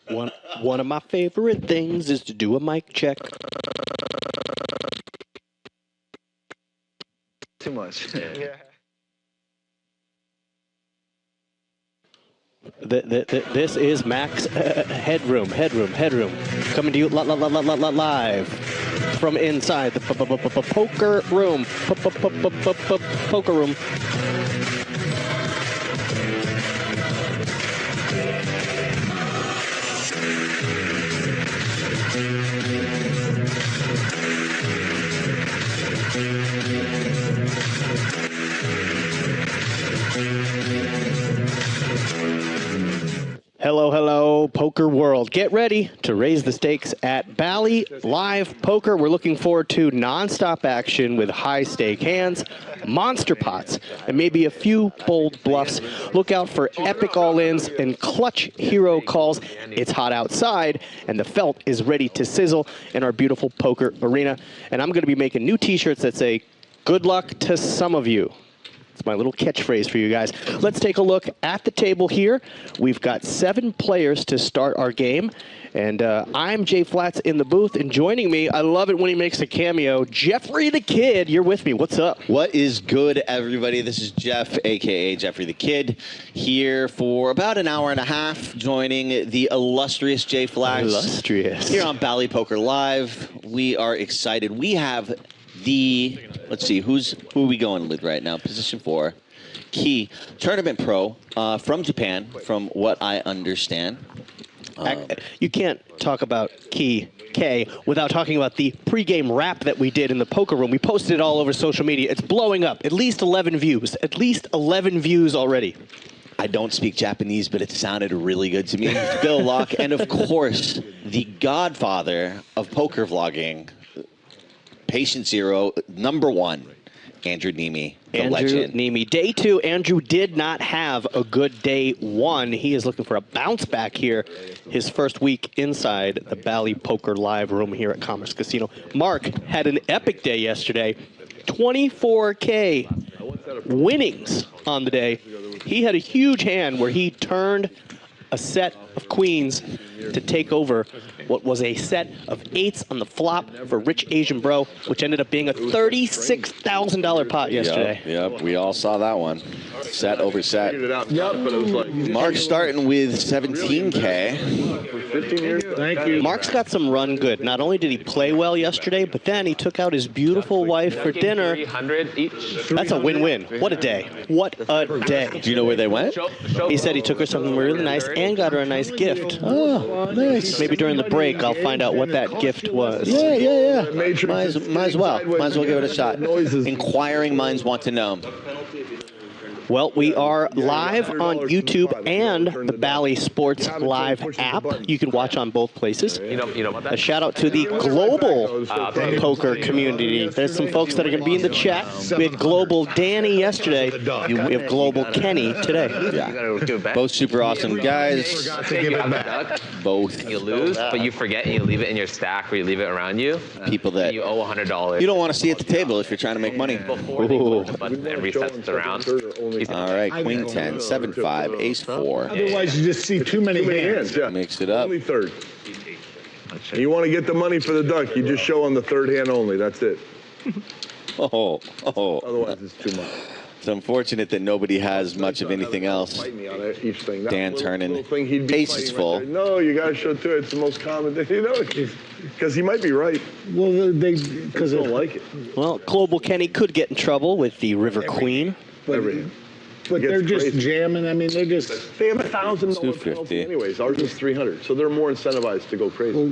One of my favorite things is to do a mic check. Too much. Yeah. This is Max Headroom, coming to you live from inside the poker room. Poker room. Hello, hello, poker world. Get ready to raise the stakes at Bally Live Poker. We're looking forward to nonstop action with high-stake hands, monster pots, and maybe a few bold bluffs. Look out for epic all-ins and clutch hero calls. It's hot outside, and the felt is ready to sizzle in our beautiful poker arena. And I'm going to be making new T-shirts that say, "Good luck to some of you." It's my little catchphrase for you guys. Let's take a look at the table here. We've got 7 players to start our game. And I'm Jay Flats in the booth. And joining me, I love it when he makes a cameo, Jeffrey the Kid. You're with me. What's up? What is good, everybody? This is Jeff, a.k.a. Jeffrey the Kid, here for about an hour and a half, joining the illustrious Jay Flats. Illustrious. Here on Bally Poker Live. We are excited. We have the, let's see, who are we going with right now? Position 4, Key, tournament pro from Japan, from what I understand. You can't talk about Key K without talking about the pregame rap that we did in the poker room. We posted it all over social media. It's blowing up. At least 11 views. At least 11 views already. I don't speak Japanese, but it sounded really good to me. Bill Laak, and of course, the godfather of poker vlogging, Patient Zero, #1, Andrew Nemi, the legend. Nemi. Day 2, Andrew did not have a good day 1. He is looking for a bounce back here. His first week inside the Bally Poker Live room here at Commerce Casino. Mark had an epic day yesterday. 24K winnings on the day. He had a huge hand where he turned a set of queens to take over what was a set of 8s on the flop for Rich Asian Bro, which ended up being a $36,000 pot yesterday. Yep, we all saw that one. Set over set. Mark starting with 17K. Thank you. Mark's got some run good. Not only did he play well yesterday, but then he took out his beautiful wife for dinner. 300 each. That's a win-win. What a day. What a day. Do you know where they went? He said he took her something really nice and got her a nice gift. Oh, nice. Maybe during the break, I'll find out what that gift was. Yeah. Might as well give it a shot. Inquiring minds want to know. Well, we are live on YouTube and the Bally Sports Live app. You can watch on both places. A shout out to the global poker community. There's some folks that are going to be in the chat. We had Global Danny yesterday. We have Global Kenny today. Yeah. Both super awesome guys. Both. And you lose, but you forget and you leave it in your stack or you leave it around you. People that you owe $100. you don't want to see at the table if you're trying to make money. Before they go to the button and resets around. All right, Queen 10, 7-5, Ace 4. Otherwise, you just see too many hands. Yeah. Mix it up. Only third. And you want to get the money for the duck, you just show on the third hand only. That's it. Oh. Otherwise, it's too much. It's unfortunate that nobody has much of anything else. Fight me on each thing. Dan turning. Ace is full. No, you got to show two. It's the most common thing. You know, because he might be right. Well, because They don't like it. Well, Global Kenny could get in trouble with the River Queen. But they're just jamming. I mean, they're just. They have $1,000 penalty 250. anyways. Ours is 300, so they're more incentivized to go crazy.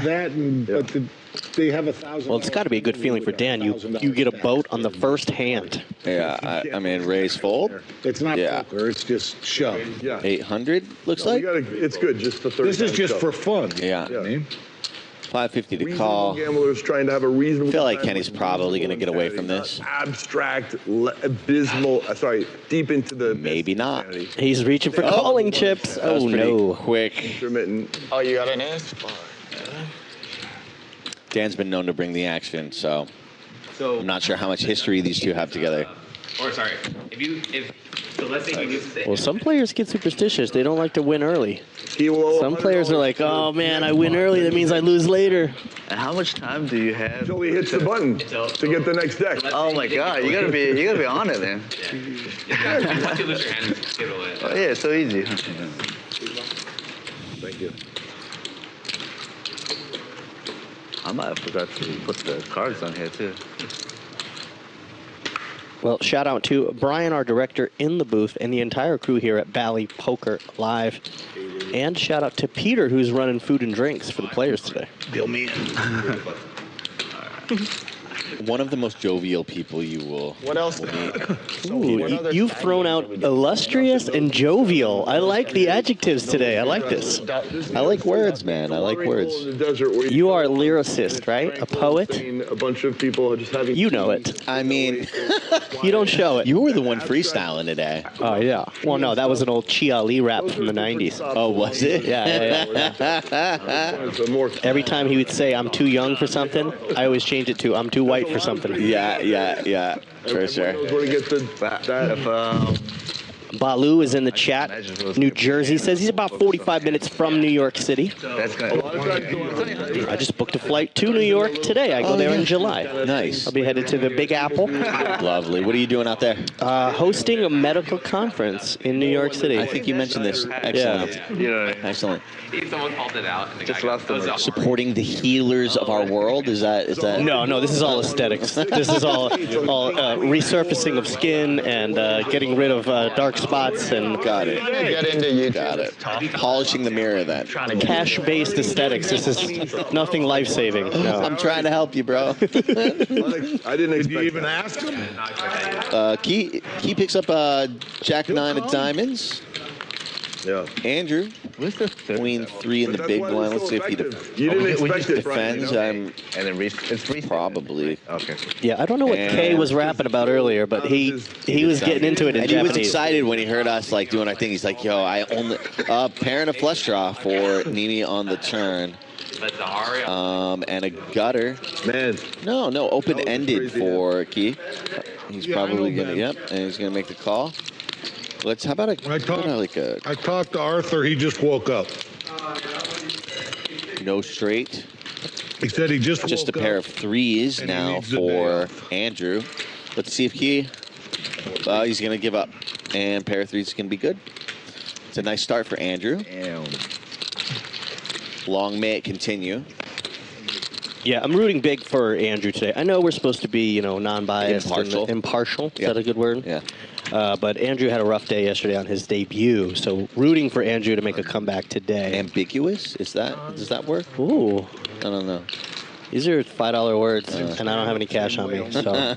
That, but they have $1,000. Well, it's got to be a good feeling for Dan. You get a boat on the first hand. Yeah, I mean, raise fold. It's not Yeah. poker. It's just shove. Yeah. 800, looks No, like. it's good, just the third. This is hand just shove. for fun. Yeah. I mean, 550 to Reasonable call. gamblers trying to have a reasonable. I feel like time Kenny's with probably going to reasonable get away from insanity, this. not abstract, abysmal. Sorry, deep into the. Maybe not. insanity. He's reaching for calling chips. That was Oh, pretty no. quick. Intermittent. Oh, you got an ace? Dan's been known to bring the action, so I'm not sure how much history these two have together. Or sorry, if So let's say he loses it. Well, some players get superstitious. They don't like to win early. He will owe Some players are like, oh man, I win early. That means I lose later. And how much time do you have? until he hits the button to get the next deck. Oh my God, you gotta be on it then. Yeah. Once you lose your hand, just give it away. Oh yeah, it's so easy. Thank you. I might have forgot to put the cards on here too. Well, shout out to Brian, our director in the booth, and the entire crew here at Bally Poker Live. And shout out to Peter, who's running food and drinks for the players today. Bill me in. One of the most jovial people you will. What else? Ooh, you've thrown out illustrious and jovial. I like the adjectives today. I like this. I like words, man. I like words. You are a lyricist, right? A poet? A bunch of people just having. You know it. I mean, You don't show it. you were the one freestyling today. Oh, yeah. Well, no, that was an old Chia Lee rap from the 90s. Oh, was it? Yeah. Every time he would say, I'm too young for something, I always change it to, I'm too white for something. Yeah, for sure. Where to get that? Balu is in the chat. New Jersey says he's about 45 minutes from New York City. That's good. I just booked a flight to New York today. I go there in July. Nice. I'll be headed to the Big Apple, Lovely. What are you doing out there? hosting a medical conference in New York City. I think you mentioned this. Excellent. Excellent. Someone called it out. And the Just guy lost goes the up. Supporting the healers of our world. Is that? No, this is all aesthetics. This is all resurfacing of skin and getting rid of dark spots and Got it. Get into you. Got it. Polishing the mirror then. cash-based aesthetics. This is nothing life-saving. No. I'm trying to help you, bro. I didn't expect You even that. ask him? Key picks up Jack 9 of diamonds. Yeah. Andrew, Where's the third? Queen 3 in the big blind. Let's see if he You didn't expect it. defends. I'm And then it's probably. Okay. Yeah, I don't know what Kay was rapping about earlier, but he was getting into it in And he was Japanese. excited when he heard us like doing our thing. He's like, "Yo, I only parent a flush draw for Nini on the turn, But the Aria. and a gutter. Man. No, open-ended crazy, for Key. He's Yeah, I probably know, gonna. man. Yep, and he's gonna make the call. Let's. How about I a talked to Arthur. He just woke up. no straight? He said he just Just a woke pair up. of threes and he now needs the day for off. Andrew. Let's see if Key. He's gonna give up, and pair of threes is gonna be good. It's a nice start for Andrew. Damn. Long may it continue. Yeah, I'm rooting big for Andrew today. I know we're supposed to be, non-biased. Impartial. And impartial. Is Yeah. that a good word? Yeah. But Andrew had a rough day yesterday on his debut, so rooting for Andrew to make a comeback today. Ambiguous? Does that work? Ooh, I don't know. these are $5 words, and I don't have any cash on me. So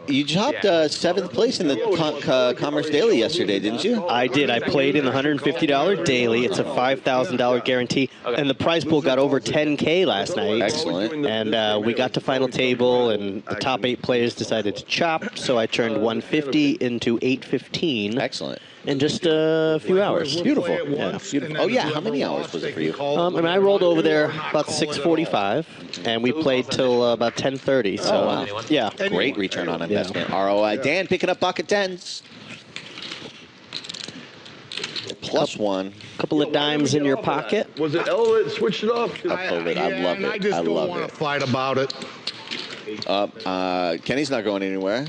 You chopped seventh place in the Commerce Daily yesterday, didn't you? I did. I played in the $150 daily. It's a $5,000 guarantee, and the prize pool got over $10K last night. Excellent. And we got to final table, and the top 8 players decided to chop, so I turned 150 into 815 Excellent. in just a few hours. Beautiful. Yeah. Beautiful. Oh yeah, how many hours was it for you? I rolled over there about 6:45, and we played till about 10:30. So, Oh, wow. yeah. Great return on investment. ROI. Dan picking up pocket tens. +1. Couple of dimes in your pocket. Was it L that switched it off? I love it. And I just don't want to fight about it. Kenny's not going anywhere.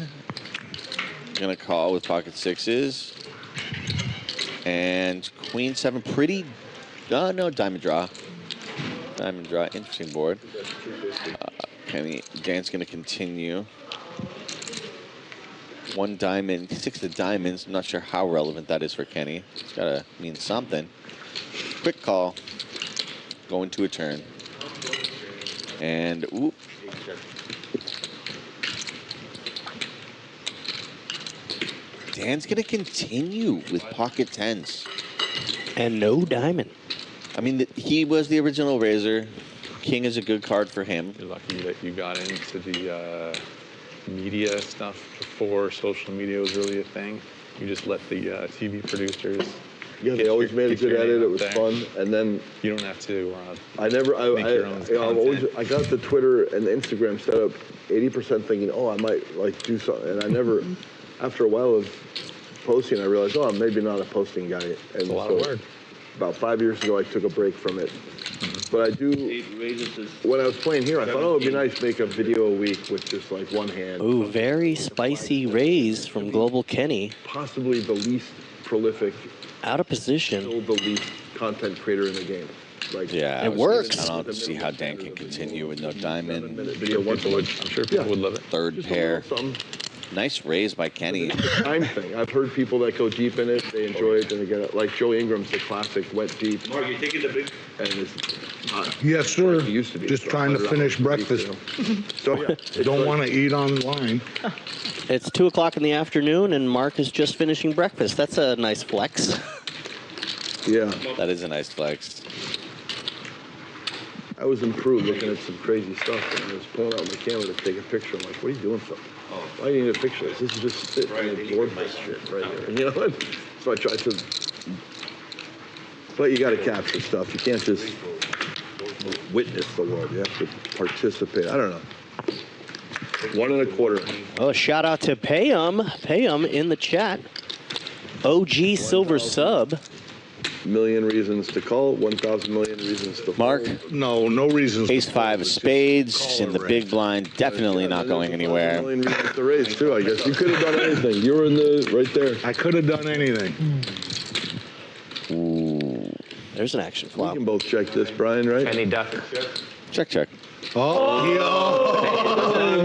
Gonna call with pocket sixes. And Queen 7, pretty. No, diamond draw. Diamond draw, interesting board. Dan's gonna continue. 1 diamond, 6 of diamonds. I'm not sure how relevant that is for Kenny. It's gotta mean something. Quick call. Going to a turn. And oop. Dan's gonna continue with pocket tens. And no diamond. I mean, he was the original raiser. King is a good card for him. You're lucky that you got into the media stuff before social media was really a thing. You just let the TV producers. Yeah, they always made it good at it. It was fun. And then You don't have to. I got the Twitter and the Instagram set up 80% thinking, oh, I might like do something. And I after a while of posting, I realized, oh, I'm maybe not a posting guy. And It's a lot of work. About 5 years ago, I took a break from it. But I do, when I was playing here, I thought, oh, it'd be nice to make a video a week with just like one hand. Ooh, very spicy raise from Global Kenny. Possibly the least prolific, Out of position. still the least content creator in the game. Like, Yeah, It works. I don't see how Dan can continue with no diamond. Video once a I'm month. sure people would love it. Third Just a pair. little something. Nice raise by Kenny. It's a time thing. I've heard people that go deep in it, they enjoy it, and they get it. Like Joe Ingram's the classic wet deep. Mark, you taking the big? And it's not Yes, sir. like it used to be. Just So trying to $100 finish a piece, breakfast. you know. So yeah, it's Don't like- want to eat online. It's 2 o'clock in the afternoon, and Mark is just finishing breakfast. That's a nice flex. Yeah, That is a nice flex. I was in Peru looking at some crazy stuff, and I was pulling out my camera to take a picture. I'm like, what are you doing for? Why do you need a picture of this? This is just sit and absorb this shit right here. You know what? So I tried to, but you got to capture stuff. You can't just witness the world. You have to participate. I don't know. 1 1/4. Oh, a shout out to Payum in the chat. OG Silver Sub. Million reasons to call, 1,000 million reasons to Mark, fold. No reasons. ace 5 of spades in the big blind, definitely not going anywhere. Million reasons to raise too, I guess. You could have done anything. You were in the right there. I could have done anything. Ooh. There's an action We flop. can both check this, Brian, right? Penny duck. Check, check. Oh,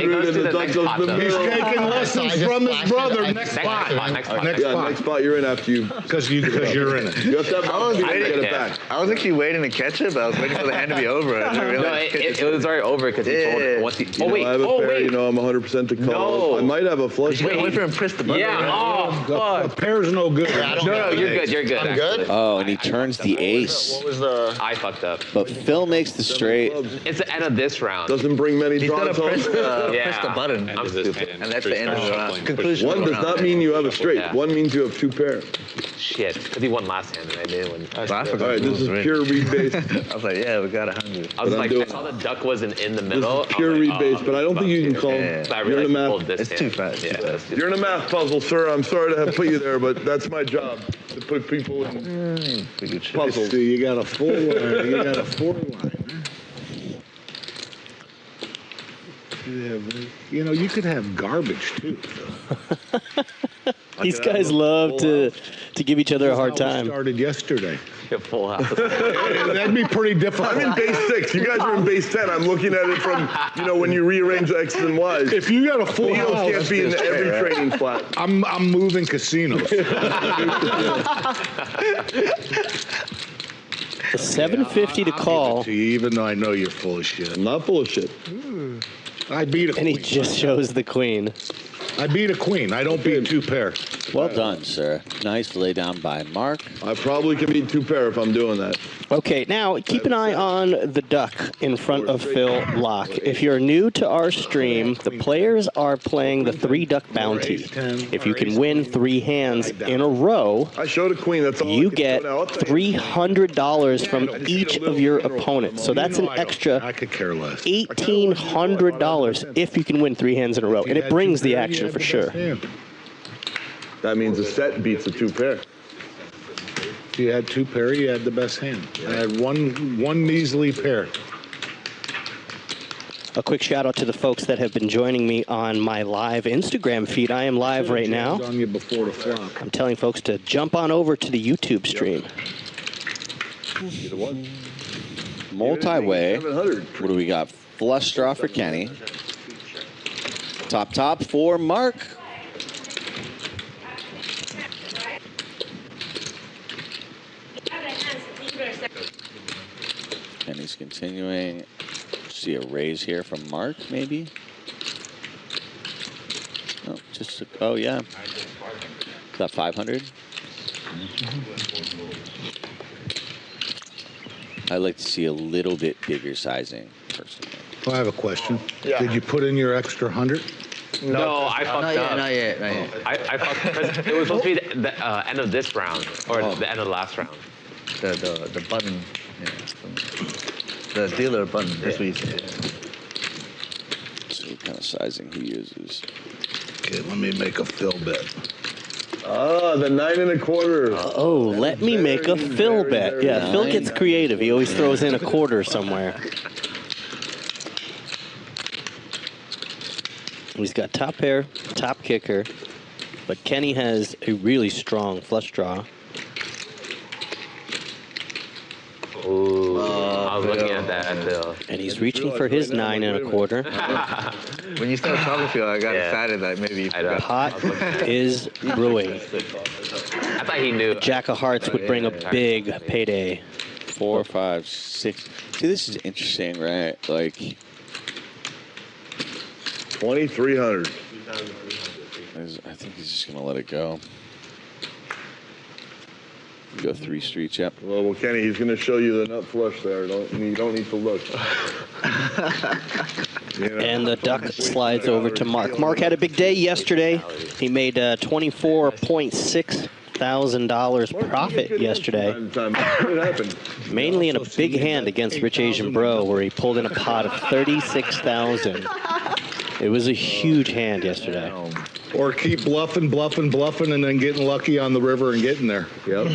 It goes to the duck next goes pot, to the though. he's taking lessons from his brother. Next Next spot. pot, next pot. Next Yeah, spot. next spot you're in after you. Because you're in it. You have to have to get it Yeah. back. I was actually waiting to catch it, but I was waiting for the hand to be over. I didn't No, realize. it was already over because he told Yeah. once he. You Oh know, wait! I have a Oh pair, wait! you know, I'm 100% to call. No. I might have a flush. Wait, wait for him to press the button. Yeah. Oh The fuck! pair's no good. No, you're good. You're good. I'm actually. good? Oh, and he turns the ace. What was the? I fucked up. But Phil makes the straight. It's the end of this round. Doesn't bring many He's gotta draws home. press the button. I'm stupid. And that's the end of the round. Conclusion. One of the does round. not mean you have a straight. Yeah. One means you have 2 pair. Shit, because he won last hand and I didn't win. Well, I forgot All right, the this is rules pure already. read based. I was like, yeah, we got 100. I was I'm like, doing- I saw the duck wasn't in the This middle. is pure read based, but I don't think you can call. Yeah. But I You're in realized a he math. pulled this It's hand. too fast. Yeah, that's too You're in a math puzzle, sir. I'm sorry to have put you there, but that's my job to put people in Pretty good shit. puzzles. See, you got a 4 line. You got a 4 line. You know, you could have garbage too. These guys love to give each other a hard That's how we time. started yesterday. a full house. That'd be pretty difficult. I'm in base 6. You guys are in base 10. I'm looking at it from, you know, when you rearrange the X's and Y's. If you got a full Needles house, can't be in every training flat. I'm moving casinos. The 750 to call, To you, even though I know you're full of shit. I'm not full of shit. I beat a and he queen. just shows the queen. I beat a queen. I don't beat 2 pair. Well done, sir. Nice lay down by Mark. I probably can beat 2 pair if I'm doing that. Okay, now keep an eye on the duck in front of Phil Laak. If you're new to our stream, the players are playing the 3 duck bounty. If you can win 3 hands in a row, I showed a queen. That's all. you I can get show now. I'll tell you. $300 from each of your opponents. So that's an I extra could care less. $1,800 if you can win 3 hands in a row, and it brings the action for sure. That means a set beats a 2 pair. If you had 2 pair, you had the best hand. I had one measly pair. A quick shout out to the folks that have been joining me on my live Instagram feed. I am live right now. On you before the flop. I'm telling folks to jump on over to the YouTube stream. Either one. Multi-way. 700. What do we got? Flush draw for Kenny. Top for Mark. And he's continuing. See a raise here from Mark, maybe? Oh, just, oh yeah. About 500. I'd like to see a little bit bigger sizing, personally. Well, I have a question. Did you put in your extra 100? No, I fucked Not yet, up. not yet, not yet. I fucked because it was supposed to be the end of this round or the end of the last round. The button. Yeah. The dealer button. That's what you said. See what kind of sizing he uses. Okay, let me make a fill bet. Ah, the 9 1/4. Oh, let me make a Phil bet. Yeah, Phil gets creative. He always throws in a quarter somewhere. He's got top pair, top kicker, but Kenny has a really strong flush draw. Ooh, I was looking at that, Phil. And he's reaching for his 9 1/4. When you started talking, Phil, I got Yeah. excited that maybe you I know. Pot is brewing. I thought he knew. Jack of Hearts would bring a big payday. 4, 5, 6. See, this is interesting, right? Like, 2,300. I think he's just gonna let it go. Go 3 streets. Yep. Well, Kenny, he's going to show you the nut flush there. You don't need to look. You know? And the duck slides over to Mark. Mark had a big day yesterday. He made $24.6 thousand profit yesterday, What happened? mainly in a big hand against Rich Asian Bro, where he pulled in a pot of 36,000. It was a huge hand yesterday. Or keep bluffing, and then getting lucky on the river and getting there. Yep.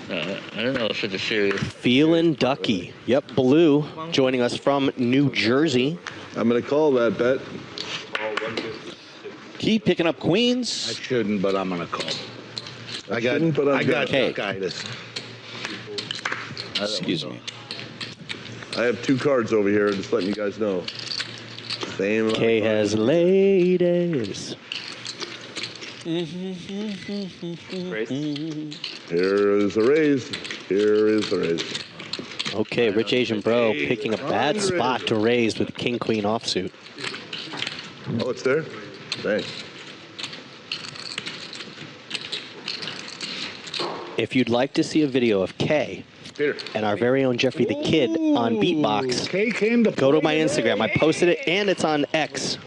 I don't know if it's a serious. Feelin' Ducky. Yep, Blue joining us from New Jersey. I'm going to call that bet. Keep picking up I queens. shouldn't, but I'm gonna call. I shouldn't, but I'm got gonna. duckitis. Excuse me. I have 2 cards over here, just letting you guys know. Same. Kay has ladies. Here is the raise. Here is the raise. Okay, Rich Asian Bro picking a bad spot to raise with King Queen offsuit. Oh, it's there? Thanks. If you'd like to see a video of Kay Here. and our very own Jeffrey the Kid on Beatbox, Kay came to go to my Instagram. I posted it, and it's on X,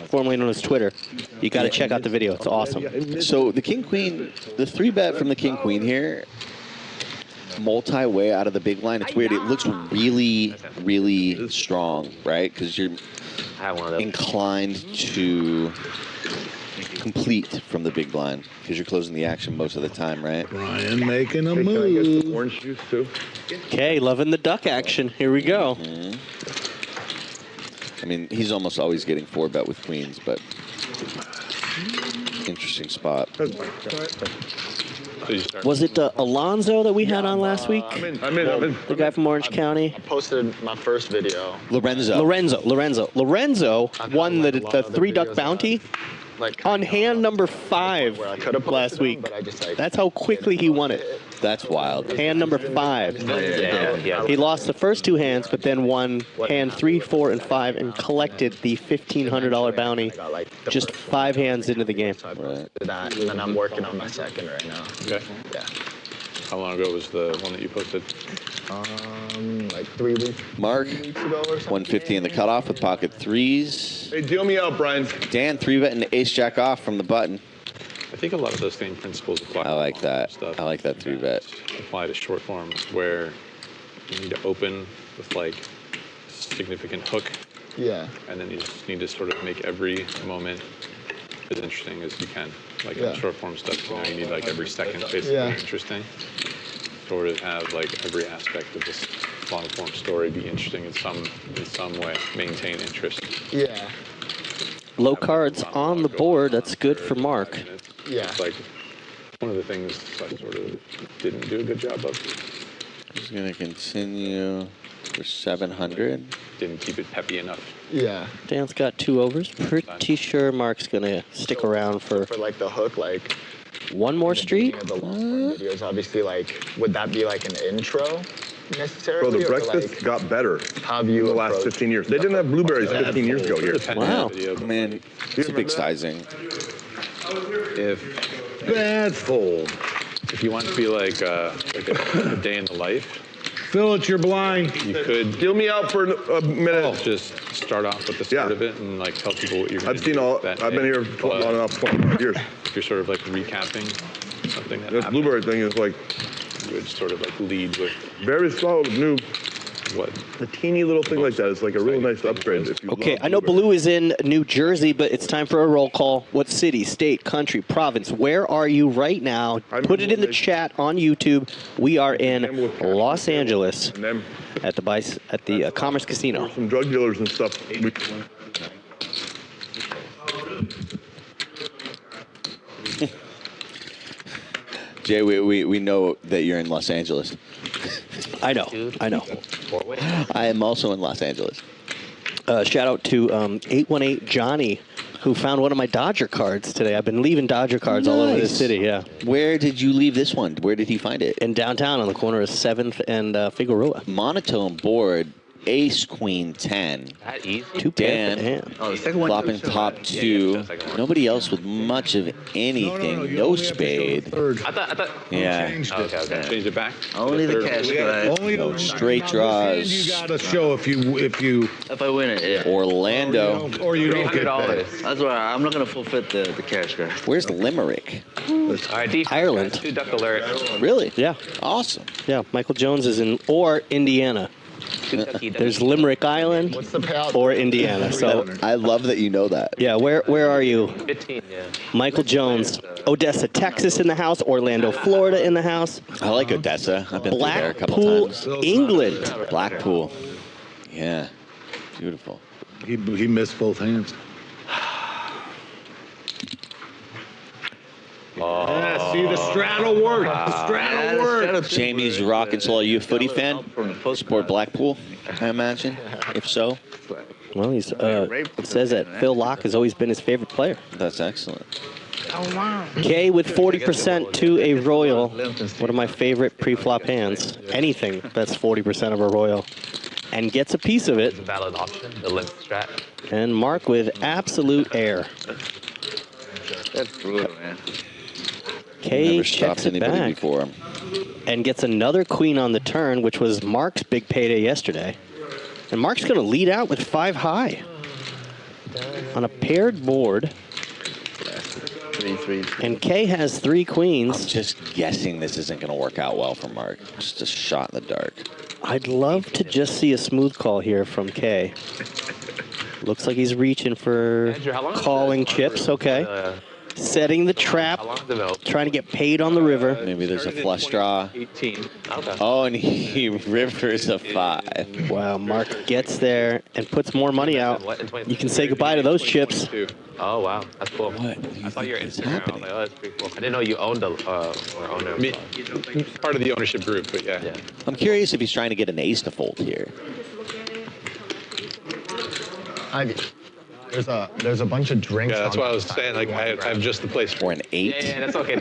formerly known as Twitter. You got to check out the video. It's awesome. So the King Queen, the 3-bet from the King Queen here, multi-way out of the big line. It's weird. It looks really, really strong, right? Because you're I have one of those. inclined to complete from the big blind because you're closing the action most of the time, right? Ryan making a Hey, can I get some move. orange juice too? Kay loving the duck action. Here we go. I mean, he's almost always getting 4-bet with queens, but interesting spot. So you start. Was it Alonzo that we had on last week? I'm in. The guy from Orange County? Posted my first video. Lorenzo. Lorenzo won the 3-duck bounty Like on hand number 5 where I could have last week. but I just like That's how quickly he won it. That's wild. Hand number 5. Yeah. He lost the first 2 hands, but then won hand 3, 4, and 5 and collected the $1,500 bounty just 5 hands into the game. So I posted that, and then I'm working on my second right now. Okay. Yeah. How long ago was the one that you posted? Like 3 weeks. Mark, ago or something. 150 in the cutoff with pocket 3s. Hey, deal me out, Brian. Dan, 3-bet and ace-jack off from the button. I think a lot of those same principles apply. I like that. Stuff I like that 3-bet. apply to short form where you need to open with like significant hook, Yeah. and then you just need to sort of make every moment as interesting as you can. Like Yeah. in short form stuff, you need like every second basically Yeah. interesting. Sort of have like every aspect of this long form story be interesting in some way, maintain interest. Yeah. Low cards on the board. That's good for Mark. Yeah. It's like one of the things I sort of didn't do a good job of. He's going to continue for 700. Didn't keep it peppy enough. Yeah. Dan's got 2 overs. Pretty sure Mark's going to stick around for For like the hook, like one more street. the long form videos, obviously, like would that be like an intro necessarily? Bro, the or, breakfast like, got better how in you the last approach 15 years. They didn't have blueberries 15 years ago here. Wow. Man, it's a big sizing. If That's fold. if you want to be like a day in the life, Phil, it's your blind. you could Deal me out for a minute. just start off with the start Yeah. of it and like tell people what you're going I've to seen do all. that I've been day. here on and off 25 years. If you're sort of like recapping something that This happened, blueberry thing is like you would sort of like lead with very solid new. what? A teeny little thing like that is like a real nice upgrade. If you Okay, love I know blueberry. Blue is in New Jersey, but it's time for a roll call. What city, state, country, province? Where are you right now? Put it in the chat on YouTube. We are in Los Angeles And then at the Commerce Casino. some drug dealers and stuff. Jay, we know that you're in Los Angeles. I know. I am also in Los Angeles. Shout out to 818 Johnny, who found one of my Dodger cards today. I've been leaving Dodger cards all over the Nice. city, yeah. Where did you leave this one? Where did he find it? In downtown on the corner of 7th and Figueroa. Monotone board, ace, queen, 10. That easy? Two pair. Dan, Oh, the second one. flopping top two. Nobody else with much of anything. you No only have to show spade. the third. I thought. Yeah. Changed Oh, it. okay. Change it back. Only the third cash one. guy. Only the straight now, draws. This hand you gotta show if you If I win it, yeah. Orlando. or you don't get paid. $300. That's why I'm not gonna forfeit the cash guy. Where's Limerick? All right, defense. Ireland. Two duck alert. Really? Yeah, Awesome. yeah. Michael Jones is in, or Indiana. Two ducky duck. There's Limerick Island What's the payout? or Indiana. So, I love that you know that. yeah, where are you? 15, yeah. Michael Jones, Odessa, Texas in the house, Orlando, Florida in the house, I like Odessa. I've been through there a couple Blackpool, times. England. Blackpool. Yeah. Beautiful. He missed both hands. Yeah, see the straddle work. The straddle work. Jamie's rocking solo. Are you a footy fan? Sport Blackpool, I imagine. If so, Well, he's it says that Phil Laak has always been his favorite player. that's excellent. K with 40% to a royal. One of my favorite pre-flop hands. Anything that's 40% of a royal. And gets a piece of it. It's a valid option, the limp strat. And Mark with absolute air. That's brutal, man. K Never checks stopped it anybody back before. and gets another queen on the turn, which was Mark's big payday yesterday. And Mark's going to lead out with 5 high. On a paired board. 3-3. And K has 3 queens. Just guessing this isn't going to work out well for Mark. Just a shot in the dark. I'd love to just see a smooth call here from K. Looks like he's reaching for Andrew, how long is calling this? chips. Okay. Setting the trap. How long is the note? Trying to get paid on the river. Maybe there's a flush draw. 18. Okay. Oh, and he rivers a 5. Wow, Mark gets there and puts more money out. What, in 20? You can say goodbye to those chips. 22. Oh, wow. That's cool. What do you I saw your think is Instagram. I was happening? like, oh, that's pretty cool. I didn't know you owned a, or owned I mean, part of the ownership group, but yeah. Yeah. I'm curious if he's trying to get an ace to fold here. There's a bunch of drinks. Yeah, that's on why I was saying, like, I have just the place Or for an it. 8. Yeah, that's okay.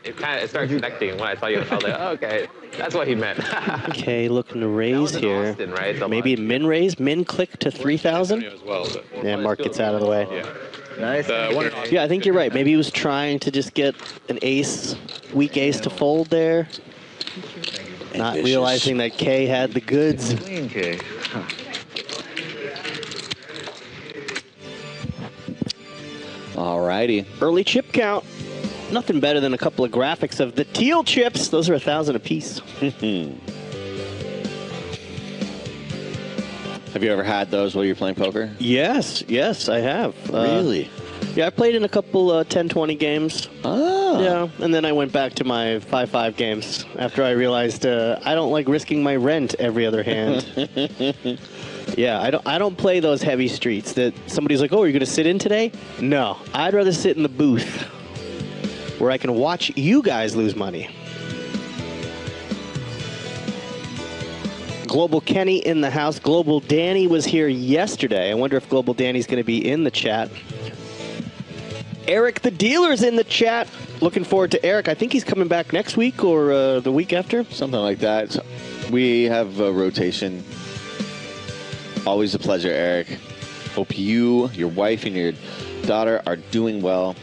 It started connecting when I saw you. I was like, oh, okay. That's what he meant. K looking to That raise was in here. Austin, right? The Maybe a launch. min raise, min click to 3,000. As well, but, Yeah, Mark gets out of the way. yeah. Nice. Yeah, I think you're right. Maybe he was trying to just get an ace, weak ace to fold there. Not Ambitious. realizing that K had the goods. Queen K. Alrighty. Early chip count. Nothing better than a couple of graphics of the teal chips. Those are 1,000 apiece. Have you ever had those while you're playing poker? Yes, I have. Really? Yeah, I played in a couple 10-20 games. Oh. Yeah, and then I went back to my 5-5 games after I realized I don't like risking my rent every other hand. Yeah, I don't play those heavy streets that somebody's like, oh, are you going to sit in today? No, I'd rather sit in the booth where I can watch you guys lose money. Global Kenny in the house. Global Danny was here yesterday. I wonder if Global Danny's going to be in the chat. Eric the Dealer's in the chat. Looking forward to Eric. I think he's coming back next week or the week after. Something like that. So we have a rotation. Always a pleasure, Eric. Hope you, your wife, and your daughter are doing well.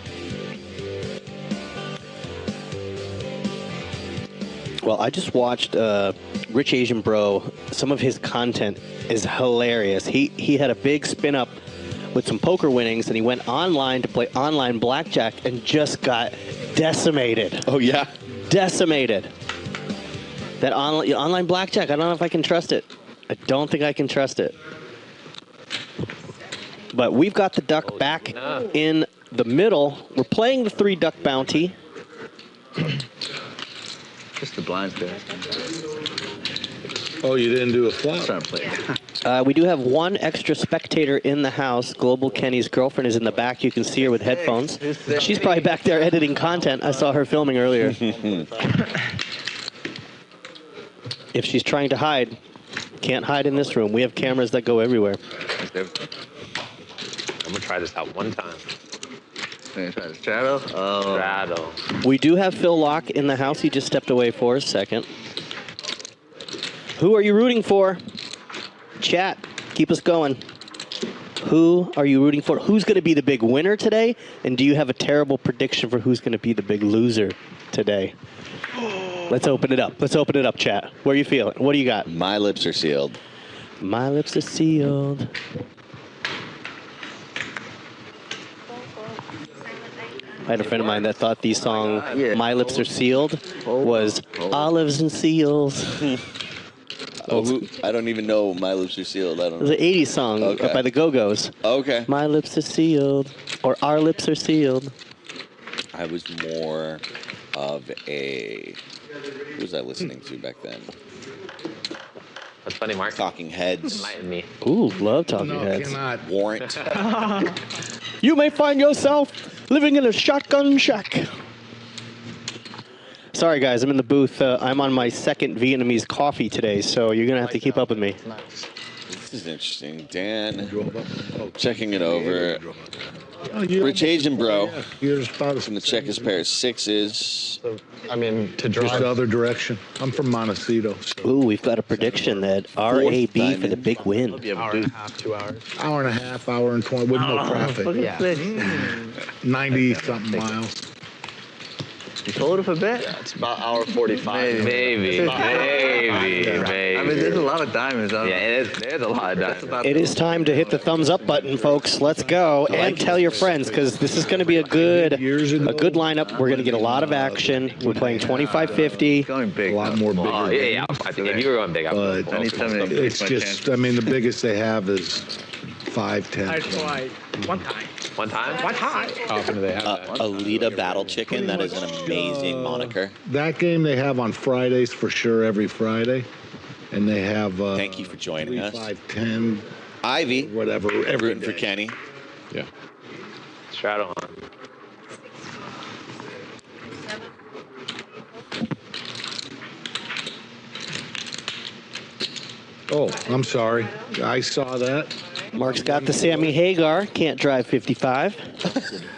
Well, I just watched Rich Asian Bro. Some of his content is hilarious. He had a big spin up with some poker winnings, and he went online to play online blackjack and just got decimated. Oh, yeah? Decimated. That online blackjack, I don't know if I can trust it. I don't think I can trust it. But we've got the duck back in the middle. We're playing the 3 duck bounty. Just the blinds, guys. Oh, you didn't do a flop? Trying to play. We do have one extra spectator in the house. Global Kenny's girlfriend is in the back. You can see her with headphones. She's probably back there editing content. I saw her filming earlier. If she's trying to hide, can't hide in this room. We have cameras that go everywhere. I'm gonna try this out one time. Try to straddle. Oh. Straddle. We do have Phil Laak in the house. He just stepped away for a second. Who are you rooting for? Chat, keep us going. Who are you rooting for? Who's going to be the big winner today? And do you have a terrible prediction for who's going to be the big loser today? Let's open it up. Let's open it up, chat. Where are you feeling? What do you got? My lips are sealed. My lips are sealed. I had a friend of mine that thought the song My Lips Are Sealed was Olives and Seals. I don't even know My Lips Are Sealed. I don't It was know. an 80s song by the Go-Go's. Okay. My lips are sealed, or our lips are sealed. I was more of a... Who was I listening to back then? That's funny, Mark. Talking Heads. Enlighten me. Ooh, love Talking No, Heads. cannot. Warrant. You may find yourself living in a shotgun shack. Sorry, guys, I'm in the booth. I'm on my second Vietnamese coffee today, so you're going to have to keep up with me. This is interesting. Dan, checking it over. Oh, you- Rich Asian bro You're just about from the check his pair of sixes. So, I mean, to just drive. the other direction. I'm from Montecito. So Ooh, we've got a prediction that RAB for the diamond. big win. Hour and a half, 2 hours. hour and a half, hour and 20 with no traffic. Yeah. 90-something miles. You hold up a bit? Yeah, it's about hour 45. Maybe. I mean, there's a lot of diamonds out Yeah, it is. There's a lot of That's diamonds. about It is time to hit the thumbs up button, folks. Let's go. And tell your friends, because this is going to be a good lineup. We're going to get a lot of action. We're playing 25-50. going big. A lot more bigger. Oh, yeah. I think if you were going big, I would. But Anytime they increase it's my just, chances. I mean, the biggest they have is 5, 10. I tried one time. One time? One time. How often do they have that? Alita Battle Chicken. That is an amazing moniker. That game they have on Fridays for sure, every Friday. And they have Thank you for joining 3, us. 5, 10, Ivy, whatever, every rooting for day. Kenny. Yeah. Straddle on. Oh, I'm sorry. I saw that. Mark's got the Sammy Hagar. Can't drive 55.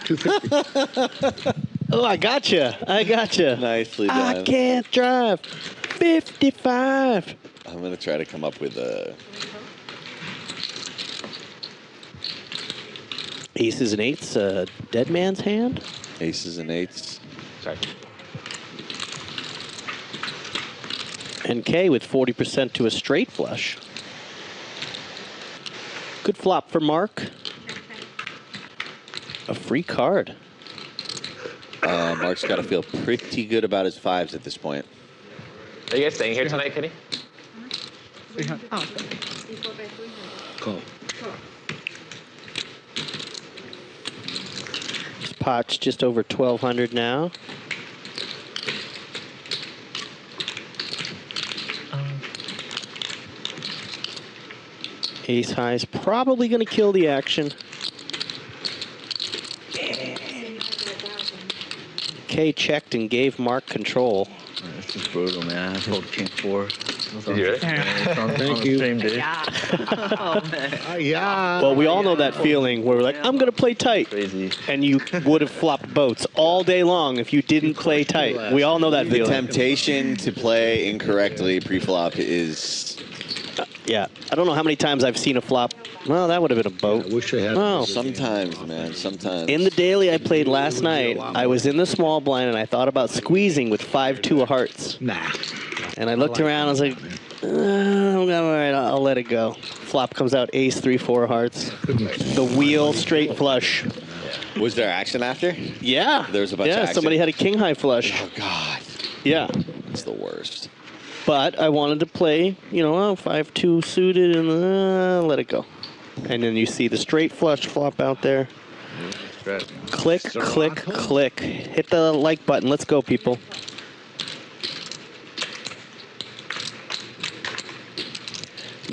250. Oh, I gotcha. I gotcha. Nicely I done. can't drive 55. I'm going to try to come up with a... Aces and eights, dead man's hand. Aces and eights. Sorry. And K with 40% to a straight flush. Good flop for Mark. A free card. Mark's got to feel pretty good about his fives at this point. Are you guys staying here tonight, Kenny? Call. This pot's just over 1,200 now. Ace high is probably going to kill the action. K checked and gave Mark control. This is brutal, man. I told King 4. Did you really? Thank you. Oh, man. Yeah. Well, we all know that feeling where we're like, I'm going to play tight. Crazy. And you would have flopped boats all day long if you didn't play tight. We all know that The feeling. temptation to play incorrectly pre-flop is... Yeah. I don't know how many times I've seen a flop. Well, that would have been a boat. I wish I had. Oh. Sometimes, man, sometimes. In the daily I played last night, I was in the small blind and I thought about squeezing with 5-2 of hearts. Nah. And I looked around, I was like, all right, I'll let it go. Flop comes out ace, 3-4 hearts. The wheel, straight flush. Was there action after? Yeah. There was a bunch of Yeah, action. somebody had a king high flush. Oh, God. Yeah. It's the worst. But I wanted to play, 5-2 suited and let it go. And then you see the straight flush flop out there. Click, click, click. Hit the like button. Let's go, people.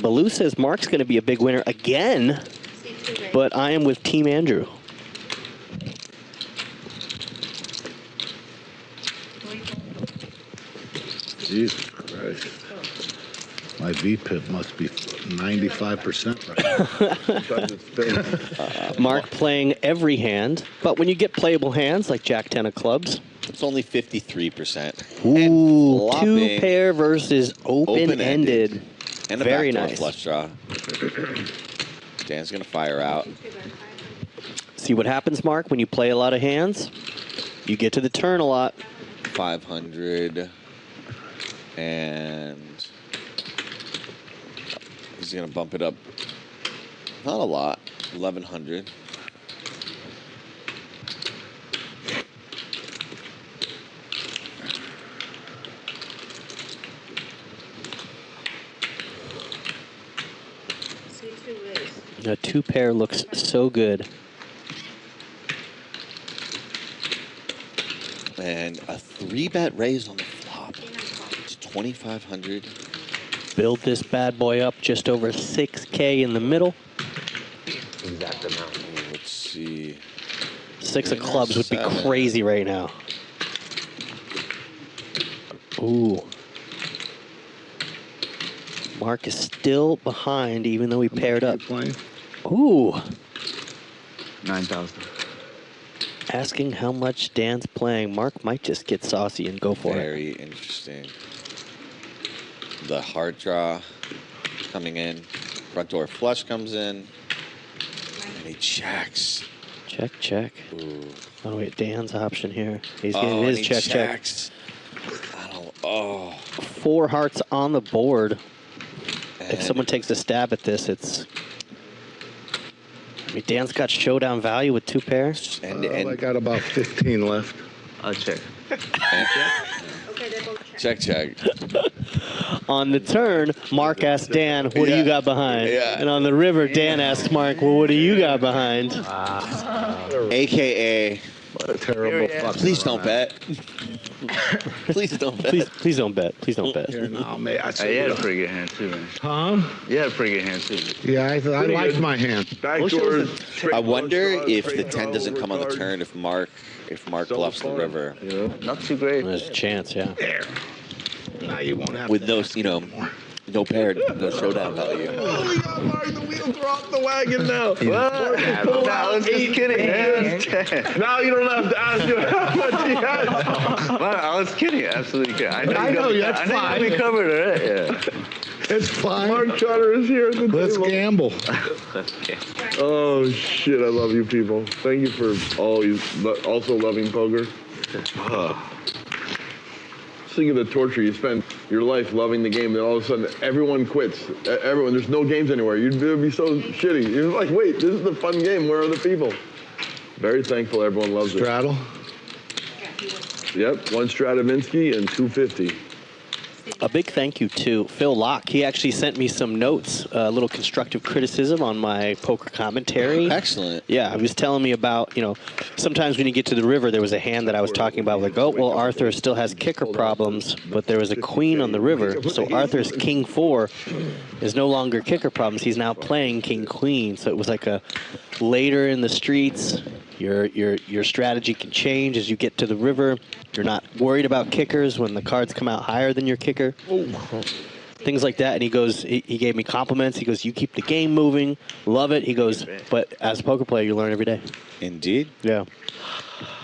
Baloo says Mark's going to be a big winner again, but I am with Team Andrew. Jesus Christ. My V-pip must be 95% right. Mark playing every hand, but when you get playable hands like Jack 10 of clubs, it's only 53%. Ooh, two pair versus open-ended. And a very backdoor nice flush draw. Dan's going to fire out. See what happens, Mark, when you play a lot of hands? You get to the turn a lot. 500. And he's going to bump it up. Not a lot. 1,100. A two pair looks so good. And a 3-bet raise on the flop. It's 2,500. Build this bad boy up just over 6K in the middle. Exact amount. Let's see. 6 of clubs would be crazy right now. Ooh. Mark is still behind even though we paired up. Ooh. 9,000. Asking how much Dan's playing. Mark might just get saucy and go for it. Very interesting. The hard draw coming in. Front door flush comes in. And he checks. Check, check. Ooh. Oh, wait, Dan's option here. He's getting his check, checks. I don't. Oh. 4 hearts on the board. And if someone takes a stab at this, it's. I mean, Dan's got showdown value with 2 pairs. And I got about 15 left. I'll check. Check, check. On the turn, Mark asks Dan, what do you got behind? Yeah. And on the river, Dan asks Mark, well, what do you got behind? AKA. What a terrible fuck. Please don't bet. Please don't bet. Please don't bet. Please don't bet. Here, now, mate, Hey, you had a pretty good hand, too, man. Huh? You had a pretty good hand, too. Yeah, I liked my hand. Backdoor. I wonder if the 10 doesn't come on the turn if Mark bluffs the river. Not too great. There's a chance, yeah. There. Now you won't have With to those, no paired, no showdown value. Holy God, Mark, the wheels are off the wagon now. No, I was just kidding, man. Now you don't have to ask you how much he has. I was kidding. Absolutely kidding. I know, that's I know fine. we covered it. Yeah. It's fine. Mark Trotter is here at the Let's table. gamble. Oh, shit, I love you people. Thank you for also loving poker. Think of the torture you spend your life loving the game, and all of a sudden everyone quits. Everyone, there's no games anywhere. You'd be so shitty. You're like, wait, this is the fun game. Where are the people? Very thankful everyone loves Straddle. it. Yep, 1 Stradivinsky and 250. A big thank you to Phil Laak. He actually sent me some notes, a little constructive criticism on my poker commentary. Excellent. Yeah, he was telling me about, sometimes when you get to the river, there was a hand that I was talking about, like, oh, well, Arthur still has kicker problems, but there was a queen on the river, so Arthur's king 4 is no longer kicker problems. He's now playing king queen, so it was like a later in the streets. Your strategy can change as you get to the river. You're not worried about kickers when the cards come out higher than your kicker. Things like that. And he goes, he gave me compliments. He goes, you keep the game moving. Love it. He goes, but as a poker player, you learn every day. Indeed. Yeah.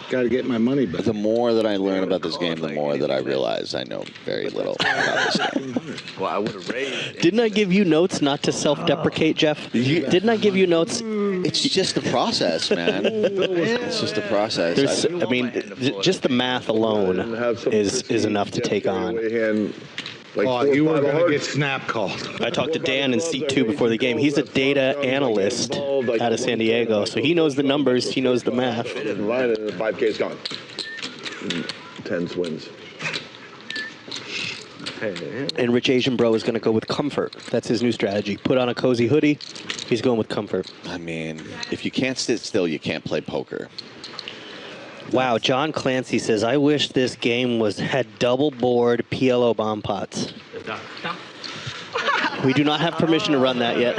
Got to get my money back. The more that I learn about this game, the more that I realize I know very little about this game. Well, I would have raised. Didn't I give you notes not to self-deprecate, Jeff? Didn't I give you notes? It's just the process, man. It's just the process. Just the math alone is enough to take on. You were going to get snap called. I talked to Dan in seat 2 before the game. He's a data analyst out of San Diego, so he knows the numbers, he knows the math. 5K's gone. 10 wins. And Rich Asian Bro is going to go with comfort. That's his new strategy. Put on a cozy hoodie. He's going with comfort. I mean, if you can't sit still, you can't play poker. Wow, John Clancy says, I wish this game had double board PLO bomb pots. We do not have permission to run that yet.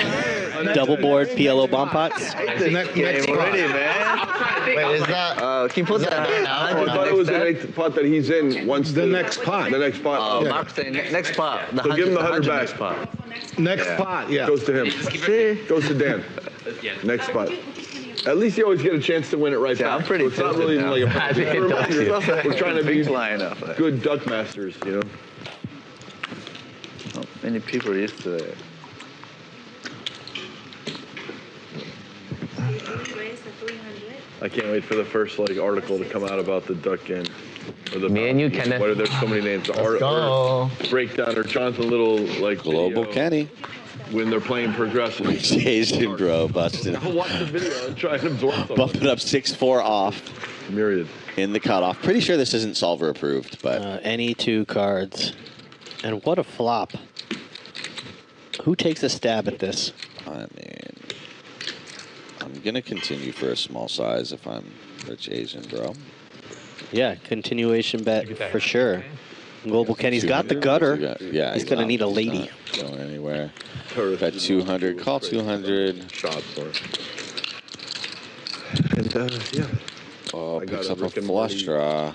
Double board PLO bomb pots. Next Already, man. Wait, is that? Can you put that I thought it was the next pot that he's in once The next pot. The next pot. Mark's saying next pot. The So give him the 100 next back. pot. Next pot, yeah. Goes to him. See? Goes to Dan. Next spot. At least you always get a chance to win it right Yeah, back. I'm pretty So it's not tilted really now. like a I think it does, yeah. We're trying to be Big line up. good duck masters, you know. Not many people are used to it. I can't wait for the first like article to come out about the duck game. Or the Me and you, bounties. Kenneth. What are there so many names? Go. Breakdown or Jonathan Little like Global video Kenny. when they're playing progressive. Rich Asian Bro busted. I'll watch the video and try and absorb something. Bumping up 6-4 off Myriad. in the cutoff. Pretty sure this isn't solver approved, but Any two cards. And what a flop. Who takes a stab at this? I mean, I'm going to continue for a small size if I'm Rich Asian Bro. Yeah, continuation bet for sure. Global Kenny's got the gutter. Yeah, He's going to need a lady. not going anywhere. Bet 200. Call 200. Shot for it. And yeah. Oh, I picks got up a a Rick and flush Morty. draw.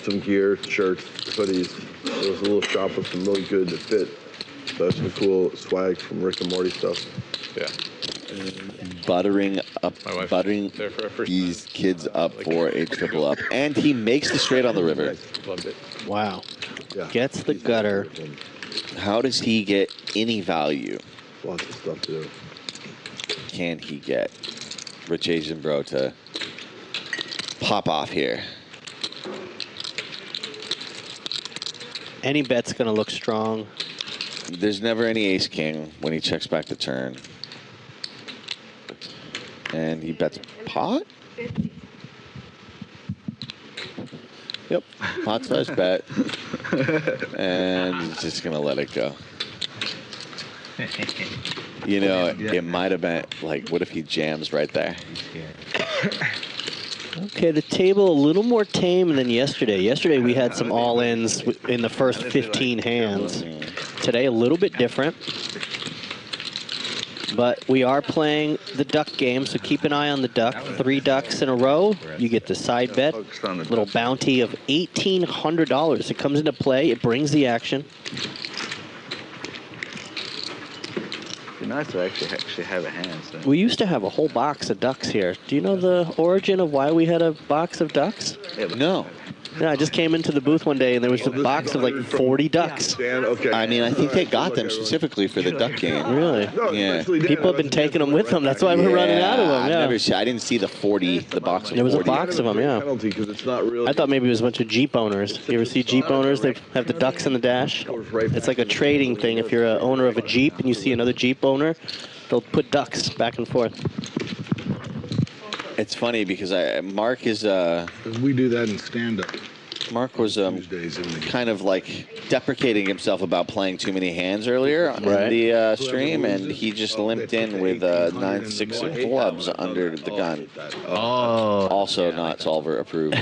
Some gear, shirts, hoodies. There was a little shop with some really good fit. So that's some cool swag from Rick and Morty stuff. Yeah. Buttering up, My wife buttering there for our first these time. kids up for a triple up. And he makes the straight on the river. Loved it. Wow. Yeah. Gets the gutter. How does he get any value? Lots of stuff to do. Can he get Rich Asian Bro to pop off here? Any bet's going to look strong. There's never any ace king when he checks back the turn. And he bets pot? Yep, pot size bet. And he's just going to let it go. You know, it might have been, like, what if he jams right there? Okay, the table a little more tame than yesterday. Yesterday we had some all-ins in the first 15 hands. Today a little bit different. But we are playing the duck game, so keep an eye on the duck. 3 ducks in a row, you get the side bet. Little bounty of $1,800. It comes into play, it brings the action. It'd be nice to actually have a hand. So. We used to have a whole box of ducks here. Do you know the origin of why we had a box of ducks? Yeah, but No. Yeah, I just came into the booth one day and there was a box of like 40 ducks. Dan, okay. I mean, I think they got them specifically for the duck game. Really? No, Yeah. especially Dan, People have been taking them with them. That's why we're running out of them. I've Yeah. never seen, I didn't see the 40, the box of There was a 40. box of them, yeah. Penalty because it's not really. I thought maybe it was a bunch of Jeep owners. You ever see Jeep owners? They have the ducks in the dash. It's like a trading thing. If you're an owner of a Jeep and you see another Jeep owner, they'll put ducks back and forth. It's funny because Mark is We do that in stand-up Mark was Tuesdays in the kind of like deprecating himself about playing too many hands earlier in Right. the stream, and he just limped in with 9-6 of clubs under the gun. Oh. Also not solver approved.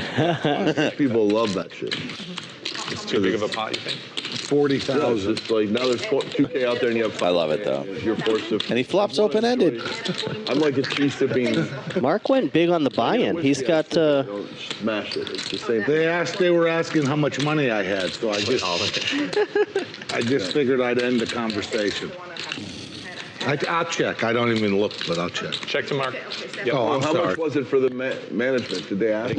People love that shit. It's too big of a pot, you think? Yeah, it's 40,000. just like now there's 2K out there and you have. I love it though. You're forced to. And he flops open-ended. I'm like a cheese sipping. Mark went big on the buy-in. He's got Don't smash it. It's the same thing. They were asking how much money I had, so I just figured I'd end the conversation. I'll check. I don't even look, but I'll check. Check to Mark. Yep. Oh, I'm How sorry. much was it for the management? Did they ask?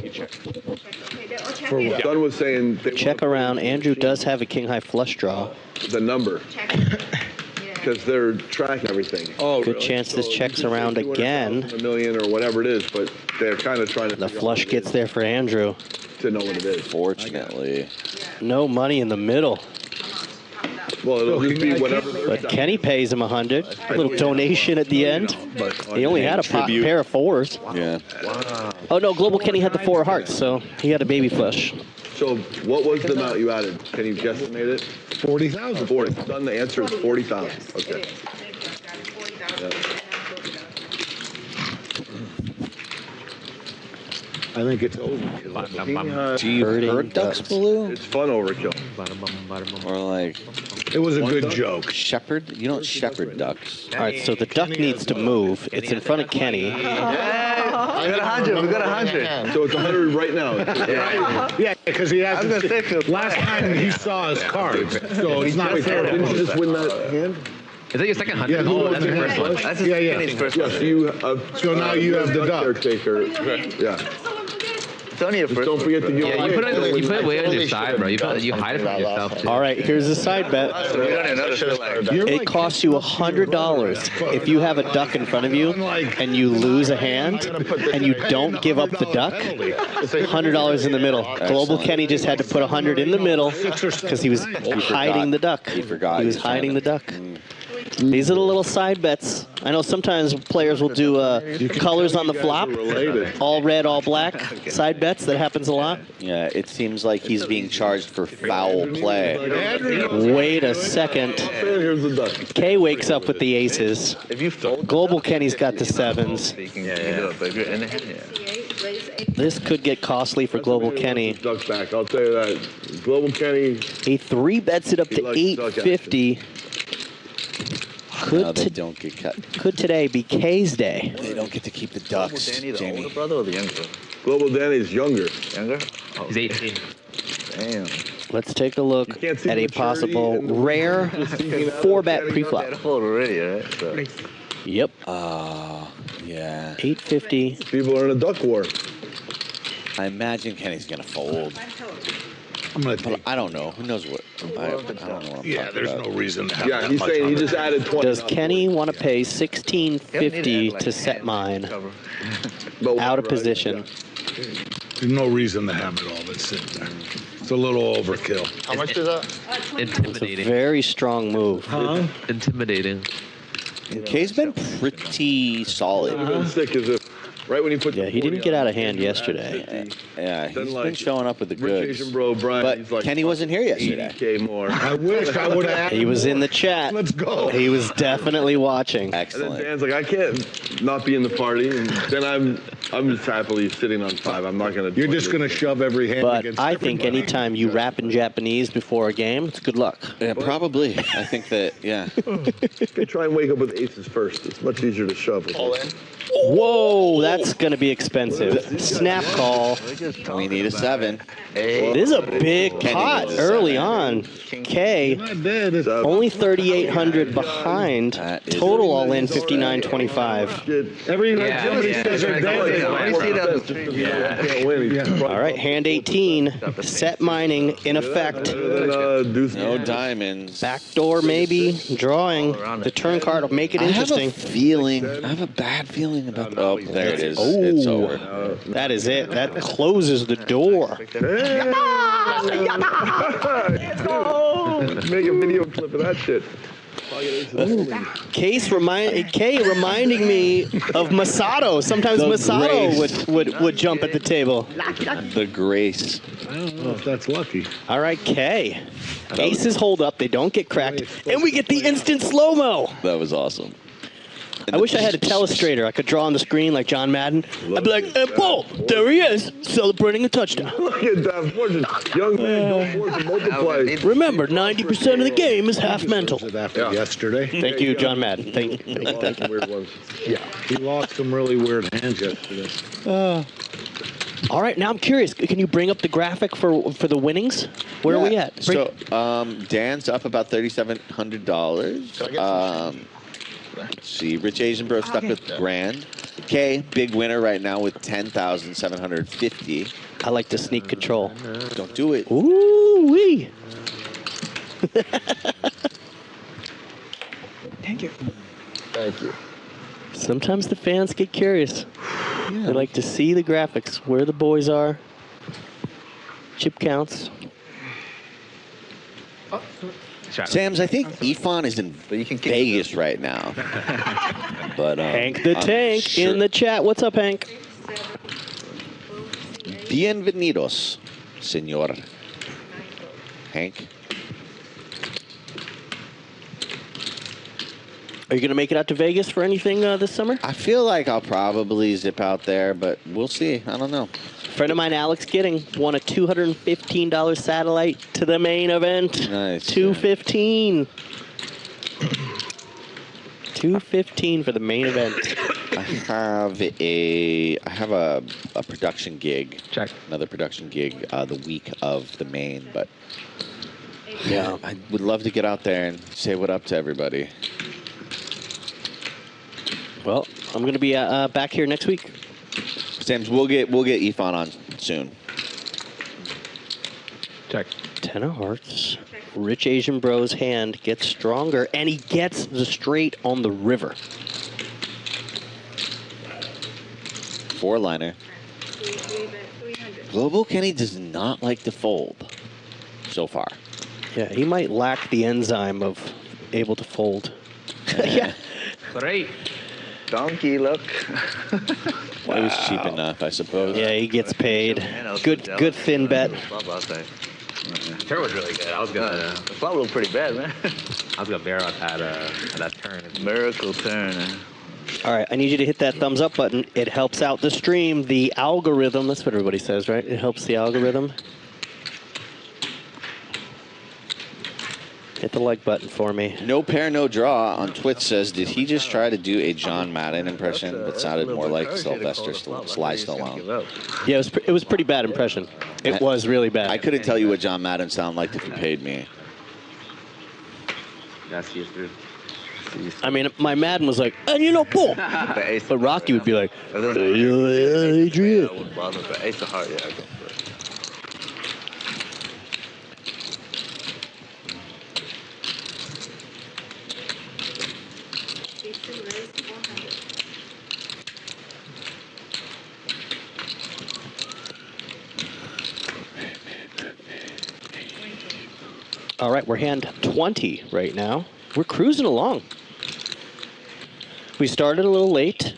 For what? Dunn was saying they check want around. Andrew does have a king-high flush draw. the number because they're tracking everything. Oh, Good chance this checks around again. $200,000, $1 million or whatever it is, but they're kind of trying to. The figure out flush what it gets is there for Andrew. to know what it is. Fortunately. No money in the middle. Well, it'll just be whatever. But Kenny pays him 100. A little donation at the end. He only had a pair of 4s. Yeah. Oh no, Global Kenny had the 4 hearts, so he had a baby flush. So what was the amount you added? Can you guesstimate it? 40,000. 40. Done. The answer is 40,000. Okay. I think it's overkill. Do you hurt ducks, Baloo? It's fun overkill. Or like It was a good joke. shepherd? You don't shepherd ducks. All right, so the duck needs to move. It's in front of Kenny. We got 100. We got 100. So it's 100 right now. Yeah, because he has. I'm gonna say for Last time he saw his cards, so it's not fair. Didn't you just win that hand? Is that your second Yeah, 100? who Oh, was that's the your first hand? one. That's his Yeah, yeah. Kenny's first Yes, one. you. So now you have the duck. Caretaker. Yeah. It's only your Just first don't forget to give. Yeah, you put it way on Totally your side, bro. You hide it from yourself, too. All right, here's a side bet. We don't even notice it. You're It like- costs you $100 if you have a duck in front of you and you lose a hand and you don't give up the duck. $100 in the middle. Global Kenny just had to put 100 in the middle because he was hiding the duck. He forgot. He was hiding the duck. These are the little side bets. I know sometimes players will do colors on the flop, all red, all black. Side bets, that happens a lot. Yeah, it seems like he's being charged for foul play. Wait a second. Here's the duck. Kay wakes up with the aces. If you fold, Global Kenny's got the sevens. you can do it. But if you're in the hand, yeah. This could get costly for Global Kenny. Duck back. I'll tell you that. Global Kenny. He 3-bets it up to 850. No, they don't get cut. Could today be Kay's day? They don't get to keep the ducks, Danny, the Jamie. older brother or the younger? Global Danny's younger. Younger? Oh, He's 18. damn. Let's take a look can't see at a maturity possible in the- rare 4-bet pre-flop. Got a hold already, right? So. Yep, Yeah. 850. People are in a duck war. I imagine Kenny's gonna fold. I'm gonna But take. I don't know. Who knows what? I don't know what I'm Yeah, talking there's about. no reason to have Yeah, that he's much saying on he it. just added 20. Does Kenny want to pay $16.50 to set mine? But Out of right, position. There's no reason to have it all that's sitting there. It's a little overkill. How much is that? Intimidating. Very strong move. Intimidating. Kay's been pretty solid. Yeah. Been sick as if right when he put. Yeah, he didn't get out of hand yesterday. Yeah, he's Doesn't been like showing up with the Rich goods. Asian bro Brian. But he's like Kenny wasn't here yesterday. 80K more. I wish I would have. He was in the chat. Let's go. He was definitely watching. And then Excellent. Dan's like, I can't not be in the party, and then I'm just happily sitting on 5. I'm not gonna. You're just gonna shove every hand But against I think everybody. anytime you rap in Japanese before a game, it's good luck. Yeah, probably. I think that, yeah. You can try and wake up with aces first. It's much easier to shove. All in? Whoa, that's going to be expensive. Snap call. We need a 7. This is a big Kenny pot needs a early 7. on. K Not dead. It's only 3,800 behind. That is- Total all in 59.25. every Yeah, somebody yeah, says they're that's dead. right. I see that on the stream. Can't win. He's All right, hand 18. Set mining in effect. Deuce. No diamonds. Backdoor maybe. Drawing. The turn card will make it I have a interesting. feeling. I have a bad feeling about. Oh, there it is. Oh. It's over. That is it. That closes the door. Make a video clip of that shit. Kay reminding me of Masato. Sometimes The Masato grace. would jump at the table. The grace. I don't know if that's lucky. All right, Kay. Aces hold up. They don't get cracked. And we get the instant slow-mo. That was awesome. I wish I had a telestrator. I could draw on the screen like John Madden. I'd be like, hey, Paul, there he is, celebrating a touchdown. Look at that fortune. Young man, don't force to multiply. Remember, 90% of the game is half mental. Was it after yesterday? Thank you, John Madden. Thank you. Thank you. Weird ones. He lost some really weird hands yesterday. All right, now I'm curious. Can you bring up the graphic for the winnings? Where are we at? So, Dan's up about $3,700. Let's see, Rich Asian Bro stuck with grand. K, big winner right now with 10,750. I like to sneak control. Don't do it. Ooh-wee. Thank you. Thank you. Sometimes the fans get curious. They like to see the graphics, where the boys are, chip counts. Sam's, I think Ifan is in Vegas right now. But Hank the I'm Tank sure- in the chat. What's up, Hank? Bienvenidos. Senor Hank. Are you going to make it out to Vegas for anything this summer? I feel like I'll probably zip out there, but we'll see. I don't know. Friend of mine, Alex Gidding, won a $215 satellite to the main event. Nice. $215. $215 for the main event. I have a production gig. Check. Another production gig the week of the main, but Yeah. I would love to get out there and say what up to everybody. Well, I'm going to be back here next week. Sam's, we'll get Ifan on soon. Check. 10 of hearts. Rich Asian bro's hand gets stronger, and he gets the straight on the river. 4-liner. Global Kenny does not like to fold so far. Yeah, he might lack the enzyme of able to fold. Yeah. Great. Donkey, look. It was cheap enough, I suppose. Yeah, he gets paid. Good thin bet. Turn was really good. I was gonna. The flop looked pretty bad, man. I was gonna bear on that turn. Miracle turn. All right, I need you to hit that thumbs up button. It helps out the stream, the algorithm. That's what everybody says, right? It helps the algorithm. Hit the like button for me. No pair, no draw on Twitch says, did he just try to do a John Madden impression that sounded more like Sylvester Sly Stallone? Yeah, it was pretty bad impression. It was really bad. I couldn't tell you what John Madden sounded like if you paid me. That's you through. I mean, my Madden was like, and you know, boom. But Rocky would be like, Adrian. Ace of heart, yeah. All right, we're hand 20 right now. We're cruising along. We started a little late.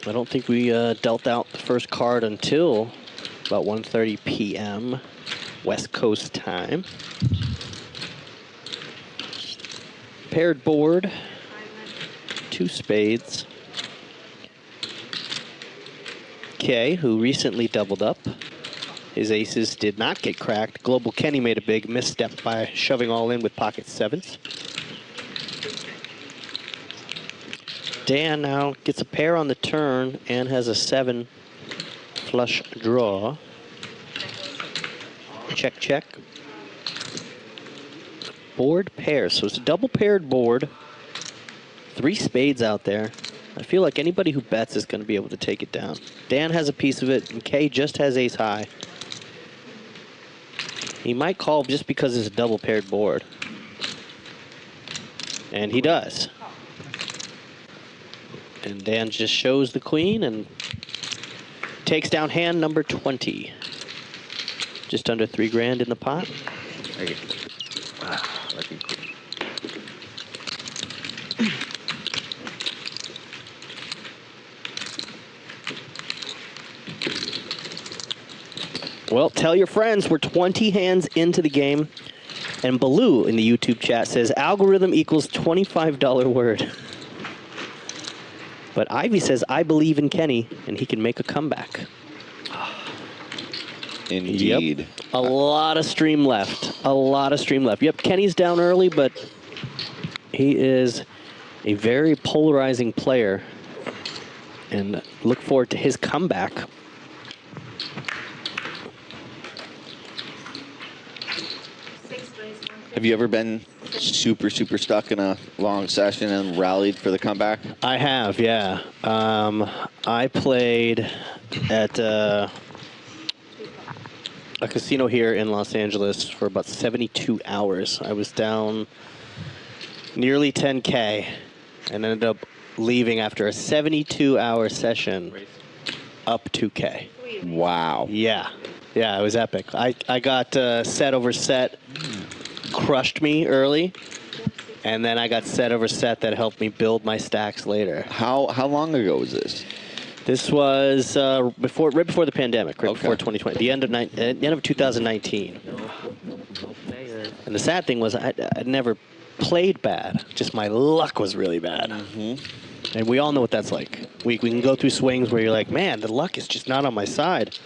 I don't think we dealt out the first card until about 1:30 p.m. West Coast time. Paired board, 2 spades. K, who recently doubled up. His aces did not get cracked. Global Kenny made a big misstep by shoving all in with pocket 7s. Dan now gets a pair on the turn and has a 7 flush draw. Check, check. Board pairs, so it's a double paired board. 3 spades out there. I feel like anybody who bets is going to be able to take it down. Dan has a piece of it, and Kay just has ace high. He might call just because it's a double paired board. And he does. And Dan just shows the queen and takes down hand number 20. Just under 3 grand in the pot. Lucky. Well, tell your friends we're 20 hands into the game. And Baloo in the YouTube chat says algorithm equals $25 word. But Ivy says, I believe in Kenny, and he can make a comeback. Indeed. Yep. A lot of stream left. A lot of stream left. Yep, Kenny's down early, but he is a very polarizing player. And look forward to his comeback. Have you ever been super stuck in a long session and rallied for the comeback? I have, yeah. I played at a casino here in Los Angeles for about 72 hours. I was down nearly 10K and ended up leaving after a 72-hour session up 2K. Wow. Yeah. Yeah, it was epic. I got set over set, crushed me early, and then I got set over set that helped me build my stacks later. How long ago was this? This was right before the pandemic, right before 2020, the end of 2019. And the sad thing was, I never played bad. Just my luck was really bad. And we all know what that's like. We can go through swings where you're like, man, the luck is just not on my side.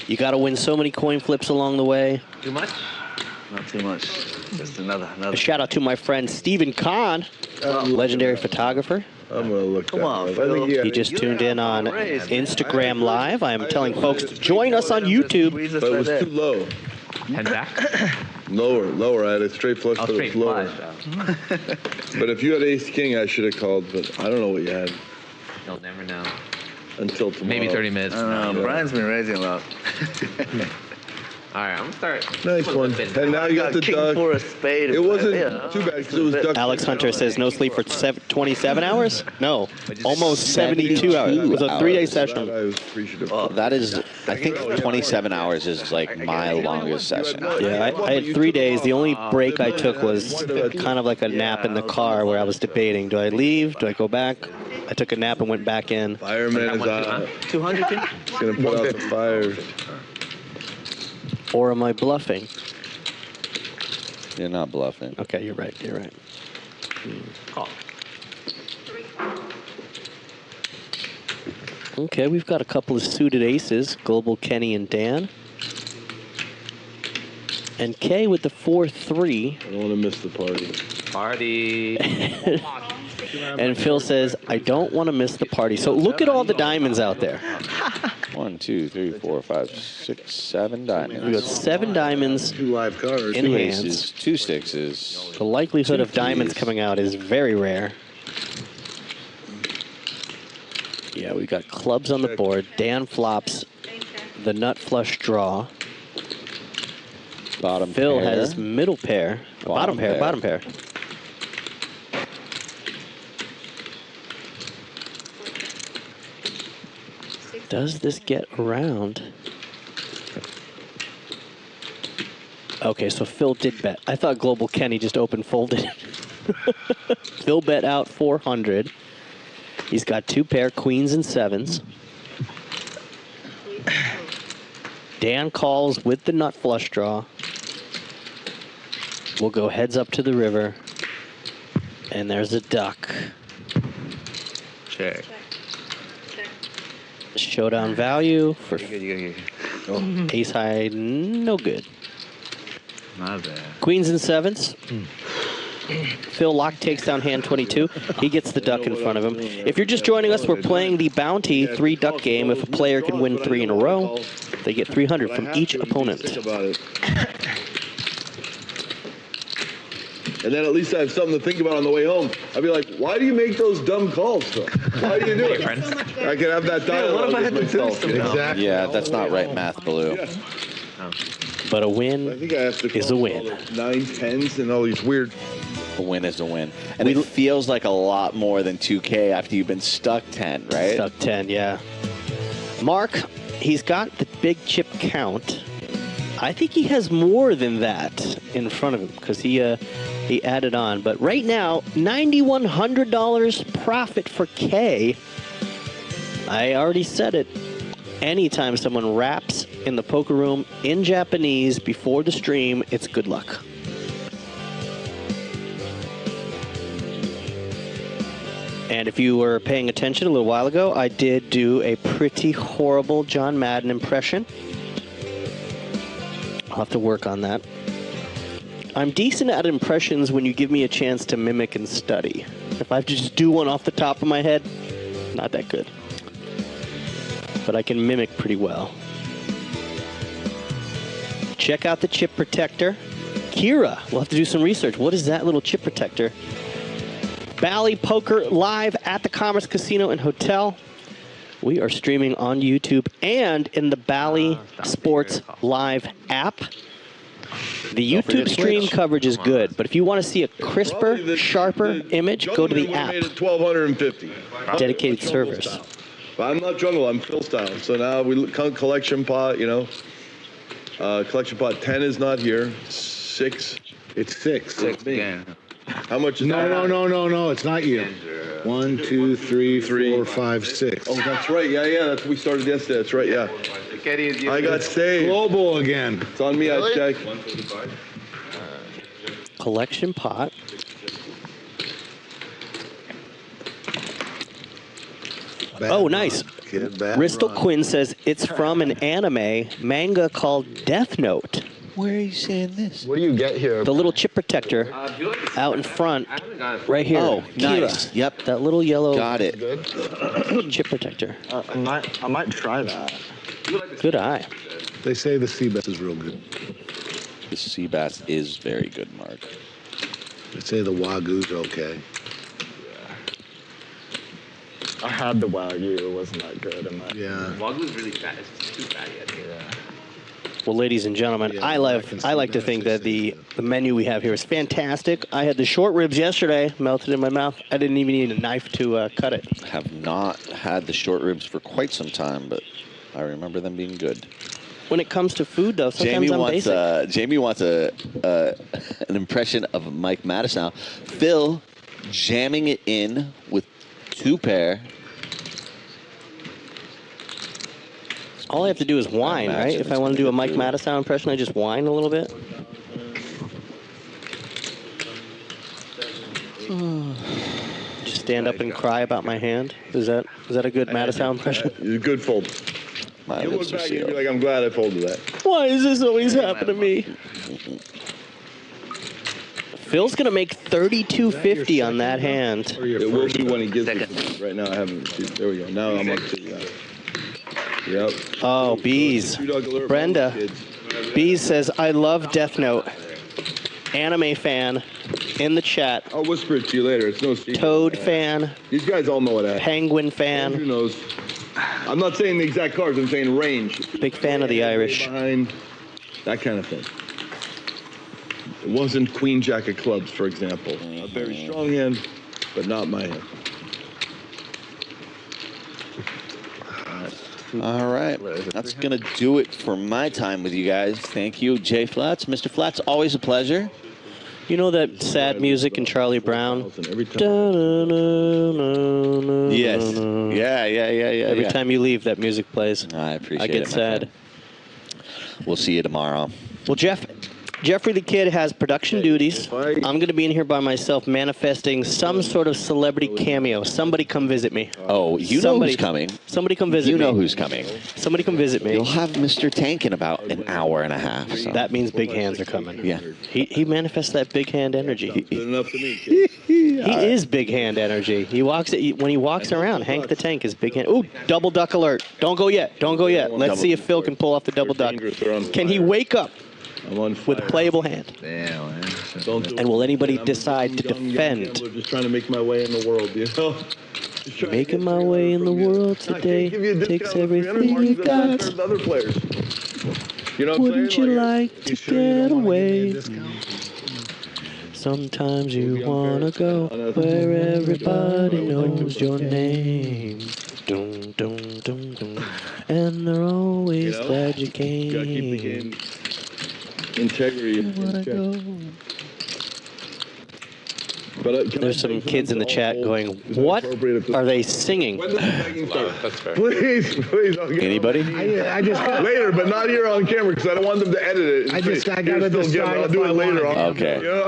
You got to win so many coin flips along the way. Too much? Not too much. Just another. A shout out to my friend Stephen Kahn, legendary photographer. I'm gonna look. Come on, He just tuned in on Instagram Live. I am telling folks to join us on YouTube. But it was too low. Head back. Lower. I had a straight flush, but it Straight was lower. flush. But if you had ace king, I should have called. But I don't know what you had You'll never know. until tomorrow. Maybe 30 minutes. I don't know. Brian's been raising a lot. All right, I'm gonna start. Nice one. And now you got the king duck. for a spade. It wasn't Yeah. too bad because it was duck. Alex Hunter says no sleep for 27 hours? No, almost 72 hours. It was a 3-day That session. I was appreciative. That is, I think 27 hours is like my longest session. Yeah, I had 3 days. The only break I took was kind of like a nap in the car where I was debating, do I leave? Do I go back? I took a nap and went back in. Fireman is out. 200, King? He's gonna put out the fires. Or am I bluffing? You're not bluffing. Okay, you're right. You're right. Call. Okay, we've got a couple of suited aces, Global Kenny and Dan. And Kay with the 4-3. I don't want to miss the party. Party. And Phil says, I don't want to miss the party. So look at all the diamonds out there. 1, 2, 3, 4, 5, 6, 7 We got diamonds. 7 diamonds. 2 live cards. In 2 hands. aces, 2 sixes. The likelihood 2 of diamonds threes. coming out is very rare. Yeah, we got clubs on the board. Dan flops the nut flush draw. Bottom Phil pair. has middle pair. Bottom pair. Bottom pair. Does this get around? Okay, so Phil did bet. I thought Global Kenny just open folded. Phil bet out 400. He's got 2 pair, queens and 7s. Dan calls with the nut flush draw. We'll go heads up to the river. And there's a duck. Check. Showdown value for You good. ace high, no good. Not bad. Queens and 7s. Phil Laak takes down hand 22. He gets the duck in front of him. If you're just joining us, we're playing the Bounty 3-duck game. If a player can win 3 in a row, they get 300 from each opponent. Think about it. And then at least I have something to think about on the way home. I'd be like, why do you make those dumb calls, Phil? Why do you do it? I could have that dialogue what if I had with to do myself. something? Exactly. Yeah, that's not right math, Blue. But a I win think I have to is call a win. all the 9 10s and all these weird. A win is a win. And it feels like a lot more than 2K after you've been stuck 10, right? Stuck 10, yeah. Mark, he's got the big chip count. I think he has more than that in front of him because he added on. But right now, $9,100 profit for K. I already said it. Anytime someone raps in the poker room in Japanese before the stream, it's good luck. And if you were paying attention a little while ago, I did do a pretty horrible John Madden impression. I'll have to work on that. I'm decent at impressions when you give me a chance to mimic and study. If I have to just do one off the top of my head, not that good. But I can mimic pretty well. Check out the chip protector. Kira, we'll have to do some research. What is that little chip protector? Bally Poker live at the Commerce Casino and Hotel. We are streaming on YouTube and in the Bally Sports Live app. The YouTube stream coverage is good, but if you want to see a crisper, sharper image, go to the app. Made it 1,250. Dedicated servers. But I'm not jungle, I'm Phil style. So now we count collection pot, you know. Collection pot 10 is not here. 6. It's 6. 6 again. How much is that? No, it's not you. 1, 2, 3, 4, 5, 6. Oh, that's right. Yeah. That's we started yesterday. That's right. Yeah. I got saved. Global again. It's on me. Really? I check. Collection pot. Oh, nice. Kid, bad Bristol run. Quinn says it's from an anime manga called Death Note. Where are you seeing this? What do you get here? The little chip protector out in front, right here. Oh, Kira. nice. Yep. That little yellow Got it. Good. chip protector. I might try that. Good eye. They say the sea bass is real good. The sea bass is very good, Mark. They say the Wagyu's okay. I had the Wagyu. It wasn't that good. Yeah. Wagyu's really fat. It's too fatty, I think. Yeah. Well, ladies and gentlemen, Yeah, I like to think that the menu we have here is fantastic. I had the short ribs yesterday, melted in my mouth. I didn't even need a knife to cut it. Have not had the short ribs for quite some time, but I remember them being good. When it comes to food, though, sometimes I'm basic. Jamie wants an impression of Mike Madison. Phil jamming it in with 2 pair. All I have to do is whine, right? imagine If I it's want to do a gonna Mike do it. Madison impression, I just whine a little bit. Just stand up and cry about my hand. Is that a good Madison impression? You're good fold. My You lips look are back and you'll be sealed. like, I'm glad I folded that. Why does this always happen to me? Phil's gonna make $32.50 on that hand. Or your It will first be when he gives it. Right now I haven't. There we go. Now I'm up to that. Yep. Oh, bees. Two-dog alert for Brenda. all the kids. Bees says, I love Death Note. Anime fan in the chat. I'll whisper it to you later. It's no secret. Toad fan. These guys all know what I. Penguin Who fan. knows? I'm not saying the exact cards. I'm saying range. Big fan of the Irish. Behind, that kind of thing. It wasn't Queen Jack of clubs, for example. A very strong hand, but not my hand. All right. That's going to do it for my time with you guys. Thank you, Jay Flats. Mr. Flats, always a pleasure. You know that sad music in Charlie Brown? Every time. Yes. Yeah. Every time you leave, that music plays. I appreciate I it. get my sad. friend. We'll see you tomorrow. Well, Jeffrey the Kid has production duties. I'm going to be in here by myself manifesting some sort of celebrity cameo. Somebody come visit me. Oh, you know who's coming. Somebody come visit You me. know who's coming. Somebody come visit me. You'll have Mr. Tank in about an hour and a half. So. That means big hands are coming. Yeah. He manifests that big hand energy. Good enough to me. Kid. He is big hand energy. He walks when he walks around. Hank the Tank is big hand. Ooh, double duck alert! Don't go yet. Don't go yet. Let's see if Phil can pull off the double duck. Can he wake up I'm on with a fire. playable hand? Damn, man. Don't do And will it. anybody I'm decide to young defend? gambler just trying to make my way in the world, you know? Just trying to Making get my some way in the from you. world I can't today give you a discount takes of 300 everything marks you that I got. served other players. You know what Wouldn't I'm saying? you like to sure you get don't wanna give me a away? discount? Sometimes Would you be wanna unfair. go where everybody knows your name. Dum, dum, dum, dum. And they're always You know? glad you Gotta keep the came. game integrity in Wanna check. go. But, can There's I some beg kids in the someone to chat all going, hold? Is that what appropriate at this are they point? singing? When does the begging start? That's fair. Please, I'll get Anybody? I just later, but not here on camera because I don't want them to edit it. and I just- say, I "Here's gotta Phil decide Gilman." I'll if do I it later wanna on. Okay. Yeah,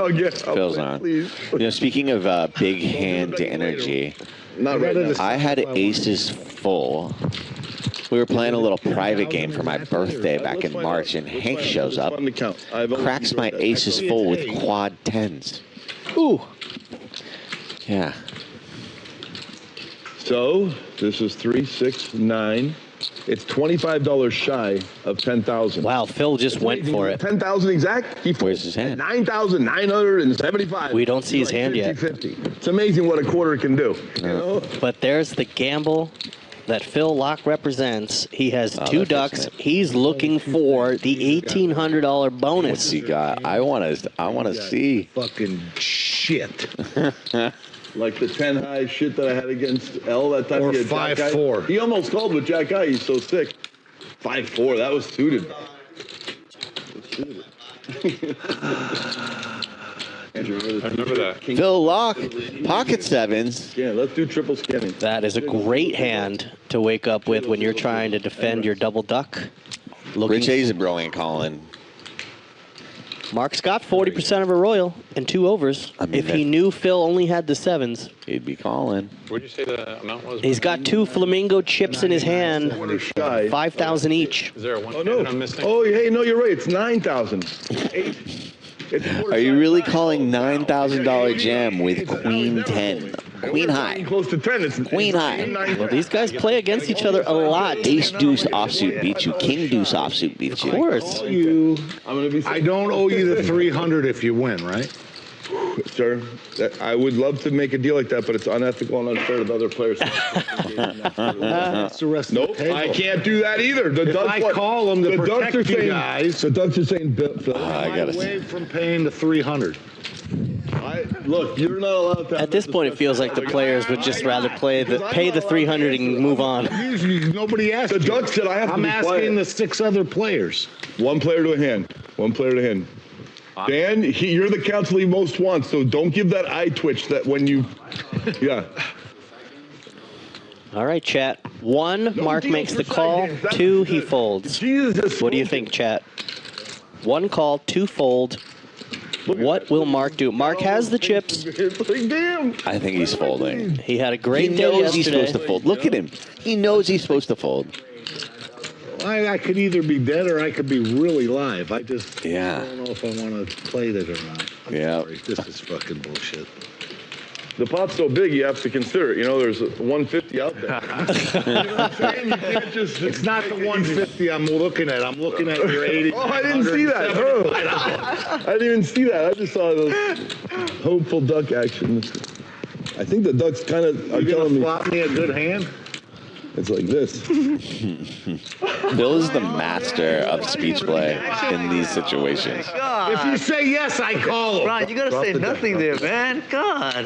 I'll Phil's play, on. please. You know, speaking of big hand energy, Not right now. I had aces full. We were playing a little private game for my birthday back in March, and Hank shows up, cracks my aces full with quad tens. Ooh, Yeah. So this is 3, 6, 9. It's $25 shy of 10,000. wow, Phil just went for it. 10,000 exact. He Where's his hand? 9,975. We don't see his hand yet. 50. It's amazing what a quarter can do. You know? But there's the gamble that Phil Laak represents. He has two that's ducks. it. He's looking for the $1,800 bonus. What's he got? I want to see. fucking shit. Like the 10 high shit that I had against L that time. Or he had Jack 5-4. Guy. He almost called with Jack Guy. He's so sick. 5-4. That was suited. Andrew, I remember that. Phil Laak, pocket sevens. Yeah, let's do triple scanning. That is a great hand to wake up with when you're trying to defend your double duck. Rich Azebro ain't calling. Mark's got 40% of a royal and 2 overs. I mean, If he knew Phil only had the 7s. He'd be calling. What did you say the amount was? He's got 2 flamingo chips in his hand, 5,000 each. Is there a 1 Oh, no. I'm missing? Oh, hey, no, you're right. It's 9,000. Are you really calling $9,000 jam with Queen 10? Queen high. Close to 10. It's Queen high. Well, these guys play against each other a lot. Ace deuce offsuit beats you. King deuce offsuit beats you. Of course. I don't owe you the 300 if you win, right? Sir, I would love to make a deal like that, but it's unethical and unfair to the other players. That's the rest Nope, of the table. I can't do that either. The If Ducks I want- call them to the Ducks protect are you saying, guys, the Ducks are saying, Phil, I gotta see. away from paying the 300. look, you're not allowed to. At this point, it feels like the players would just rather pay the 300 and move on. Usually nobody asks. The you. Ducks said I have to I'm be asking quiet. the 6 other players. One player to a hand. One player to a hand. Dan, you're the counsel he most wants, so don't give that eye twitch that when you, yeah. All right, chat. 1, Mark deal makes for the side call. games. That's 2, he the- folds. Jesus. What do you think, chat? 1 call, 2 fold. What will Mark do? Mark has the chips. It's like, damn. I think he's folding. He had a He great day knows he's yesterday. supposed to fold. Look at him. He knows he's supposed to fold. I could either be dead or I could be really live. I just Yeah. don't know if I want to play that or not. I'm Yeah. sorry. This is fucking bullshit. The pot's so big, you have to consider it. You know, there's 150 out there. You know what I'm saying? You can't just. It's not the 150 I'm looking at. I'm looking at your 80. Oh, I didn't see that. Oh. I didn't even see that. I just saw the hopeful duck action. I think the ducks kind of are You telling gonna me flop me a good hand? it's like this. Bill is the master of speech play in these situations. If you say yes, I call him. Ron, you gotta say nothing there, man. God.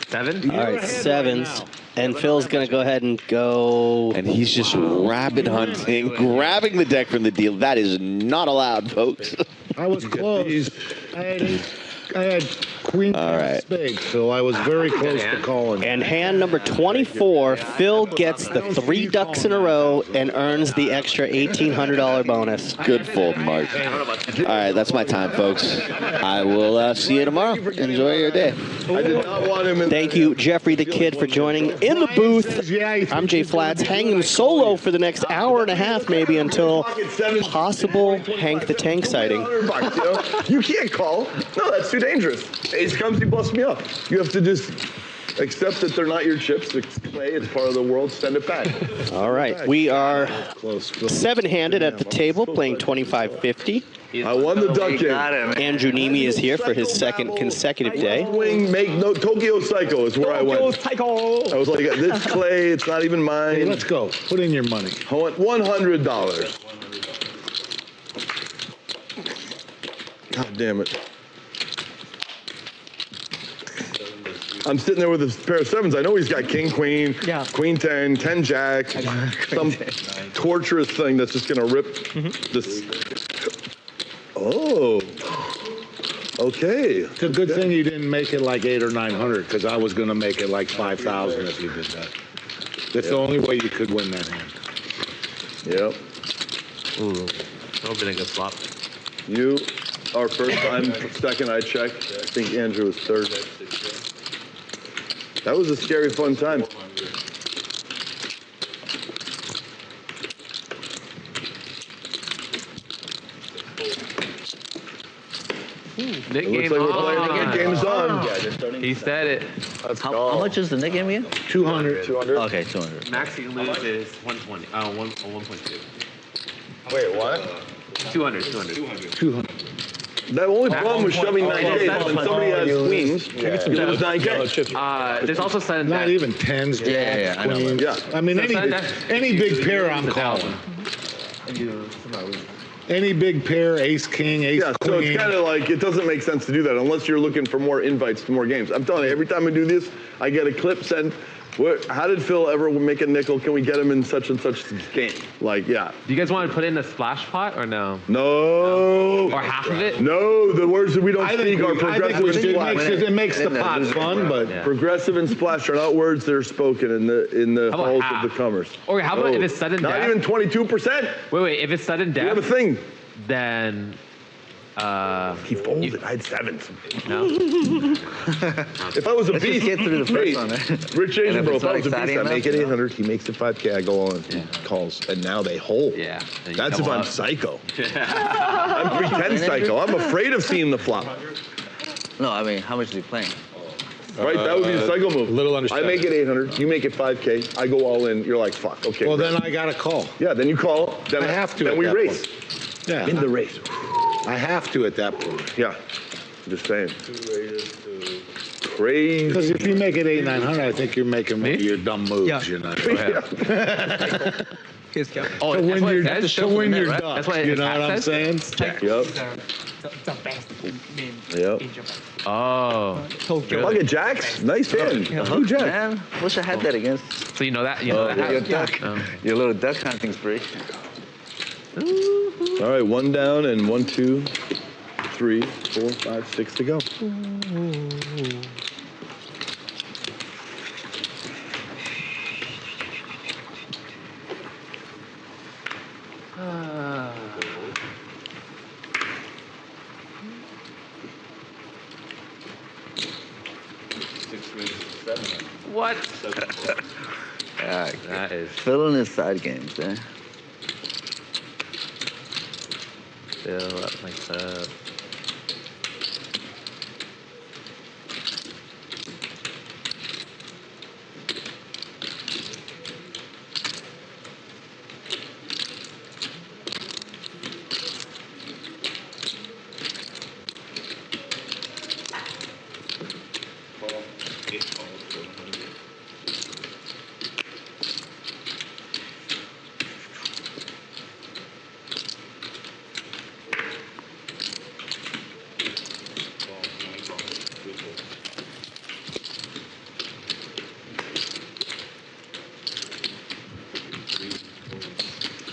7? All right, 7s. And Phil's going to go ahead and go. And he's just rabbit hunting, grabbing the deck from the deal. That is not allowed, folks. I was close. I had queen All right. spades, so I was very close to calling. And hand number 24, Phil gets the 3 ducks in a row and earns the extra $1,800 bonus. Good fold, Mark. All right, that's my time, folks. I will see you tomorrow. Enjoy your day. I did not want him in. Thank you, Jeffrey the Kid, for joining in the booth. I'm Jay Flats, hanging solo for the next hour and a half, maybe, until possible Hank the Tank sighting. $100, you know? You can't call. No, that's too dangerous. Ace comes, he busts me up. You have to just accept that they're not your chips. It's clay. It's part of the world. Send it back. All right, we are Close. 7-handed at the table, playing 25-50. I won the duck game. Got him. Andrew Nemi is here for his second consecutive day. Wing, make no Tokyo Psycho is where I went. I was like, this clay, it's not even Hey, mine. let's go. Put in your money. I want $100. God damn it. I'm sitting there with a pair of 7s. I know he's got king, queen, queen 10, 10 jack, some torturous thing that's just going to rip this. Oh. Okay. It's a good thing you didn't make it like 800 or 900, because I was going to make it like 5,000 if you did that. That's the only way you could win that hand. Yep. That'll be a good flop. You are first. I'm second. I checked. I think Andrew was third. That was a scary, fun time. Nick It Game looks like we're playing the on. game is on. He said it. How much is the Nick game again? 200. 200. Okay, 200. Max you can lose is 120. 1.2. Wait, what? 200. 200. That only problem was shoving 9K. When somebody has queens, you lose 9K. There's also sudden Not death. even tens, jacks, I know. queens. Yeah. I mean, So any big pair I'm calling. Any big pair, ace, king, ace, Yeah, so queen. it's kind of like, it doesn't make sense to do that unless you're looking for more invites to more games. I'm telling you, every time I do this, I get a clip sent How did Phil ever make a nickel? Can we get him in such and such game? Like, yeah. Do you guys want to put it in the splash pot or no? No. Or half of it? No, the words that we don't speak are I progressive and think splash. it makes the pot fun, but Yeah. Progressive and splash are not words that are spoken in the How about halls half? of the comers. Or how about if it's sudden Not death? even 22%. Wait, if it's sudden We have a death, thing. then He folded. I had sevens. no. If I was a Let's beast, just get through the hey, first one. Right? Rich Asian And if bro, it's if I not was a beast, exciting I make it enough, 800. He makes it 5K. I go on calls, and now they hold. Yeah. then you That's if double I'm up. psycho. I'm pretend psycho. I'm afraid of seeing the flop. No, I mean, how much is he playing? Right, that would be the psycho move. a little under I make it 800. You make it 5K. I go all in. You're like, fuck. Okay. well, great. then I got to call. Yeah, then you call. Then I have to Then at we that race. Yeah, In the race. I have to at that point. Yeah. Just saying. Crazy. Because if you make it 800-900, I think you're making one of your dumb moves. You know. Oh, To that's win what it your, says? to win your That's ducks, what you his know hat what I'm says? saying? Yep. the best name Yep. in Japan. Oh. Tokyo. Bucket Jacks. Nice hand. Blue Jack. Man, wish I had that against So you know that? You know that? your duck. Oh. Your little duck hunting spree. All right, one down and 1, 2, 3, 4, 5, 6 to go. What? Yeah, That is filling his side games, eh? fill up my cup.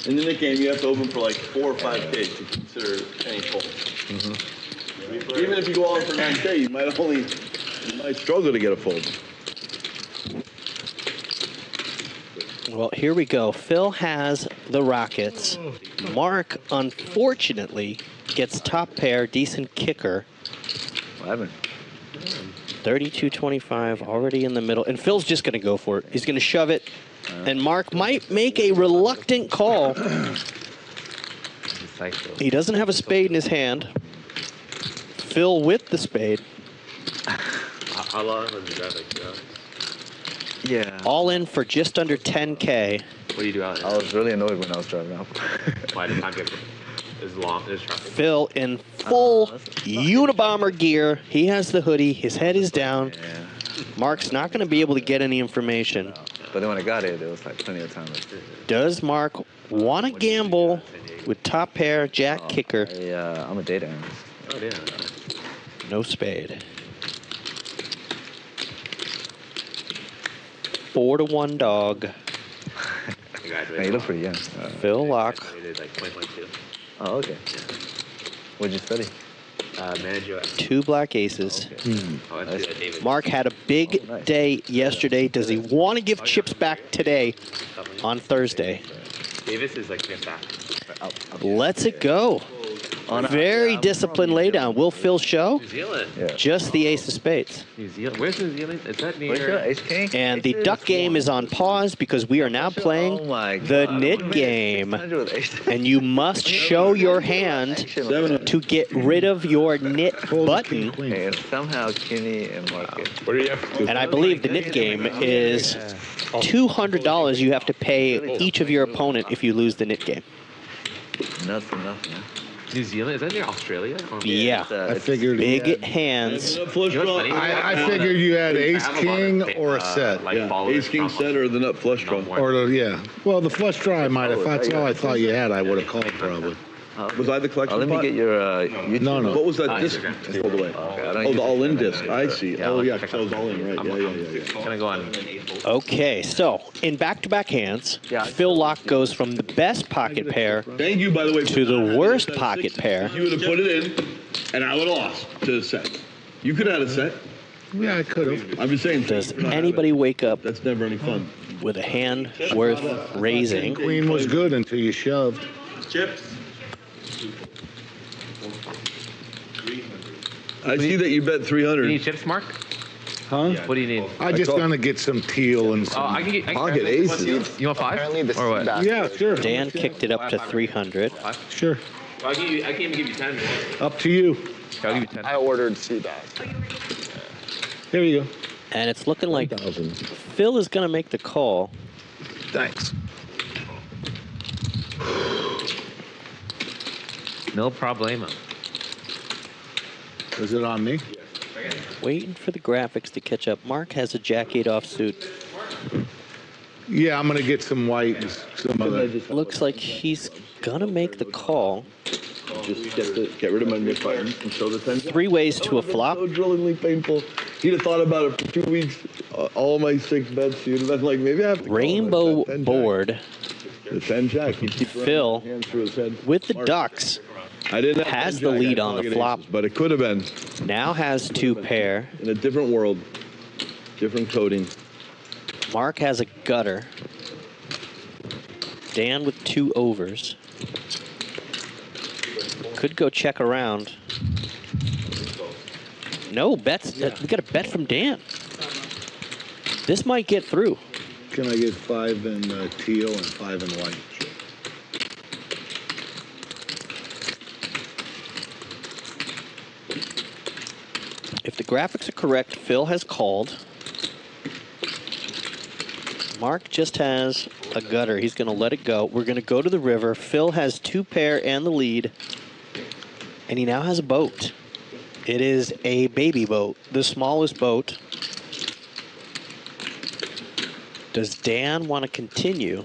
In the Nit game, you have to open for like 4 or 5K to consider any fold. Even if you go all in for 9K, you might struggle to get a fold. Well, here we go. Phil has the Rockets. Mark, unfortunately, gets top pair, decent kicker. 11. 32-25, already in the middle. And Phil's just going to go for it. He's going to shove it. And Mark might make a reluctant call. He doesn't have a spade in his hand. Phil with the spade. How long was the traffic? Yeah. All in for just under 10K. What do you do out I was really annoyed when I was driving up. Why did time get is long? Is traffic? Phil in full Unabomber gear. He has the hoodie. His head is down. Yeah. Mark's not going to be able to get any information. But then when I got it, there was like plenty of time. Does Mark want to gamble with top pair, jack kicker? I'm a data analyst. Oh yeah. No spade. 4-1 dog. You guys Man, you look pretty young. Phil Laak. Graduated like 2022. Oh, okay. What'd you study? Manager. 2 black aces. Oh, that's David. Mark had a big day yesterday. Does he want to give chips back today on Thursday? Davis is like back. Let's it go. Very disciplined laydown. Will Phil show? New Zealand. Yeah. Just the ace of spades. New Zealand. Where's New Zealand? Is that Where's your near? ace king? And the duck game is on pause because we are now playing Oh my the God. Nit game. 600 with ace. And you must show your hand to get rid of your Nit button. And somehow Kenny and Marcus. What do you have? And I believe the Nit game is $200 you have to pay each of your opponent if you lose the Nit game. Nothing. New Zealand? Is that near Australia? Or Yeah. I figured. Big hands. You know what's funny? I figured you had ace king or a set. Like followers Ace king from- set or the nut flush draw. Or the, yeah. Well, the flush draw I might. If that's all I thought you had, I would have called probably. Was I the collection Let me pot? get your YouTube. No, no. What was that disc? Hold away. Oh, the all-in disc. I see. Yeah, Oh, I'll yeah, check so it's out. all in, right? Yeah. Gonna go on. Okay, so in back-to-back hands, Phil Laak goes from the best pocket pair Thank you, by the way, to the worst pocket pair. You would have put it in, and I would have lost to the set. You could have had a set. Yeah, I could have. I'm just saying. Does anybody wake up That's never any fun. with a hand worth raising? Queen was good until you shoved. Chips. I see that you bet You 300. need chips, Mark? Huh? What do you need? I just gonna get some teal and Oh, some. I can get. Pocket aces. You want 5? Apparently the Or what? sea bass. Yeah, sure. Dan kicked it up to 300. Sure. I can even give you 10. Up to you. I'll give you 10. I ordered sea bass. Here you go. And it's looking like 1,000. Phil is going to make the call. Thanks. No problemo. Is it on me? Waiting for the graphics to catch up. Mark has a Jack 8 offsuit. Yeah, I'm gonna get some white and some other. Looks like he's going to make the call. Just get rid of my nip button and show the 10. 3 ways to a flop. So drillingly painful. He'd have thought about it for 2 weeks. All my 6 bets. He'd have been like, maybe I have to call Rainbow it. 10 jack. board The 10 jack. He'd keep Phil, running his hand through his head. with the Mark. Ducks. I didn't have has 10 the jack, lead I had on the pocket flop. aces, but it could have been Now has 2 pair. in a different world, different coding. Mark has a gutter. Dan with 2 overs. Could go check around. No, bets. We got a bet from Dan. This might get through. Can I get 5 in teal and 5 in white? If the graphics are correct, Phil has called. Mark just has a gutter. He's going to let it go. We're going to go to the river. Phil has 2 pair and the lead. And he now has a boat. It is a baby boat, the smallest boat. Does Dan want to continue?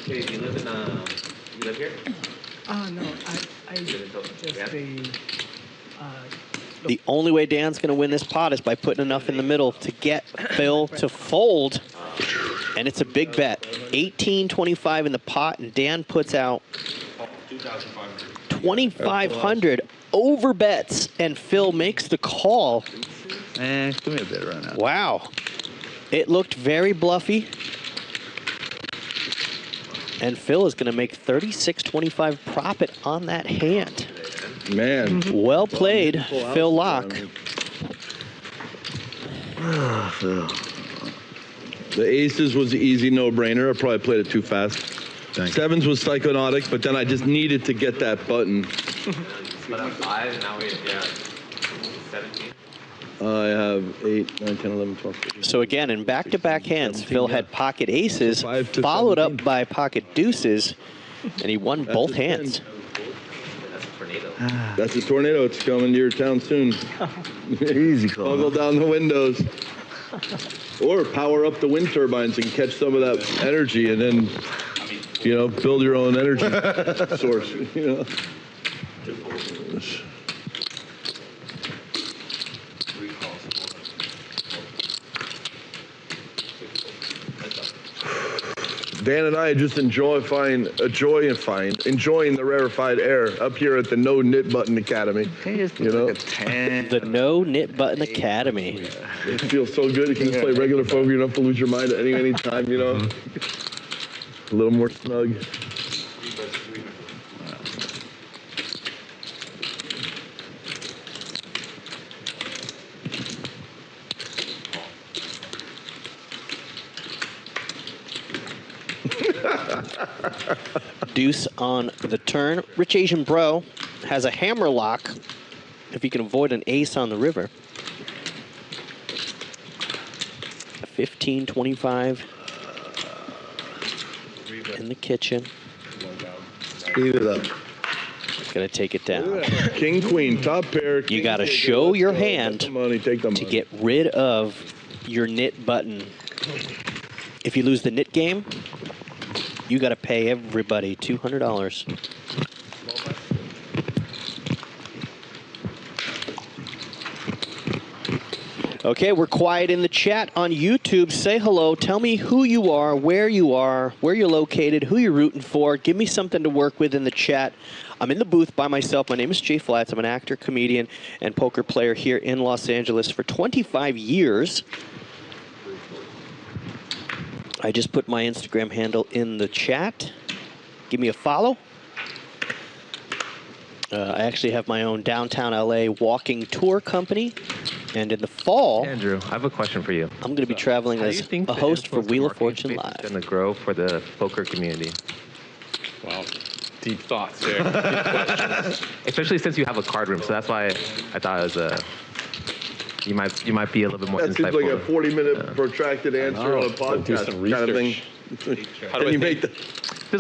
Okay, you live in, you live here? No, I just The only way Dan's going to win this pot is by putting enough in the middle to get Phil to fold. And it's a big bet. 18.25 in the pot, and Dan puts out 2,500 over bets, and Phil makes the call. Give me a bit right now. Wow. It looked very bluffy. And Phil is going to make 36.25 profit on that hand. Man. Well played, Phil Laak. The aces was the easy no-brainer. I probably played it too fast. Thanks. Sevens was psychotic, but then I just needed to get that button. But I'm 5, and now we, 17. I have 8, 9, 10, 11, 12. 13. So again, in back-to-back hands, Phil had pocket aces, So 5 to followed 17. up by pocket deuces, and he won both a 10. hands. That's a tornado. That's a tornado. It's coming to your town soon. Easy call. Toggle down the windows. Or power up the wind turbines and catch some of that energy, and then, build your own energy source. Dan and I just enjoying the rarefied air up here at the No Knit Button Academy. Can you just You know? like a 10? The No Knit Button Academy. It feels so good. You can just play regular poker. You don't have to lose your mind at any time, A little more snug. Deuce on the turn. Rich Asian Bro has a hammer lock if he can avoid an ace on the river. 15.25 in the kitchen. Speed it up. Gonna take it down. King, queen, top pair. You gotta show your hand Take the money, take the to money. get rid of your knit button. If you lose the knit game, you gotta pay everybody $200. Okay, we're quiet in the chat on YouTube. Say hello. Tell me who you are, where you're located, who you're rooting for. Give me something to work with in the chat. I'm in the booth by myself. My name is Jay Flats. I'm an actor, comedian, and poker player here in Los Angeles for 25 years. I just put my Instagram handle in the chat. Give me a follow. I actually have my own downtown LA walking tour company. And in the fall, Andrew, I have a question for you. I'm going to be traveling as a host for Wheel of Fortune Live. It's going to grow for the poker community. Wow. Deep thoughts there. Deep questions. Especially since you have a card room, so that's why I thought it was you might be a little bit more That seems insightful. like a 40-minute protracted answer on a podcast Do some research. kind of thing. How do I you think? Just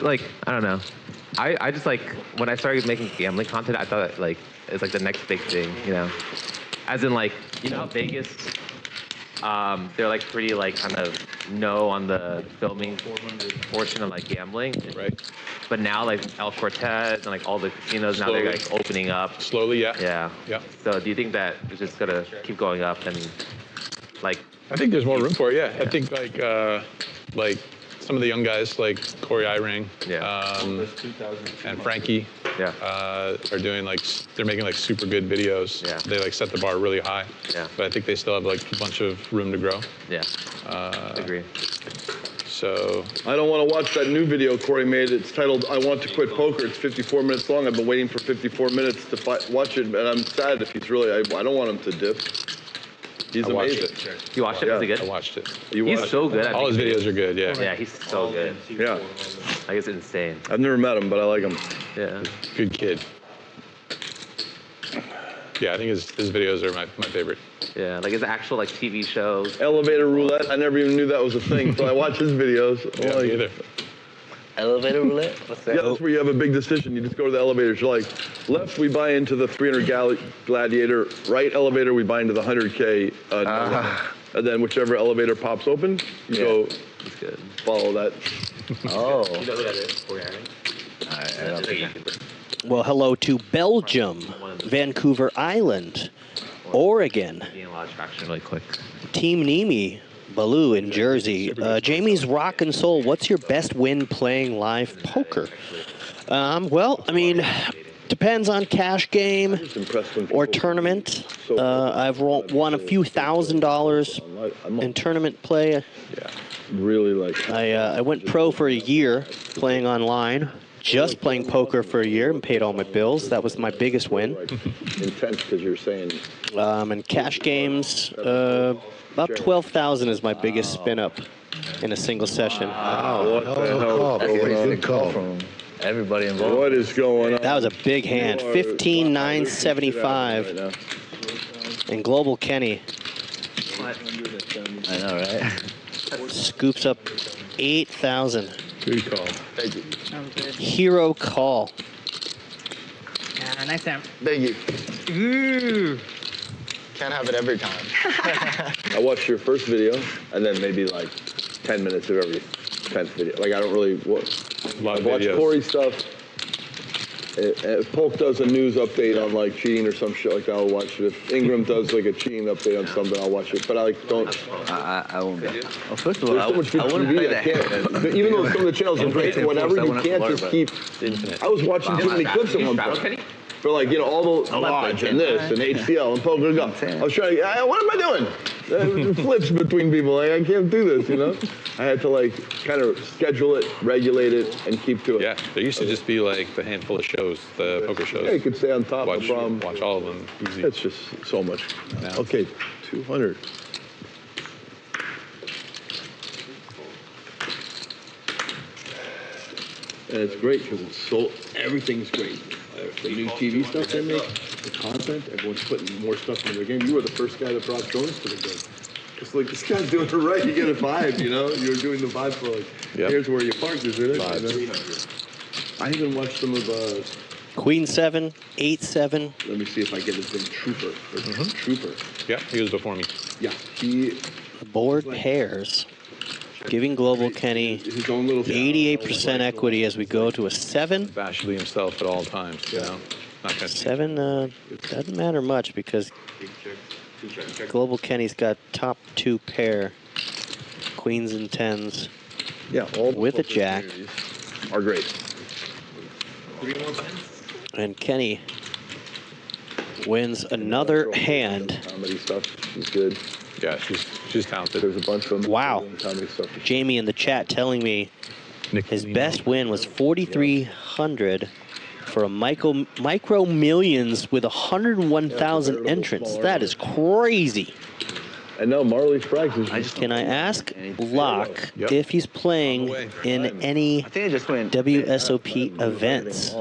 like I don't know. I just like when I started making gambling content, I thought it's like the next big thing, you know. As in like, you know, Vegas, they're like pretty like kind of no on the filming portion of like gambling. Right. But now like El Cortez and like all the casinos now they're like opening up. Slowly, yeah. Yeah. Yeah. So do you think that it's just gonna keep going up and like? I think there's more room for it. Yeah. I think like some of the young guys like Corey Eyring, and Frankie, are doing like they're making like super good videos. Yeah. They like set the bar really high. Yeah. But I think they still have like a bunch of room to grow. Yeah. Agree. So I don't want to watch that new video Corey made. It's titled "I Want to Quit Poker." It's 54 minutes long. I've been waiting for 54 minutes to watch it, and I'm sad if he's really. I don't want him to dip. He's I watched amazing. it. You watched it? Was it good? I watched it. He's so good. All his videos are good. Yeah. Yeah, he's so good. Yeah, Like it's insane. I've never met him, but I like him. Yeah. Good kid. Yeah, I think his videos are my favorite. Yeah, like his actual like TV shows. Elevator roulette. I never even knew that was a thing, so I watch his videos. Yeah, Like, me either. Elevator roulette? What's that? yeah, that's where you have a big decision. You just go to the elevators. You're like, left, we buy into the 300 Gladiator. Right elevator, we buy into the 100K. And then whichever elevator pops open, you go That's good. follow that. Oh. You know who that is? Corey Eyring? I don't think Well, hello to Belgium, Vancouver Island, Oregon, Getting a lot of traction really quick. Team Nemi, Baloo in Jersey. Jamie's Rock and Soul, what's your best win playing live poker? Well, I mean, depends on cash game or tournament. I've won a few $1,000s in tournament play. Yeah, really like. I went pro for a year playing online. Just playing poker for a year and paid all my bills. That was my biggest win. Intense because you're saying. And cash games, about 12,000 is my biggest spin up in a single session. What the hell is going on? good call from everybody involved. What is going on? That was a big hand. 15,975. And Global Kenny I know, right? scoops up 8,000. Good call. Thank you. Hero call. Nice time. Thank you. Ooh. Can't have it every time. I watched your first video and then maybe like 10 minutes of every 10th video. Like I don't really. A lot I of watch videos. Corey stuff. If Polk does a news update on like cheating or some shit like that, I'll watch it. If Ingram does like a cheating update on something, I'll watch it. But I like don't. I won't. Well, first of all, There's so much good I wouldn't TV. play I that. can't. Even though some of the channels are great or whatever, you can't just keep. I was watching too many clips at one point. For like, you know, all the lodge and this and HCL and poker go. I was trying to, what am I doing? Flips between people. Like, I can't do this, you know? I had to like kind of schedule it, regulate it, and keep to it. Yeah, there used to just be like the handful of shows, the poker shows. Yeah, you could stay on top, no problem. Watch all of them. Easy. It's just so much. Yeah. Okay, 200. And it's great because it's so, everything's great. The new TV stuff they make, the content, everyone's putting more stuff into their game. You were the first guy that brought drones to the game. It's like, this guy's doing it right. You get a vibe, you know? You're doing the vibe for like, here's where you parked, isn't it? I even watched some of, Queen 7, 8-7. let me see if I get his name, Trooper. Trooper. Yeah, he was before me. Yeah, he, Board pairs. Giving Global Kenny his own little 88% equity as we go to a 7. Bashfully himself at all times, you know? Not gonna 7 doesn't matter much because Global Kenny's got top 2 pair. Queens and 10s. Yeah, all the with a poker jack. communities are great. And Kenny wins another hand. Comedy stuff, she's good. Yeah, she's talented. There's a bunch of them. Wow. Comedy stuff. Jamie in the chat telling me his best win was 4,300 for a micro millions with 101,000 entrants. That is crazy. And now Marley Spraggs is. Can I ask Laak if he's playing in any WSOP events?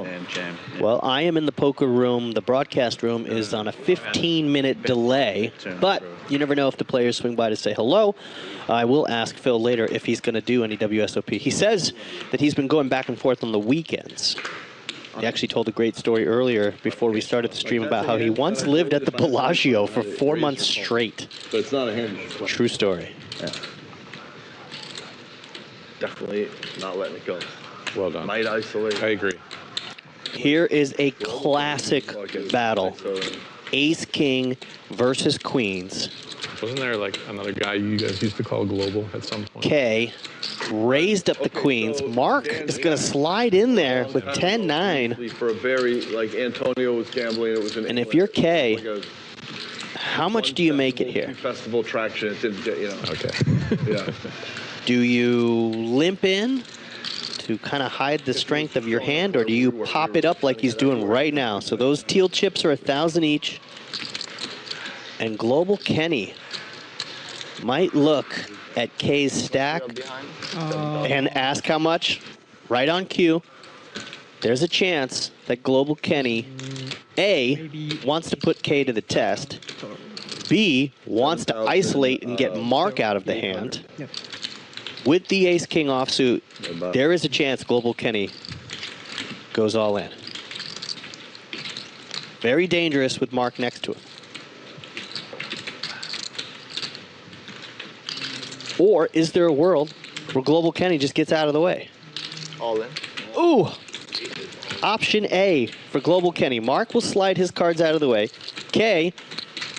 Well, I am in the poker room. The broadcast room is on a 15-minute delay, but you never know if the players swing by to say hello. I will ask Phil later if he's going to do any WSOP. He says that he's been going back and forth on the weekends. He actually told a great story earlier before we started the stream about how he once lived at the Bellagio for 4 months straight. But it's not a hand. True story. Yeah. Definitely not letting it go. Well done. Might isolate. I agree. Here is a classic battle. Ace King versus Queens. Wasn't there like another guy you guys used to call Global at some point? K raised up the Queens. Mark is going to slide in there with 10-9. For a very, like Antonio was gambling, it was an. And if you're K, how much do you make it here? Festival traction, it didn't get, Okay. Yeah. Do you limp in to kind of hide the strength of your hand, or do you pop it up like he's doing right now? So those teal chips are 1,000 each. And Global Kenny might look at K's stack and ask how much. Right on cue. There's a chance that Global Kenny, A, wants to put K to the test, B, wants to isolate and get Mark out of the hand. With the Ace-King offsuit, there is a chance Global Kenny goes all in. Very dangerous with Mark next to him. Or is there a world where Global Kenny just gets out of the way? All in. Ooh! Option A for Global Kenny. Mark will slide his cards out of the way. K,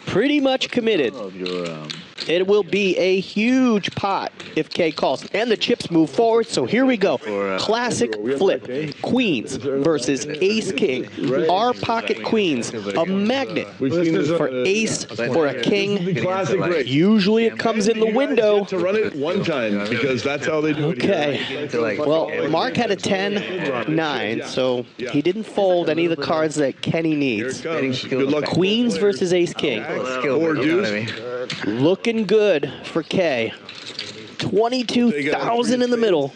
pretty much committed. It will be a huge pot if K calls. And the chips move forward, so here we go. Classic flip. Queens versus Ace King. Our pocket Queens. A magnet for Ace for a King. Usually it comes in the window. To run it one time, because that's how they do it. Okay. Well, Mark had a 10-9, so he didn't fold any of the cards that Kenny needs. Good luck. Queens versus Ace King. Or deuce. Looking good for K. 22,000 in the middle.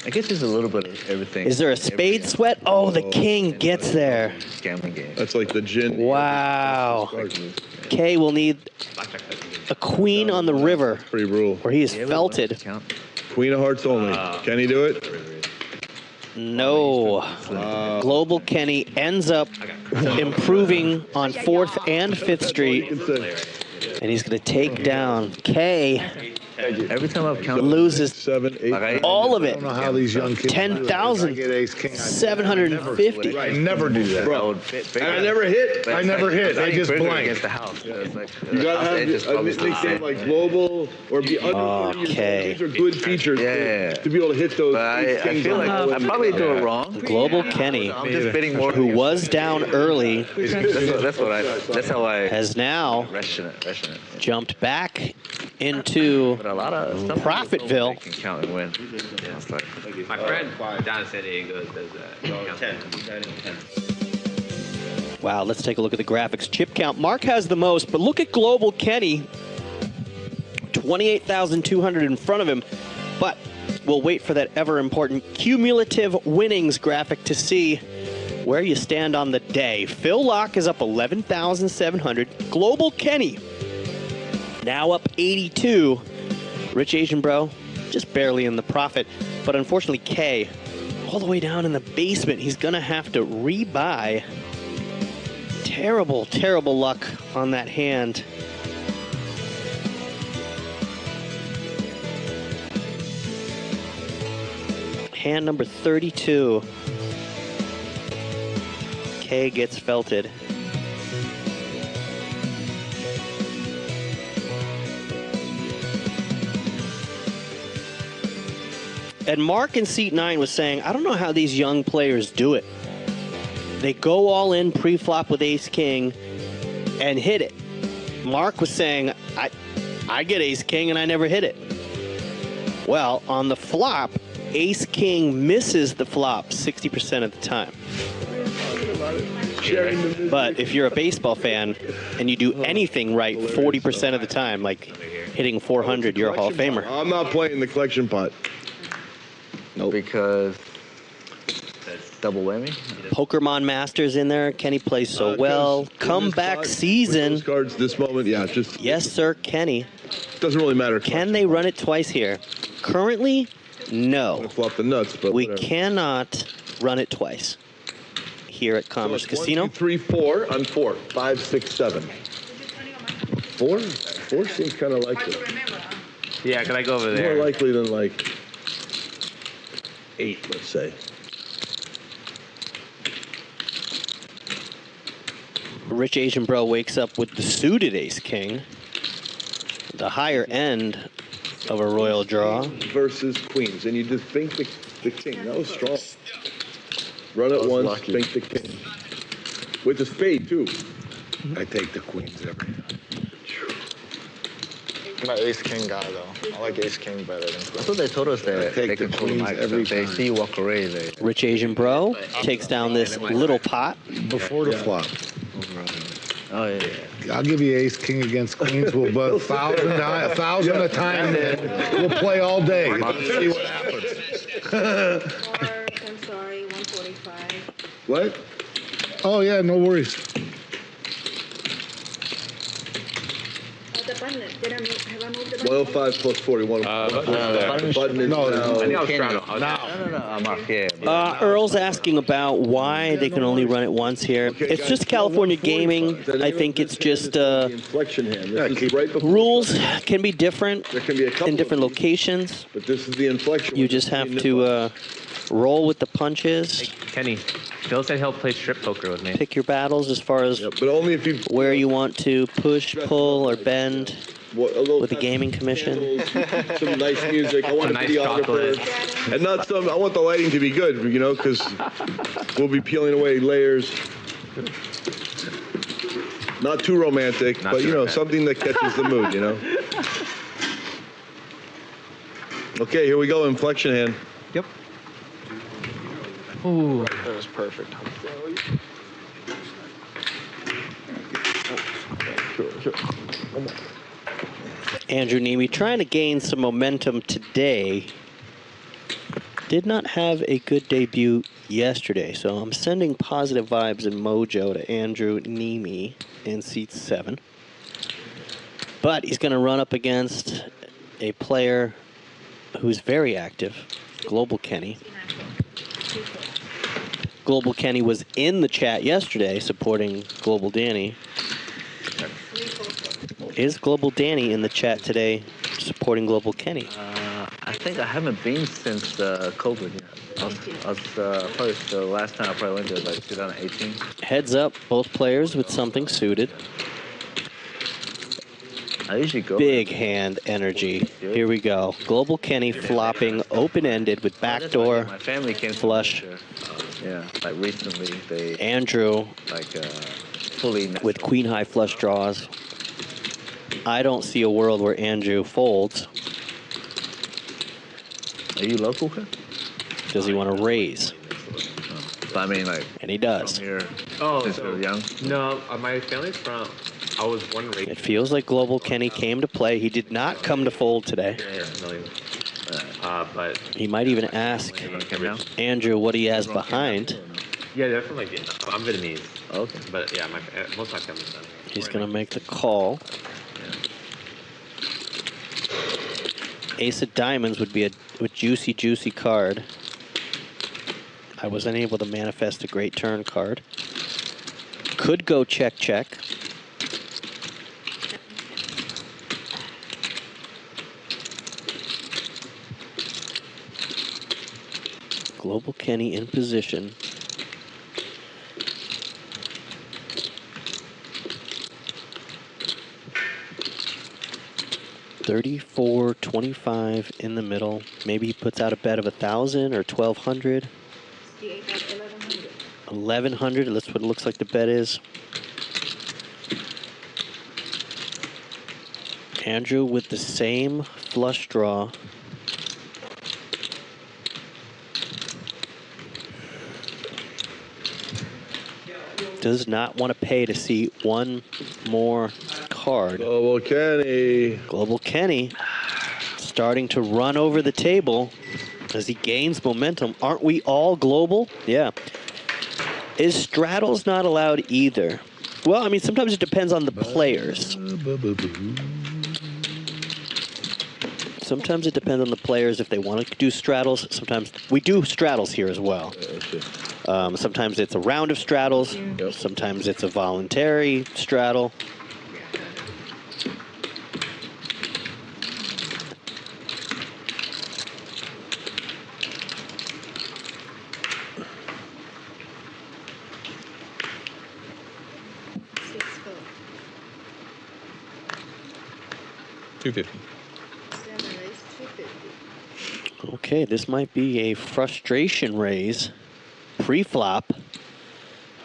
I guess there's a little bit of everything. Is there a spade sweat? Oh, the king gets there. Gambling game. That's like the gin. Wow. K will need a queen on the river Pretty brutal. where he is felted. Queen of hearts only. Can he do it? No. Global Kenny ends up improving on 4th and 5th Street. And he's going to take down K. Every time I've counted, Loses 7, 8. all of I it. don't know how these young kids. 10,750. I never do that. Bro, and I never hit. I never hit. I just blank. against the house. You gotta have a nickname like Global or be under 30 years old. Okay. These are good features Yeah. to be able to hit those. But I feel like I probably do it wrong. Global Kenny, I'm just bidding more. who was down early, That's how I has now ration it. jumped back into But a lot of stuff Profitville. can count and win. Yeah, it's like, My friend down in San Diego does that. Wow, let's take a look at the graphics. Chip count, Mark has the most, but look at Global Kenny. 28,200 in front of him, but we'll wait for that ever important cumulative winnings graphic to see where you stand on the day. Phil Laak is up 11,700. Global Kenny now up 82. Rich Asian Bro just barely in the profit, but unfortunately K all the way down in the basement. He's gonna have to rebuy. Terrible, terrible luck on that hand. Hand number 32. K gets felted. And Mark in seat 9 was saying, I don't know how these young players do it. They go all in pre-flop with ace-king and hit it. Mark was saying, I get ace-king and I never hit it. Well, on the flop, ace-king misses the flop 60% of the time. But if you're a baseball fan and you do anything right 40% of the time, like hitting 400, you're a Hall of Famer. I'm not playing the collection pot. Nope. Because that's double whammy. Pokemon Masters in there. Kenny plays so well. Comeback season. With those cards this moment, yeah, just Yes, sir, Kenny. doesn't really matter. Can they run it twice here? Currently, no. Flop the nuts, but We whatever. cannot run it twice here at Commerce Casino. 1, 2, 3, 4 on 4. 5, 6, 7. 4? 4 seems kind of likely. Yeah, can I go over there? More likely than like 8, let's say. Rich Asian Bro wakes up with the suited ace-king. The higher end of a royal draw. Versus queens, and you just think the king. That was strong. Run it once, lucky. think the king. With the spade, too. I take the queens every time. I'm an ace-king guy, though. I like ace-king better than I queen. thought they told us that Take they the control the queens mic. every They time. see you walk away. They. Rich Asian Bro takes down this little pot. Before the flop. Oh yeah. I'll give you ace king against queens. We'll bet 1,000 a time. Then we'll play all day. See what happens. I'm sorry, 145. What? Oh yeah, no worries. The button, did I move, have I moved the button? 105 plus 41. The button is No, now. I think I was trying to. No, I'm off here. Earl's asking about why they can only run it once here. It's guys, just California gaming. I think it's just The inflection hand. This is right before rules can be different There can be a couple in different of these, locations. but this is the inflection. You just have to roll with the punches, Kenny, Phil said he'll play strip poker with me. pick your battles as far as Yeah, but only if you. where you want to push, pull, or bend with the gaming commission. Some nice music. I want Some a nice videographer. And not some. I want the lighting to be good, you know, because we'll be peeling away layers. Not too romantic, Not but too you know, romantic. something that catches the mood, you know. Okay, here we go. Inflection hand. Yep. That was perfect. Andrew Nemi trying to gain some momentum today. Did not have a good debut yesterday, so I'm sending positive vibes and mojo to Andrew Nemi in seat 7. But he's going to run up against a player who's very active, Global Kenny. Global Kenny was in the chat yesterday supporting Global Danny. Is Global Danny in the chat today supporting Global Kenny? I think I haven't been since COVID yet. I was probably the last time I probably went there was like 2018. Heads up, both players with something suited. I usually go. Big hand energy. Here we go. Global Kenny flopping open-ended with backdoor My family came to flush. there. Yeah, like recently they Andrew like fully with queen high flush draws. I don't see a world where Andrew folds. Are you local? Huh? Does he want to raise? But I mean, like And he does. from here Oh, since so- you're young. No, my family's from. I was born and raised. It feels like Global Kenny came to play. He did not come to fold today. Yeah, million. But He might even ask Andrew what he has behind. yeah, they're from like Vietnam. I'm Vietnamese, Okay. but yeah, most of my family's done. He's going to make the call. Ace of Diamonds would be a juicy, juicy card. I was unable to manifest a great turn card. Could go check, check. Global Kenny in position. 34.25 in the middle. Maybe he puts out a bet of 1,000 or 1,200. 1,100. 1,100. That's what it looks like the bet is. Andrew with the same flush draw. Does not want to pay to see one more card. Global Kenny. Global Kenny starting to run over the table as he gains momentum. Aren't we all global? Yeah. Is straddles not allowed either? Well, I mean, sometimes it depends on the players. Sometimes it depends on the players if they want to do straddles. Sometimes we do straddles here as well. Sometimes it's a round of straddles. Sometimes it's a voluntary straddle. $250. Okay, this might be a frustration raise. Pre-flop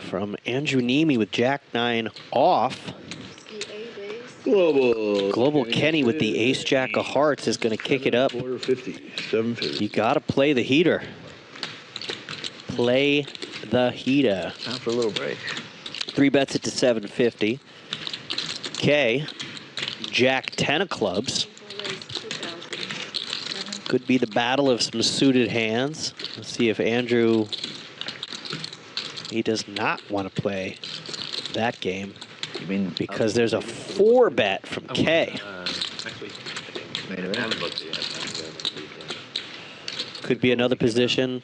from Andrew Nemi with Jack-9 off. Global Kenny with the Ace-Jack of Hearts is going to kick it up. 750. You got to play the heater. Play the heater. Time for a little break. 3 bets it to 750. K, Jack-10 of clubs. Could be the battle of some suited hands. Let's see if Andrew, he does not want to play that game. You mean because there's a 4 bet from K. main event? Could be another position.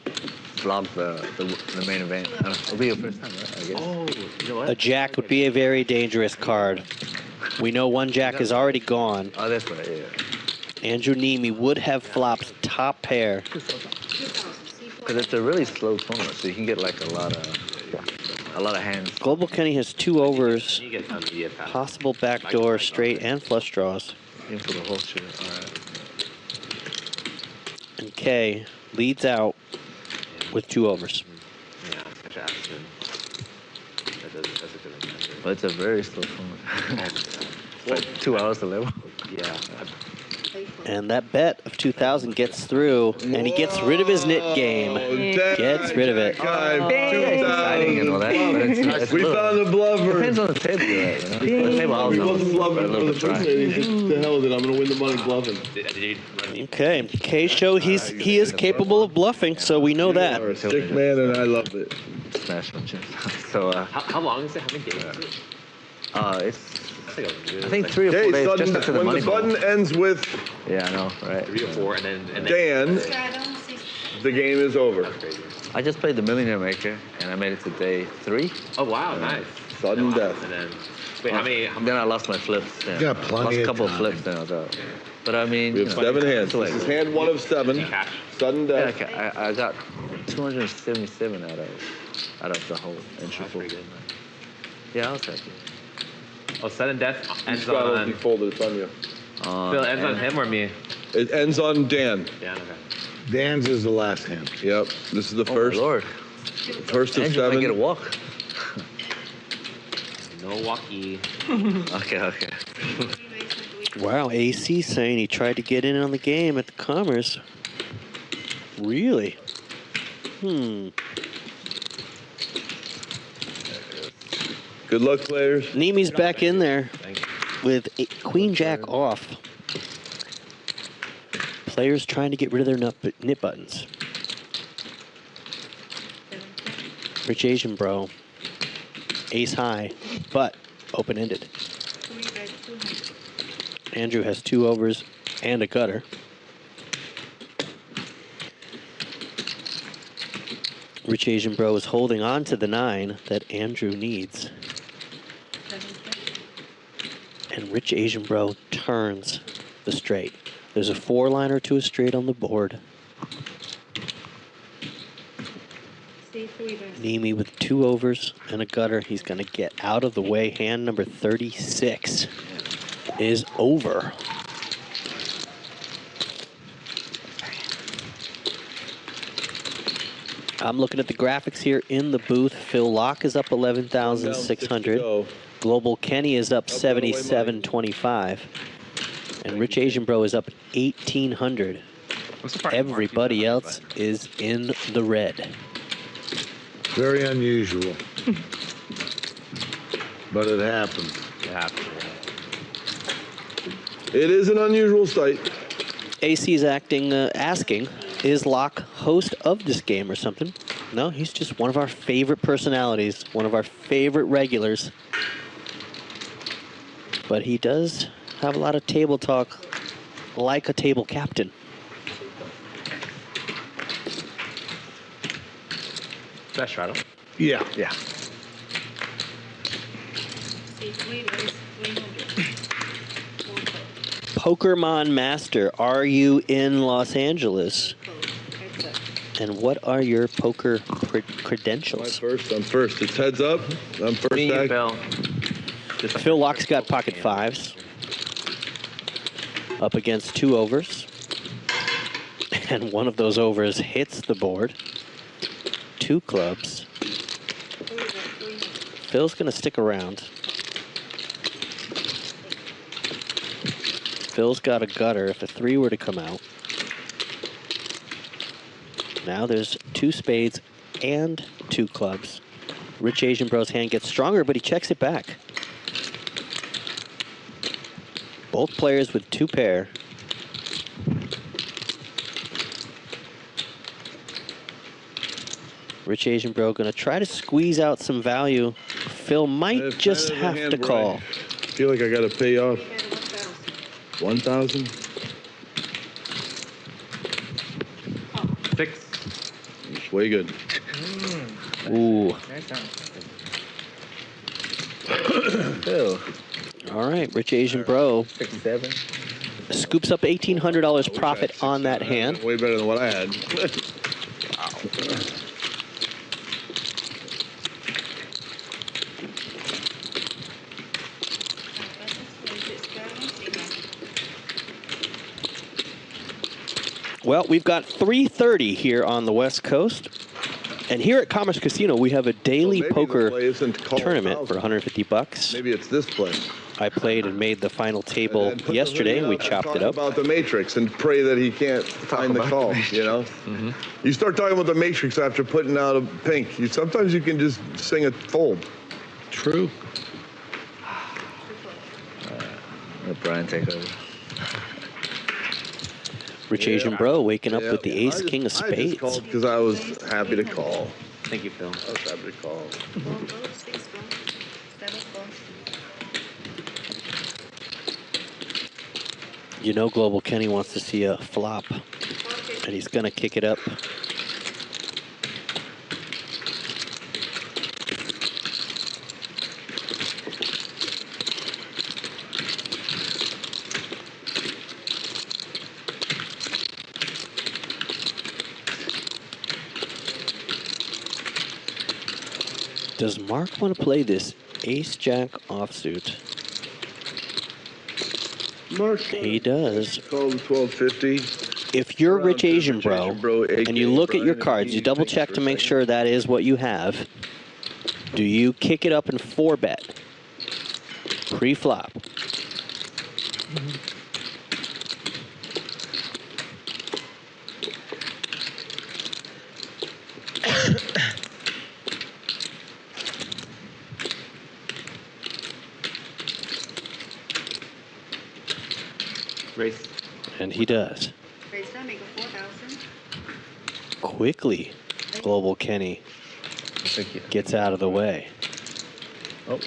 Vlog the main event. It'll be your first time, right? I guess. Oh, you know what? A jack would be a very dangerous card. We know one jack is already gone. Oh, that's right. Yeah. Andrew Nemi would have flopped top pair. Because it's a really slow tournament, so you can get like a lot of hands. Global Kenny has 2 overs, possible backdoor, straight, and flush draws. In for the whole shit. All right. And K leads out with 2 overs. Well, it's a very slow tournament. Like 2 hours to level. Yeah. And that bet of 2,000 gets through, and he gets rid of his Nit game. Gets rid of it. Exciting and all that, but it's We found a bluffer. depends on the table you're at. You know? The table I was He on wasn't bluffing a little for the bit first dry. minute. He just, the hell with it. I'm going to win the money bluffing. Okay, K show he is capable of bluffing, so we know You that. are a sick man, and I love it. Smash my chips. So, How long is it? How many games? it's I think 3 or 4 Okay, days sudden, just after the when money the ball. button ends with Yeah, I know, right? 3 or 4, and then Dan, the game is over. I just played the Millionaire Maker, and I made it to day 3. Oh wow, nice. Sudden death. And then wait, how many? Then I lost my flips. Yeah. got plenty lost a of couple time. of flips, then I was out. But I mean, We have you know, 7 hands. it's like- This is hand 1 of 7. Cash. Sudden Yeah, death. okay, I got 277 out of the whole entry pool. Yeah, I was happy. Oh, sudden death ends Straddles on. defaulted. It's on you. Phil ends on him or me? It ends on Dan. Yeah, okay. Dan's is the last hand. Yep. This is the Oh, first. my Lord. First of Andrew might 7. get a walk. No walkie. Okay. Wow, AC saying he tried to get in on the game at the Commerce. Really? Good luck, players. Nemi's back in there with Queen Jack off. Players trying to get rid of their nit buttons. Rich Asian bro. Ace high, but open-ended. Andrew has 2 overs and a gutter. Rich Asian bro is holding on to the 9 that Andrew needs. And Rich Asian bro turns the straight. There's a 4-liner to a straight on the board. Nemi with 2 overs and a gutter. He's going to get out of the way. Hand number 36 is over. I'm looking at the graphics here in the booth. Phil Laak is up 11,600. Global Kenny is up 77.25. And Rich Asian Bro is up 1,800. Everybody else is in the red. Very unusual. But it happens. It happens. It is an unusual sight. AC's asking, is Laak host of this game or something? No, he's just one of our favorite personalities, one of our favorite regulars. But he does have a lot of table talk, like a table captain. Best rattle. Yeah. Yeah. Pokermon Master, are you in Los Angeles? And what are your poker credentials? I'm first. It's heads up. I'm first. Me and Phil. Phil Laak's got pocket fives. Up against 2 overs. And one of those overs hits the board. 2 clubs. Phil's going to stick around. Phil's got a gutter if a 3 were to come out. Now there's 2 spades and 2 clubs. Rich Asian Bro's hand gets stronger, but he checks it back. Both players with 2 pair. Rich Asian Bro going to try to squeeze out some value. Phil might just have to call. I feel like I got to pay off 1,000. 6. Way good. Ooh. Phil. All right, Rich Asian Bro 6, 7. scoops up $1,800 profit on that hand. Way better than what I had. Well, we've got 3:30 here on the West Coast. And here at Commerce Casino, we have a daily poker tournament for 150 bucks. Maybe it's this play. I played and made the final table yesterday, and we chopped it up. About the Matrix and pray that he can't find the call, you know? You start talking about the Matrix after putting out a pink. Sometimes you can just sing a fold. True. Let Brian take over. Rich Asian Bro waking up with the ace, king of I spades. just called because I was happy to call. Thank you, Phil. I was happy to call. You know Global Kenny wants to see a flop, and he's going to kick it up. Does Mark want to play this ace-jack offsuit? Mark, he does. Call him 1250. If you're Rich Asian Bro, and you look at your cards, you double check to make sure that is what you have. Do you kick it up and 4-bet? Pre-flop. Race. And he does. Race that, make a 4,000. Quickly, Global Kenny gets out of the way. Oh.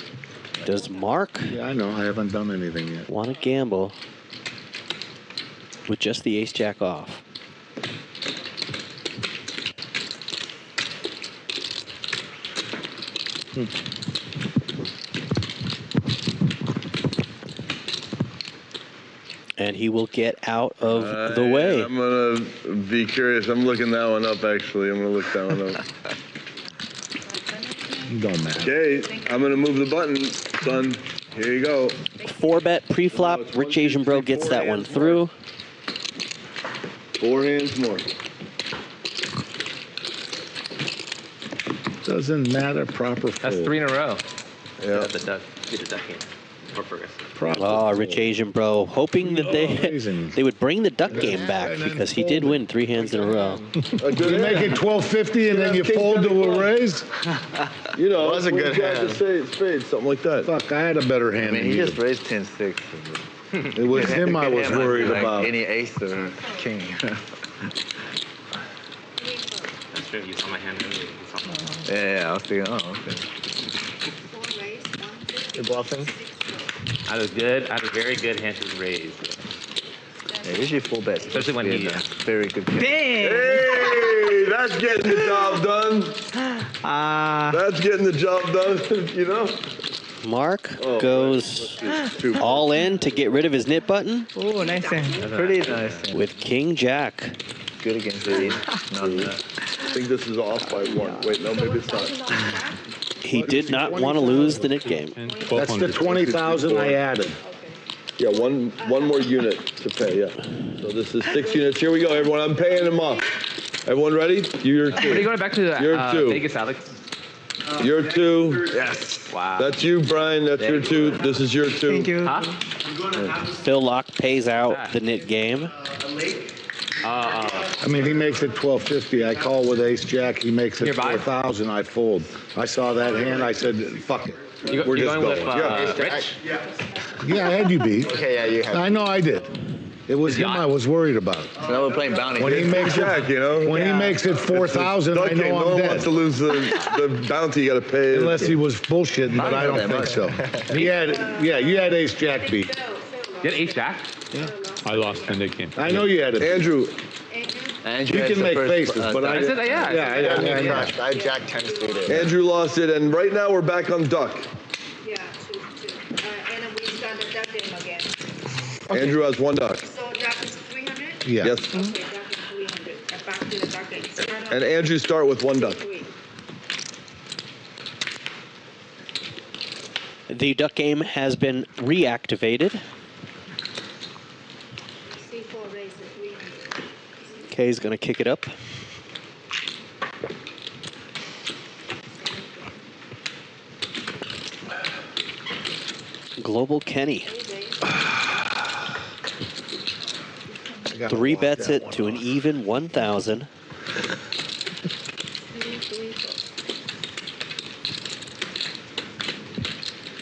Does Mark Yeah, I know. I haven't done anything yet. want to gamble with just the ace-jack off? And he will get out of the way. I'm going to be curious. I'm looking that one up, actually. I'm going to look that one up. Don't matter. Okay, I'm going to move the button, son. Here you go. 4-bet pre-flop. Rich Asian Bro gets that one through. 4 hands more. Doesn't matter. Proper fold. That's 3 in a row. Yeah. The duck hand. Or progressive. Proper Oh, fold. Rich Asian Bro, hoping that they would bring the duck game back because he did win 3 hands in a row. You make it 1250 and then you fold to a raise? You know, That was a good hand. Spade, something like that. Fuck, I had a better hand I mean, than he you. just raised 10-6. It was him I was worried like about. Any ace or king. That's true. You saw my hand earlier. You saw my hand. Yeah, I was thinking, oh, okay. You're bluffing? I had a very good hand to raise. Yeah, usually full bets. Especially when he. Very good. Hey, that's getting the job done. That's getting the job done, you know? Mark goes all in to get rid of his knit button Oh, nice hand. Pretty nice. with King Jack. Good against the not that. I think this is off by 1. Wait, no, maybe it's not. He did not want to lose the knit game. And That's the 20,000 I added. Yeah, one more unit to pay, yeah. So this is 6 units. Here we go, everyone. I'm paying them off. Everyone ready? You're 2. Are you going back to You're 2. Vegas, Alex? You're 2. Yes. Wow. That's you, Brian. That's your 2. This is your 2. Thank you. Huh? Phil Laak pays out the knit game. I mean, he makes it 1250. I call with ace jack. He makes it Nearby? 4,000. I fold. I saw that hand. I said, fuck it. We're just going with going. Rich? Yeah, I had you beat. Okay, yeah, you have. I know I did. It was him I was worried about. So now we're playing bounty. When he makes Jack, it, you know? when he makes it 4,000, I Duck game. know No I'm one dead. wants to lose the bounty. You got to pay. Unless he was bullshitting, but I don't think so. You had ace jack beat. You had ace jack? I lost the Nit game. I know you had it. Andrew, You can make faces, but I said that, yeah. I had Jack 10 suited. Andrew lost it, and right now we're back on duck. Yeah, 2. And we start the duck game again. Andrew has 1 duck. So duck is 300? Yeah. Yes. Okay, duck is 300. Back to the duck game. Start on And Andrew start with 1 duck. 3. The duck game has been reactivated. C4 raise the 300. Kay's going to kick it up. Global Kenny. 3 bets it to an even 1,000.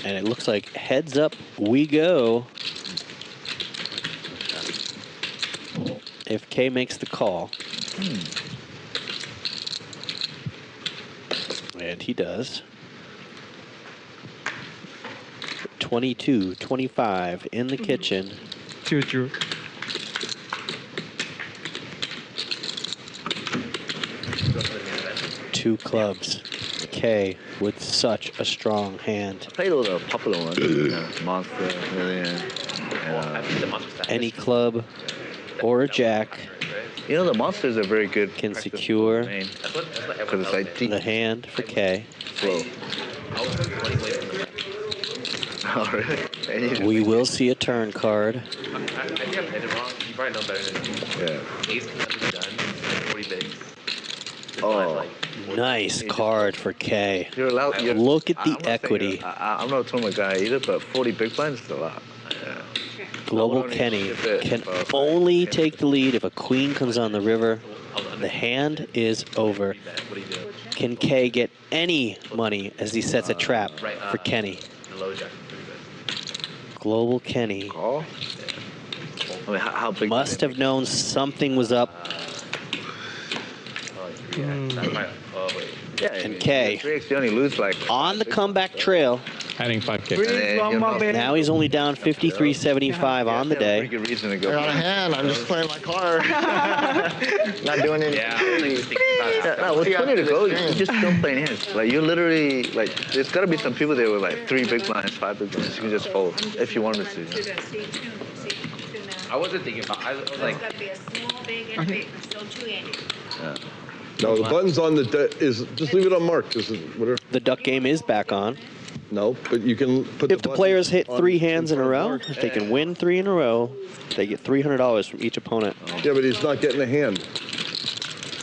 And it looks like heads up we go. If Kay makes the call. And he does. 22, 25 in the kitchen. Choo-choo. Two clubs. Kay with such a strong hand. Played all the popular ones. Monster, Million. Any club or a jack You know, the monsters are very good. can secure Because it's like deep the hand for Kay. flow. Oh, really? And you- We will see a turn card. I think I played it wrong. You probably know better than me. Yeah. Ace can never be done. 40 bigs. Oh. Nice card for Kay. You're allowed. Look at the I'm not saying equity. I'm not a tournament guy either, but 40 big blinds is a lot. Yeah. Global Kenny can only take the lead if a queen comes on the river. The hand is over. Can Kay get any money as he sets a trap for Kenny? The low jack. Global Kenny Call? I mean, how big? must have known something was up. Yeah, And Kay you only lose like on the comeback trail. Adding 5K. then, One more bet. Now he's only down 53.75 on the Pretty day. good reason to go. I got a hand. I'm just playing my card. Not doing anything. Yeah, I don't think you think about it. Yeah, no, what's funny to go? You just don't play hands. Like you literally like. There's got to be some people there with like 3 big blinds, 5 big blinds. You can just fold if you wanted to. To the C2 now. I wasn't thinking about. I was It's like, got to be a small, big, and big. So 2 handed. No, the button's on the is just leave it on mark. This is whatever. The duck game is back on. No, but you can put If the button players hit on 3 hands in a front of row, mark. if they can win 3 in a row, they get $300 from each opponent. Yeah, but he's not getting a hand.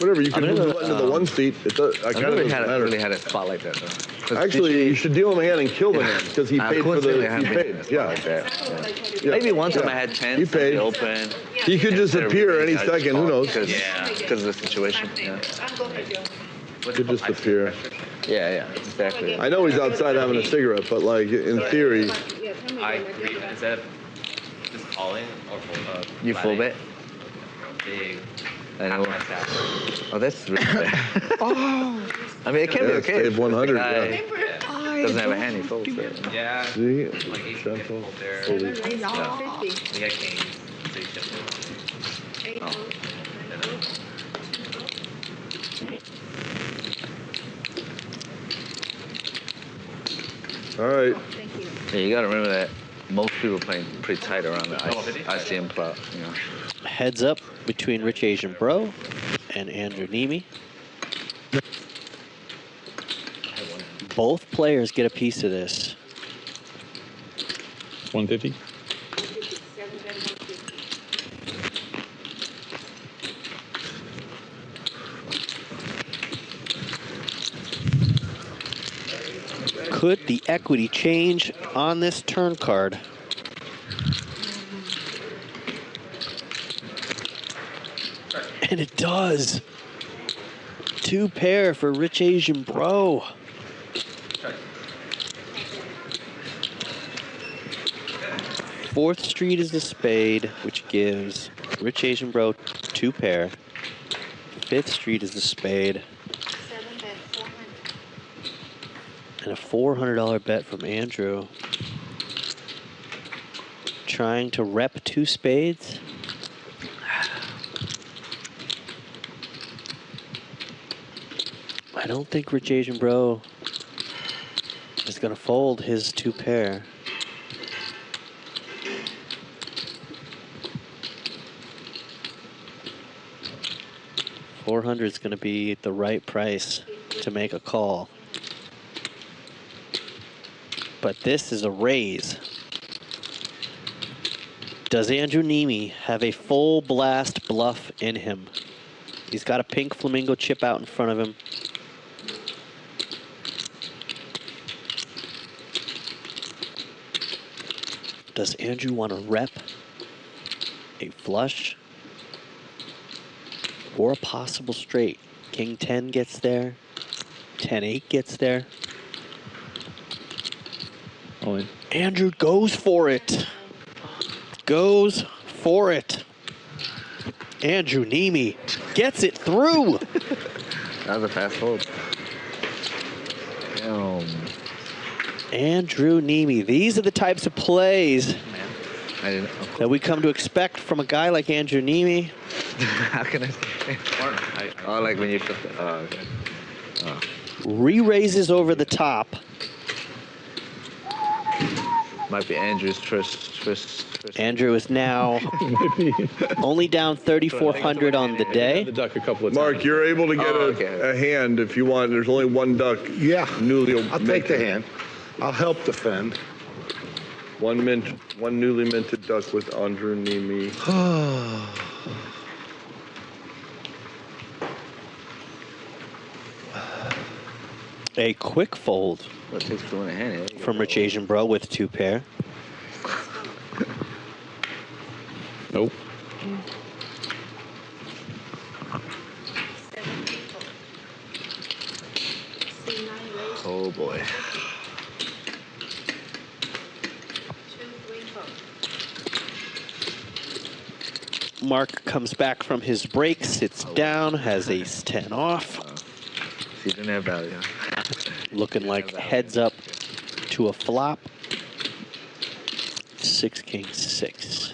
Whatever, you can move the button to the one seat. It does, I I've kind of never doesn't matter. really had a spot like that though. 'Cause Actually, you should deal him hand and kill the hand because he I paid for coincidentally the. haven't He been in paid. a spot Yeah. like that. Yeah. Maybe one time Yeah. I had 10. He paid. Open. He could disappear any second. Who knows? Because of the situation. Yeah. Could disappear. Yeah, exactly. I know he's outside having a cigarette, but like in theory. Instead of just calling or You full bet? big. I know. Oh, that's really bad. I mean, it can be okay. Save 100. Guy Yeah. doesn't have a hand, he folds it. Yeah. See? Like 8 Gentle. people there. Fully. We had canes. So you shift it. All right. Yeah, you gotta remember that most people playing pretty tight around the ICM plot, you know. Heads up between Rich Asian Bro and Andrew Nemi. Both players get a piece of this. 150. Could the equity change on this turn card? And it does. 2 pair for Rich Asian Bro. Fourth street is the spade, which gives Rich Asian Bro 2 pair. Fifth street is the spade. And a $400 bet from Andrew. Trying to rep 2 spades. I don't think Rich Asian Bro is going to fold his 2 pair. $400 is going to be the right price to make a call. But this is a raise. Does Andrew Nemi have a full blast bluff in him? He's got a pink flamingo chip out in front of him. Does Andrew want to rep a flush or a possible straight? King 10 gets there. 10-8 gets there. All in. Andrew goes for it. Goes for it. Andrew Nemi gets it through. That was a fast fold. Andrew Nemi. These are the types of plays I didn't. that we come to expect from a guy like Andrew Nemi. How can I? Oh, like when you. Oh, okay. Re-raises over the top. Might be Andrew's first. Andrew is now only down 3,400 on the day. The duck a couple of Mark, times. you're able to get okay. a hand if you want. There's only 1 duck. Yeah, Newly I'll take the hand. I'll help defend. One newly minted duck with Andrew Nemi. A quick fold Well, it takes 2 in a hand. Yeah, from Rich Asian Bro with 2 pair. Nope. Oh boy. Mark comes back from his break, sits down, has ace 10 off. She didn't have value. Looking like heads up to a flop. 6 king 6.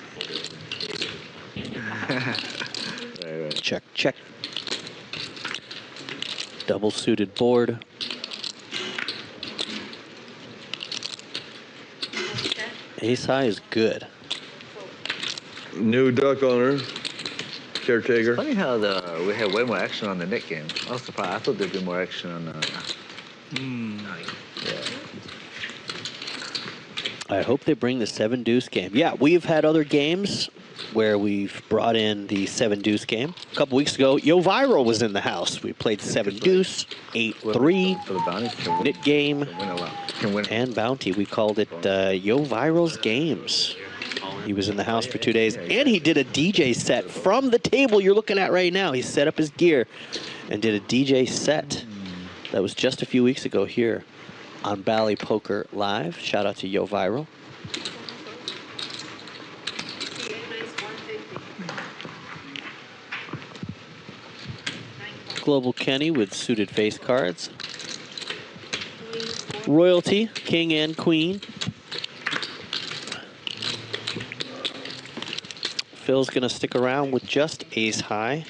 Right. Check, check. Double suited board. Ace high is good. New duck owner. Caretaker. Funny how we had way more action on the Nit game. I was surprised. I thought there'd be more action on the. Yeah. I hope they bring the 7 deuce game. Yeah, we've had other games where we've brought in the 7-deuce game. A couple weeks ago, Yo Viral was in the house. We played 7-deuce, 8-3, For the bounties, can win. Nit Game, Can win a lot. Can win. and Bounty. We called it Yo Viral's Games. He was in the house for 2 days, and he did a DJ set from the table you're looking at right now. He set up his gear and did a DJ set. That was just a few weeks ago here on Bally Poker Live. Shout out to Yo Viral. Global Kenny with suited face cards. Royalty, king and queen. Phil's gonna stick around with just ace high.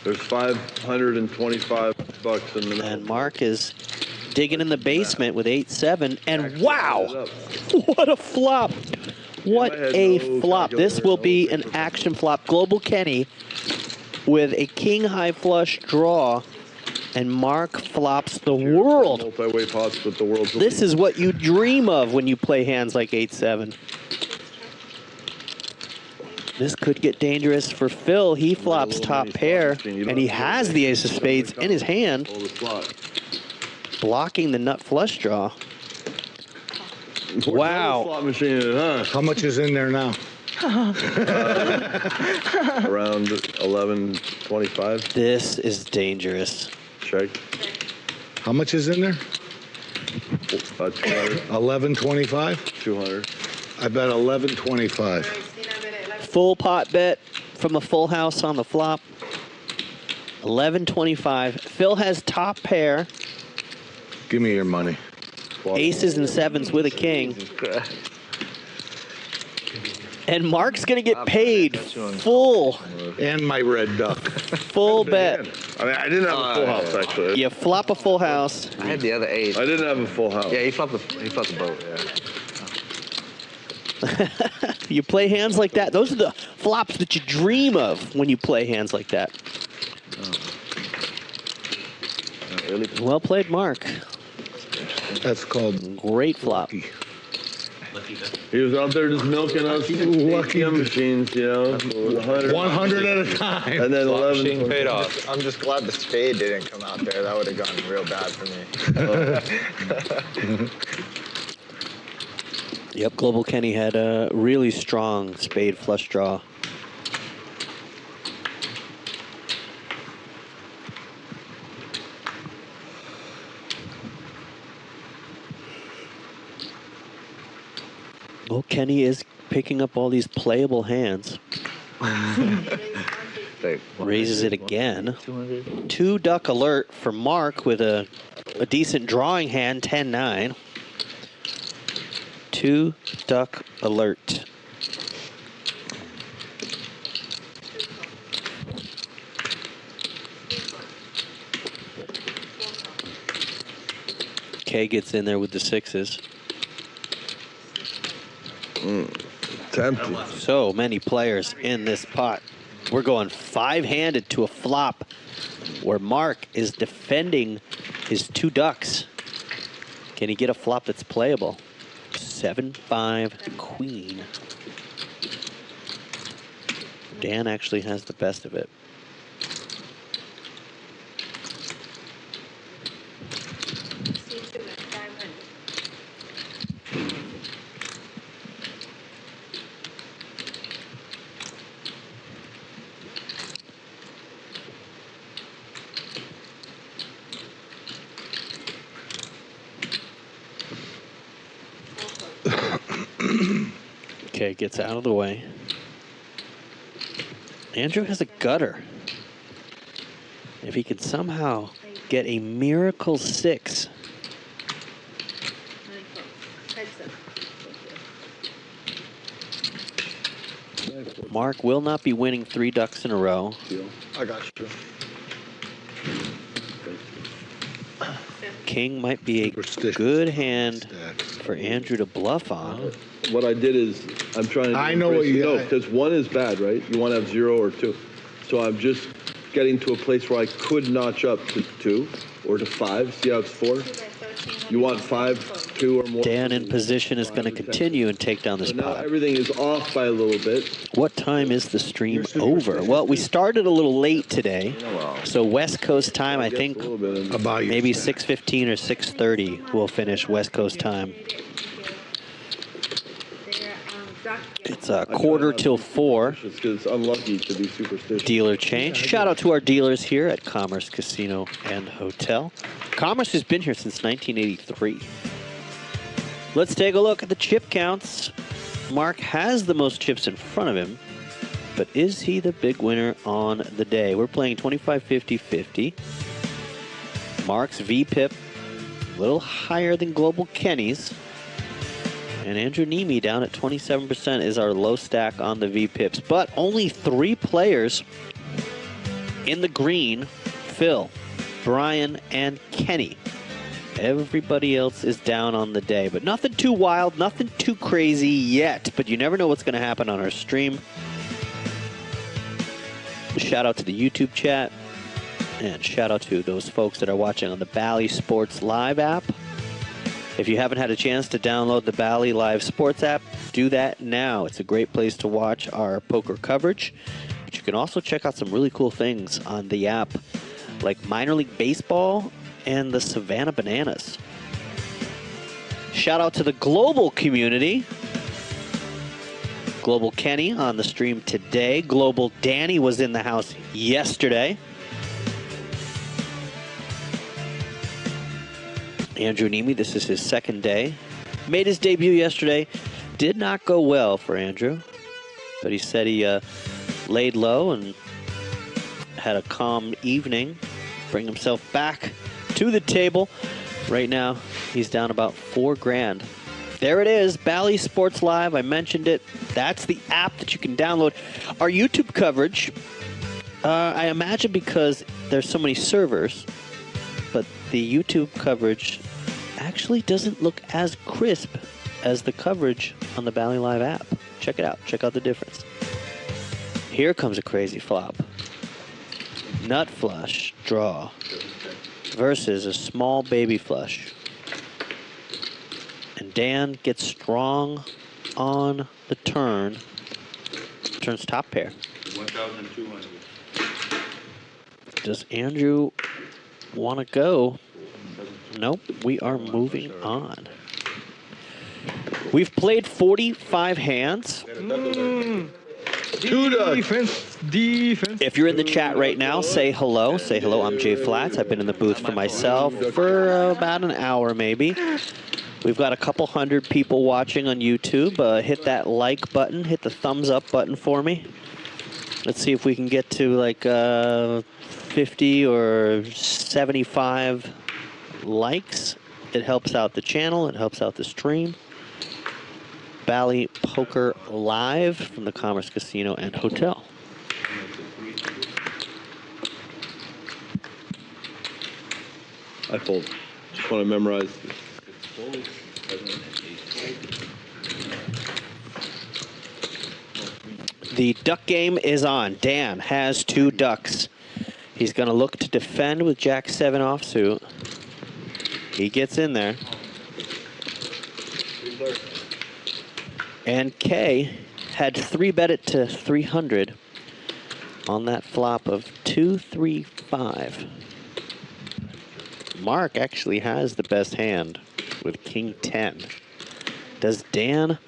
There's 525 bucks in the middle. And Mark is digging in the basement with 8-7. And wow, what a flop. What a flop. This will be an action flop. Global Kenny with a king high flush draw. And Mark flops the world. Multi-way pots with the world's This is what you dream of when you play hands like 8-7. This could get dangerous for Phil. He flops top pair, and he has the ace of spades in his hand, blocking the nut flush draw. Wow. Slot machine, huh? How much is in there now? Around 1125. This is dangerous. Check. How much is in there? 200. 1125. 200. I bet 1125. Full pot bet from a full house on the flop. 1125. Phil has top pair. Give me your money. Aces and sevens with a king. And Mark's going to get paid full. And my red duck. Full bet. I mean, I didn't have a full house, actually. You flop a full house. I had the other 8. I didn't have a full house. Yeah, he flopped the boat. Yeah. You play hands like that. Those are the flops that you dream of when you play hands like that. Really? Well played, Mark. That's called Great flop. He was out there just milking us ATM machines, you know, 100 at a time. And then 11 Machine paid off. I'm just glad the spade didn't come out there. That would have gone real bad for me. Yep, Global Kenny had a really strong spade flush draw. Well, Kenny is picking up all these playable hands. Raises it again. 2 duck alert for Mark with a decent drawing hand, 10-9. 2 duck alert. K gets in there with the 6s. Tempting. So many players in this pot. We're going 5-handed to a flop where Mark is defending his 2 ducks. Can he get a flop that's playable? 7-5 queen. Dan actually has the best of it. Okay, gets out of the way. Andrew has a gutter. If he could somehow get a miracle 6. Mark will not be winning 3 ducks in a row. I got you. King might be a good hand for Andrew to bluff on. What I did is I'm trying to. I know what you got. Because 1 is bad, right? You want to have 0 or 2. So I'm just getting to a place where I could notch up to 2 or to 5. See how it's 4? You want 5 2 or more. Dan in position is going to continue and take down this So now pot. everything is off by a little bit. What time is the stream over? Well, we started a little late today, so West Coast time, I think About you. maybe 6:15 or 6:30 we'll finish West Coast time. It's a quarter till 4. It's unlucky to be superstitious. Dealer change. Shout out to our dealers here at Commerce Casino and Hotel. Commerce has been here since 1983. Let's take a look at the chip counts. Mark has the most chips in front of him, but is he the big winner on the day? We're playing 25, 50, 50. Mark's VPIP a little higher than Global Kenny's. And Andrew Nemi down at 27% is our low stack on the VPIPs. But only 3 players in the green, Phil, Brian, and Kenny. Everybody else is down on the day. But nothing too wild, nothing too crazy yet. But you never know what's going to happen on our stream. Shout out to the YouTube chat. And shout out to those folks that are watching on the Bally Sports Live app. If you haven't had a chance to download the Bally Live Sports app, do that now. It's a great place to watch our poker coverage. But you can also check out some really cool things on the app, like Minor League Baseball and the Savannah Bananas. Shout out to the global community. Global Kenny on the stream today. Global Danny was in the house yesterday. Andrew Nemi, this is his second day. Made his debut yesterday. Did not go well for Andrew, but he said he laid low and had a calm evening. Bring himself back to the table. Right now, he's down about $4,000. There it is, Bally Sports Live. I mentioned it. That's the app that you can download. Our YouTube coverage, I imagine because there's so many servers, but the YouTube coverage actually doesn't look as crisp as the coverage on the Bally Live app. Check it out. Check out the difference. Here comes a crazy flop. Nut flush draw versus a small baby flush. And Dan gets strong on the turn. Turns top pair. 1,200. Does Andrew want to go? Nope, we are moving on. We've played 45 hands. Defense. If you're in the chat right now, say hello. Say hello, I'm Jay Flats. I've been in the booth for myself for about an hour maybe. We've got a couple hundred people watching on YouTube. Hit that like button, hit the thumbs up button for me. Let's see if we can get to like 50 or 75 likes. It helps out the channel. It helps out the stream. Bally Poker Live from the Commerce Casino and Hotel. I fold. Just want to memorize. The duck game is on. Dan has 2 ducks. He's going to look to defend with Jack-7 offsuit. He gets in there. And Kay had 3-bet it to 300 on that flop of 2-3-5. Mark actually has the best hand with King-10. Does Dan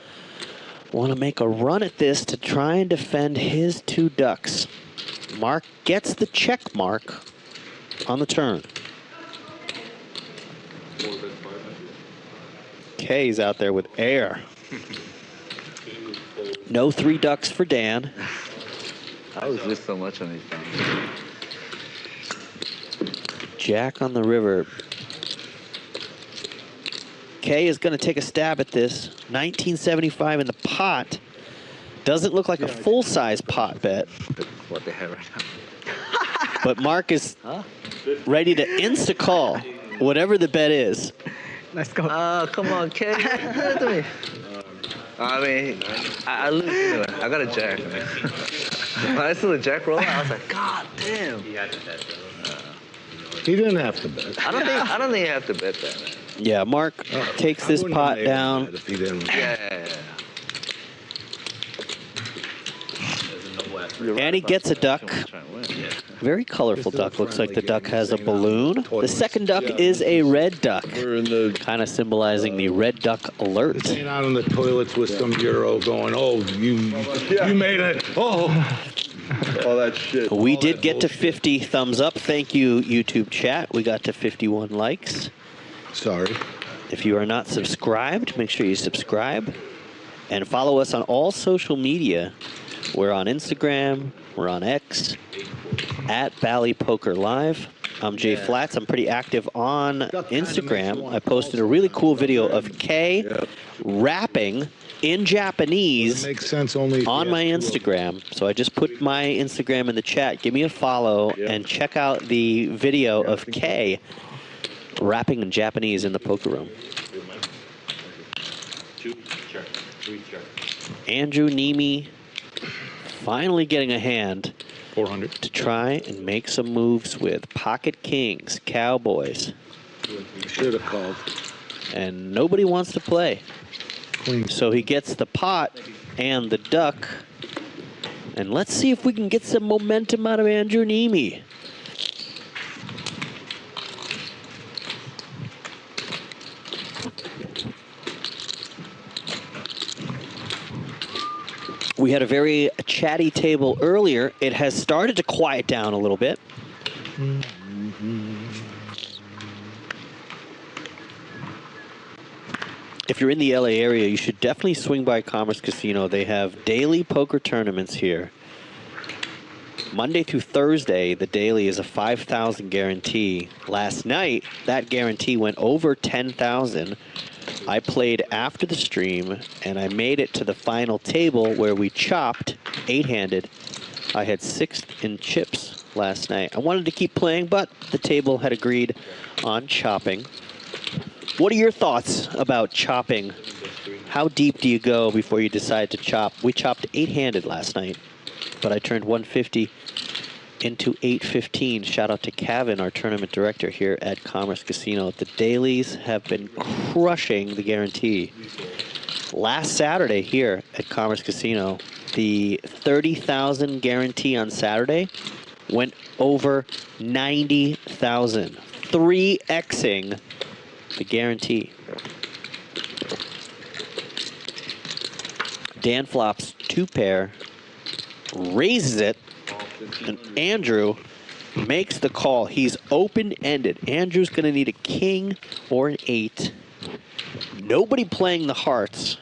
want to make a run at this to try and defend his 2 ducks? Mark gets the check mark on the turn. Kay's out there with air. No 3 ducks for Dan. I was just so much on these things. Jack on the river. Kay is going to take a stab at this. 1975 in the pot. Doesn't look like a full-size pot bet. What they have right now. But Mark is ready to insta-call whatever the bet is. Let's go. Come on, Kay. Do it to me. I mean, I lose anyway. I got a jack, man. When I saw the jack roll, I was like, God damn. He didn't have to bet. I don't think you have to bet that, man. Yeah, Mark takes this pot down. If he didn't. Yeah. And he gets a duck. Very colorful duck. Looks like the duck has a balloon. The second duck is a red duck. Kind of symbolizing the red duck alert. Staying out on the toilets with some Euro going, oh, you made it. Oh. All that shit. We did get to 50 thumbs up. Thank you, YouTube chat. We got to 51 likes. Sorry. If you are not subscribed, make sure you subscribe. And follow us on all social media. We're on Instagram. We're on X. At Bally Poker Live. I'm Jay Flats. I'm pretty active on Instagram. I posted a really cool video of Kay rapping in Japanese Makes sense only on my Instagram. So I just put my Instagram in the chat. Give me a follow and check out the video of Kay rapping in Japanese in the poker room. Andrew Nemi finally getting a hand 400 to try and make some moves with pocket kings, cowboys. Should have called. And nobody wants to play. Queen. So he gets the pot and the duck. And let's see if we can get some momentum out of Andrew Nemi. We had a very chatty table earlier. It has started to quiet down a little bit. If you're in the LA area, you should definitely swing by Commerce Casino. They have daily poker tournaments here. Monday through Thursday, the daily is a 5,000 guarantee. Last night, that guarantee went over 10,000. I played after the stream, and I made it to the final table where we chopped 8-handed. I had 6th in chips last night. I wanted to keep playing, but the table had agreed on chopping. What are your thoughts about chopping? How deep do you go before you decide to chop? We chopped 8-handed last night, but I turned 150 into 815. Shout out to Kevin, our tournament director here at Commerce Casino. The dailies have been crushing the guarantee. Last Saturday here at Commerce Casino, the 30,000 guarantee on Saturday went over 90,000, 3xing the guarantee. Dan flops 2-pair, raises it, and Andrew makes the call. He's open-ended. Andrew's going to need a king or an 8. Nobody playing the hearts.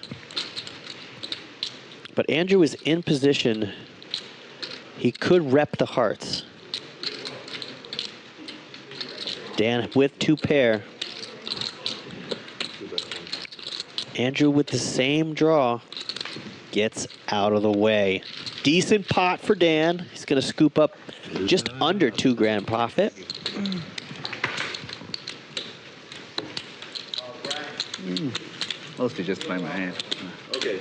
But Andrew is in position. He could rep the hearts. Dan with 2-pair. Andrew with the same draw gets out of the way. Decent pot for Dan. He's going to scoop up just under $2,000 profit. Mostly just by my hand. Okay.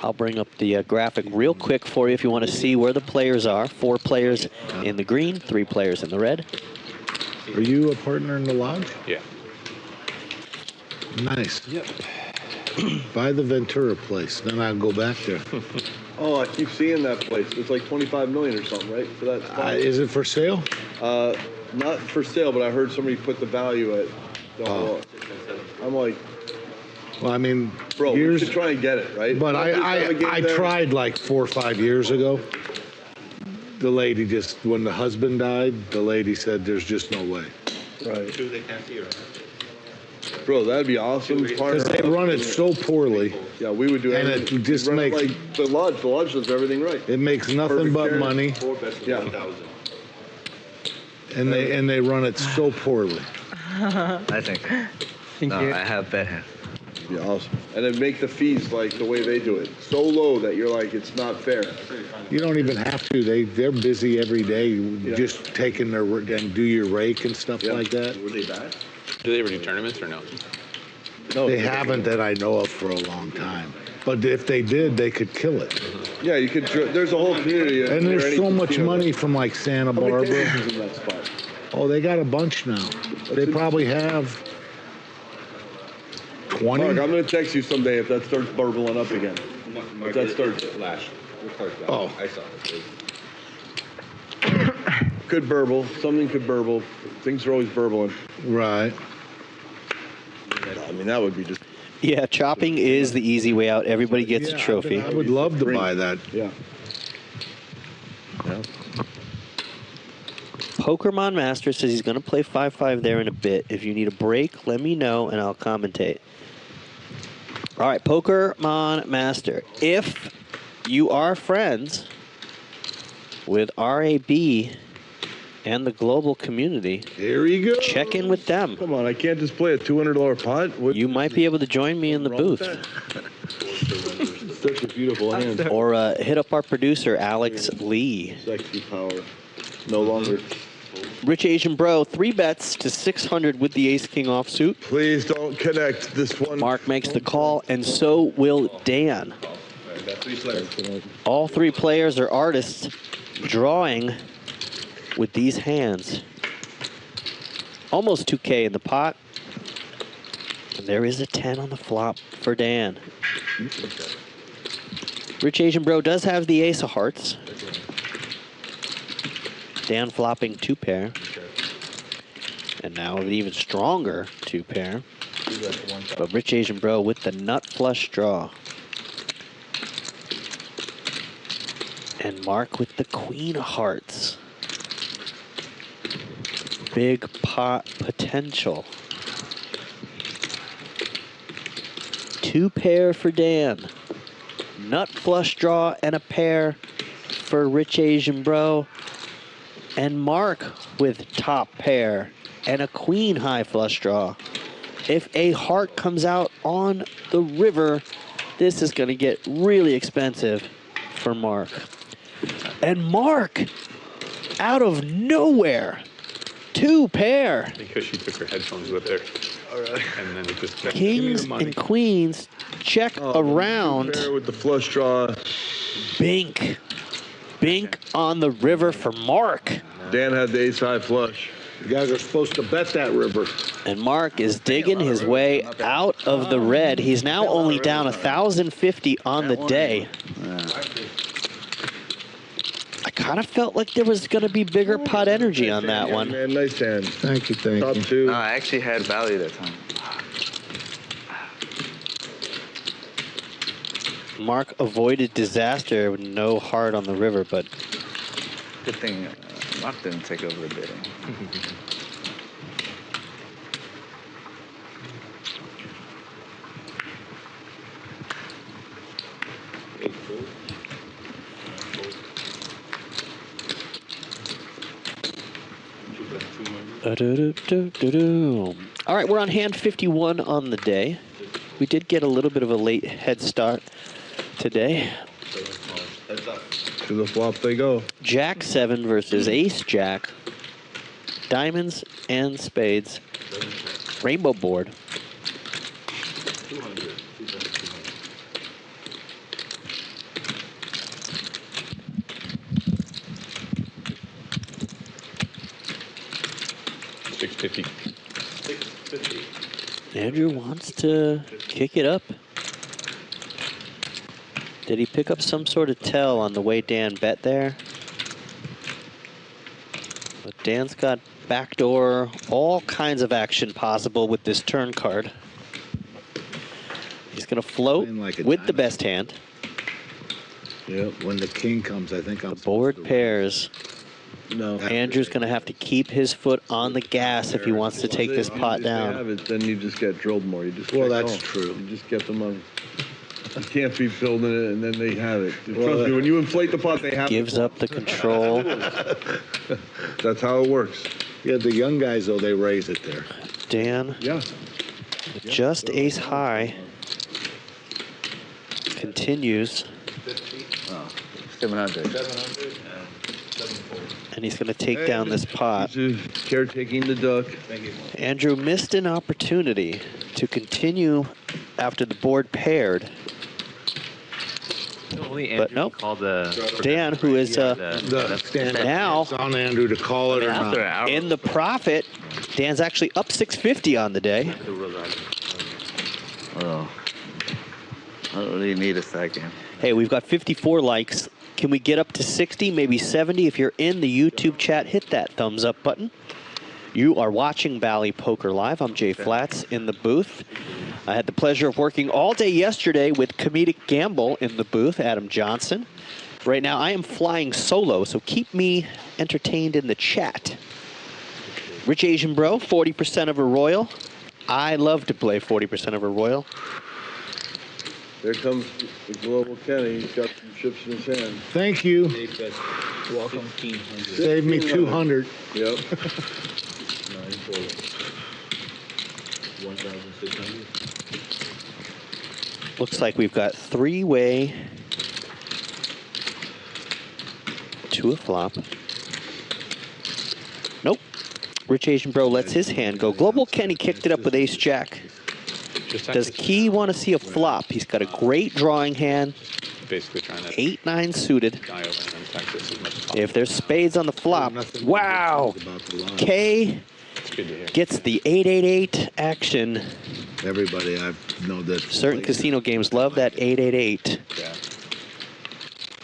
I'll bring up the graphic real quick for you if you want to see where the players are. 4 players in the green, 3 players in the red. Are you a partner in the lodge? Yeah. Nice. Yep. Buy the Ventura place, then I'll go back there. Oh, I keep seeing that place. It's like 25 million or something, right? For that spot. Is it for sale? Not for sale, but I heard somebody put the value at the whole. I'm like, Well, I mean, bro, we should try and get it, right? But I tried like 4 or 5 years ago. The lady just, when the husband died, the lady said there's just no way. Right. Bro, that'd be awesome. Because they run it so poorly. Yeah, we would do And everything. it just Run makes, like the lodge. The lodge does everything right. it makes nothing Perfect but carry. money, Yeah. and they run it so poorly. I think. No, I have better. Yeah, awesome. And then make the fees like the way they do it. So low that you're like, it's not fair. You don't even have to. They're busy every day, just taking their and do your rake and stuff like that. Were they bad? Do they ever do tournaments or no? No. They haven't that I know of for a long time. But if they did, they could kill it. Yeah, you could. There's a whole community. And there's so much money from like Santa How many Barbara. tables in that spot? Oh, they got a bunch now. They probably have 20. Mark, I'm going to text you someday if that starts burbling up again. If that starts. Oh. I saw it. Could burble. Something could burble. Things are always burbling. Right. I mean, that would be just... Yeah, chopping is the easy way out. Everybody gets a trophy. I would love to buy that. Yeah. Pokermon Master says he's going to play 5-5 there in a bit. If you need a break, let me know and I'll commentate. All right, Pokermon Master. If you are friends with RAB and the global community, here you go. Check in with them. Come on, I can't just play a $200 pot. You might be able to join me in the booth. Such a beautiful hand. Or hit up our producer, Alex Lee. Sexy power. No longer. Rich Asian Bro, 3 bets to 600 with the ace-king offsuit. Please don't connect this one. Mark makes the call, and so will Dan. All 3 players are artists drawing with these hands. Almost 2K in the pot. And there is a 10 on the flop for Dan. Rich Asian Bro does have the ace of hearts. Dan flopping 2 pair. And now an even stronger 2 pair. But Rich Asian Bro with the nut flush draw. And Mark with the queen of hearts. Big pot potential. 2 pair for Dan. Nut flush draw and a pair for Rich Asian Bro. And Mark with top pair and a queen high flush draw. If a heart comes out on the river, this is going to get really expensive for Mark. And Mark, out of nowhere, 2 pair. Because she took her headphones with her. All right. And then it just Kings and queens check around. Pair with the flush draw. Bink. Bink on the river for Mark. Dan had the ace high flush. You guys are supposed to bet that river. And Mark is digging his way out of the red. He's now only down 1,050 on the day. I kind of felt like there was going to be bigger pot energy on that one. Man, nice hand. Thank you, thank Top you. 2. No, I actually had Bally that time. Mark avoided disaster with no heart on the river, but Good thing Mark didn't take over the bidding. All right, we're on hand 51 on the day. We did get a little bit of a late head start today. To the flop they go. Jack 7 versus Ace Jack. Diamonds and spades. Rainbow board. Andrew wants to kick it up. Did he pick up some sort of tell on the way Dan bet there? But Dan's got backdoor, all kinds of action possible with this turn card. He's going to float Like a with the diamond. best hand. Yeah, when the king comes, I think I'm Board pairs. No. Andrew's going to have to keep his foot on the gas if he wants to take this pot If they down. have it, then you just get drilled more. You just Well, check that's off. true. You just get them on. You can't be building it and then they have it. Trust me, when you inflate the pot, they have Gives up the control. That's how it works. Yeah, the young guys, though, they raise it there. Dan, Yeah. just ace high, continues, 700. and he's going to take down this pot. Caretaking the duck. Andrew missed an opportunity to continue after the board paired. Only But Andrew nope. call the Dan, who is The stand Now- it's on Andrew to call it or not. in the profit. Dan's actually up 650 on the day. Oh, I don't really need a second. Hey, we've got 54 likes. Can we get up to 60, maybe 70? If you're in the YouTube chat, hit that thumbs up button. You are watching Bally Poker Live. I'm Jay Flats in the booth. I had the pleasure of working all day yesterday with Comedic Gamble in the booth, Adam Johnson. Right now, I am flying solo, so keep me entertained in the chat. Rich Asian Bro, 40% of a Royal. I love to play 40% of a Royal. There comes the Global Kenny. He's got some chips in his hand. Thank you. Welcome. Save me 200. Yep. 1,600. Looks like we've got three-way to a flop. Nope. Rich Asian Bro lets his hand go. Global Kenny kicked it up with ace-jack. Does Key want to see a flop? He's got a great drawing hand. Basically trying to 8-9 suited. dial in and Texas as much as possible. If there's spades on the flop, wow! K It's good to hear. gets the 8-8-8 action. Everybody I know that. Certain casino games love that 8-8-8. Yeah.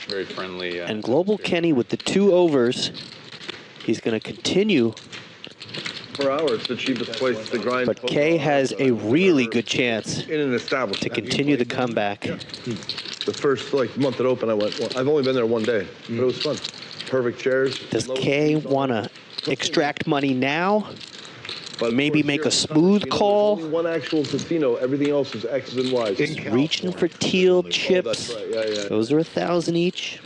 Very friendly. And Global Kenny with the 2 overs. He's going to continue, Per hour, it's the cheapest place to grind. but K has a really good chance in an establishment to continue the comeback. The first month it opened, I went. Well, I've only been there one day, but it was fun. Perfect chairs. Does K want to extract money now? But maybe of course, make here a smooth there's call? only one actual casino. Everything else is X's and Y's. Reaching for teal chips. That's right. Yeah. Those are 1,000 each.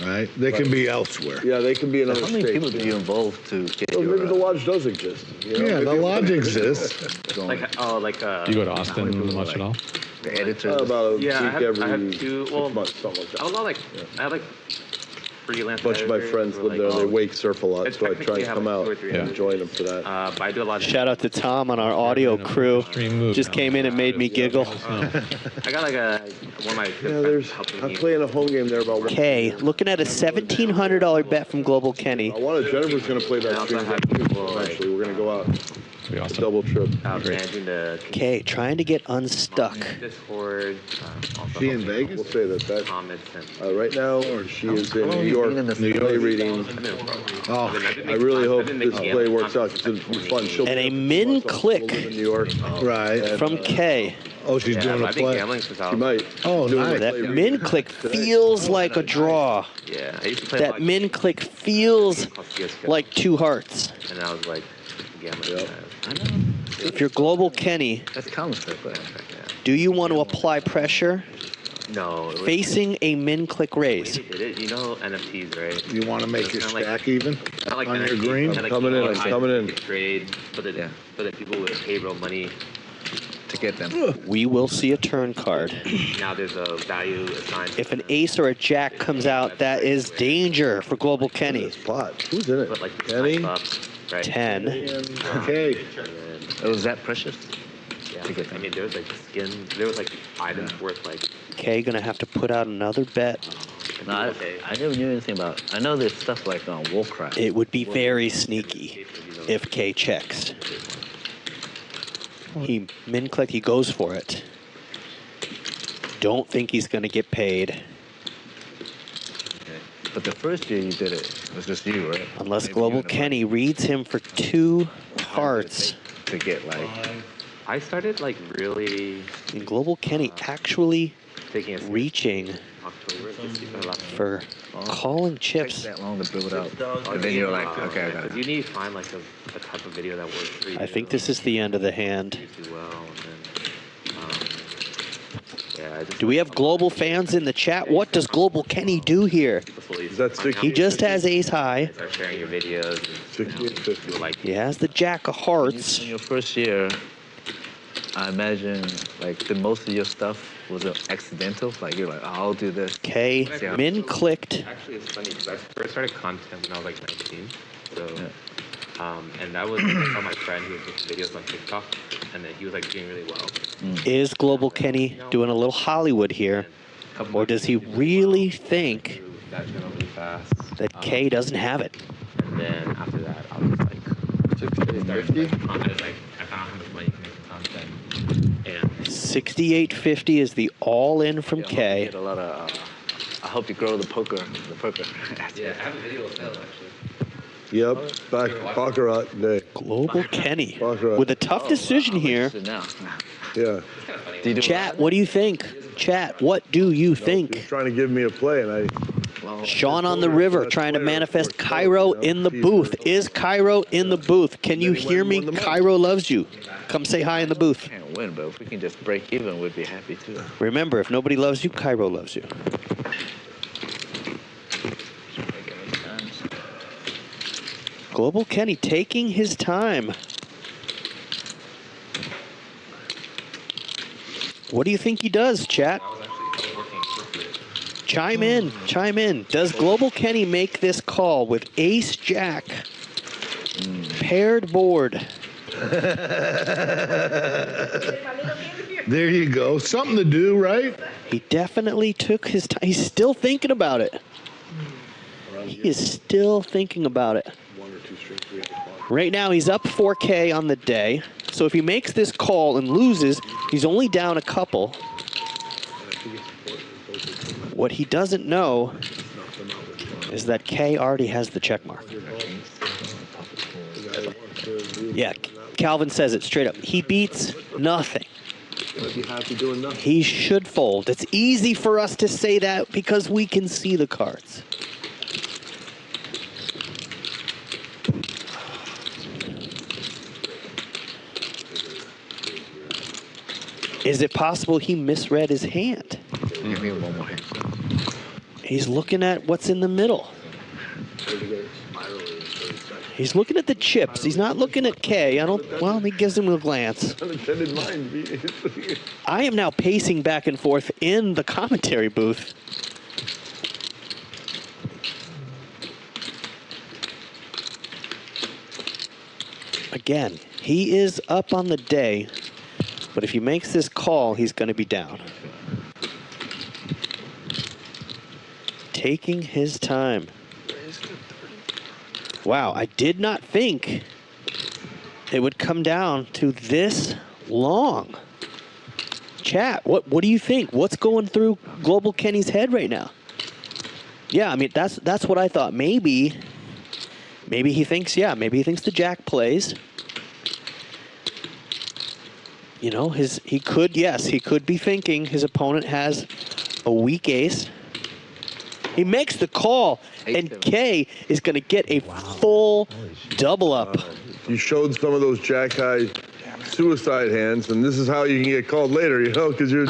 Right? They can be elsewhere. Yeah, they can be in other How many states. people do you involve to get Well, your? maybe the lodge does exist. You know? Yeah, the Maybe- lodge exists. Going, Do Do you go to Austin much at all? the editors. About a Yeah, week I every have 2. Well, 6 months, something like that. I have a lot I have freelance. A bunch of my editors friends who live are there. They like, wake surf a lot, it's so I try technically and have come like out 2 or 3 and join them for that. but I do a lot of. Shout out to Tom on our audio crew. Just came in and made me giggle. I got like one of my good Yeah, friends helping I'm me. playing a home game there about one. K looking at a $1,700 bet from Global Kenny. I wanted Jennifer's going to play I that also stream have people like eventually. We're going to go out. Be A awesome. double trip. managing the K trying to get unstuck. Discord. Also She in helping Vegas? We'll say that. comments and. Right now, she is in long New have you York. been in this New York play reading. Oh, I really hope this play works out. It's fun. She'll And a be min live click in New York. right. from K. Oh, she's doing a I've been play. gambling since I She was. might. Oh, Doing nice. a That play min reading click today. feels like a draw. Yeah, I used to play That min click feels like 2 hearts. And I was like gambling. Yep. I know. If you're Global Kenny, That's counterfeit, but do you want to apply pressure No. It was, facing a min click raise? Did it? You know NFTs, right? You want to make It's your kinda like- stack even Not like on your NFTs, green? kinda like Coming in, people I'm coming in. Trade, but then people would pay real money. to get them. We will see a turn card. Now there's a value assigned. If an ace or a jack comes out, that is danger for Global Kenny. Pot. Who's in it? But like the Kenny? up, right? 10. Okay. It was that precious? Yeah. To get I them. mean, there was like skin. There was like items worth like. K gonna have to put out another bet. No, I never knew anything about. I know there's stuff like on Warcraft. It would be very sneaky if K checks. He min click, he goes for it. Don't think he's gonna get paid But the first year you did it was just you, right? unless Maybe Global you and the Kenny reads him for 2 hearts. to get like. I started like really And Global Kenny actually taking a reaching October. Just keeping a lot. for calling Takes chips. that long to build out, and then you're like, okay, I got Because it. you need to find like a type of video that works for you. I think this is the end of the hand. do well, and then yeah. I just Do we have Global fans in the chat? What does Global Kenny do here? Is that sticky? He just has ace high. start sharing your videos. And, 60 and 50. people like He has the jack of hearts. In your first year, I imagine like the most of your stuff was accidental. Like you're like, oh, I'll do this. K min clicked. Actually, it's funny because I first started content when I was like 19. So, Yeah. and that was I saw my friend who was making videos on TikTok, and then he was like doing really well. Is Global Kenny doing a little Hollywood here? Or does he really think That's gonna be fast. that K doesn't have it? And then after that, I was like, I found how much money you can make from content. And 68.50 is the all-in from You K. get a lot of. I hope you grow the poker. yeah, I have a video of Phil actually. Yep, back baccarat day. Global Kenny Baccarat. with a tough decision here. Now. Yeah. Chat, what do you think? Chat, what do you He was think? trying to give me a play, and Sean on the river trying to manifest Cairo in the booth. Is Cairo in the booth? Can you hear me? Cairo loves you. Come say hi in the booth. Can't win, but if we can just break even, we'd be happy too. Remember, if nobody loves you, Cairo loves you. Global Kenny taking his time. What do you think he does, chat? Chime in, chime in. Does Global Kenny make this call with Ace Jack? Paired board. there you go. Something to do, right? He definitely took his time. He's still thinking about it. He is still thinking about it. Right now, he's up 4K on the day. So if he makes this call and loses, he's only down a couple. What he doesn't know is that K already has the check mark. Yeah, Calvin says it straight up. He beats nothing. He should fold. It's easy for us to say that because we can see the cards. Is it possible he misread his hand? He's looking at what's in the middle. He's looking at the chips. He's not looking at K. Well, he gives him a glance. I am now pacing back and forth in the commentary booth. Again, he is up on the day. But if he makes this call, he's going to be down. Taking his time. Wow, I did not think it would come down to this long. Chat, what do you think? What's going through Global Kenny's head right now? Yeah, I mean, that's what I thought. Maybe he thinks, maybe he thinks the jack plays. You know, he could be thinking his opponent has a weak ace. He makes the call, and K is going to get a full double up. You showed some of those jack high suicide hands, and this is how you can get called later, you know, because you're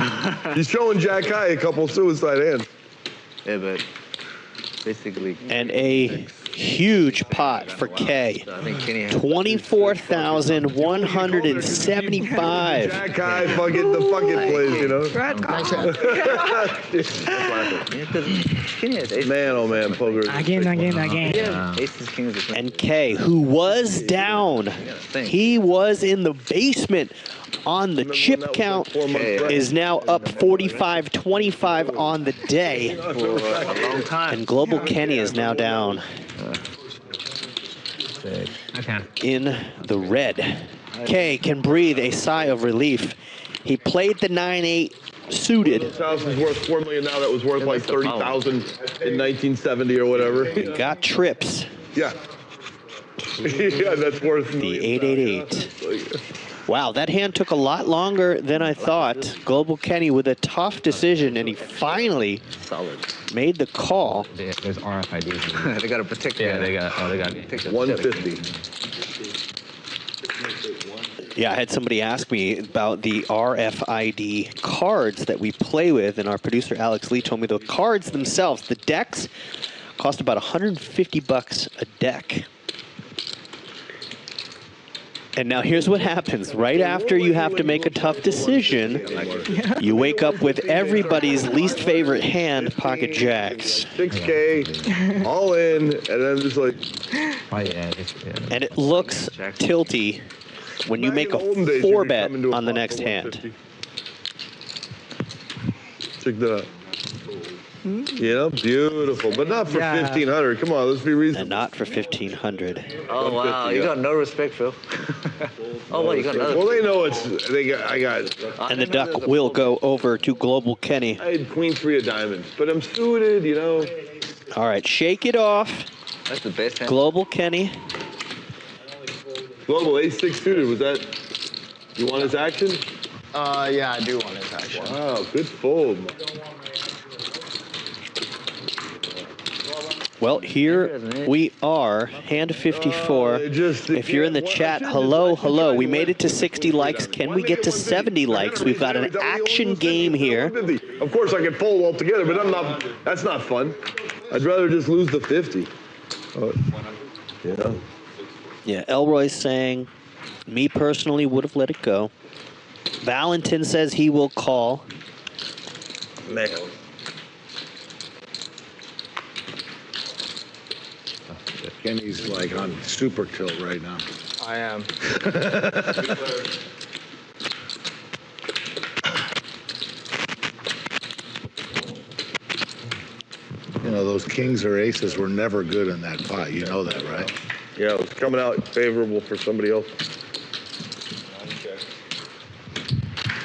showing jack high a couple suicide hands. Yeah, but basically. And a huge pot for K. 24,175. Jack high, the bucket plays, you know. Man, oh man, poker. Again. And K, who was down, he was in the basement on the chip count, is now up 45-25 on the day. And Global Kenny is now down in the red. K can breathe a sigh of relief. He played the 9-8 suited. This house is worth $4 million now. That was worth like 30,000 in 1970 or whatever. He got trips. Yeah. Yeah, that's worth the 888. Wow, that hand took a lot longer than I thought. Global Kenny with a tough decision, and he finally made the call. There's RFID. They got to protect. Yeah, they got 150. Yeah, I had somebody ask me about the RFID cards that we play with, and our producer Alex Lee told me the cards themselves, the decks, cost about $150 a deck. And now here's what happens. Right after you have to make a tough decision, you wake up with everybody's least favorite hand, pocket jacks. 6K, all in, and then just like... And it looks tilty when you make a 4-bet on the next hand. Check that out. You know, beautiful, but not for Yeah. 1,500. Come on, let's be reasonable. And not for 1,500. Oh, wow. 150, You yeah. got no respect, Phil. Oh, well, you got another. Well, they know it's. I got. And the duck will go over to Global Kenny. I had queen 3 of diamonds, but I'm suited. You know. All right, shake it off. That's the best hand. Global Kenny. Global ace-6 suited. Was that? You want his action? Yeah, I do want his action. Wow, good fold. Well, here we are, hand 54. If you're in the chat, hello, hello. We made it to 60 likes. Can we get to 70 likes? We've got an action game here. Of course, I can fold altogether, but I'm not. That's not fun. I'd rather just lose the 50. Yeah. Yeah, Elroy's saying, me personally would have let it go. Valentin says he will call. Man. Kenny's like on super tilt right now. I am. You know, those kings or aces were never good in that pot. You know that, right? Yeah, it was coming out favorable for somebody else.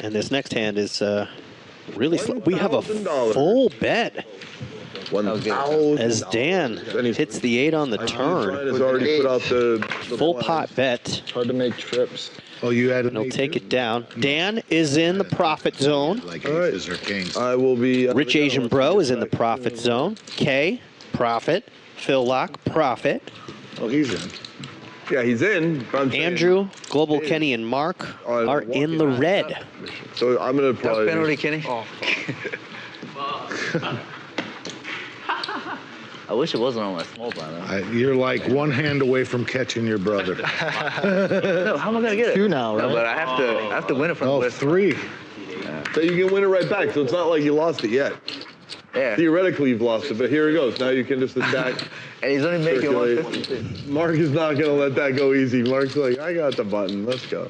And this next hand is really slow. We have a $1,000. full bet 1,000. as Dan hits the 8 on the turn. Has already put out the Full pot bet. Hard to make trips. Oh, you had an He'll eight take too? it down. Dan is in the profit zone. Like All right. aces or kings. I will be. Rich Asian Bro is in the profit zone. K, profit. Phil Laak, profit. Oh, he's in. Yeah, he's in. but I'm saying- Andrew, Global Kenny, and Mark are in the red. So I'm gonna Duck probably. penalty, Kenny. I wish it wasn't on my small blind. You're like one hand away from catching your brother. No, how am I gonna get it? 2 now, No, right? but I have to win it from the Oh, West. 3. So you can win it right back. So it's not like you lost it yet. Yeah. Theoretically, you've lost it, but here it goes. Now you can just attack. And he's only making Circulate. 150. Mark is not gonna let that go easy. Mark's like, I got the button. Let's go.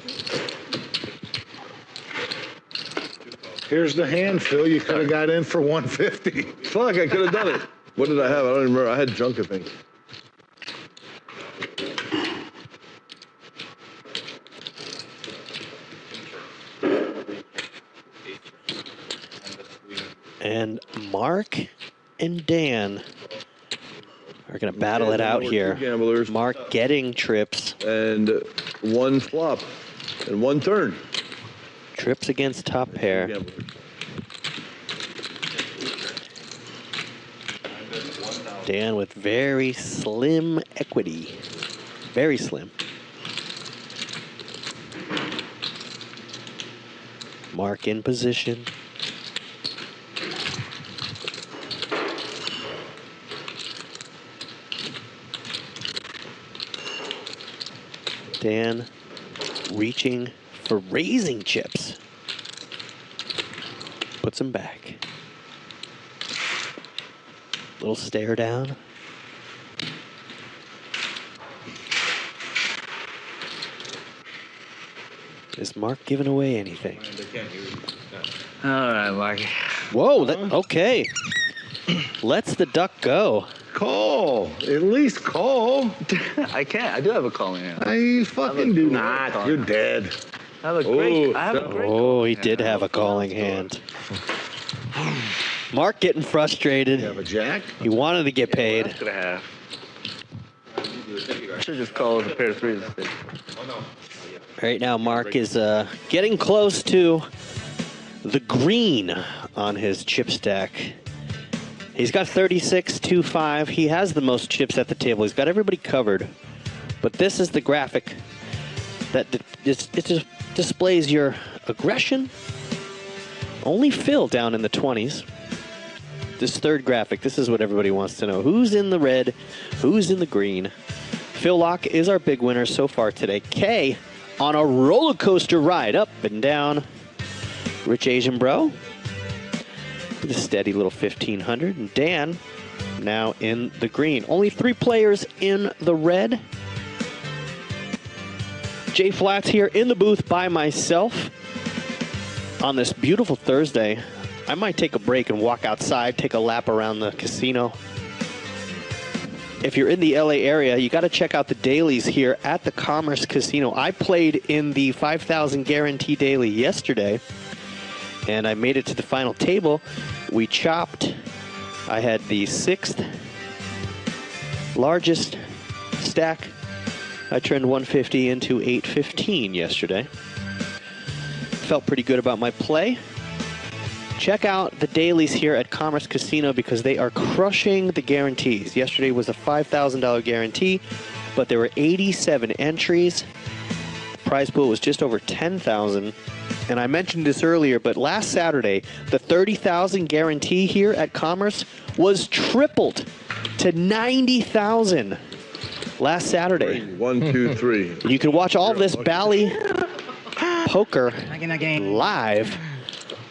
Here's the hand, Phil. You could have got in for 150. Fuck, I could have done it. What did I have? I don't even remember. I had junk, I think. And Mark and Dan are going to battle it out here. Gamblers. Mark getting trips. And 1 flop and 1 turn. Trips against top pair. Gamblers. Dan with very slim equity. Very slim. Mark in position. Dan reaching for raising chips. Puts him back. Little stare down. Is Mark giving away anything? All right, Mark. Whoa, okay. Let's the duck go. Call. At least call. I can't. I do have a calling hand. I fucking do not. You're dead. I have a great. I have a great. Oh, he did have a calling hand. Mark getting frustrated. You have a jack? He wanted to get What paid. else could I have? I should just call a pair of 3s instead. Right now, Mark is getting close to the green on his chip stack. He's got 36-2-5. He has the most chips at the table. He's got everybody covered. But this is the graphic that it just displays your aggression. Only Phil down in the 20s. This third graphic, this is what everybody wants to know. Who's in the red? Who's in the green? Phil Laak is our big winner so far today. Kay on a roller coaster ride up and down. Rich Asian Bro with a steady little 1,500. And Dan now in the green. Only 3 players in the red. Jay Flats here in the booth by myself on this beautiful Thursday. I might take a break and walk outside, take a lap around the casino. If you're in the LA area, you got to check out the dailies here at the Commerce Casino. I played in the 5,000 guarantee daily yesterday, and I made it to the final table. We chopped. I had the 6th largest stack. I turned 150 into 815 yesterday. Felt pretty good about my play. Check out the dailies here at Commerce Casino because they are crushing the guarantees. Yesterday was a $5,000 guarantee, but there were 87 entries. The prize pool was just over 10,000. And I mentioned this earlier, but last Saturday, the 30,000 guarantee here at Commerce was tripled to 90,000 last Saturday. 1, 2, 3. You can watch all this Bally poker live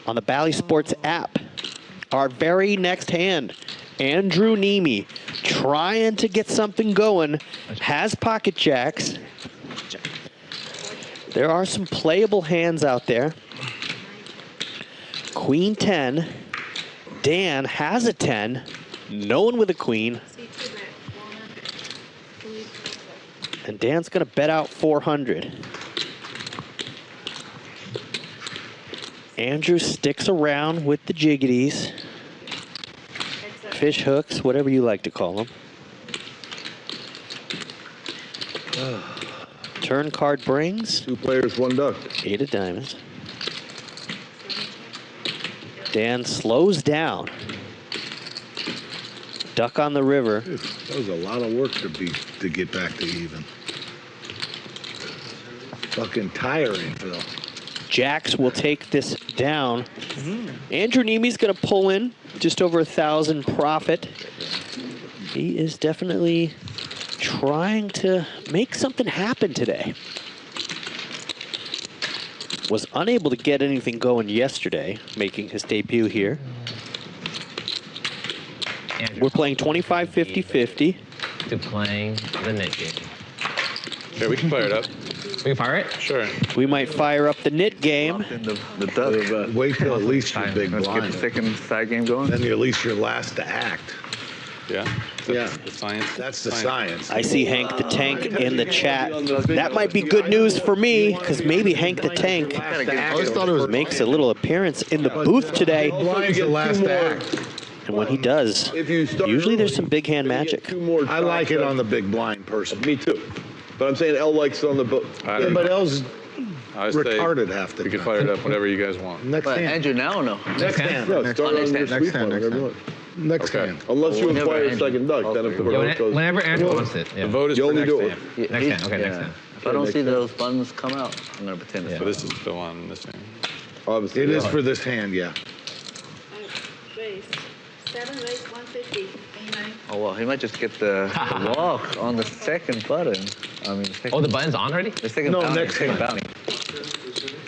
on the Bally Sports app. Our very next hand, Andrew Nemi, trying to get something going, has pocket jacks. There are some playable hands out there. Queen 10. Dan has a 10. No one with a queen. And Dan's going to bet out 400. Andrew sticks around with the jiggities, fish hooks, whatever you like to call them. Turn card brings 2 players, 1 duck. 8 of diamonds. Dan slows down. Duck on the river. That was a lot of work to get back to even. Fucking tiring, Phil. Jacks will take this down. Andrew Nemi's going to pull in just over 1,000 profit. He is definitely trying to make something happen today. Was unable to get anything going yesterday, making his debut here. We're playing 25, 50, 50. To playing the Nit Game. Sure, we can fire it up. We can fire it? Sure. We might fire up the Nit Game. The duck. Wait till at least your big Let's get blind. the second side game going. Then at least you're last to act. Yeah. Yeah. The science. That's the science. I see Hank the Tank in the chat. That might be good news for me, because maybe Hank the Tank I always thought it was makes a little appearance in the booth today. blind's the last act. And when he does, If you start usually there's early, some big hand you get magic. 2 more I like it shots. on the big blind person. Me too. But I'm saying L likes it on the boat. Everybody else I say retarded half the we can time. fire it up whenever you guys want. Next But hand. Andrew, now or no? Next hand. No, start on your Next sweep one, whatever you want. Next Okay. hand. Unless you Whenever acquire a Andrew- second duck, then if the vote goes. Whenever Andrew wants it. The Yeah. vote is You for only next do it. hand. Yeah, Next hand, okay, next hand. If I don't next see hand. those buttons come out, I'm gonna pretend it's So this is still on this hand. Obviously, It is yeah. for this hand, yeah. Raise. 7 raise 150. 89. Oh well, he might just get the walk on the second button. I mean, Oh, the button's on already? the second No, bounty. next second hand. bounty.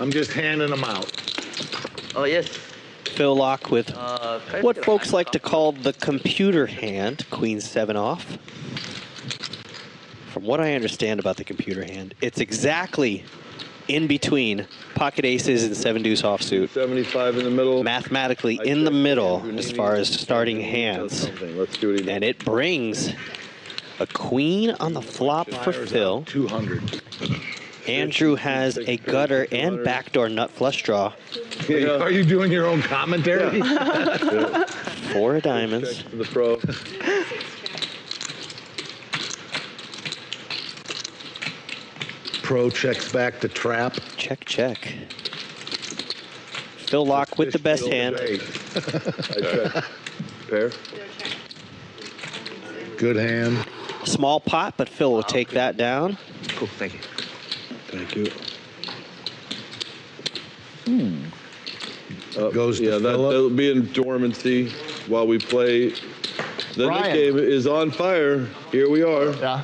I'm just handing them out. Oh yes. Phil Laak with Try what get a folks hand like to copy. call the computer hand, Queen 7 off. From what I understand about the computer hand, it's exactly in between pocket aces and 7 deuce offsuit. 75 in the middle. Mathematically in the middle as far as starting hands. Let's do it again. And it brings a queen on the flop for Phil. 200. Andrew has a gutter and backdoor nut flush draw. Yeah. Are you doing your own commentary? 4 of diamonds. The pro. Pro checks back to trap. Check, check. Phil Laak with the best hand. I check. Pair. Good hand. Small pot, but Phil will take that down. Cool, thank you. Thank you. Goes Goes to yeah, Phillip. that'll be in dormancy while we play. The Nit Brian. Game is on fire. Here we are. Yeah.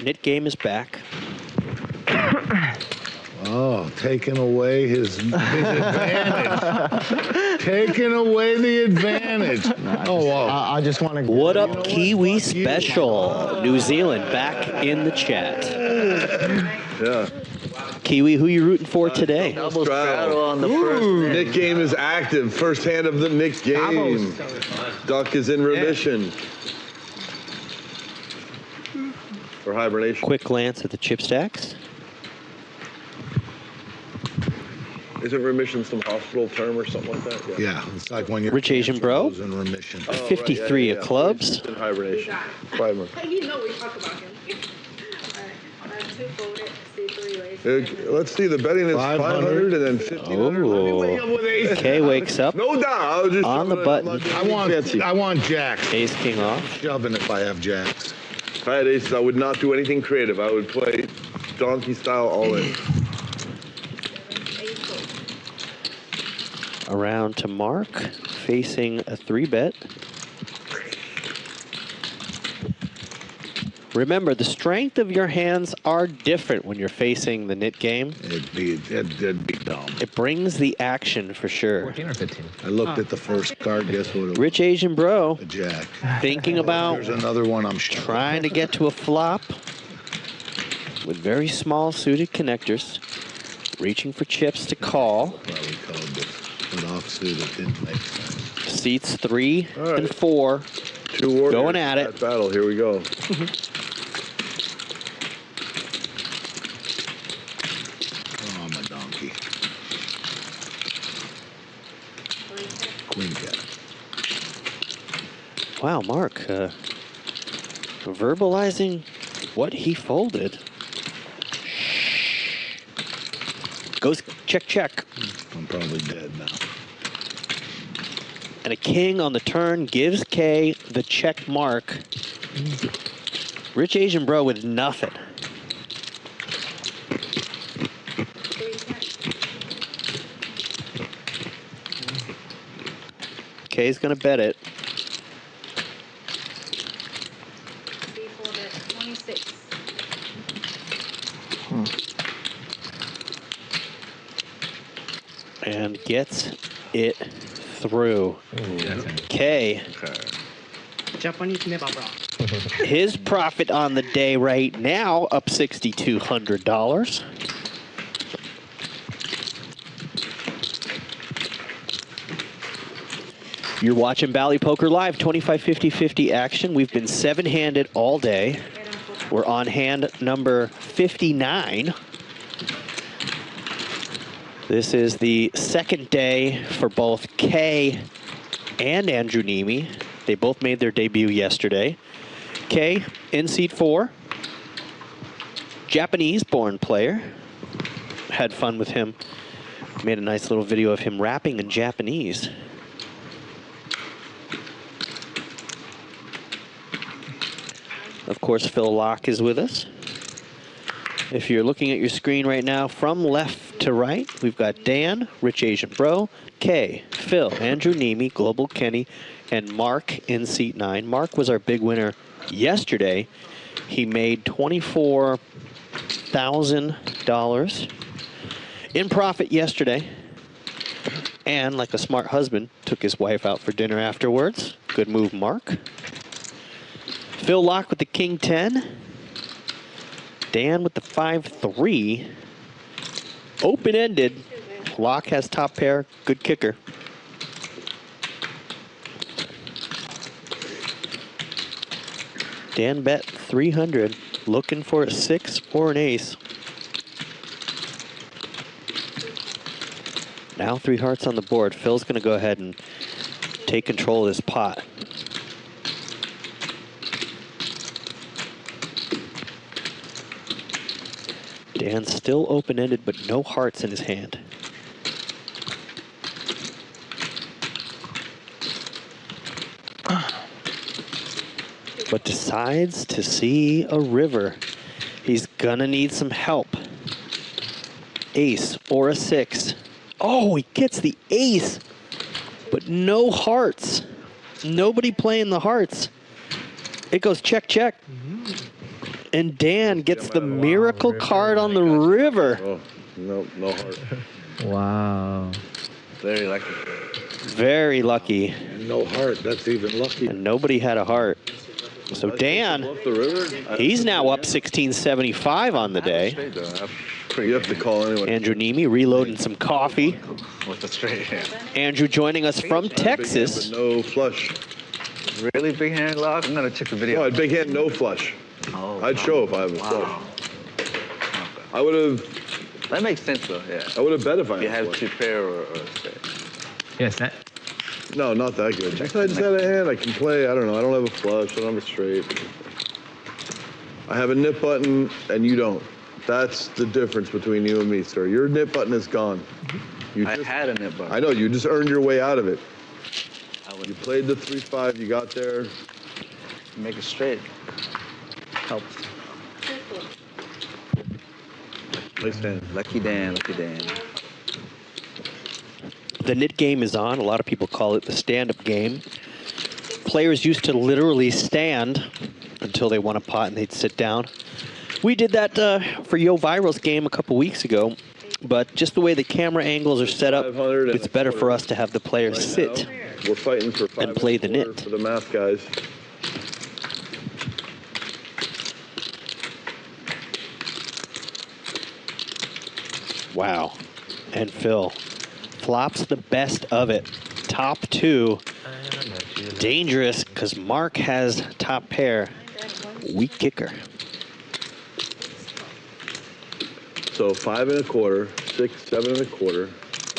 Knit Game is back. Oh, taking away his advantage. Taking away the advantage. Oh, wow. I just want to. What up, Kiwi Special? New Zealand back in the chat. Yeah. Kiwi, who you rooting for today? Double straddle on the first. Nit Game is active. First hand of the Nit Game. Duck is in remission. Or hibernation. Quick glance at the chip stacks. Isn't remission some hospital term or something like that? Yeah, it's like when you're Rich Asian Bro. in remission. 53 of clubs. He's in hibernation. You know we talk about him. All right, 2 folded, C3 ways. Let's see, the betting is 500 and then 1500. Oh. K wakes up No doubt. I was just on the button. I want jacks. Ace king off. Shoving if I have jacks. If I had aces, I would not do anything creative. I would play donkey style all in. Around to Mark, facing a 3-bet. Remember, the strength of your hands are different when you're facing the Nit Game. It'd be dumb. It brings the action for sure. 14 or 15? I looked at the first card. Guess what it was? Rich Asian Bro A jack. thinking about There's another one I'm sure. trying to get to a flop with very small suited connectors, reaching for chips to call. Probably called this. But offsuit, it didn't make sense. Seats 3 right. and 4. 2 warriors. Going at it. That battle. Here we go. Oh, my donkey. Queen cat. Wow, Mark, verbalizing what he folded. Goes check, check. I'm probably dead now. And a king on the turn gives K the check mark. Rich Asian Bro with nothing. K's gonna bet it. C folded, 26. And gets it through. K. Japanese never brought. His profit on the day right now up $6,200. You're watching Bally Poker Live, 25, 50, 50 action. We've been 7-handed all day. We're on hand number 59. This is the second day for both Kay and Andrew Nemi. They both made their debut yesterday. Kay in seat 4. Japanese-born player. Had fun with him. Made a nice little video of him rapping in Japanese. Of course, Phil Laak is with us. If you're looking at your screen right now, from left to right, we've got Dan, Rich Asian Bro, Kay, Phil, Andrew Nemi, Global Kenny, and Mark in seat 9. Mark was our big winner yesterday. He made $24,000 in profit yesterday. And like a smart husband, took his wife out for dinner afterwards. Good move, Mark. Phil Laak with the King 10. Dan with the 5-3. Open-ended. Laak has top pair. Good kicker. Dan bet 300. Looking for a 6 or an ace. Now 3 hearts on the board. Phil's going to go ahead and take control of this pot. Dan's still open-ended, but no hearts in his hand. But decides to see a river. He's gonna need some help. Ace or a 6. Oh, he gets the ace, but no hearts. Nobody playing the hearts. It goes check, check. And Dan gets the miracle card on the river. Oh, no heart. Wow. Very lucky. Very lucky. And no heart. That's even lucky. And nobody had a heart. So Dan, Off the river? he's now up 1675 on the day. You have to call anyway. Andrew Nemi reloading some coffee. With the straight hand. Andrew joining us from Texas. Big hand, but no flush. Really big hand lock? I'm gonna check the video. No, I'd big hand, no flush. Oh, I'd show if I have a flush. I would have. That makes sense though. Yeah. I would have bet if I You had have flush. two pair or straight. Yes, that. No, not that good. Just I just had a hand. I can play. I don't know. I don't have a flush. I don't have a straight. I have a nip button, and you don't. That's the difference between you and me, sir. Your nip button is gone. I had a nip button. I know. You just earned your way out of it. You played the 3-5. You got there. Make it straight. Helps. Nice hand. Lucky Dan, lucky Dan. The Nit game is on. A lot of people call it the stand-up game. Players used to literally stand until they won a pot and they'd sit down. We did that for Yo Viral's game a couple weeks ago, but just the way the camera angles are set up, it's better for us to have the players sit We're fighting for and play the nit. for the math guys. Wow. And Phil flops the best of it. Top two. Dangerous because Mark has top pair. Weak kicker. So 5 1/4, 6, 7 1/4,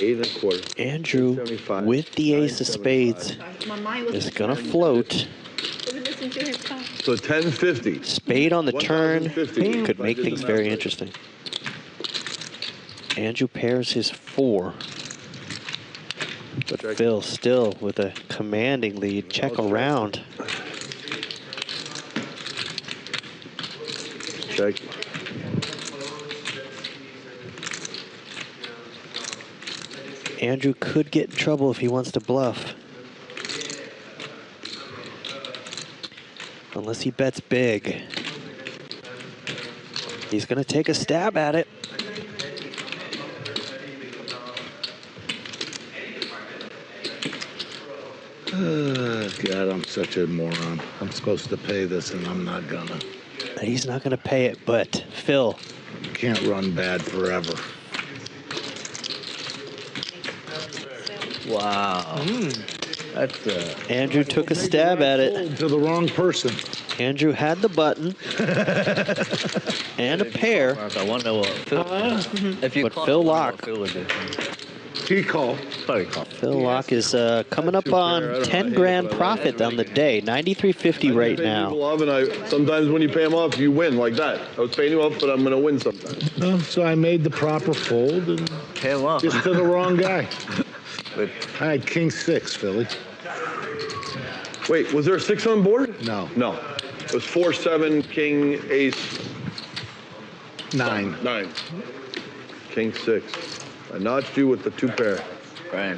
8 1/4. Andrew 875, with the ace of 975. spades My mind was is gonna float. listening to his talk. So 1050. Spade on the turn 1050. could make things very interesting. Andrew pairs his 4. But Check. Phil still with a commanding lead. Check around. Check. Andrew could get in trouble if he wants to bluff. Unless he bets big. He's gonna take a stab at it. God, I'm such a moron. I'm supposed to pay this, and I'm not gonna. He's not gonna pay it, but Phil. Can't run bad forever. Wow. That's Andrew took a stab at it. To the wrong person. Andrew had the button and a pair, Mark, I wonder what Phil, if you but call Phil him, Laak. what Phil would do. He called. Probably call. Phil Laak is coming up Two pair, I on don't know, 10 I hate grand it, but I profit on the day, 93.50 right Pay now. people off, and sometimes when you pay them off, you win like that. I was paying you off, but I'm going to win sometimes. So I made the proper fold and Pay him off. just to the wrong guy. But I had king 6, Philly. Wait, was there a 6 on board? No. No. It was 4, 7, king, ace, 9. 9. King 6. I notched you with the 2 pair. right.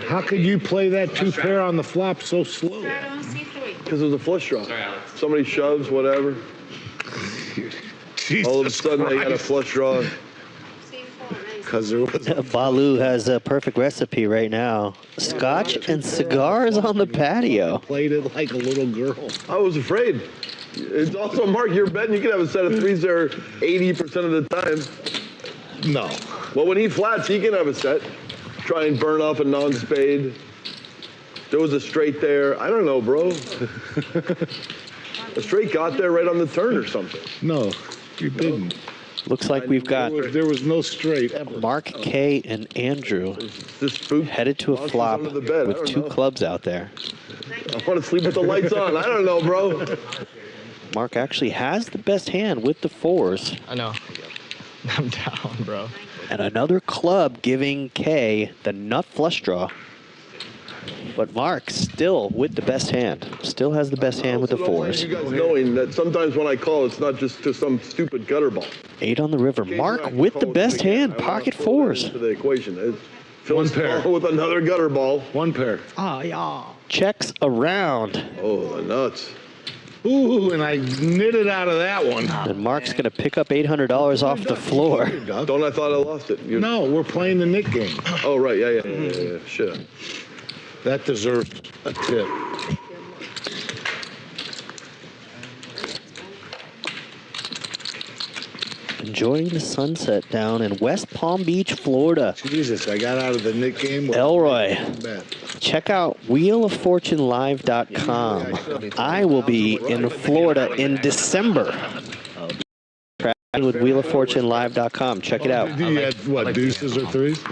How could you play that 2 pair on the flop so slow? Start on C3. Because it was a flush draw. Somebody shoves, whatever. Jesus All of a sudden, they got a Christ. flush draw. C4. Nice. Because there was Balu has a perfect recipe right now. Scotch and cigars on the patio. played it like a little girl. I was afraid. It's also, Mark, you're betting you can have a set of 3s there 80% of the time. No. Well, when he flats, he can have a set. Try and burn off a non-spade. There was a straight there. I don't know, bro. A straight got there right on the turn or something. No, you didn't. Looks like we've got There was no straight ever. Mark K and Andrew This spook headed to a monsters flop under the bed. I with don't 2 know. clubs out there. I want to sleep with the lights on. I don't know, bro. Mark actually has the best hand with the 4s. I know. I'm down, bro. And another club giving K the nut flush draw. But Mark still with the best hand. Still has the best hand with the I also don't mind 4s. You guys knowing that sometimes when I call, it's not just to some stupid gutter ball. 8 on the river. Mark Occasionally I with can the call best it again. hand. I wanna Pocket throw that 4s. into the equation. It's Phil's One pair. call with another gutter ball. 1 pair. Oh, yeah. Checks around. Oh, the nuts. Ooh, and I knitted out of that one. And Mark's going to pick up $800 off the floor. Don't I thought I lost it. No, we're playing the Nit game. Oh, right. Yeah. Shit. That deserves a tip. enjoying the sunset down in West Palm Beach, Florida. Jesus, I got out of the Nit game. Elroy, check out wheeloffortunelive.com. I will be in Florida in December. Traveling with wheeloffortunelive.com. Check it out. You had, what, deuces or threes?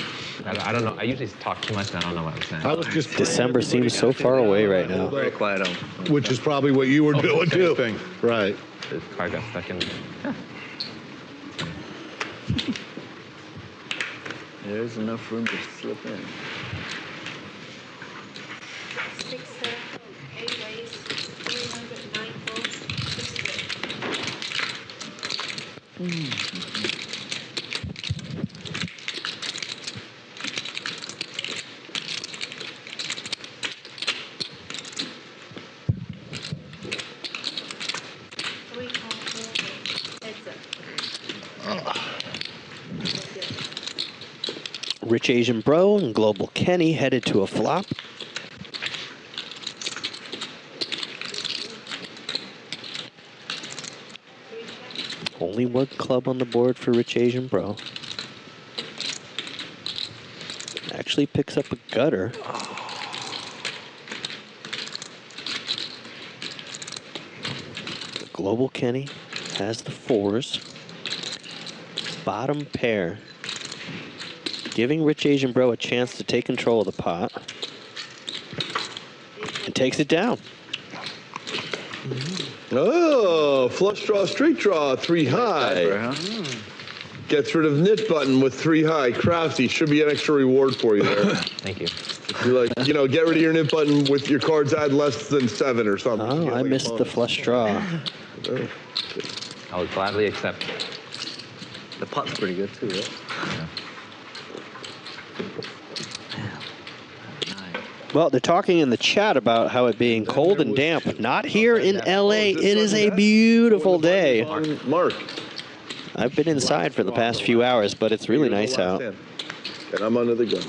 I don't know. I usually talk too much and I don't know what I'm saying. I was just December seems so far away right now. Very quiet. Which is probably what you were doing too. Thing. Right. The car got stuck in. There's enough room to slip in. 6, 7, 8 ways, 309 volts, 6. Rich Asian Bro and Global Kenny headed to a flop. Only one club on the board for Rich Asian Bro. Actually picks up a gutter. Global Kenny has the fours. Bottom pair. Giving Rich Asian Bro a chance to take control of the pot. And takes it down. Oh, flush draw, straight draw, 3 high. Gets rid of Nit button with 3 high. Crafty, should be an extra reward for you there. Thank you. You're like, you know, get rid of your Nit button with your cards add less than 7 or something. Oh, I missed the flush draw. I would gladly accept. The pot's pretty good too, right? Yeah. Well, they're talking in the chat about how it being cold and damp. Not here in LA. It is a beautiful day. Mark. I've been inside for the past few hours, but it's really nice out. And I'm under the gun.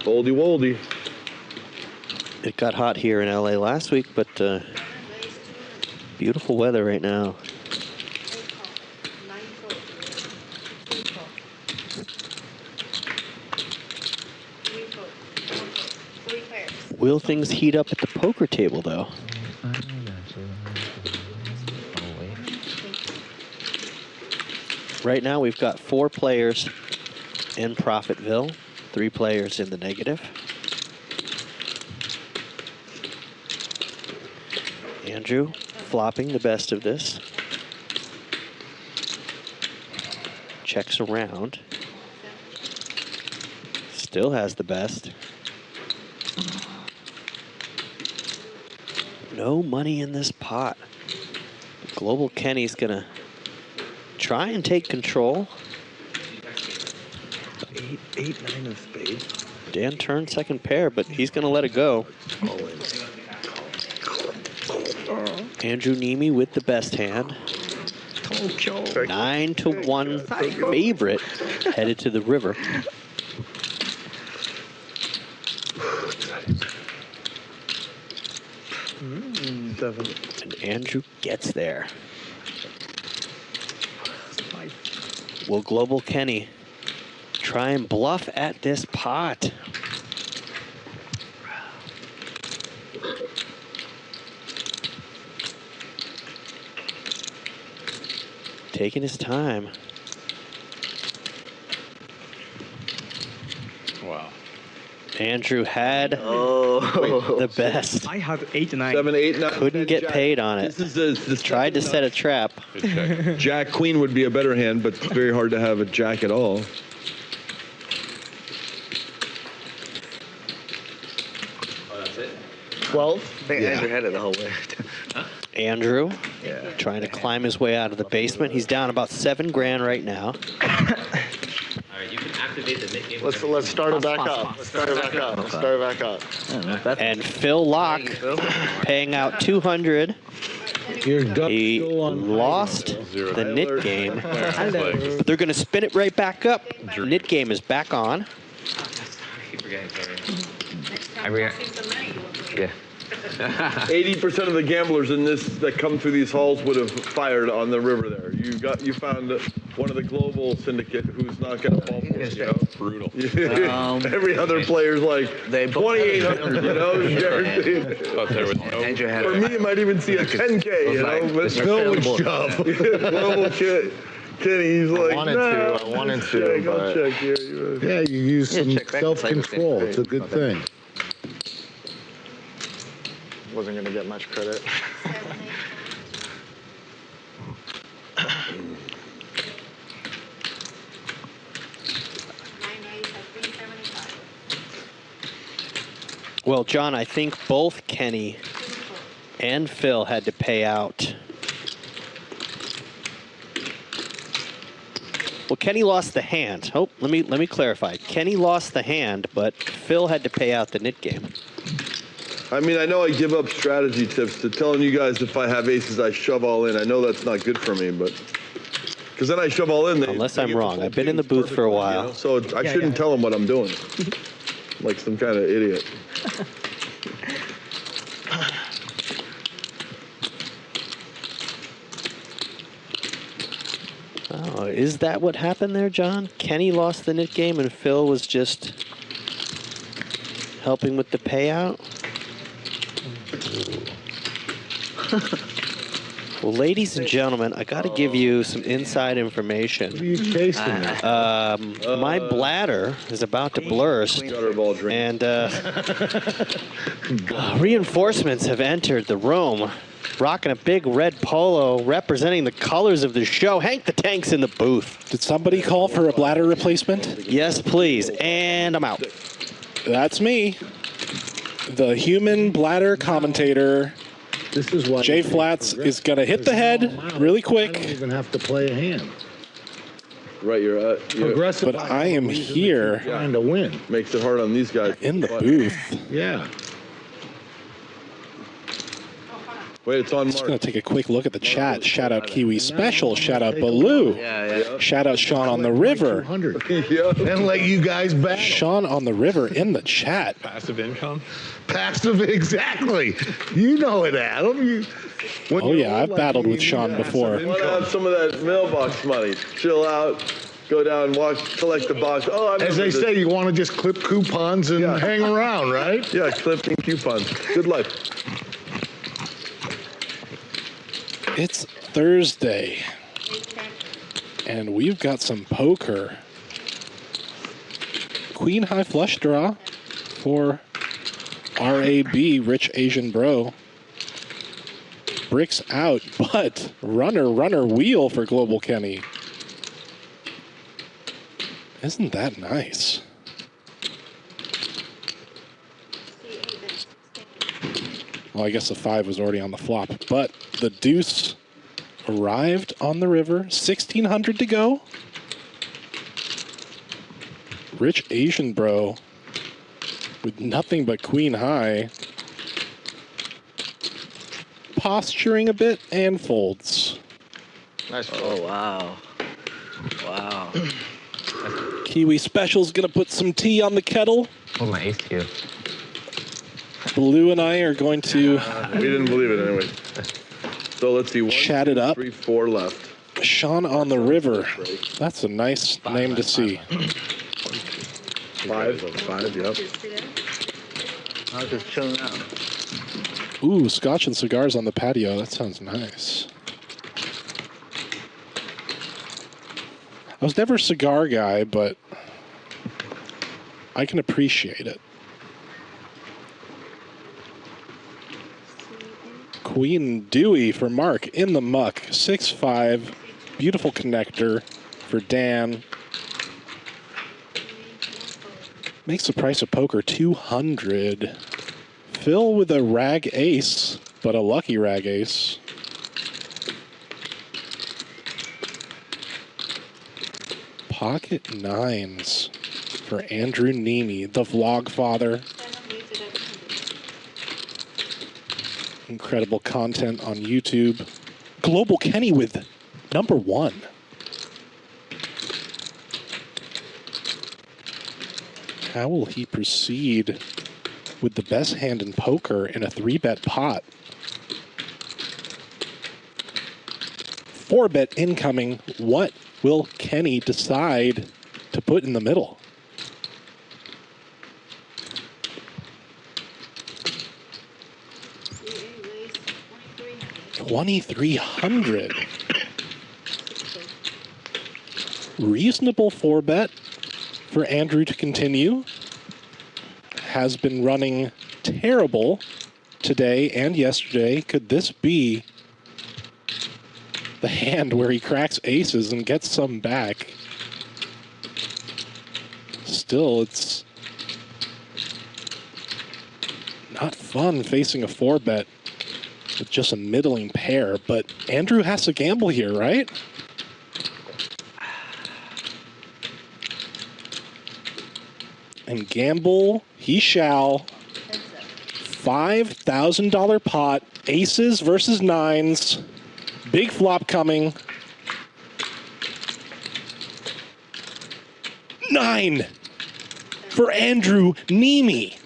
Oldie woldy. It got hot here in LA last week, but beautiful weather right now. Will things heat up at the poker table, though? Right now, we've got 4 players in Profitville, 3 players in the negative. Andrew flopping the best of this. Checks around. Still has the best. No money in this pot. Global Kenny's gonna try and take control. 8, 9 of spades. Dan turned second pair, but he's gonna let it go. Andrew Nemi with the best hand. 9-1 favorite headed to the river. And Andrew gets there. Will Global Kenny try and bluff at this pot? Taking his time. Wow. Andrew had the best. I had 8, 9. 7, 8, 9. Couldn't get paid on it. This is Tried to set a trap. Jack Queen would be a better hand, but it's very hard to have a Jack at all. Oh, that's it? 12? I think Andrew had it the whole way. Andrew trying to climb his way out of the basement. He's down about $7,000 right now. All right, you can activate the Nit Game. Let's start it back up. Let's start it back up. Let's start it back up. And Phil Laak paying out $200. He lost the Nit Game, but they're going to spin it right back up. Nit Game is back on. I keep forgetting, sorry. Next I time, re- toss in some money. Yeah. 80% of the gamblers in this that come through these halls would have fired on the river there. You found one of the global syndicate who's not going to fall for it, you know? Brutal. Every other player's like 2,800, you know, guaranteed. Thought there was no. For me, it might even see a 10K, you know? But Phil would shove. global kid. Kenny's like, I wanted to, I'll but check here. Yeah, you use some check back. self-control. It's a good thing. wasn't going to get much credit. 9-8 at 375. Well, John, I think both Kenny and Phil had to pay out. Well, Kenny lost the hand. Oh, let me clarify. Kenny lost the hand, but Phil had to pay out the Nit Game. I mean, I know I give up strategy tips to telling you guys if I have aces, I shove all in. I know that's not good for me, but because then I shove all in. Unless I'm wrong. I've been in the booth for a while. You know? So I shouldn't tell them what I'm doing, like some kind of idiot. Oh, is that what happened there, John? Kenny lost the Nit Game and Phil was just helping with the payout? Well, ladies and gentlemen, I got to give you some inside information. What are you chasing? My bladder is about to burst, and reinforcements have entered the room, rocking a big red polo representing the colors of the show. Hank the Tank's in the booth. Did somebody call for a bladder replacement? Yes, please. And I'm out. That's me. The human bladder commentator. This is why Jay Flats is going to hit the head really quick. I don't even have to play a hand. Right, you're Progressive. But I am here trying to win. Makes it hard on these guys. in the booth. Yeah. Wait, it's on Just Mark. going to take a quick look at the chat. Shout out Kiwi Special. Shout out Baloo. Shout out Sean on the River. 200. And let you guys battle. Sean on the River in the chat. Passive income. Passive, exactly. You know it, Adam. Oh, yeah, I've battled with Sean before. Want to have some of that mailbox money? Chill out, go down, walk, collect the box. Oh, I As they say, you want to just clip coupons and hang around, right? Yeah, clipping coupons. Good life. It's Thursday, and we've got some poker. Queen high flush draw for RAB, Rich Asian Bro. Bricks out, but runner wheel for Global Kenny. Isn't that nice? Well, I guess the 5 was already on the flop, but the deuce arrived on the river. 1,600 to go. Rich Asian Bro with nothing but queen high. Posturing a bit and folds. Nice. Oh, wow. Wow. Kiwi Special's going to put some tea on the kettle. Oh, my ace cue. Blue and I are going to We didn't believe it anyway. So let's see. 1, chat it 2, up. 3, 4 left. Sean on the River. That's a nice name to see. 5, yep. I'm just chilling out. Ooh, scotch and cigars on the patio. That sounds nice. I was never a cigar guy, but I can appreciate it. Queen Dewey for Mark in the muck. 6-5. Beautiful connector for Dan. Makes the price of poker 200. Phil with a rag ace, but a lucky rag ace. Pocket nines for Andrew Nemi, the vlog father. Incredible content on YouTube. Global Kenny with number 1. How will he proceed with the best hand in poker in a 3-bet pot. 4-bet incoming. What will Kenny decide to put in the middle? $2,300. Reasonable 4-bet for Andrew to continue. Has been running terrible today and yesterday. Could this be the hand where he cracks aces and gets some back? Still, it's not fun facing a 4-bet with just a middling pair, but Andrew has to gamble here, right? And gamble he shall. $5,000 pot, aces versus nines. Big flop coming. 9 for Andrew Nemi.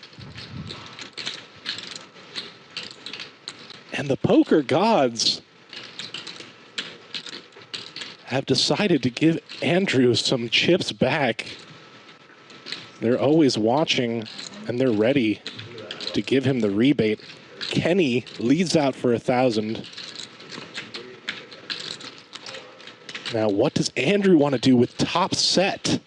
And the poker gods have decided to give Andrew some chips back. They're always watching, and they're ready to give him the rebate. Kenny leads out for 1,000. Now, what does Andrew want to do with top set?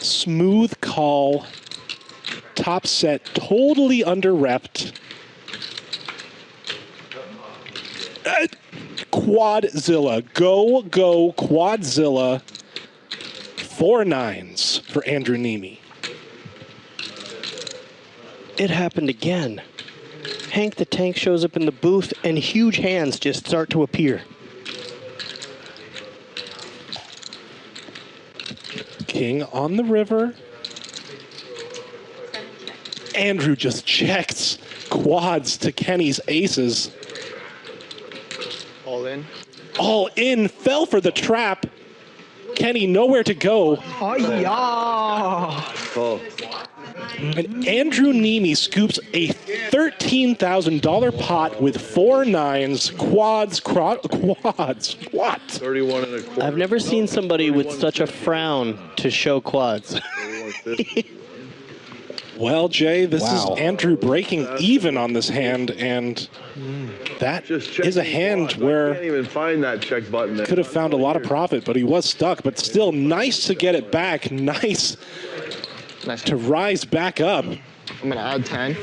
Smooth call. Top set totally under-repped. Quadzilla. Go, go, Quadzilla. 4 nines for Andrew Nemi. It happened again. Hank the Tank shows up in the booth and huge hands just start to appear. King on the river. Andrew just checks quads to Kenny's aces. All in. All in, fell for the trap. Kenny nowhere to go. Oh, yeah. Oh. And Andrew Nemi scoops a $13,000 pot with 4 nines, quads. What? 31 and a quarter. I've never seen somebody with such a frown to show quads. Well, Jay, this is Andrew breaking even on this hand, and that is a hand where I can't even find that check button there. could have found a lot of profit, but he was stuck. But still, nice to get it back. Nice to rise back up. I'm going to add 10.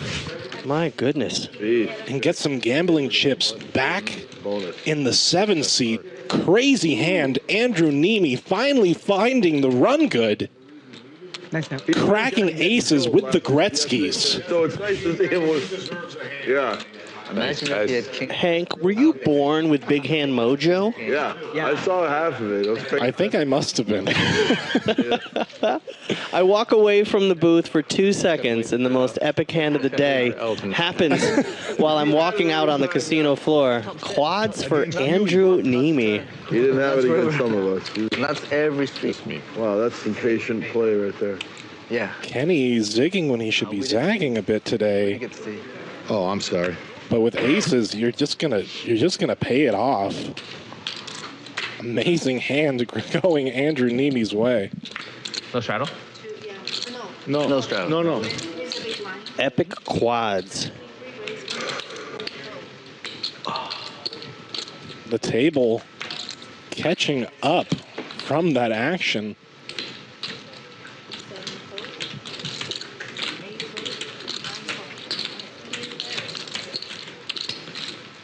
My goodness. Jeez. And get some gambling chips back Bonus. in the 7 seat. Crazy hand. Andrew Nemi finally finding the run good. Nice now. Cracking aces with the Gretzkys. So it's nice to see him with, yeah. Imagine if he had king. Hank, were you born with big hand mojo? Yeah, I saw half of it. It was crazy. I think I must have been. I walk away from the booth for 2 seconds, and the most epic hand of the day happens while I'm walking out on the casino floor. Quads for Andrew Nemi. He didn't have it against some of us. And that's every street. Wow, that's some patient play right there. Yeah. Kenny zigging when he should be zagging a bit I today. get to see. Oh, I'm sorry. But with aces, you're just gonna pay it off. Amazing hand going Andrew Nemi's way. No straddle? No, No straddle. No. Epic quads. The table catching up from that action.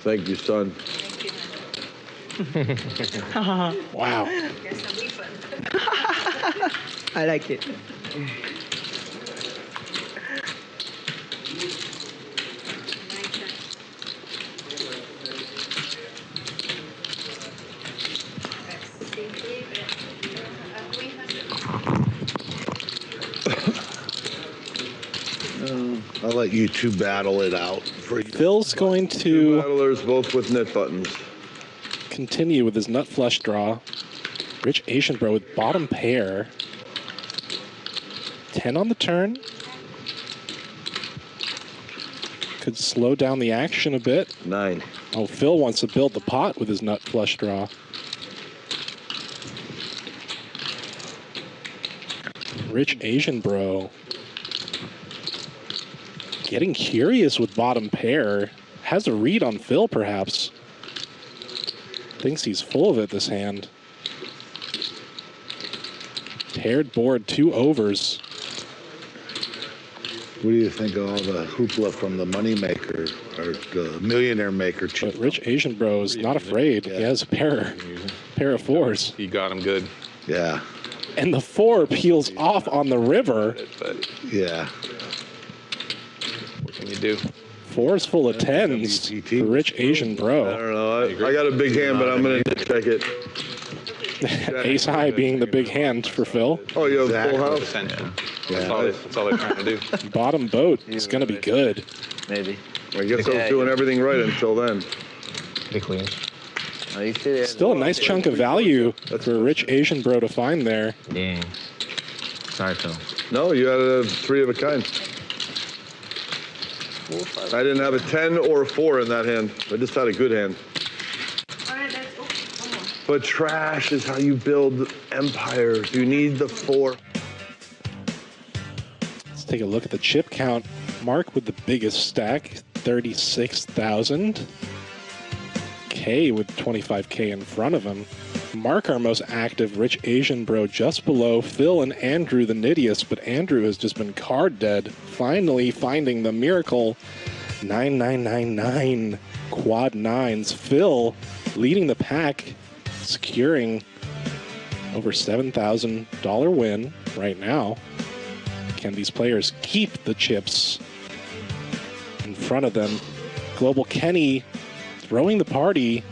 Thank you, son. Wow. I like it. I'll let you two battle it out. Phil's going Two to battlers, both with nit buttons. continue with his nut flush draw. Rich Asian Bro with bottom pair. 10 on the turn. Could slow down the action a bit. 9. Oh, Phil wants to build the pot with his nut flush draw. Rich Asian Bro. Getting curious with bottom pair. Has a read on Phil, perhaps. Thinks he's full of it, this hand. Paired board, 2 overs. What do you think of all the hoopla from the money maker or the millionaire maker? But Rich Asian Bro is not afraid. He has a pair of 4s. He got him good. Yeah. And the 4 peels off on the river. But Yeah. what can you do? 4's full of 10s for Rich Asian I Bro. don't know. I got a big hand, but I'm going to check it. Ace high being the big hand for Phil. Oh, you have Exactly. full house? Attention. Yeah. That's all they're trying to do. Bottom boat is going to be good. Maybe. I guess I was doing everything right until then. Oh, you see there? Still a nice chunk of value for Rich Asian Bro to find there. Dang. Sorry, Phil. No, you had a 3 of a kind. I didn't have a 10 or a 4 in that hand. I just had a good hand. All right, that's one more. But trash is how you build empires. You need the 4. Let's take a look at the chip count. Mark with the biggest stack, 36,000. K with 25K in front of him. Mark, our most active, Rich Asian Bro, just below Phil and Andrew, the nittiest, but Andrew has just been card dead. Finally finding the miracle 9999 quad 9s. Phil leading the pack, securing over $7,000 win right now. Can these players keep the chips in front of them? Global Kenny throwing the party,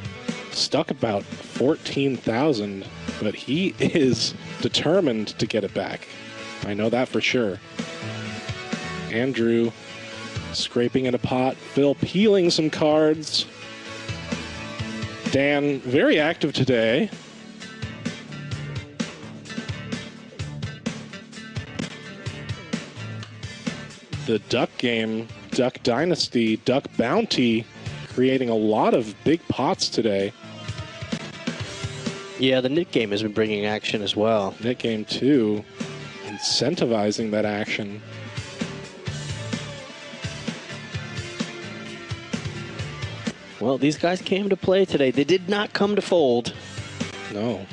stuck about 14,000, but he is determined to get it back. I know that for sure. Andrew scraping in a pot, Phil peeling some cards. Dan, very active today. The Duck game, Duck Dynasty, Duck Bounty, creating a lot of big pots today. Yeah, the Nit Game has been bringing action as well. Nit Game 2, incentivizing that action. Well, these guys came to play today. They did not come to fold. No.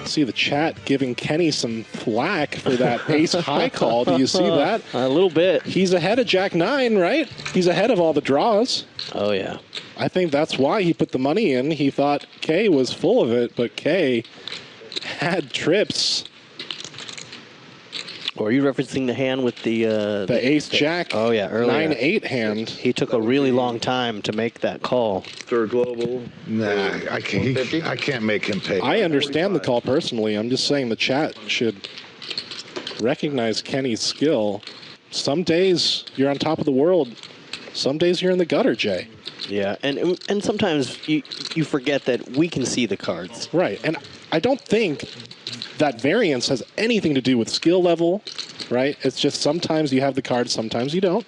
See the chat giving Kenny some flack for that ace high call. Do you see that? A little bit. He's ahead of Jack 9, right? He's ahead of all the draws. Oh, yeah. I think that's why he put the money in. He thought K was full of it, but K had trips. Or are you referencing the hand with the ace jack? Oh, yeah, earlier. 9-8 hand. He took a really long time to make that call. Third global. Nah, I can't make him pay. I understand the call personally. I'm just saying the chat should recognize Kenny's skill. Some days you're on top of the world. Some days you're in the gutter, Jay. Yeah, and sometimes you forget that we can see the cards. Right, and I don't think that variance has anything to do with skill level, right? It's just sometimes you have the cards, sometimes you don't.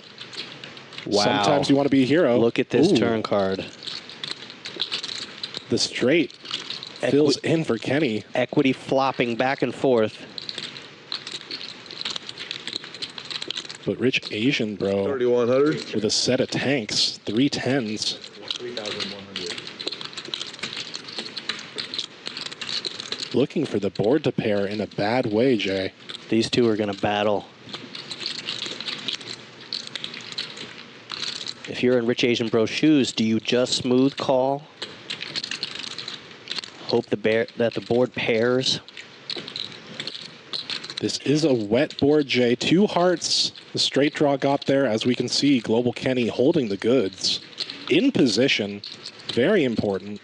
Wow. Sometimes you want to be a hero. Look at this Ooh. turn card. The straight fills in for Kenny. Equity flopping back and forth. But Rich Asian Bro 3,100 with a set of tanks, 3 10s. 3,100. Looking for the board to pair in a bad way, Jay. These two are going to battle. If you're in Rich Asian Bro's shoes, do you just smooth call? Hope that the board pairs? This is a wet board, Jay. 2 hearts. The straight draw got there. As we can see, Global Kenny holding the goods. In position. Very important.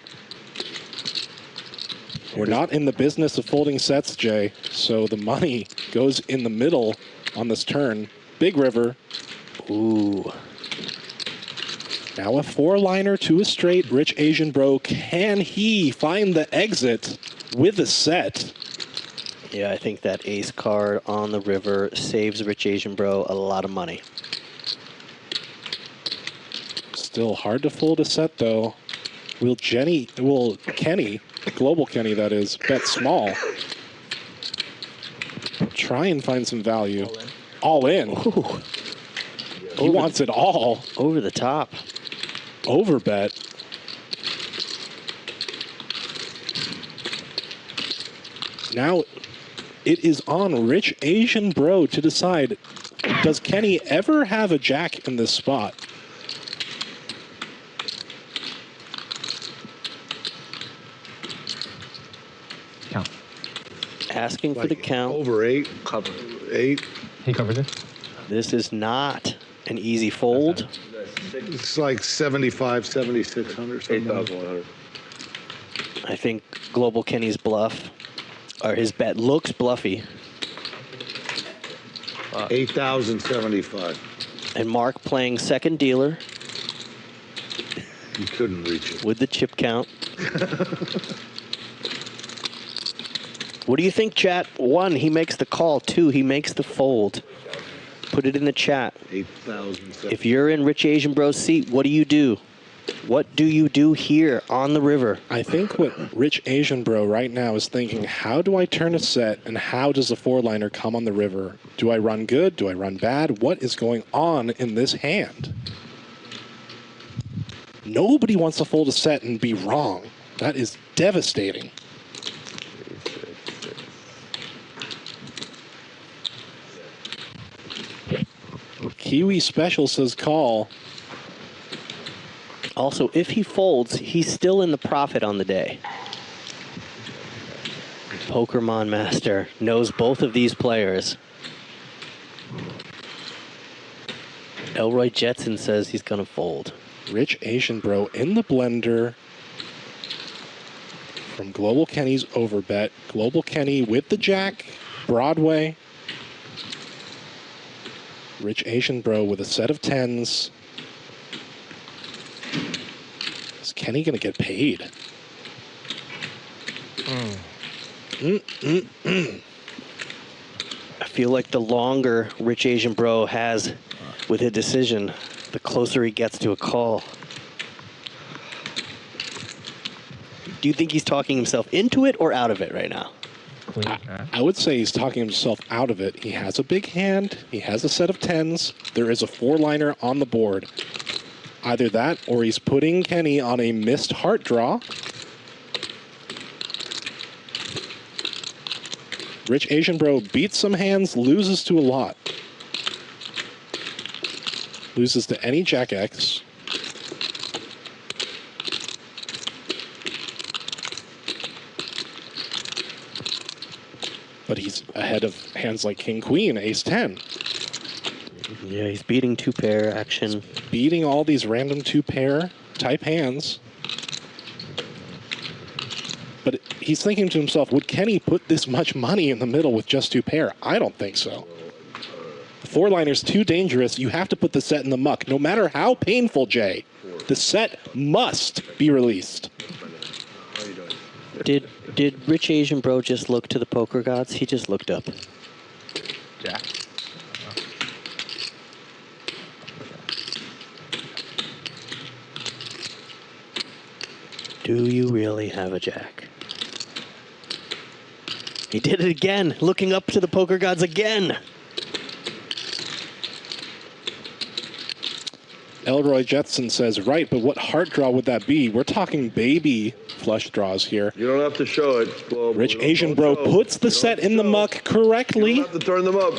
We're not in the business of folding sets, Jay, so the money goes in the middle on this turn. Big river. Ooh. Now a 4-liner to a straight. Rich Asian Bro, can he find the exit with a set? Yeah, I think that ace card on the river saves Rich Asian Bro a lot of money. Still hard to fold a set, though. Will Kenny, Global Kenny that is, bet small. Try and find some value. All in. Ooh. He wants it all. Over the top. Overbet. Now it is on Rich Asian Bro to decide, does Kenny ever have a jack in this spot? Count. Asking for the count. Over 8. Cover. 8. He covers it. This is not an easy fold. It's like 75, 7,600 something. 8,100. I think Global Kenny's bluff, or his bet looks bluffy. 8,075. And Mark playing second dealer You couldn't reach it. with the chip count. What do you think, chat? 1, he makes the call. 2, he makes the fold. Put it in the chat. 8,000. If you're in Rich Asian Bro's seat, what do you do? What do you do here on the river? I think what Rich Asian Bro right now is thinking, how do I turn a set and how does a 4-liner come on the river? Do I run good? Do I run bad? What is going on in this hand? Nobody wants to fold a set and be wrong. That is devastating. Kiwi Special says call. Also, if he folds, he's still in the profit on the day. Pokermon Master knows both of these players. Elroy Jetson says he's going to fold. Rich Asian Bro in the blender from Global Kenny's overbet. Global Kenny with the jack, Broadway. Rich Asian Bro with a set of 10s. Is Kenny going to get paid? I feel like the longer Rich Asian Bro has with a decision, the closer he gets to a call. Do you think he's talking himself into it or out of it right now? I would say he's talking himself out of it. He has a big hand. He has a set of 10s. There is a 4-liner on the board. Either that or he's putting Kenny on a missed heart draw. Rich Asian Bro beats some hands, loses to a lot. Loses to any Jack X. But he's ahead of hands like King Queen, Ace 10. Yeah, he's beating 2-pair action. Beating all these random 2-pair type hands. But he's thinking to himself, would Kenny put this much money in the middle with just 2-pair? I don't think so. The 4-liner's too dangerous. You have to put the set in the muck, no matter how painful, Jay. The set must be released. Did Rich Asian Bro just look to the poker gods? He just looked up. Jack. Do you really have a jack? He did it again, looking up to the poker gods again. Elroy Jetson says, right, but what heart draw would that be? We're talking baby flush draws here. You don't have to show it, Global. Rich Asian Bro puts the set in the muck correctly. You don't have to turn them up.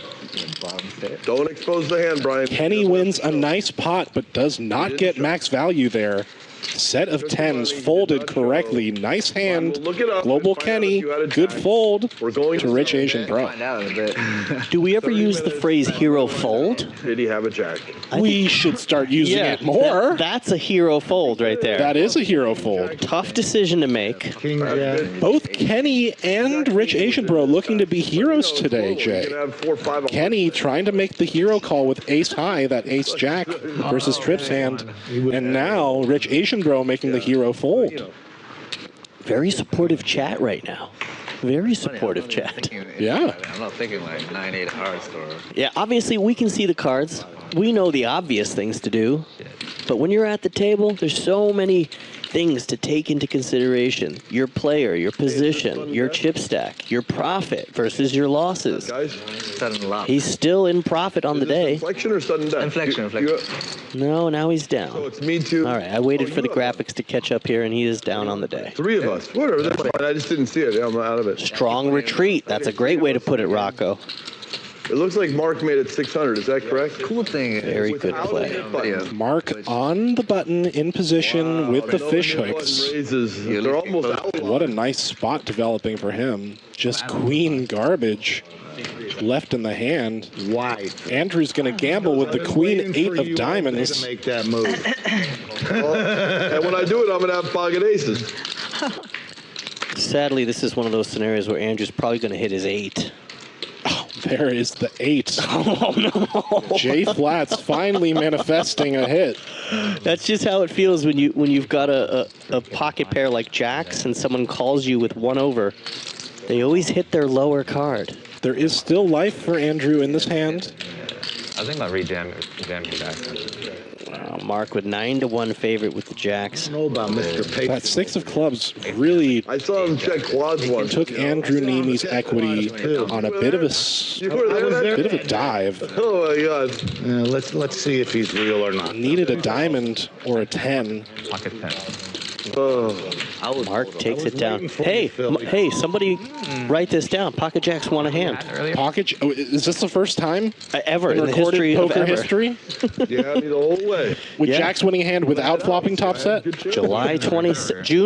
Don't expose the hand, Brian. Kenny wins a nice pot, but does not get max value there. Set of tens folded correctly. Nice hand. Look it up. Global and find out Kenny. if you had a Good jack. fold We're going to Rich Asian Pro. Find out in a bit. Do we ever use the phrase hero fold? Did he have a jack? We should start using Yeah, it more. that's a hero fold right there. That is a hero fold. Tough decision to make. King Jack. Both Kenny and Rich Asian Bro looking to be heroes today, You Jay. can have 4, 5. Kenny trying to make the hero call with ace high, that ace jack versus Tripp's hand. And now Rich Asian Bro making the hero fold. Very supportive chat right now. Very supportive chat. Yeah. I'm not thinking like 9-8 hearts or. Yeah, obviously we can see the cards. We know the obvious things to do. But when you're at the table, there's so many things to take into consideration. Your player, your position, your chip stack, your profit versus your losses. Guys, Sudden lock. He's still in profit on the day. inflection or sudden death? Inflection. No, now he's So down. it's me too. All right, I waited for the graphics to catch up here, and he is down on the day. 3 of us. Whatever. That's fine. I just didn't see it. Yeah, I'm out of it. Strong retreat. That's a great way to put it, Rocco. It looks like Mark made it 600. Is that correct? Cool thing is. Very good play. Video. Mark on the button in position with the fish hooks. Raises. They're almost out. What a nice spot developing for him. Just queen garbage left in the hand. Wide. Andrew's going to gamble with the queen 8 of diamonds. To make that move. And when I do it, I'm going to have pocket aces. Sadly, this is one of those scenarios where Andrew's probably going to hit his 8. Oh, there is the 8. Oh, no. J Flats finally manifesting a hit. That's just how it feels when you've got a pocket pair like jacks and someone calls you with 1 over. They always hit their lower card. There is still life for Andrew in this hand. I was thinking about jamming back. Mark with 9-1 favorite with the jacks. I don't know about Mr. Paper. That 6 of clubs really I saw him check quads once. took Andrew Nemi's equity on a bit of a dive. Oh my God. Yeah, let's see if he's real or not. Needed a diamond or a 10. Pocket 10. Oh. Mark takes it down. waiting for Hey, you, Philly. hey, somebody write this down. Pocket jacks won a hand. Pocket. Oh, is this the first time Ever in the recorded history of poker ever. history Yeah, the whole way. with Yeah. Jack's winning hand without flopping top set? June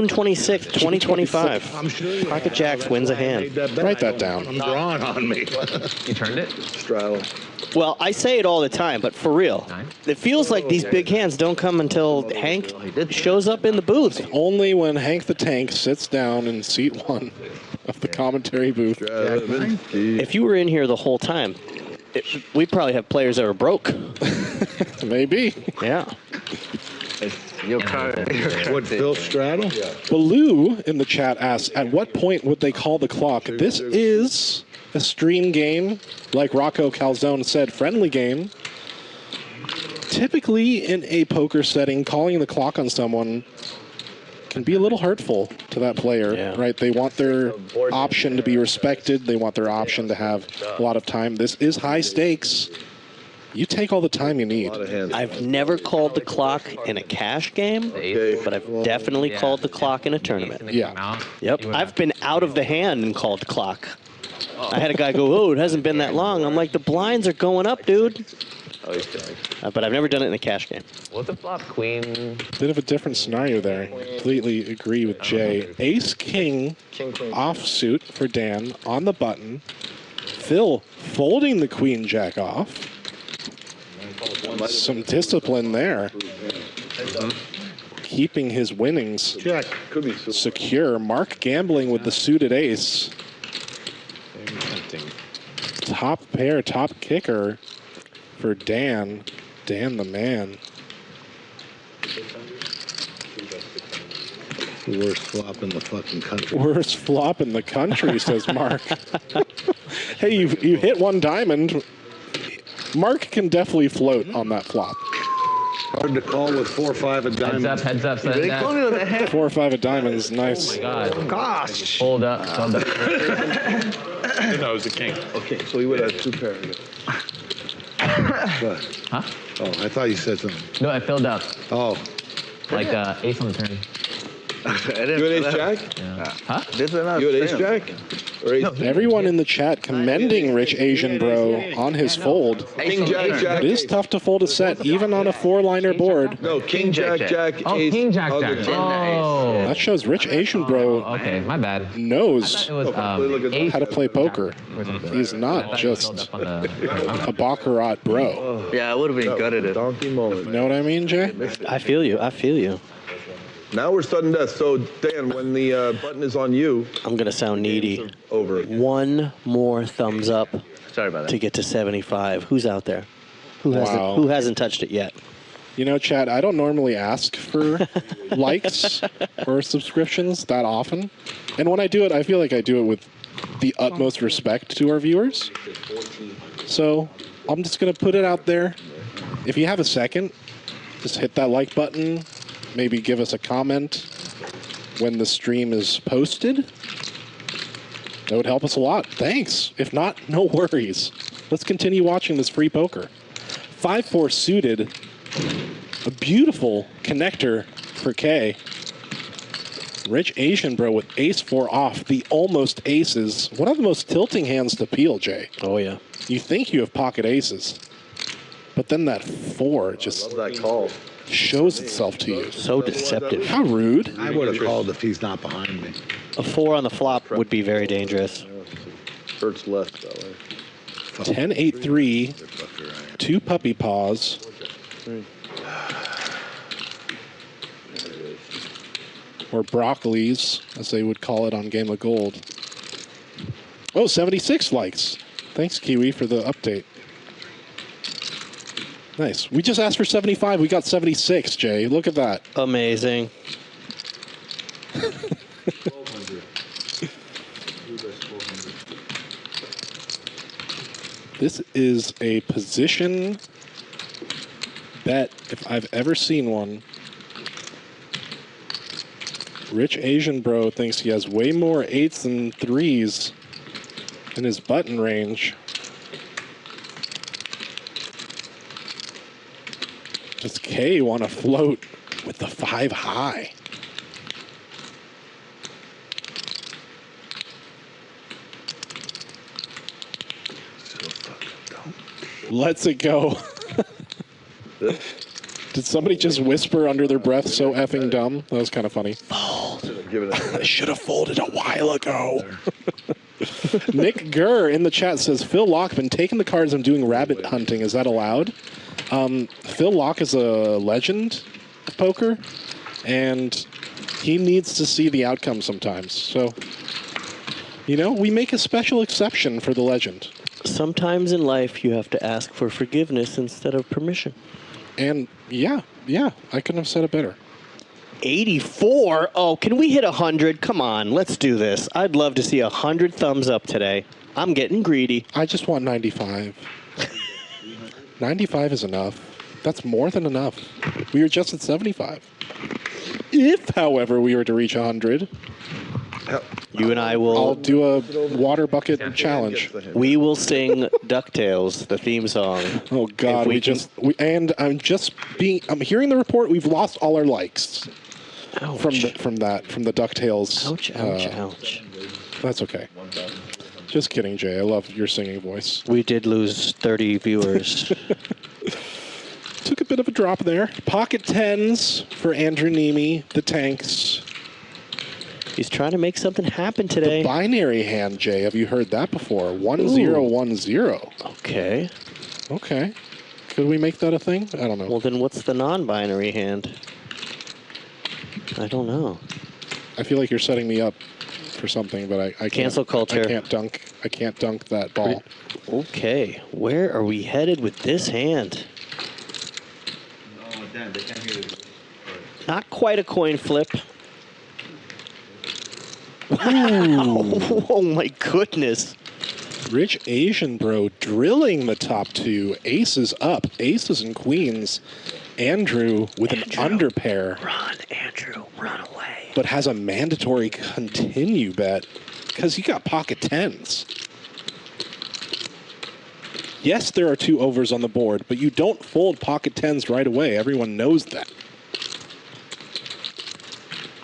26th, 2025. I'm sure Pocket jacks wins a hand. Write that down. I'm drawing on me. You turned it? Straddle. Well, I say it all the time, but for real, it feels like these big hands don't come until Hank shows up in the booth. Only when Hank the Tank sits down in seat 1 of the commentary booth. If you were in here the whole time, we'd probably have players that were broke. Maybe. Yeah. Your card. Would Phil straddle? Baloo in the chat asks, at what point would they call the clock? This is a stream game, like Rocco Calzone said, friendly game. Typically in a poker setting, calling the clock on someone can be a little hurtful to that player, right? They want their option to be respected. They want their option to have a lot of time. This is high stakes. You take all the time you need. I've never called the clock in a cash game, but I've definitely called the clock in a tournament. Yeah. Yep. I've been out of the hand and called the clock. I had a guy go, "Oh, it hasn't been that long." I'm like, "The blinds are going up, dude." But I've never done it in a cash game. What's the flop? Queen. Bit of a different scenario there. Completely agree with Jay. Ace King offsuit for Dan on the button. Phil folding the Queen Jack off. Some discipline there. Keeping his winnings secure. Mark gambling with the suited ace. Top pair, top kicker for Dan. Dan the man. Worst flop in the fucking country. Worst flop in the country, says Mark. Hey, you hit 1 diamond. Mark can definitely float on that flop. Hard to call with 4 or 5 of diamonds. Heads up, They call me with a head. 4 or 5 of diamonds, nice. Oh my God. Gosh. Hold up. Hold up. No, it was the king. Okay, so he would have 2 pairs. What? Huh? Oh, I thought you said something. No, I filled up. Oh. Like ace on the turn. You had ace jack? Yeah. Huh? This is not You had ace stream. jack? Everyone in the chat commending Rich Asian Bro on his fold. King, Jack, Jack. It is tough to fold a set, even on a 4-liner board. No, King, Jack, Jack. Oh, Ace, King, Jack, other Jack. ten. Oh. That shows Rich Asian Bro Okay, my bad. knows It was how to play poker. He's not just a baccarat bro. Yeah, I would have been gutted it. Donkey moment. You know what I mean, Jay? I feel you. I feel you. Now we're sudden death. So, Dan, when the button is on you, I'm going to sound needy. over. One more thumbs up Sorry about that. to get to 75. Who's out there? Who Wow. hasn't touched it yet? You know, Chad, I don't normally ask for likes or subscriptions that often. And when I do it, I feel like I do it with the utmost respect to our viewers. So I'm just going to put it out there. If you have a second, just hit that like button. Maybe give us a comment when the stream is posted. That would help us a lot. Thanks. If not, no worries. Let's continue watching this free poker. 5-4 suited. A beautiful connector for K. Rich Asian Bro with ace-4 off. The almost aces. One of the most tilting hands to peel, Jay. Oh, yeah. You think you have pocket aces. But then that 4 just Love that call. shows itself to you. So deceptive. How rude. I would have called if he's not behind me. A 4 on the flop would be very dangerous. Hurts less that way. 10-8-3. 2 puppy paws. Or broccolis, as they would call it on Game of Gold. Oh, 76 likes. Thanks, Kiwi, for the update. Nice. We just asked for 75. We got 76, Jay. Look at that. Amazing. This is a position bet, if I've ever seen one. Rich Asian Bro thinks he has way more 8s than 3s in his button range. Does K want to float with the 5 high? Let's it go. Did somebody just whisper under their breath, so effing dumb? That was kind of funny. I should have folded a while ago. Nick Gurr in the chat says, Phil Laak been taking the cards and doing rabbit hunting. Is that allowed? Phil Laak is a legend of poker, and he needs to see the outcome sometimes. So, you know, we make a special exception for the legend. Sometimes in life, you have to ask for forgiveness instead of permission. And yeah, I couldn't have said it better. 84? Oh, can we hit 100? Come on, let's do this. I'd love to see 100 thumbs up today. I'm getting greedy. I just want 95. 95 is enough. That's more than enough. We were just at 75. If, however, we were to reach 100, you and I will... I'll do a water bucket challenge. We will sing DuckTales, the theme song. Oh, God. I'm hearing the report. We've lost all our likes. Ouch. From the DuckTales. Ouch, ouch, ouch. That's okay. Just kidding, Jay. I love your singing voice. We did lose 30 viewers. Took a bit of a drop there. Pocket 10s for Andrew Nemi, the tanks. He's trying to make something happen today. The binary hand, Jay. Have you heard that before? 1-0-1-0. Okay. Okay. Could we make that a thing? I don't know. Well, then what's the non-binary hand? I don't know. I feel like you're setting me up for something, but I can't. Cancel culture. I can't dunk that ball. Okay. Where are we headed with this hand? Not quite a coin flip. Oh my goodness. Rich Asian Bro drilling the top 2. Aces up. Aces and queens. Andrew with an underpair. Run, Andrew. Run away. But has a mandatory continue bet because you got pocket 10s. Yes, there are 2 overs on the board, but you don't fold pocket 10s right away. Everyone knows that.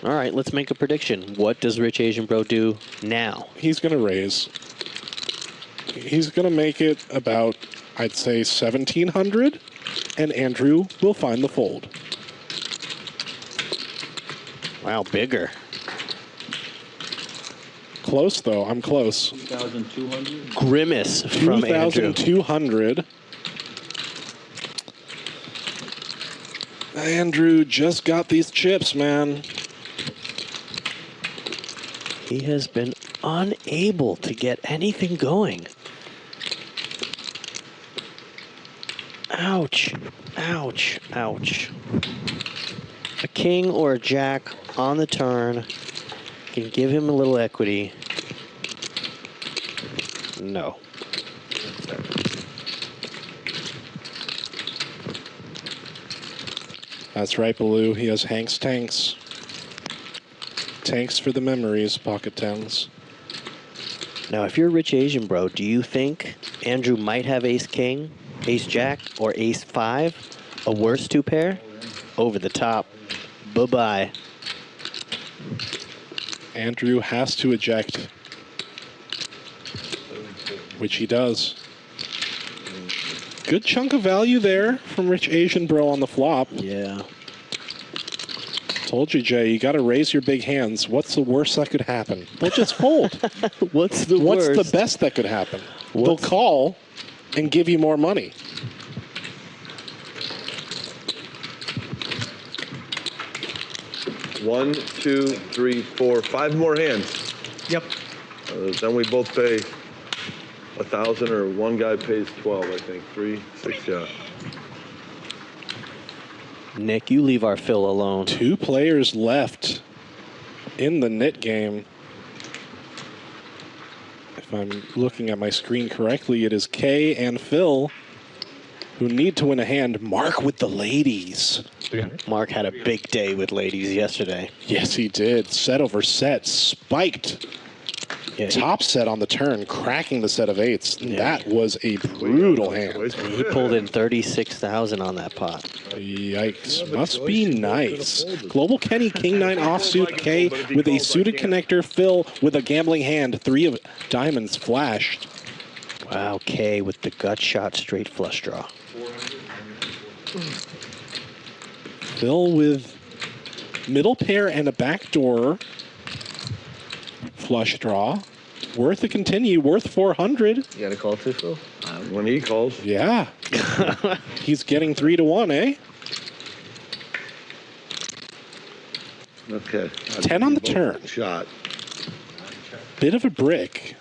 All right, let's make a prediction. What does Rich Asian Bro do now? He's going to raise. He's going to make it about, I'd say, 1,700, and Andrew will find the fold. Wow, bigger. Close, though. I'm close. 2,200. Grimace from Andrew. 2,200. Andrew just got these chips, man. He has been unable to get anything going. Ouch. Ouch. Ouch. A king or a jack on the turn can give him a little equity. No. That's right, Baloo. He has Hank's tanks. Tanks for the memories, pocket tens. Now, if you're a Rich Asian Bro, do you think Andrew might have ace king, ace jack, or ace five? A worse two pair? Over the top. Bye-bye. Andrew has to eject, which he does. Good chunk of value there from Rich Asian Bro on the flop. Yeah. Told you, Jay, you got to raise your big hands. What's the worst that could happen? They'll just fold. What's the What's worst? the best that could happen? They'll call and give you more money. One, two, three, four, five more hands. Yep. Then we both pay 1,000, or one guy pays 12, I think. 3, 6, yeah. Nick, you leave our Phil alone. 2 players left in the Nit game. If I'm looking at my screen correctly, it is Kay and Phil who need to win a hand. Mark with the ladies. Mark had a big day with ladies yesterday. Yes, he did. Set over set. Spiked. Yeah, top set on the turn, cracking the set of eights. Yeah. That was a brutal hand. He pulled in 36,000 on that pot. Yikes. Must be nice. Global Kenny, King 9 offsuit, K with a suited connector, Phil with a gambling hand, 3 of diamonds flashed. Wow, K with the gut shot straight flush draw. Phil with middle pair and a backdoor flush draw. Worth a continue, worth 400. You got a call too, Phil? When he calls. Yeah. He's getting 3 to 1, eh? Okay. 10 on the turn. Shot. Bit of a brick.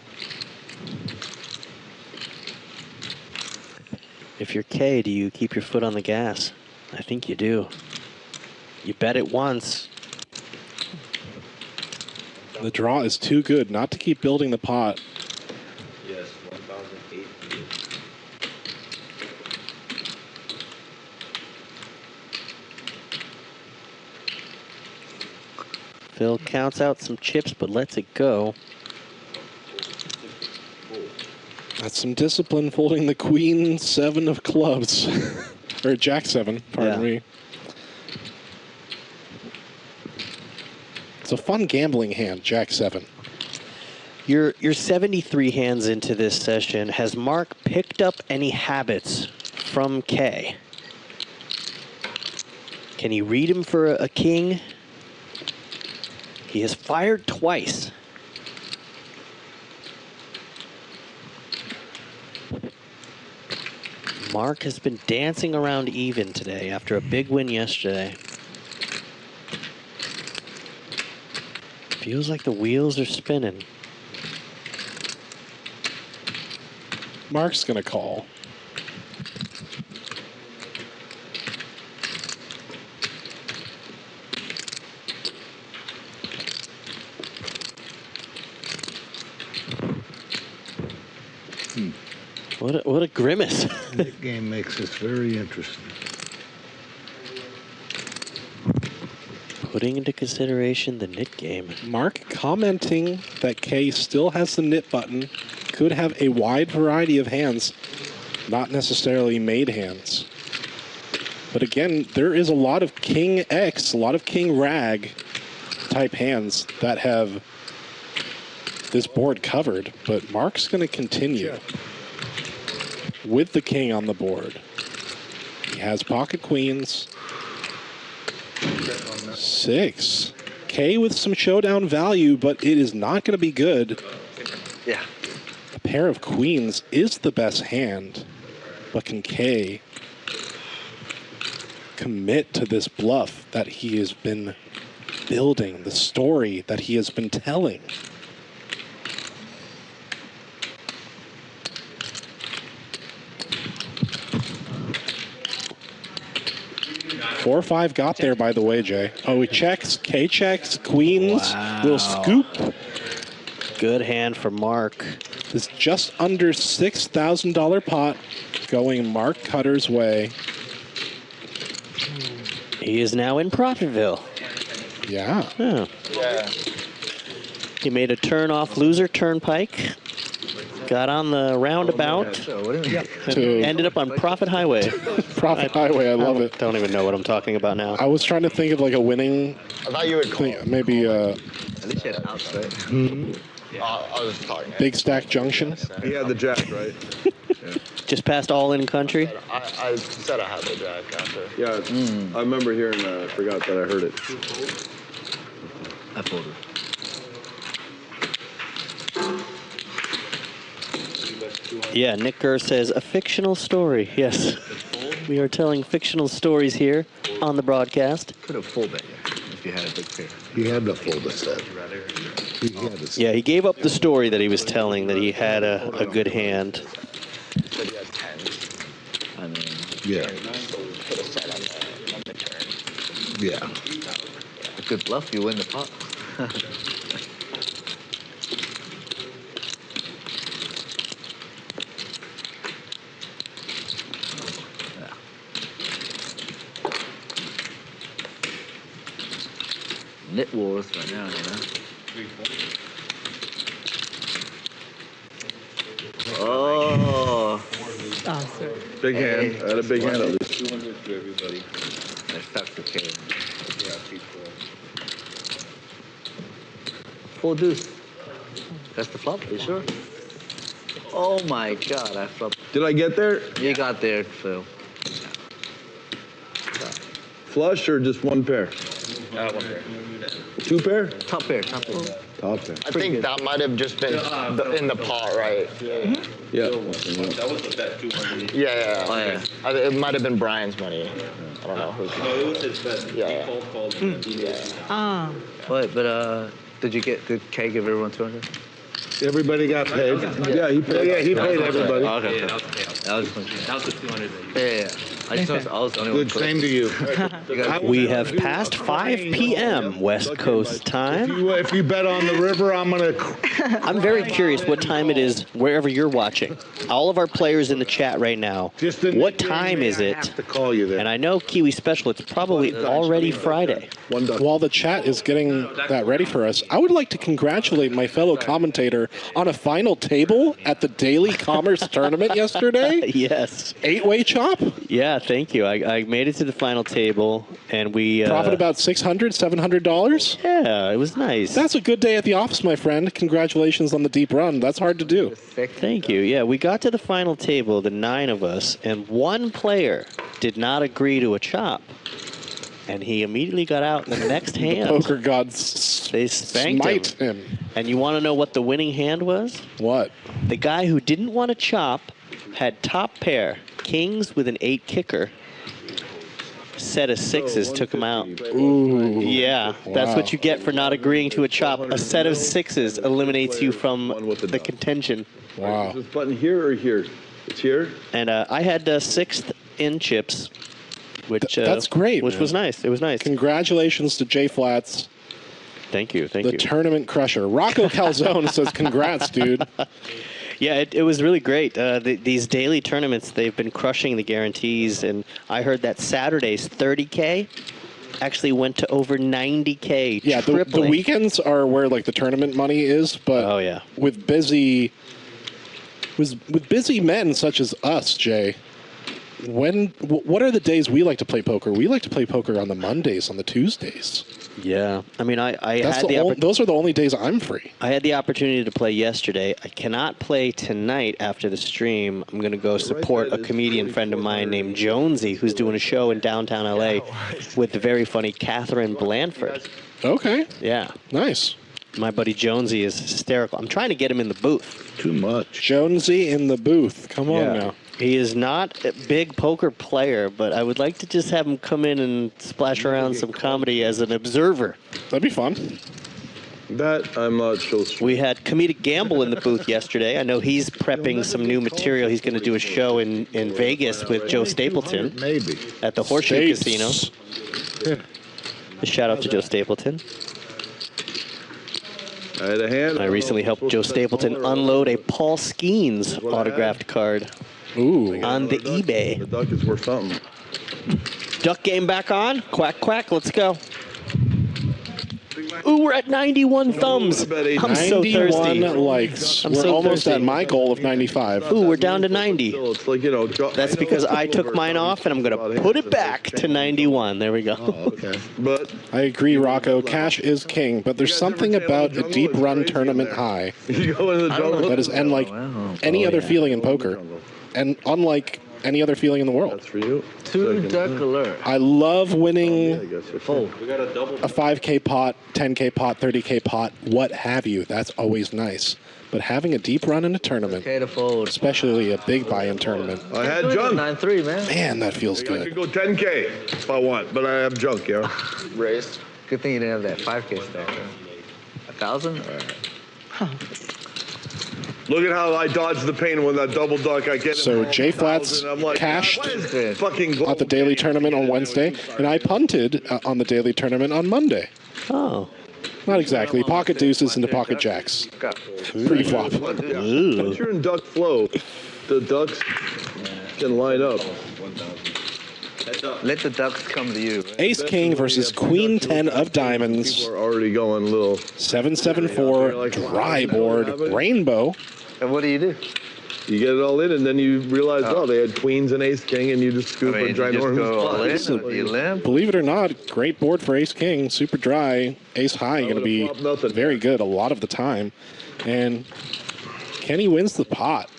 If you're K, do you keep your foot on the gas? I think you do. You bet it once. The draw is too good not to keep building the pot. Yes, 1,008. Phil counts out some chips, but lets it go. That's some discipline folding the queen 7 of clubs. Or jack 7, pardon me. It's a fun gambling hand, jack 7. You're 73 hands into this session. Has Mark picked up any habits from K? Can he read him for a king? He has fired twice. Mark has been dancing around even today after a big win yesterday. Feels like the wheels are spinning. Mark's gonna call. What a grimace. This game makes this very interesting. Putting into consideration the Nit game. Mark commenting that K still has the Nit button, could have a wide variety of hands, not necessarily made hands. But again, there is a lot of King X, a lot of King Rag type hands that have this board covered, but Mark's going to continue with the king on the board. He has pocket queens. 6. K with some showdown value, but it is not going to be good. Yeah. A pair of queens is the best hand, but can K commit to this bluff that he has been building, the story that he has been telling? Four or five got there, by the way, Jay. Oh, he checks. K checks. Queens. Wow. Little scoop. Good hand for Mark. This just under $6,000 pot going Mark Cutter's way. He is now in Profitville. Yeah. Oh. Yeah. He made a turn off loser turnpike. Got on the roundabout. And ended up on Profit Highway. Profit Highway, I love it. Don't even know what I'm talking about now. I was trying to think of like a winning. I thought you would call. Maybe At least you had outs, right? I was talking. Big Stack Junction. He had the jack, right? Just past All In Country. I said I had the jack after. Yeah, I remember hearing that. I forgot that I heard it. I folded. Yeah, Nick Gurr says, a fictional story. Yes. We are telling fictional stories here on the broadcast. Could have folded if you had a big pair. He had to fold a set. Yeah, he gave up the story that he was telling, that he had a good hand. Said he had 10. I mean, Yeah. Put a set on the turn. Yeah. a good bluff, you win the pot. Nit wars right now, you know. Oh. Sir. Big hand. I had a big hand at least. 200 to everybody. That's the king. Yeah, keep going. Full deuce. That's the flop, are you sure? Oh my god, I flopped. Did I get there? You got there, Phil. Flush or just one pair? One pair. Two pair? Top pair, top pair. Top pair. I think that might have just been in the pot, right? Yeah. That was the bet, 200. Yeah. Oh, yeah. It might have been Brian's money. I don't know. No, it was his bet. Yeah. He called. Wait, but did Kay give everyone 200? Everybody got paid. Yeah, he paid. Yeah, he paid everybody. Oh, okay. Yeah, that was the payout. That was the 200. Yeah. I was the only one. Good, same to you. We have passed 5 p.m. West Coast time. If you bet on the river, I'm gonna. I'm very curious what time it is wherever you're watching. All of our players in the chat right now, what time is I it? have to call you there. And I know Kiwi Special, it's probably already Friday. While the chat is getting that ready for us, I would like to congratulate my fellow commentator on a final table at the Daily Commerce Tournament yesterday. Yes. 8-way chop. Yeah, thank you. I made it to the final table, and we... Profit about $600, $700. Yeah, it was nice. That's a good day at the office, my friend. Congratulations on the deep run. That's hard to do. Thank you. Yeah, we got to the final table, the 9 of us, and one player did not agree to a chop. And he immediately got out in the next hand. Poker gods They spanked him. And you want to know what the winning hand was? What? The guy who didn't want to chop had top pair, kings with an 8 kicker. Set of 6s took him out. Ooh. Yeah, that's what you get for not agreeing to a chop. A set of 6s eliminates you from the contention. Wow. Is this button here or here? It's here? And I had 6th in chips, which that's great. Which man. was nice. It was nice. Congratulations to Jay Flats. Thank you. Thank the you. Tournament crusher. Rocco Calzone says, congrats, dude. Yeah, it was really great. These daily tournaments, they've been crushing the guarantees. And I heard that Saturday's 30K actually went to over 90K. Yeah, the weekends are where like the tournament money is. But with busy men such as us, Jay, what are the days we like to play poker? We like to play poker on the Mondays, on the Tuesdays. Yeah, I mean, I That's had the those are the only days I'm free. I had the opportunity to play yesterday. I cannot play tonight after the stream. I'm going to go support a comedian friend of mine named Jonesy, who's doing a show in downtown LA with the very funny Catherine Blanford. Okay. Yeah. Nice. My buddy Jonesy is hysterical. I'm trying to get him in the booth. Too much. Jonesy in the booth. Come on Yeah. now. He is not a big poker player, but I would like to just have him come in and splash around some comedy as an observer. That'd be fun. That I'm not so sure. We had Comedic Gamble in the booth yesterday. I know he's prepping some new material. He's going to do a show in Vegas with Joe Stapleton Maybe. at the Horseshoe Stapes. Casino. A shout out to Joe Stapleton. I had a hand. I recently helped Joe Stapleton unload a Paul Skeens autographed card on the eBay. The duck is worth something. Duck game back on. Quack, quack. Let's go. Ooh, we're at 91 thumbs. I'm so 91 thirsty. likes. I'm We're so almost thirsty. at my goal of 95. Ooh, we're down to 90. It's like, you know, That's because I took mine off, and I'm going to put it back to 91. There we go. Okay. But I agree, Rocco. Cash is king, but there's something about a deep run tournament high you go into the jungle. that is unlike any other feeling in poker, and unlike any other feeling in the world. That's for you. Two duck alert. I love winning I guess you're full. We got a double. a 5K pot, 10K pot, 30K pot, what have you. That's always nice. But having a deep run in a tournament, Okay to fold. especially a big buy-in tournament, I had junk. 9-3, man. man, that feels I could good. go 10K if I want, but I have junk, yeah. Raised. Good thing you didn't have that 5K stack. 1,000? Look at how I dodged the pain when that double duck. I get So it. J Flats I'm like, cashed what is fucking at the daily tournament on Wednesday, and I punted on the daily tournament on Monday. Oh. Not exactly. Pocket deuces into pocket jacks. Pre-flop. Once you're in duck flow, the ducks can line up. Let the ducks come to you. Ace King versus Queen 10 of diamonds. People are already going a little. 774 dry board rainbow. And what do? You get it all in, and then you realize, oh, they had queens and ace king, and you just scoop a ginormous pot. You limp. Believe it or not, great board for Ace King. Super dry. Ace high going to be very good a lot of the time. And Kenny wins the pot.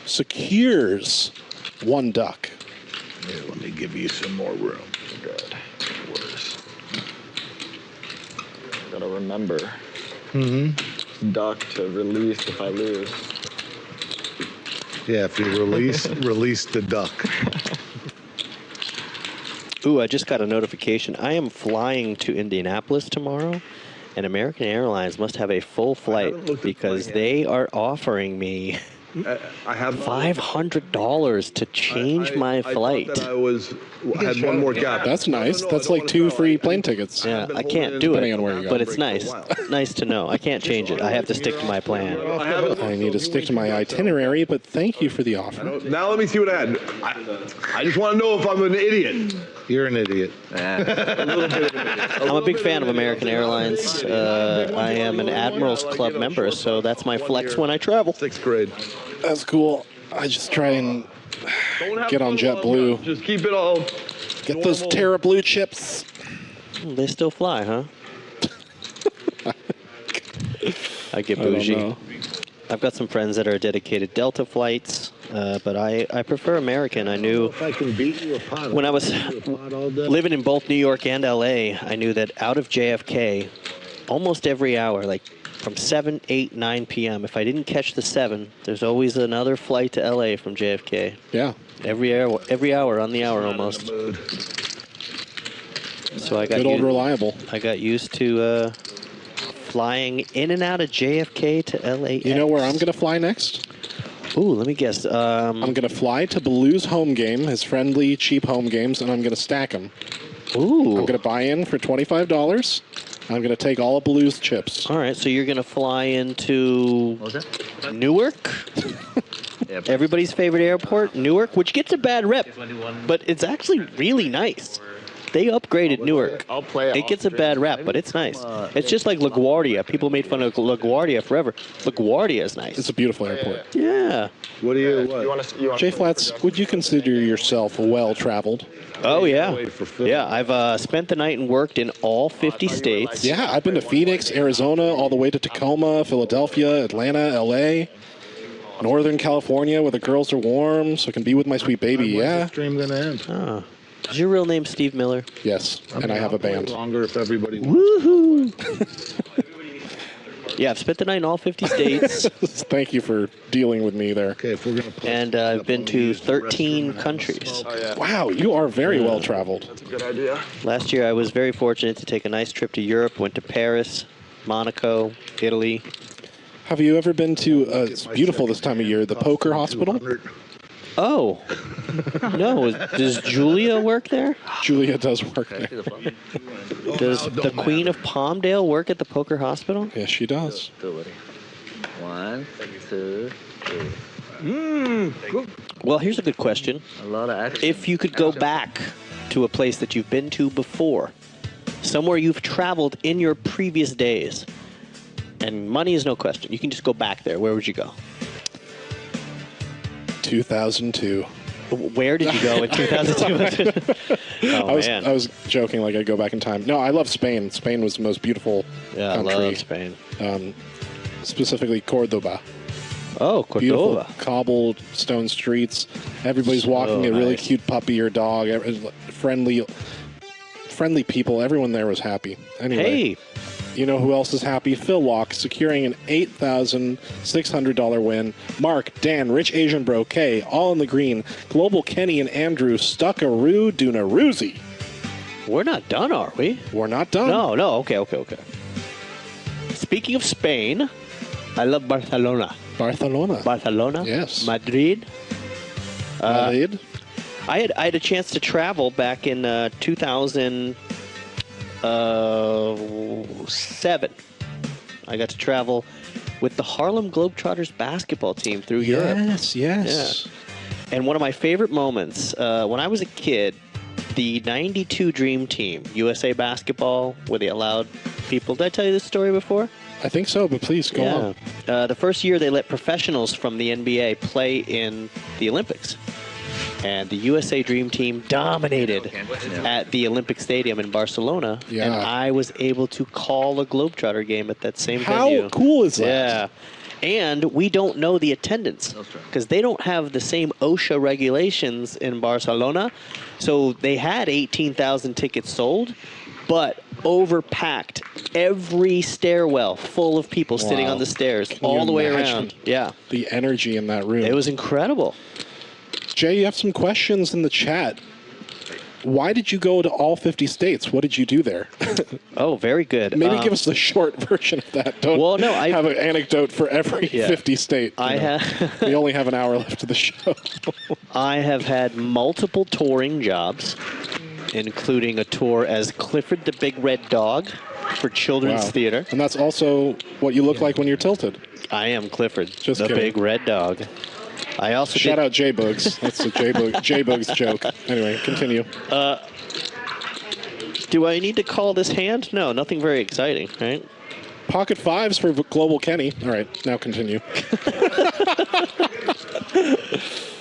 Secures one duck. Here, let me give you some more room. Good. Gotta remember. Duck to release if I lose. Yeah, if you release the duck. Ooh, I just got a notification. I am flying to Indianapolis tomorrow, and American Airlines must have a full flight because they are offering me I have $500 to change my flight. I had one more gap. That's nice. That's like 2 free plane tickets. Yeah, I can't do Depending it, on where you go. but it's nice. Nice to know. I can't change it. I have to stick to my plan. I need to stick to my itinerary, but thank you for the offer. Now let me see what I had. I just want to know if I'm an idiot. You're an idiot. A little bit of an idiot. I'm a big fan of American Airlines. I am an Admirals Club member, so that's my flex when I travel. 6th grade. That's cool. I just try and get on JetBlue. Just keep it all. Get those Terra Blue chips. They still fly, huh? I get I don't bougie. know. I've got some friends that are dedicated Delta flights, but I prefer American. I knew If I can beat you a pot, when I was I'll beat you a pot all day. living in both New York and LA, I knew that out of JFK, almost every hour, like from 7, 8, 9 p.m., if I didn't catch the 7, there's always another flight to LA from JFK. Yeah. Every hour on the hour almost. So I got Good old reliable. I got used to flying in and out of JFK to LAX. You know where I'm going to fly next? Ooh, let me guess. I'm going to fly to Baloo's home game, his friendly, cheap home games, and I'm going to stack them. Ooh. I'm going to buy in for $25. I'm going to take all of Baloo's chips. All right, so you're going to fly into Newark? Everybody's favorite airport, Newark, which gets a bad rep, but it's actually really nice. They upgraded Newark. I'll play it. It gets a bad rap, but it's nice. It's just like LaGuardia. People made fun of LaGuardia forever. LaGuardia is nice. It's a beautiful airport. Yeah. What do you? You want to? J Flats, would you consider yourself well traveled? Oh, yeah. Yeah, I've spent the night and worked in all 50 states. Yeah, I've been to Phoenix, Arizona, all the way to Tacoma, Philadelphia, Atlanta, LA, Northern California, where the girls are warm, so I can be with my sweet baby. Yeah. Stream gonna end. Oh. Is your real name Steve Miller? Yes, and I have a band. Longer if everybody. Woohoo! Yeah, I've spent the night in all 50 states. Thank you for dealing with me there. Okay, if we're gonna. Play, and I've been to 13 countries. Oh, yeah. Wow, you are very well traveled. That's a good idea. Last year, I was very fortunate to take a nice trip to Europe. Went to Paris, Monaco, Italy. Have you ever been to, it's beautiful this time of year, the Poker Hospital? Oh. No, does Julia work there? Julia does work there. Does the Queen of Palmdale work at the Poker Hospital? Yes, she does. 1, 2, 3. Well, here's a good question. A lot of action. If you could go back to a place that you've been to before, somewhere you've traveled in your previous days, and money is no question, you can just go back there, where would you go? 2002. Where did you go in 2002? Oh, man. I was joking like I'd go back in time. No, I love Spain. Spain was the most beautiful country. I love Spain. Specifically Cordoba. Oh, Cordoba. Beautiful cobbled stone streets. Everybody's walking a really cute puppy or dog. Friendly people. Everyone there was happy. Anyway. Hey. You know who else is happy? Phil Walk, securing an $8,600 win. Mark, Dan, Rich Asian Bro, K, all in the green. Global Kenny and Andrew, Stuckaroo Dunaroozy. We're not done, are we? We're not done. No. Okay. Speaking of Spain, I love Barcelona. Barcelona. Yes. Madrid. Madrid. I had a chance to travel back in 2007. I got to travel with the Harlem Globetrotters basketball team through Europe. Yes. Yeah. And one of my favorite moments, when I was a kid, the 92 Dream Team, USA Basketball, where they allowed people... Did I tell you this story before? I think so, but please go on. The first year they let professionals from the NBA play in the Olympics. And the USA Dream Team dominated at the Olympic Stadium in Barcelona. Yeah. And I was able to call a Globetrotter game at that same How venue. cool is that? Yeah. And we don't know the attendance because they don't have the same OSHA regulations in Barcelona. So they had 18,000 tickets sold, but overpacked. Every stairwell full of people sitting on the stairs all the way around. Yeah. The energy in that room. It was incredible. Jay, you have some questions in the chat. Why did you go to all 50 states? What did you do there? Oh, very good. Maybe give us the short version of that. Don't have an anecdote for every 50 state. We only have an hour left of the show. I have had multiple touring jobs, including a tour as Clifford the Big Red Dog for Children's Theater. And that's also what you look like when you're tilted. I am Clifford, Just the kidding. Big Red Dog. I also Shout out J-Bugs. That's a J-Bugs joke. Anyway, continue. Do I need to call this hand? No, nothing very exciting, right? Pocket fives for Global Kenny. All right, now continue.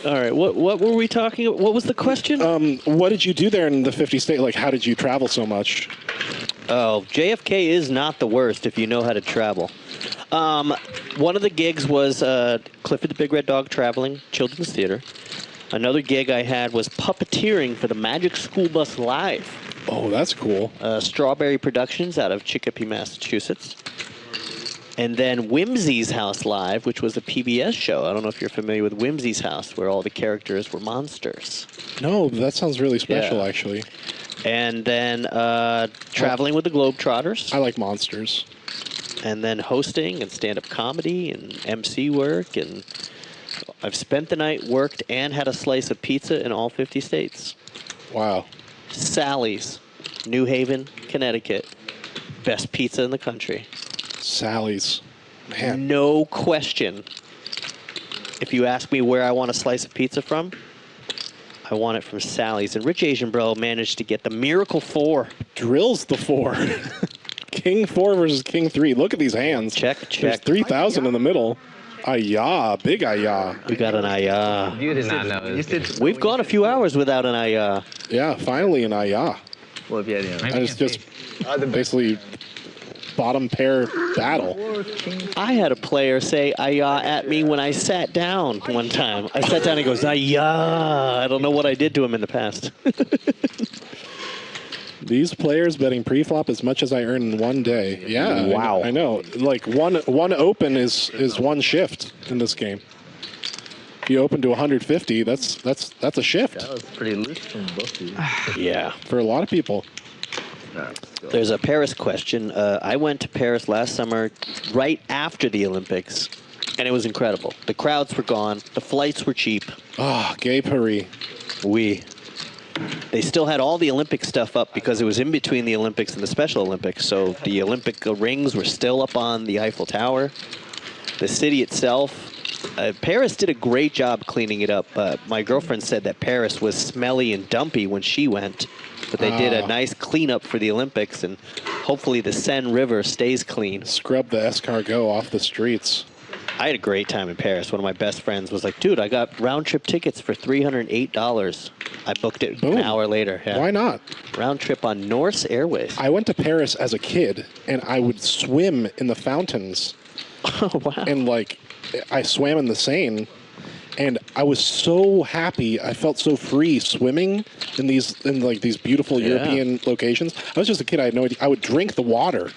All right, what were we talking about? What was the question? What did you do there in the 50 states? Like, how did you travel so much? Oh, JFK is not the worst if you know how to travel. One of the gigs was Clifford the Big Red Dog traveling, Children's Theater. Another gig I had was puppeteering for the Magic School Bus Live. Oh, that's cool. Strawberry Productions out of Chicopee, Massachusetts. And then Whimsy's House Live, which was a PBS show. I don't know if you're familiar with Whimsy's House, where all the characters were monsters. No, that sounds really special, actually. And then traveling with the Globetrotters. I like monsters. And then hosting and stand-up comedy and MC work. And I've spent the night, worked, and had a slice of pizza in all 50 states. Wow. Sally's, New Haven, Connecticut. Best pizza in the country. Sally's. Man. No question. If you ask me where I want a slice of pizza from, I want it from Sally's. And Rich Asian Bro managed to get the Miracle 4. Drills the 4. King 4 versus King 3. Look at these hands. Check. There's 3,000 in the middle. Ayah, big ayah. We got an ayah. You did not know. We've gone a few hours without an ayah. Yeah, finally an ayah. Well, yeah. And it's just basically bottom pair battle. I had a player say ayah at me when I sat down one time. I sat down and he goes, ayah. I don't know what I did to him in the past. These players betting pre-flop as much as I earn in one day. Yeah, wow. I know. Like one open is one shift in this game. If you open to 150, that's a shift. That was pretty loose from both of you. Yeah. For a lot of people. There's a Paris question. I went to Paris last summer right after the Olympics, and it was incredible. The crowds were gone. The flights were cheap. Ah, gay Paris. Oui. They still had all the Olympic stuff up because it was in between the Olympics and the Special Olympics. So the Olympic rings were still up on the Eiffel Tower. The city itself, Paris did a great job cleaning it up. My girlfriend said that Paris was smelly and dumpy when she went, but they did a nice cleanup for the Olympics, and hopefully the Seine River stays clean. Scrub the escargot off the streets. I had a great time in Paris. One of my best friends was like, dude, I got round-trip tickets for $308. I booked it an hour later. Yeah. Why not? Round trip on Norse Airways. I went to Paris as a kid, and I would swim in the fountains. Oh, wow. And, like, I swam in the Seine, and I was so happy. I felt so free swimming in these beautiful European locations. I was just a kid. I had no idea. I would drink the water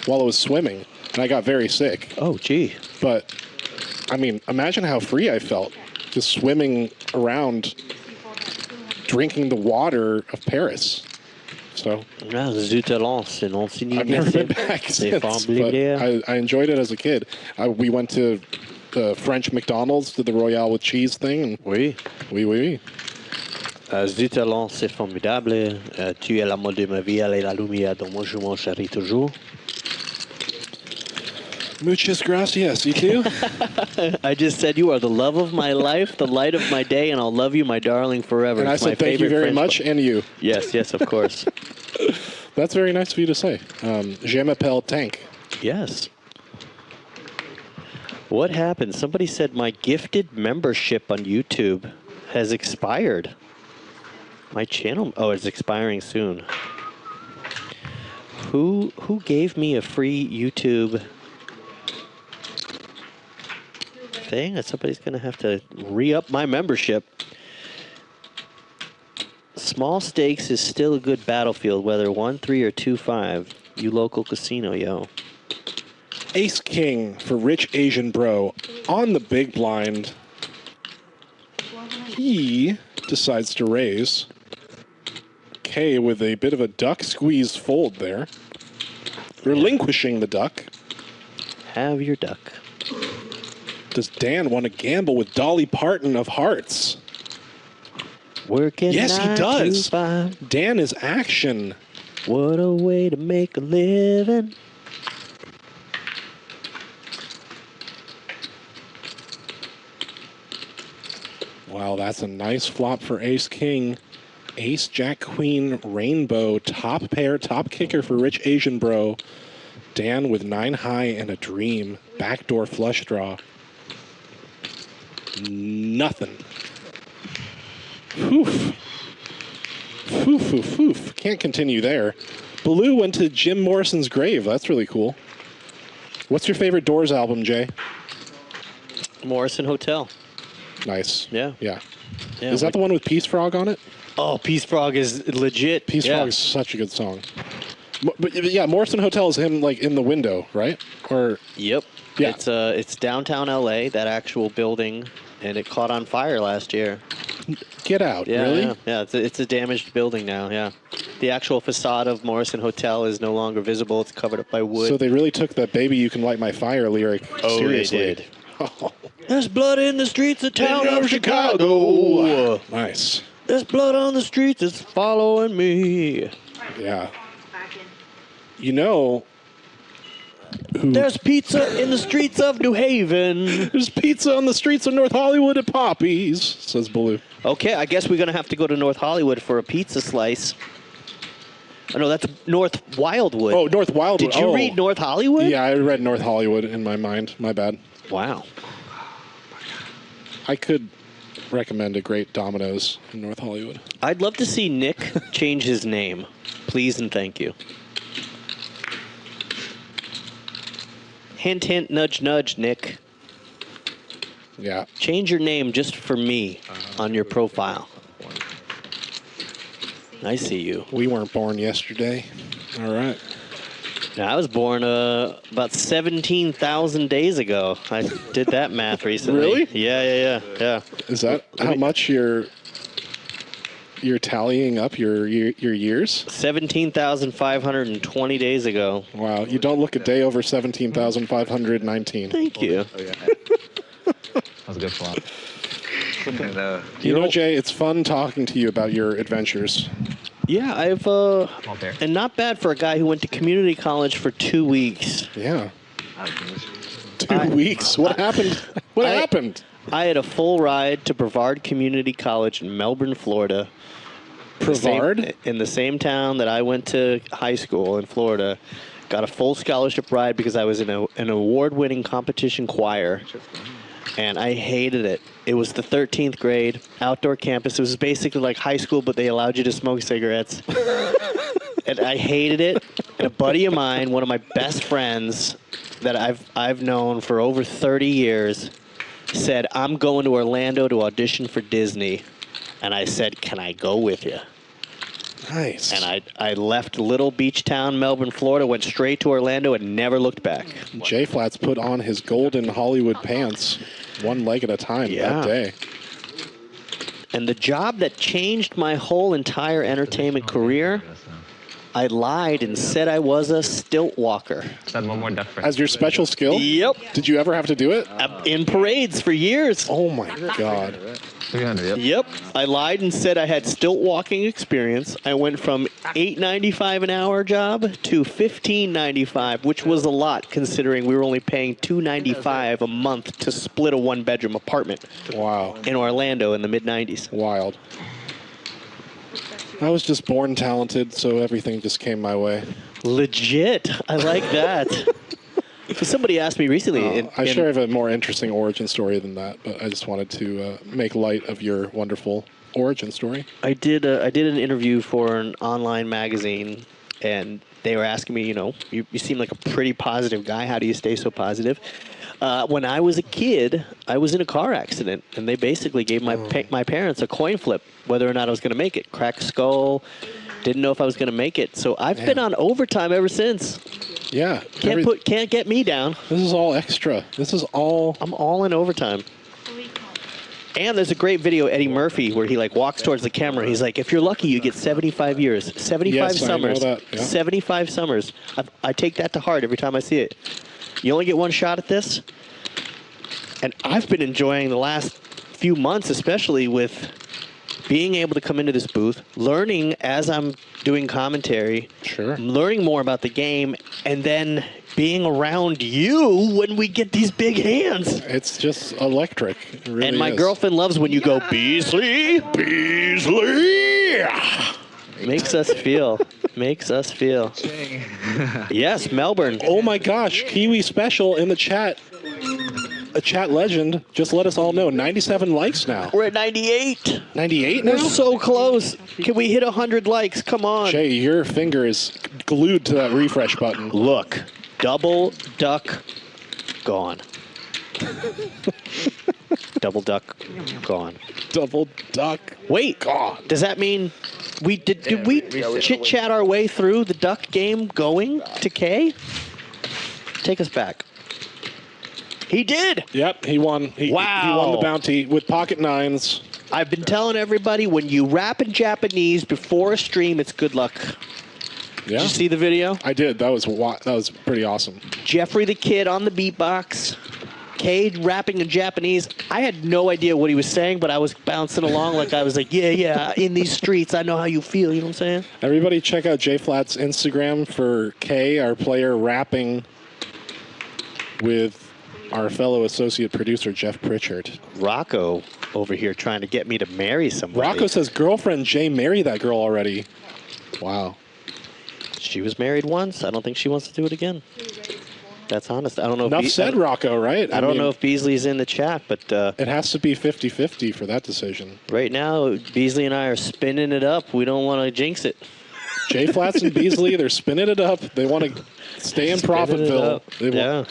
while I was swimming, and I got very sick. Oh, gee. But, I mean, imagine how free I felt just swimming around, drinking the water of Paris. So I've never been back since, but I enjoyed it as a kid. We went to the French McDonald's, did the Royale with cheese thing. And oui. Oui. Du talent, c'est formidable. Tu es l'amour de ma vie, elle est la lumière dont moi je m'en chéris toujours. Muchas gracias, you too? I just said you are the love of my life, the light of my day, and I'll love you, my darling, forever. And I said thank you very much, and you. Yes, of course. That's very nice of you to say. Je m'appelle Tank. Yes. What happened? Somebody said my gifted membership on YouTube has expired. My channel, it's expiring soon. Who gave me a free YouTube thing? Somebody's going to have to re-up my membership. Small stakes is still a good battlefield, whether 1-3 or 2-5. You local casino, yo. Ace King for Rich Asian Bro on the big blind. He decides to raise. K with a bit of a duck squeeze fold there. Relinquishing the duck. Have your duck. Does Dan want to gamble with Dolly Parton of Hearts? Working yes, he 9 does. to 5. Dan is action. What a way to make a living. Wow, that's a nice flop for Ace King. Ace, Jack, Queen, Rainbow, top pair, top kicker for Rich Asian Bro. Dan with 9 high and a dream. Backdoor flush draw. Nothing. Oof. Oof. Can't continue there. Baloo went to Jim Morrison's grave. That's really cool. What's your favorite Doors album, Jay? Morrison Hotel. Nice. Yeah. Is that the one with Peace Frog on it? Oh, Peace Frog is legit. Peace Frog is such a good song. But yeah, Morrison Hotel is him like in the window, right? Or yep. Yeah. It's downtown LA, that actual building, and it caught on fire last year. Get out, yeah, really? Yeah, it's a damaged building now, yeah. The actual facade of Morrison Hotel is no longer visible. It's covered up by wood. So they really took that Baby You Can Light My Fire lyric seriously. They did. There's blood in the streets of town of Chicago. Nice. There's blood on the streets. It's following me. Yeah. You know, There's pizza in the streets of New Haven. There's pizza on the streets of North Hollywood at Poppy's, says Baloo. Okay, I guess we're going to have to go to North Hollywood for a pizza slice. Oh, no, that's North Wildwood. Oh, North Wildwood. Did you read North Hollywood? Yeah, I read North Hollywood in my mind. My bad. Wow. I could recommend a great Domino's in North Hollywood. I'd love to see Nick change his name. Please and thank you. Hint, hint, nudge, nudge, Nick. Yeah. Change your name just for me on your profile. I see you. We weren't born yesterday. All right. Now, I was born about 17,000 days ago. I did that math recently. Really? Yeah. Is that how much you're tallying up your years? 17,520 days ago. Wow, you don't look a day over 17,519. Thank you. That was a good flop. You know, Jay, it's fun talking to you about your adventures. Yeah, I've and not bad for a guy who went to community college for 2 weeks. Yeah. 2 weeks? What happened? What happened? I had a full ride to Brevard Community College in Melbourne, Florida. Brevard? In the same town that I went to high school in Florida. Got a full scholarship ride because I was in an award-winning competition choir. And I hated it. It was the 13th grade, outdoor campus. It was basically like high school, but they allowed you to smoke cigarettes. And I hated it. And a buddy of mine, one of my best friends that I've known for over 30 years, said, I'm going to Orlando to audition for Disney. And I said, can I go with you? Nice. And I left little beach town, Melbourne, Florida, went straight to Orlando and never looked back. Jay Flats put on his golden Hollywood pants one leg at a time that day. And the job that changed my whole entire entertainment career, I lied and said I was a stilt walker. Said one more difference. As your special skill? Yep. Did you ever have to do it? In parades for years. Oh, my God. 300, Yep. I lied and said I had stilt walking experience. I went from $8.95 an hour job to $15.95, which was a lot considering we were only paying $2.95 a month to split a one-bedroom apartment. Wow. In Orlando in the mid-90s. Wild. I was just born talented, so everything just came my way. Legit. I like that. So somebody asked me recently. I sure have a more interesting origin story than that, but I just wanted to make light of your wonderful origin story. I did an interview for an online magazine, and they were asking me, you seem like a pretty positive guy. How do you stay so positive? When I was a kid, I was in a car accident, and they basically gave my parents a coin flip whether or not I was going to make it. Cracked skull, didn't know if I was going to make it. So I've been on overtime ever since. Yeah. Can't get me down. This is all extra. I'm all in overtime. And there's a great video, Eddie Murphy, where he walks towards the camera. He's like, if you're lucky, you get 75 years, 75 summers, I know that. Yeah. 75 summers. I take that to heart every time I see it. You only get one shot at this. And I've been enjoying the last few months, especially with being able to come into this booth, learning as I'm doing commentary, learning more about the game, and then being around you when we get these big hands. It's just electric. It really and my is. girlfriend loves when you go, Beasley, Beasley. Makes us feel. Yes, Melbourne. Oh my gosh, Kiwi Special in the chat. A chat legend just let us all know 97 likes now. We're at 98. 98 now? We're so close. Can we hit 100 likes? Come on. Jay, your finger is glued to that refresh button. Look, double duck gone. Double duck gone. Double duck. Wait, gone. Does that mean did we chit chat our way through the duck game going to K? Take us back. He did. Yep, he won. He won the bounty with pocket nines. I've been telling everybody when you rap in Japanese before a stream, it's good luck. Yeah. Did you see the video? I did. That was pretty awesome. Jeffrey the Kid on the beatbox. Cade rapping in Japanese. I had no idea what he was saying, but I was bouncing along like I was like, yeah, in these streets, I know how you feel. You know what I'm saying? Everybody check out J Flat's Instagram for K, our player, rapping with our fellow associate producer, Jeff Pritchard. Rocco over here trying to get me to marry somebody. Rocco says, girlfriend Jay married that girl already. Wow. She was married once. I don't think she wants to do it again. That's honest. I don't know. Enough said, Rocco, right? I don't know if Beasley's in the chat, but it has to be 50-50 for that decision. Right now, Beasley and I are spinning it up. We don't want to jinx it. Jay Flats and Beasley, they're spinning it up. They want to stay in Profitville.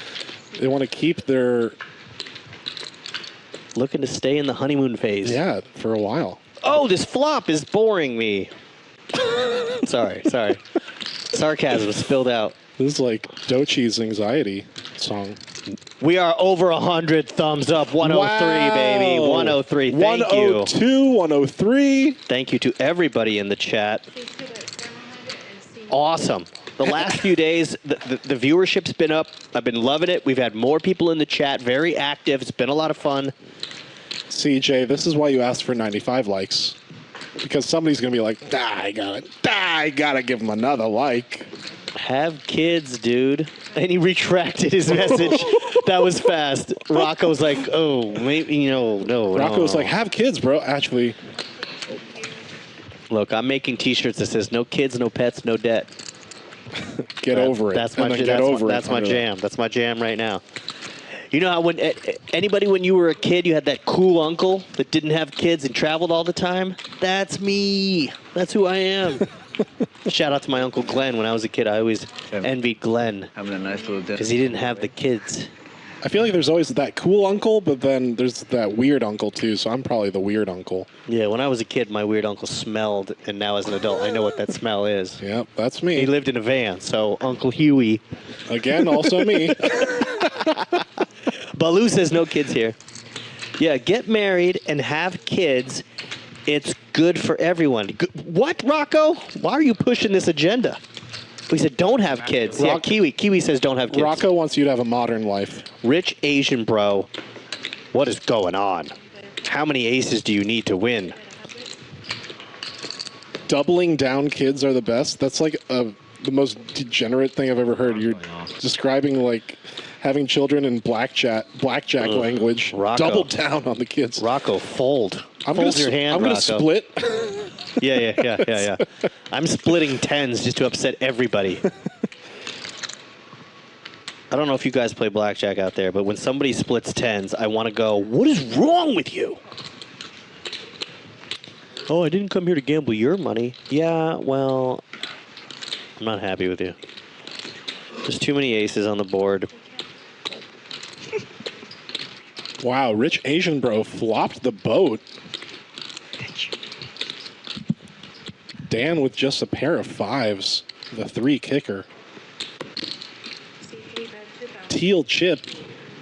They want to keep their... Looking to stay in the honeymoon phase. Yeah, for a while. Oh, this flop is boring me. Sorry. Sarcasm spilled out. This is like Dochi's anxiety song. We are over 100 thumbs up. 103, baby. 103. Thank you. 102, 103. Thank you to everybody in the chat. Awesome. The last few days, the viewership's been up. I've been loving it. We've had more people in the chat, very active. It's been a lot of fun. CJ, this is why you asked for 95 likes. Because somebody's going to be like, I gotta give him another like. Have kids, dude. And he retracted his message. That was fast. Rocco's like, oh, maybe, no. Rocco's like, have kids, bro. Actually. Look, I'm making T-shirts that says, no kids, no pets, no debt. Get over it. That's my jam. That's my jam right now. You know how when you were a kid, you had that cool uncle that didn't have kids and traveled all the time? That's me. That's who I am. Shout out to my Uncle Glenn. When I was a kid, I always envied Glenn. Having a nice little dinner. Because he didn't have the kids. I feel like there's always that cool uncle, but then there's that weird uncle, too, so I'm probably the weird uncle. Yeah, when I was a kid, my weird uncle smelled, and now as an adult, I know what that smell is. Yep, that's me. He lived in a van, so Uncle Huey. Again, also me. Baloo says no kids here. Yeah, get married and have kids. It's good for everyone. What, Rocco? Why are you pushing this agenda? We said don't have kids. Yeah, Kiwi says don't have kids. Rocco wants you to have a modern life. Rich Asian bro. What is going on? How many aces do you need to win? Doubling down kids are the best. That's like the most degenerate thing I've ever heard. You're describing like having children in blackjack language. Rocco. Double down on the kids. Rocco, fold. I'm Fold gonna, your hand, I'm going to Rocco. split. Yeah. I'm splitting tens just to upset everybody. I don't know if you guys play blackjack out there, but when somebody splits tens, I want to go, what is wrong with you? Oh, I didn't come here to gamble your money. Yeah, well, I'm not happy with you. There's too many aces on the board. Wow, Rich Asian bro flopped the boat. Dan with just a pair of fives, the 3 kicker. Teal chip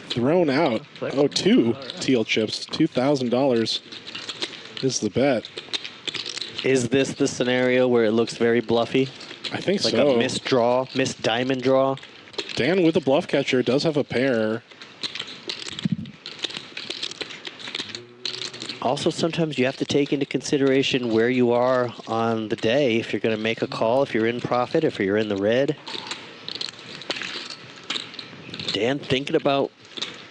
thrown out. Oh, 2 teal chips, $2,000 is the bet. Is this the scenario where it looks very bluffy? I think like so. Like a missed draw, missed diamond draw? Dan with a bluff catcher does have a pair. Also, sometimes you have to take into consideration where you are on the day. If you're going to make a call, if you're in profit, if you're in the red. Dan thinking about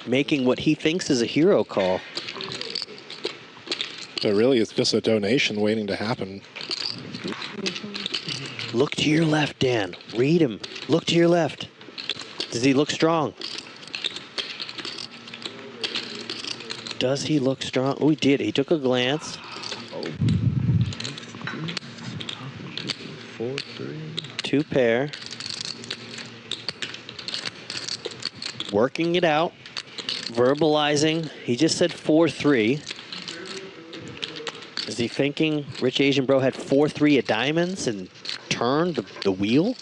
making what he thinks is a hero call. But really, it's just a donation waiting to happen. Look to your left, Dan. Read him. Look to your left. Does he look strong? Does he look strong? Oh, he did. He took a glance. 4-3. 2 pair. Working it out. Verbalizing. He just said 4-3. Is he thinking Rich Asian Bro had 4-3 of diamonds and turned the wheel?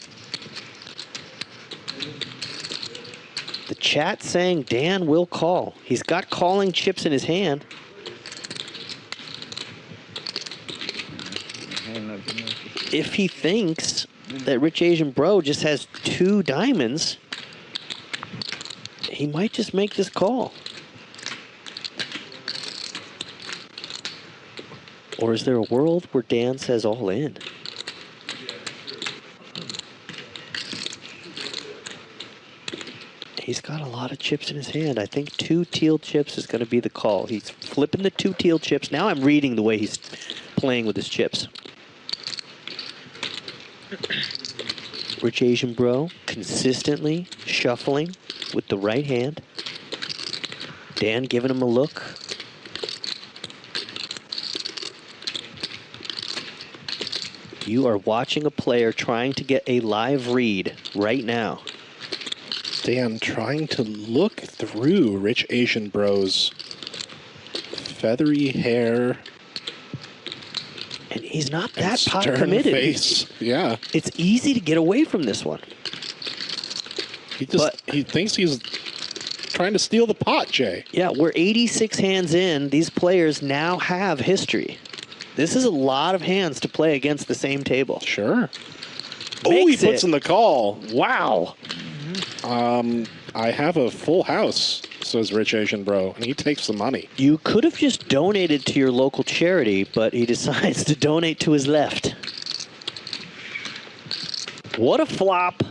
The chat saying Dan will call. He's got calling chips in his hand. If he thinks that Rich Asian Bro just has 2 diamonds, he might just make this call. Or is there a world where Dan says all in? He's got a lot of chips in his hand. I think 2 teal chips is going to be the call. He's flipping the 2 teal chips. Now I'm reading the way he's playing with his chips. Rich Asian Bro consistently shuffling with the right hand. Dan giving him a look. You are watching a player trying to get a live read right now. Dan trying to look through Rich Asian Bro's feathery hair. And he's not that pot stern committed. Face. Yeah. It's easy to get away from this one. He thinks he's trying to steal the pot, Jay. Yeah, we're 86 hands in. These players now have history. This is a lot of hands to play against the same table. Sure. Oh, he puts in the call. Wow. I have a full house, says Rich Asian Bro, and he takes the money. You could have just donated to your local charity, but he decides to donate to his left. What a flop.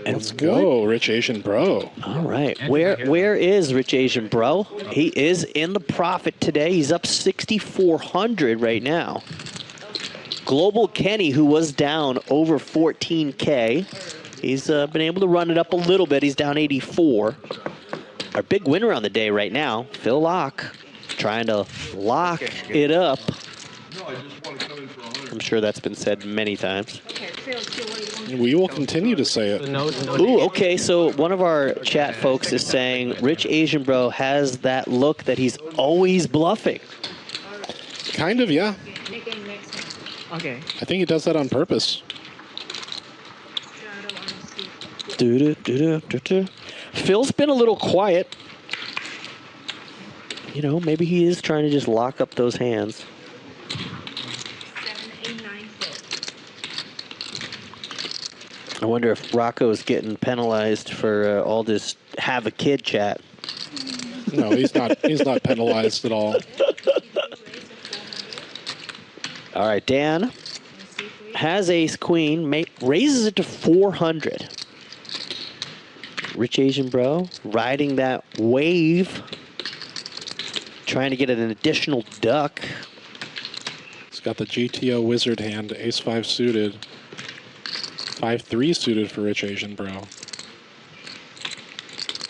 Let's go, Rich Asian Bro. All right. Where is Rich Asian Bro? He is in the profit today. He's up 6,400 right now. Global Kenny, who was down over 14K, he's been able to run it up a little bit. He's down 84. Our big winner on the day right now, Phil Laak, trying to lock it up. I'm sure that's been said many times. We will continue to say it. Ooh, okay, so one of our chat folks is saying Rich Asian Bro has that look that he's always bluffing. Kind of, yeah. Okay. I think he does that on purpose. Phil's been a little quiet. You know, maybe he is trying to just lock up those hands. I wonder if Rocco's getting penalized for all this have a kid chat. No, he's not. He's not penalized at all. All right, Dan has ace queen, raises it to 400. Rich Asian Bro riding that wave, trying to get an additional duck. He's got the GTO wizard hand, ace 5 suited. 5-3 suited for Rich Asian Bro.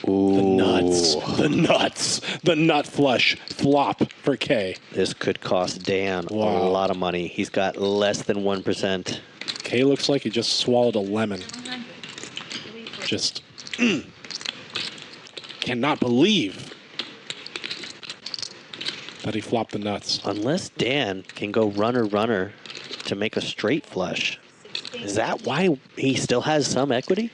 Ooh. The nuts. The nuts. The nut flush flop for K. This could cost Dan a lot of money. He's got less than 1%. K looks like he just swallowed a lemon. Just cannot believe that he flopped the nuts. Unless Dan can go runner to make a straight flush. Is that why he still has some equity?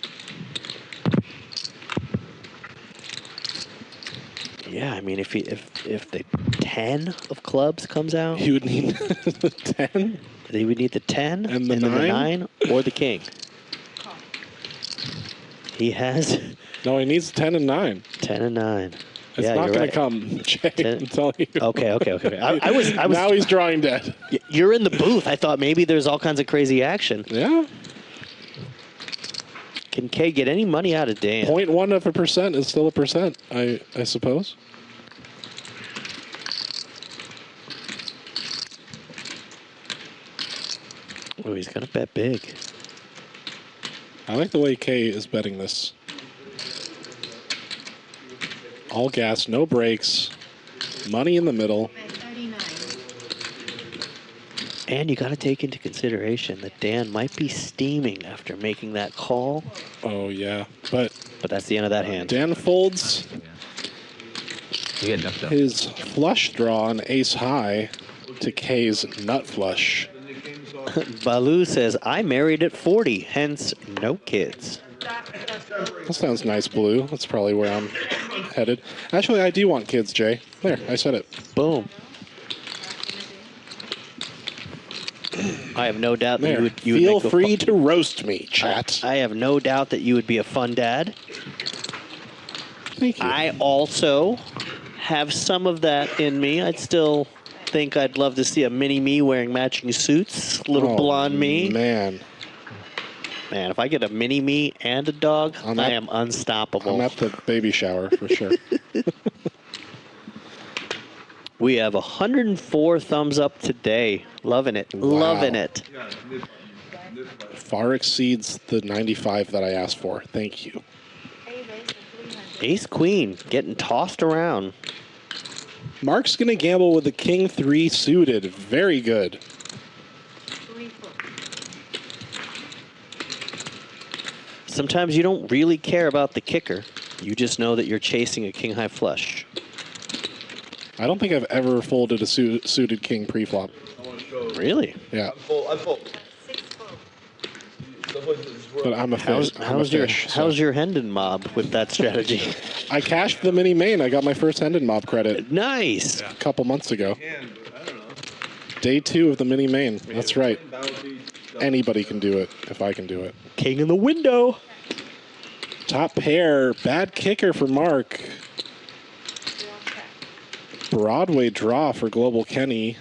Yeah, I mean, if the 10 of clubs comes out, he would need the 10. He would need the 10 and the 9 or the king. He has. No, he needs 10 and 9. 10 and 9. It's yeah, not going right. to come, Jay. I'm telling you. Okay. I was. Now he's drawing dead. You're in the booth. I thought maybe there's all kinds of crazy action. Yeah. Can K get any money out of Dan? 0.1% is still a percent, I suppose. Oh, he's gonna bet big. I like the way K is betting this. All gas, no brakes, money in the middle. And you got to take into consideration that Dan might be steaming after making that call. Oh, yeah. But that's the end of that hand. Dan folds his flush draw on ace high to K's nut flush. Balu says, I married at 40, hence no kids. That sounds nice, Blue. That's probably where I'm headed. Actually, I do want kids, Jay. There, I said it. Boom. I have no doubt that you would feel free to roast me, chat. I have no doubt that you would be a fun dad. Thank you. I also have some of that in me. I'd still think I'd love to see a mini me wearing matching suits, little blonde me. Man. Man, if I get a mini-me and a dog, I am unstoppable. I'm at the baby shower for sure. We have 104 thumbs up today. Loving it. Loving it. Far exceeds the 95 that I asked for. Thank you. Ace Queen getting tossed around. Mark's going to gamble with the King 3 suited. Very good. Sometimes you don't really care about the kicker. You just know that you're chasing a king high flush. I don't think I've ever folded a suited king pre-flop. Really? Yeah. I fold. But I'm a fish. How's your Hendon mob with that strategy? I cashed the mini main. I got my first Hendon mob credit. Nice. A couple months ago. Day 2 of the mini main. That's right. Anybody can do it if I can do it. King in the window. Top pair. Bad kicker for Mark. Broadway draw for Global Kenny.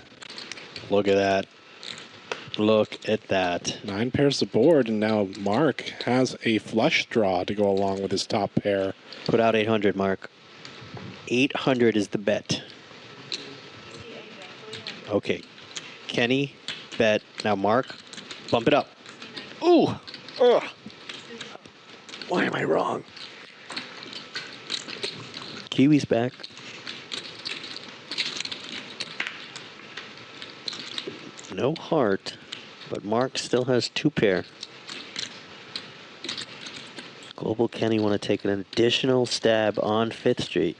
Look at that. Look at that. 9 pairs of board, and now Mark has a flush draw to go along with his top pair. Put out 800, Mark. 800 is the bet. Okay. Kenny, bet. Now Mark, bump it up. Ooh. Ugh. Why am I wrong? Kiwi's back. No heart, but Mark still has 2 pair. Global Kenny want to take an additional stab on 5th Street.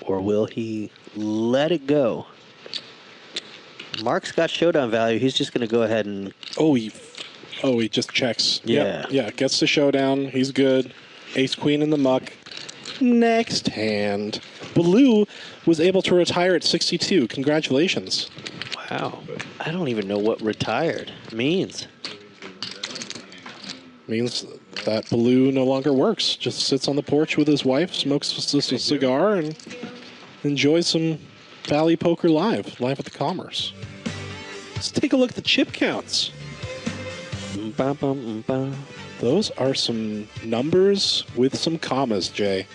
Or will he let it go? Mark's got showdown value. He's just going to go ahead and... Oh, he just checks. Yeah. Yeah, gets the showdown. He's good. Ace Queen in the muck. Next hand. Blue was able to retire at 62. Congratulations. Wow. I don't even know what retired means. Means that Blue no longer works. Just sits on the porch with his wife, smokes a cigar, and enjoys some Bally Poker live at the Commerce. Let's take a look at the chip counts. Those are some numbers with some commas, Jay.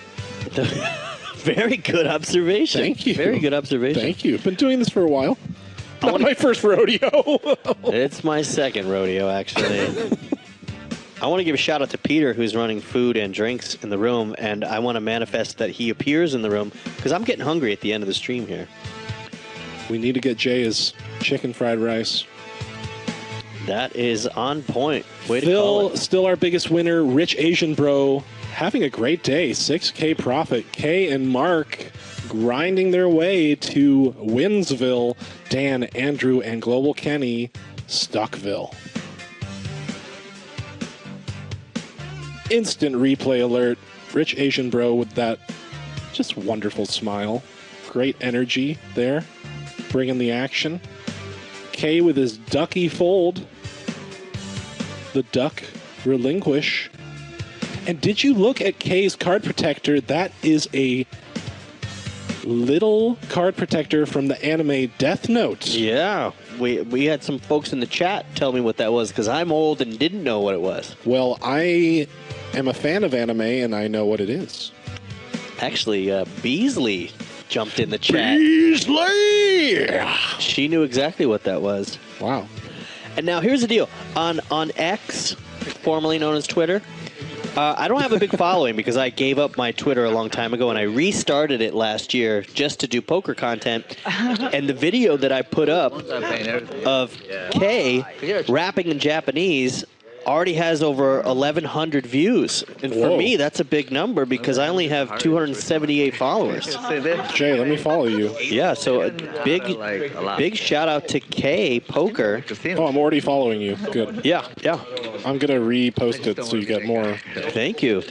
Very good observation. Thank you. Very good observation. Thank you. Been doing this for a while. Not my first rodeo. It's my second rodeo, actually. I want to give a shout out to Peter, who's running food and drinks in the room, and I want to manifest that he appears in the room because I'm getting hungry at the end of the stream here. We need to get Jay his chicken fried rice. That is on point. Way to call Phil, it. still our biggest winner. Rich Asian Bro having a great day. 6K profit. Kay and Mark grinding their way to Winsville. Dan, Andrew, and Global Kenny, Stuckville. Instant replay alert. Rich Asian Bro with that just wonderful smile. Great energy there. Bringing the action. Kay with his ducky fold. The duck relinquish. And did you look at Kay's card protector? That is a little card protector from the anime Death Note. Yeah, we had some folks in the chat tell me what that was because I'm old and didn't know what it was. Well, I am a fan of anime and I know what it is. Actually, Beasley jumped in the chat. Beasley! She knew exactly what that was. Wow. And now here's the deal. On X, formerly known as Twitter, I don't have a big following because I gave up my Twitter a long time ago and I restarted it last year just to do poker content. And the video that I put up of Kay rapping in Japanese already has over 1,100 vieys. And for me, that's a big number because I only have 278 followers. Jay, let me follow you. Yeah, so a big shout out to Kay Poker. Oh, I'm already following you. Good. Yeah. I'm going to repost it so you get more. Thank you.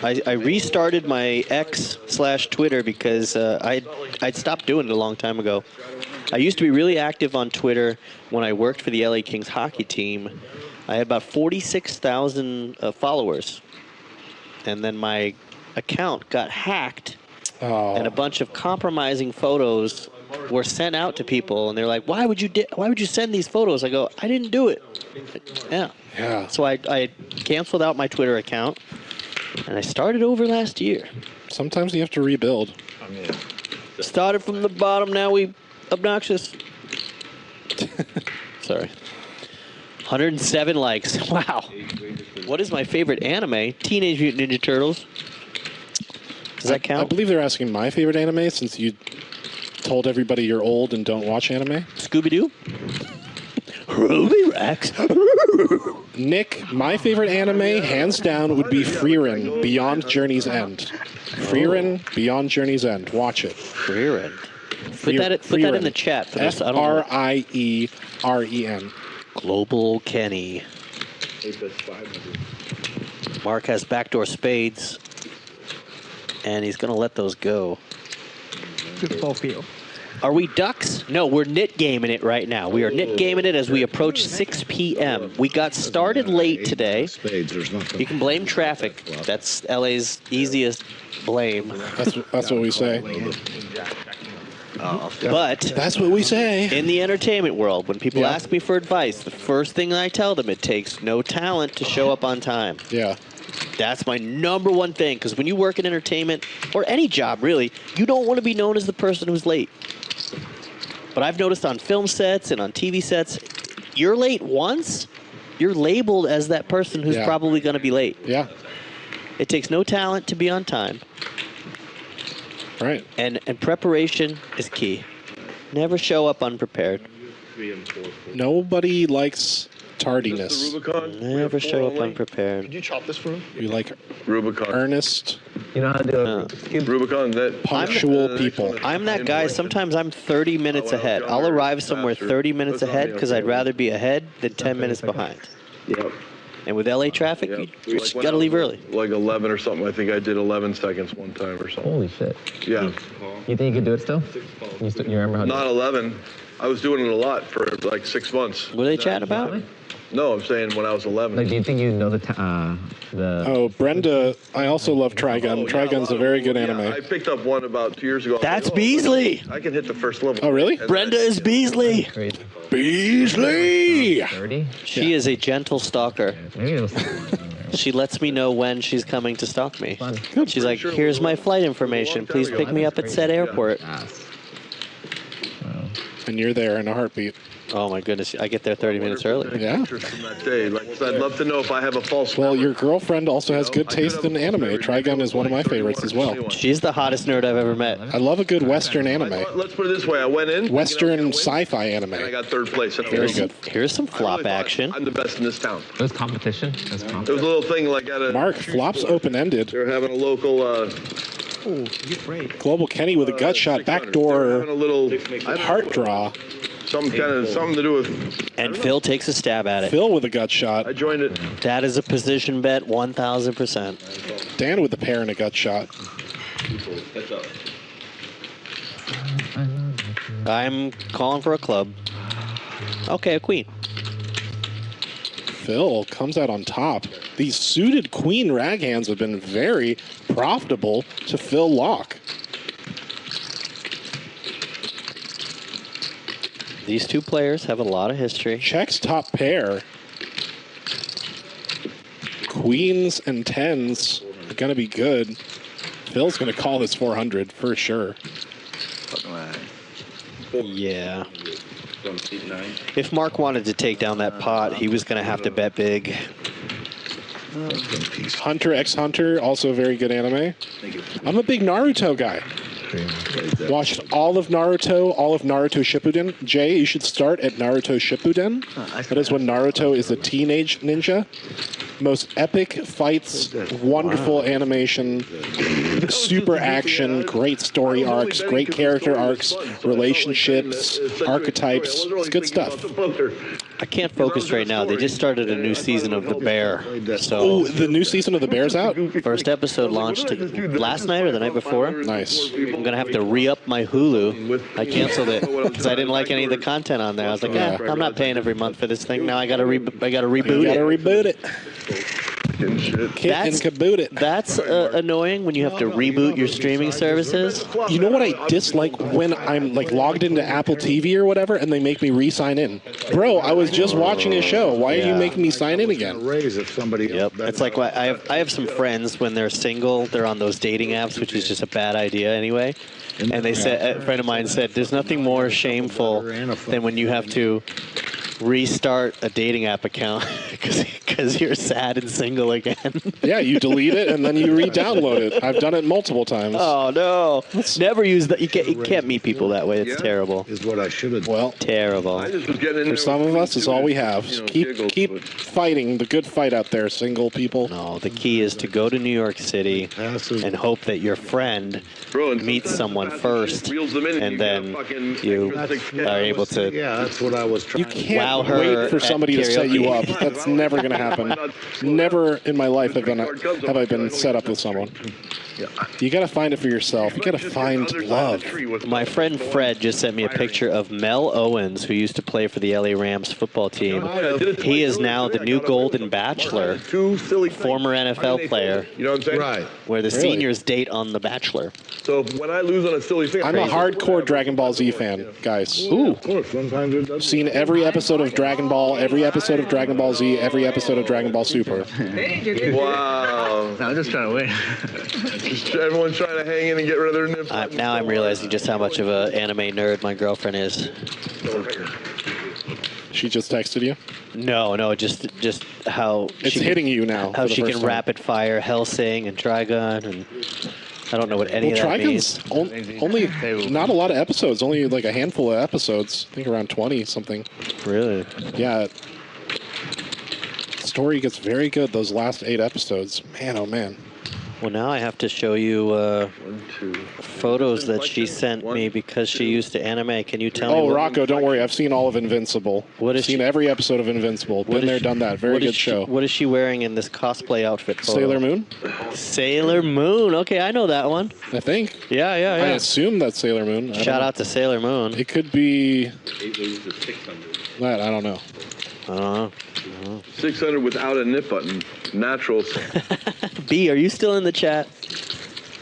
I restarted my X/Twitter because I'd stopped doing it a long time ago. I used to be really active on Twitter when I worked for the LA Kings hockey team. I had about 46,000 followers. And then my account got hacked and a bunch of compromising photos were sent out to people, and they're like, "Why would you send these photos?" I go, "I didn't do it." Yeah. Yeah. So I canceled out my Twitter account, and I started over last year. Sometimes you have to rebuild. Started from the bottom. Now we obnoxious. Sorry. 107 likes. Wow. What is my favorite anime? Teenage Mutant Ninja Turtles. Does that count? I believe they're asking my favorite anime since you told everybody you're old and don't watch anime. Scooby-Doo? Ruby Rex? Nick, my favorite anime, hands down, would be Frieren, Beyond Journey's End. Frieren, Beyond Journey's End. Watch it. Frieren. Put that in the chat for this. Frieren. Global Kenny. Mark has backdoor spades, and he's going to let those go. Good ball field. Are we ducks? No, we're nit gaming it right now. We are nit gaming it as we approach 6 p.m. We got started late today. You can blame traffic. That's LA's easiest blame. That's what we say. But that's what we say. In the entertainment world, when people ask me for advice, the first thing I tell them, it takes no talent to show up on time. Yeah. That's my number one thing, because when you work in entertainment, or any job really, you don't want to be known as the person who's late. But I've noticed on film sets and on TV sets, you're late once, you're labeled as that person who's probably going to be late. Yeah. It takes no talent to be on time. Right. And preparation is key. Never show up unprepared. Nobody likes tardiness. Never show up unprepared. Could you chop this for him? We like Rubicon. earnest, You know how to do it. Rubicon, that punctual people. I'm that guy. Sometimes I'm 30 minutes ahead. I'll arrive somewhere 30 minutes ahead because I'd rather be ahead than 10 minutes behind. Yep. And with LA traffic, you just got to leave early. Like 11 or something. I think I did 11 seconds one time or something. Holy shit. Yeah. You think you could do it still? You remember how to do Not 11. I was doing it a lot for like 6 months. What are they chatting about? No, I'm saying when I was 11. Like, do you think you know the Oh, Brenda, I also love Trigun. Trigun's a very good anime. I picked up one about 2 years ago. That's Beasley. I can hit the first level. Oh, really? Brenda is Beasley. Beasley! 30? She is a gentle stalker. Maybe it was She lets me know when she's coming to stalk me. She's like, here's my flight information. Please pick me up at said airport. And you're there in a heartbeat. Oh my goodness, I get there 30 minutes early. Yeah. From that day. Like, I'd love to know if I have a false Well, your girlfriend also has good taste in anime. Trigun is one of my favorites as well. She's the hottest nerd I've ever met. I love a good Western anime. Let's put it this way. I went in. Western sci-fi And I anime. got third place. Very good. Here's some flop action. I'm the best in this town. It was competition. It was There was a little thing like at a... Mark, flops open-ended. They're having a local... Global Kenny with a gut shot, backdoor having a little... heart draw. Something to do with... And Phil takes a stab at it. Phil with a gut shot. I joined it. That is a position bet, 1,000%. Dan with a pair and a gut shot. I'm calling for a club. Okay, a queen. Phil comes out on top. These suited queen rag hands have been very profitable to Phil Laak. These two players have a lot of history. Checks top pair. Queens and tens are going to be good. Phil's going to call this 400 for sure. Yeah. If Mark wanted to take down that pot, he was going to have to bet big. Hunter x Hunter, also a very good anime. I'm a big Naruto guy. Watched all of Naruto Shippuden. Jay, you should start at Naruto Shippuden. That is when Naruto is a teenage ninja. Most epic fights, wonderful animation, super action, great story arcs, great character arcs, relationships, archetypes. It's good stuff. I can't focus right now. They just started a new season of The Bear. So Oh, the new season of The Bear's out? First episode launched last night or the night before. Nice. I'm going to have to re-up my Hulu. I canceled it because I didn't like any of the content on there. I was like, I'm not paying every month for this thing. Now I got to reboot it. You got to reboot it. Getting shit. Kit and caboot it. That's annoying when you have to reboot your streaming services. You know what I dislike when I'm like logged into Apple TV or whatever, and they make me re-sign in. Bro, I was just watching a show. Why are you making me sign in again? Raise if somebody. Yep. It's like I have some friends when they're single, they're on those dating apps, which is just a bad idea anyway. And they said, a friend of mine said, there's nothing more shameful than when you have to restart a dating app account because you're sad and single again. Yeah, you delete it and then you re-download it. I've done it multiple times. Oh no! Never use that. You can't meet people that way. It's terrible. Is what I should have. Well, terrible. For some of us, it's all we have. Keep fighting the good fight out there, single people. No, the key is to go to New York City and hope that your friend meets someone first, and then you are able to. Yeah, that's what I was trying. You can't wait for somebody to set you up. That's never going to happen. Never in my life have I been set up with someone. You got to find it for yourself. You got to find love. My friend Fred just sent me a picture of Mel Owens, who used to play for the LA Rams football team. He is now the new Golden Bachelor, former NFL player. You know what I'm saying? Right. Where the seniors date on The Bachelor. So when I lose on a silly thing, I'm a hardcore Dragon Ball Z fan, guys. Ooh. Of course, sometimes it doesn't. Seen every episode of Dragon Ball, every episode of Dragon Ball Z, every episode of Dragon Ball Super. Wow. I'm just trying to win. Everyone's trying to hang in and get rid of their nips. Now I'm realizing just how much of an anime nerd my girlfriend is. She just texted you? No, just how it's hitting you now. How she can rapid fire Hellsing and Trigun, and I don't know what any of that means. Only not a lot of episodes. Only like a handful of episodes. I think around 20 something. Really? Yeah. Story gets very good those last 8 episodes. Man, oh man. Well, now I have to show you photos that she sent me because she used to anime. Can you tell me? Oh, Rocco, don't worry. I've seen all of Invincible. I've seen every episode of Invincible. Been there, done that. Very good show. What is she wearing in this cosplay outfit photo? Sailor Moon? Sailor Moon. Okay, I know that one. I think. Yeah. I assume that's Sailor Moon. Shout out to Sailor Moon. It could be... That, I don't know. 600 without a nip button. Naturals. B, are you still in the chat?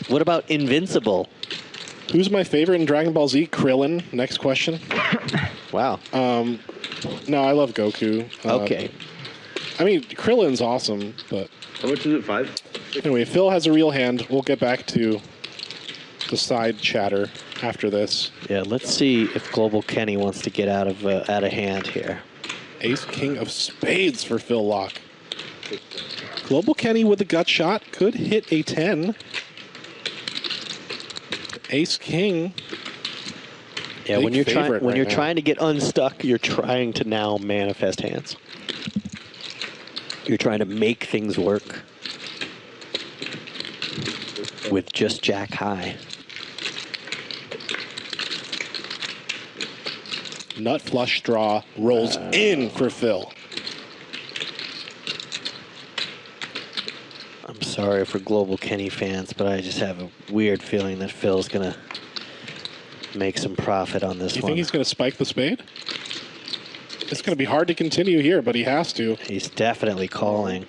What about Invincible? Who's my favorite in Dragon Ball Z? Krillin. Next question. Wow. No, I love Goku. Okay. I mean, Krillin's awesome, but... How much is it? 5? Anyway, Phil has a real hand. We'll get back to the side chatter after this. Yeah, let's see if Global Kenny wants to get out of hand here. Ace King of Spades for Phil Laak. Global Kenny with a gut shot could hit a 10. Ace King. Yeah, when you're trying to get unstuck, you're trying to now manifest hands. You're trying to make things work with just Jack high. Nut flush draw rolls in for Phil. I'm sorry for Global Kenny fans, but I just have a weird feeling that Phil's going to make some profit on this one. You think he's going to spike the spade? It's going to be hard to continue here, but he has to. He's definitely calling.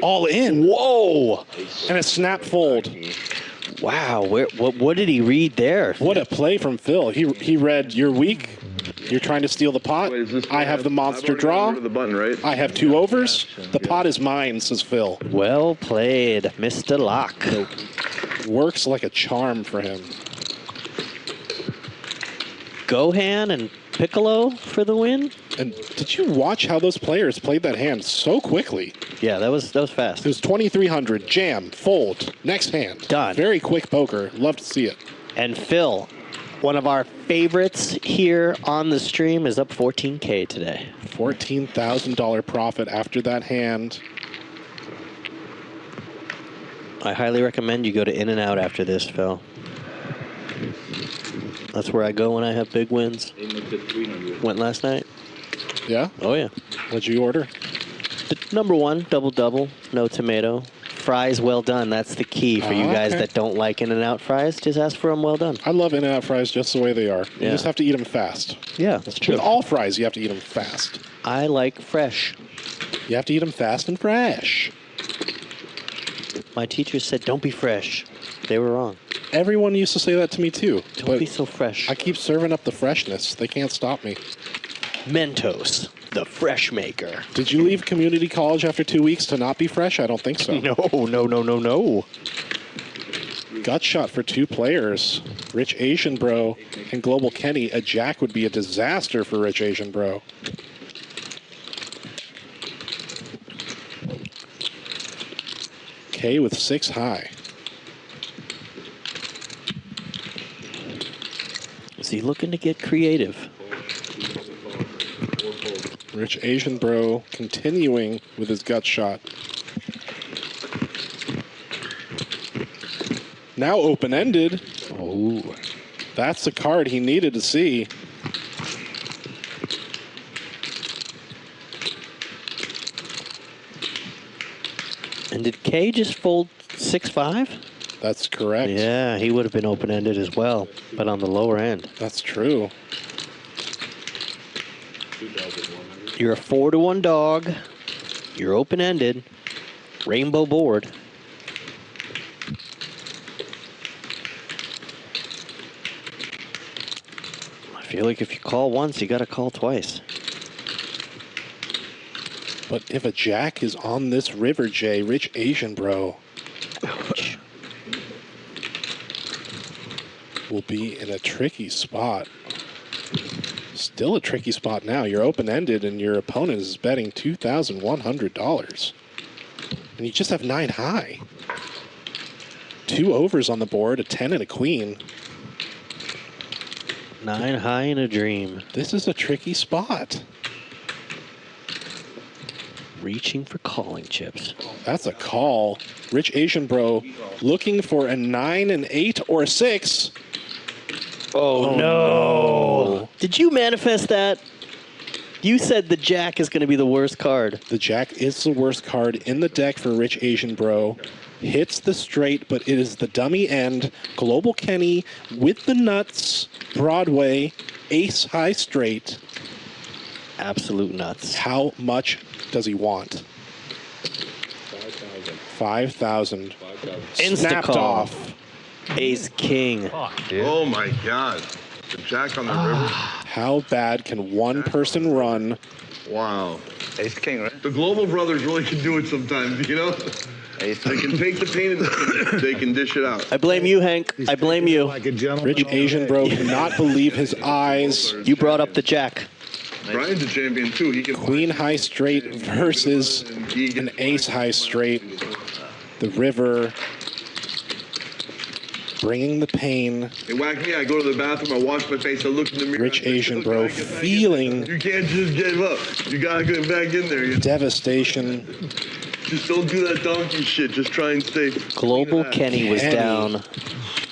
All in. Whoa! And a snap fold. Wow, what did he read there? What a play from Phil. He read, you're weak. You're trying to steal the pot. I have the monster draw. The button, right? I have 2 overs. The pot is mine, says Phil. Well played, Mr. Laak. Works like a charm for him. Gohan and Piccolo for the win. And did you watch how those players played that hand so quickly? Yeah, that was fast. It was 2,300. Jam, fold, next hand. Done. Very quick poker. Love to see it. And Phil, one of our favorites here on the stream, is up 14K today. $14,000 profit after that hand. I highly recommend you go to In-N-Out after this, Phil. That's where I go when I have big wins. Went last night. Yeah? Oh, yeah. What'd you order? Number 1, double, no tomato. Fries well done. That's the key for you guys that don't like In-N-Out fries. Just ask for them well done. I love In-N-Out fries just the way they are. You just have to eat them fast. Yeah, that's true. With all fries, you have to eat them fast. I like fresh. You have to eat them fast and fresh. My teachers said, don't be fresh. They were wrong. Everyone used to say that to me too. Don't be so fresh. I keep serving up the freshness. They can't stop me. Mentos, the fresh maker. Did you leave community college after 2 weeks to not be fresh? I don't think so. No. Gut shot for 2 players. Rich Asian Bro and Global Kenny. A jack would be a disaster for Rich Asian Bro. K with 6 high. Is he looking to get creative? Rich Asian Bro continuing with his gut shot. Now open-ended. Oh. That's the card he needed to see. And did K just fold 6-5? That's correct. Yeah, he would have been open-ended as well, but on the lower end. That's true. You're a 4-1 dog. You're open-ended. Rainbow board. I feel like if you call once, you got to call twice. But if a jack is on this river, Jay, Rich Asian Bro Ouch. will be in a tricky spot. Still a tricky spot now. You're open-ended and your opponent is betting $2,100. And you just have 9 high. 2 overs on the board, a 10 and a queen. 9 high in a dream. This is a tricky spot. Reaching for calling chips. That's a call. Rich Asian Bro looking for a 9, an 8, or a 6. Oh, no. Did you manifest that? You said the jack is going to be the worst card. The jack is the worst card in the deck for Rich Asian Bro. Hits the straight, but it is the dummy end. Global Kenny with the nuts. Broadway, ace high straight. Absolute nuts. How much does he want? 5,000. Snapped Insta-call. off. Ace king. Oh my God. The jack on the river. How bad can one person run? Wow. Ace king, right? The Global Brothers really can do it sometimes, you know? They can take the pain and they can dish it out. I blame you, Hank. I blame you. Like a gentleman. Rich Asian Bro cannot believe his eyes. You brought up the jack. Brian's a champion too. He can Queen high straight versus an ace high straight. The river bringing the pain. They whack me. I go to the bathroom. I wash my face. I look in the mirror. Rich Asian Bro feeling You can't just give up. You gotta get back in there. devastation. Just don't do that donkey shit. Just try and stay. Global Kenny was down.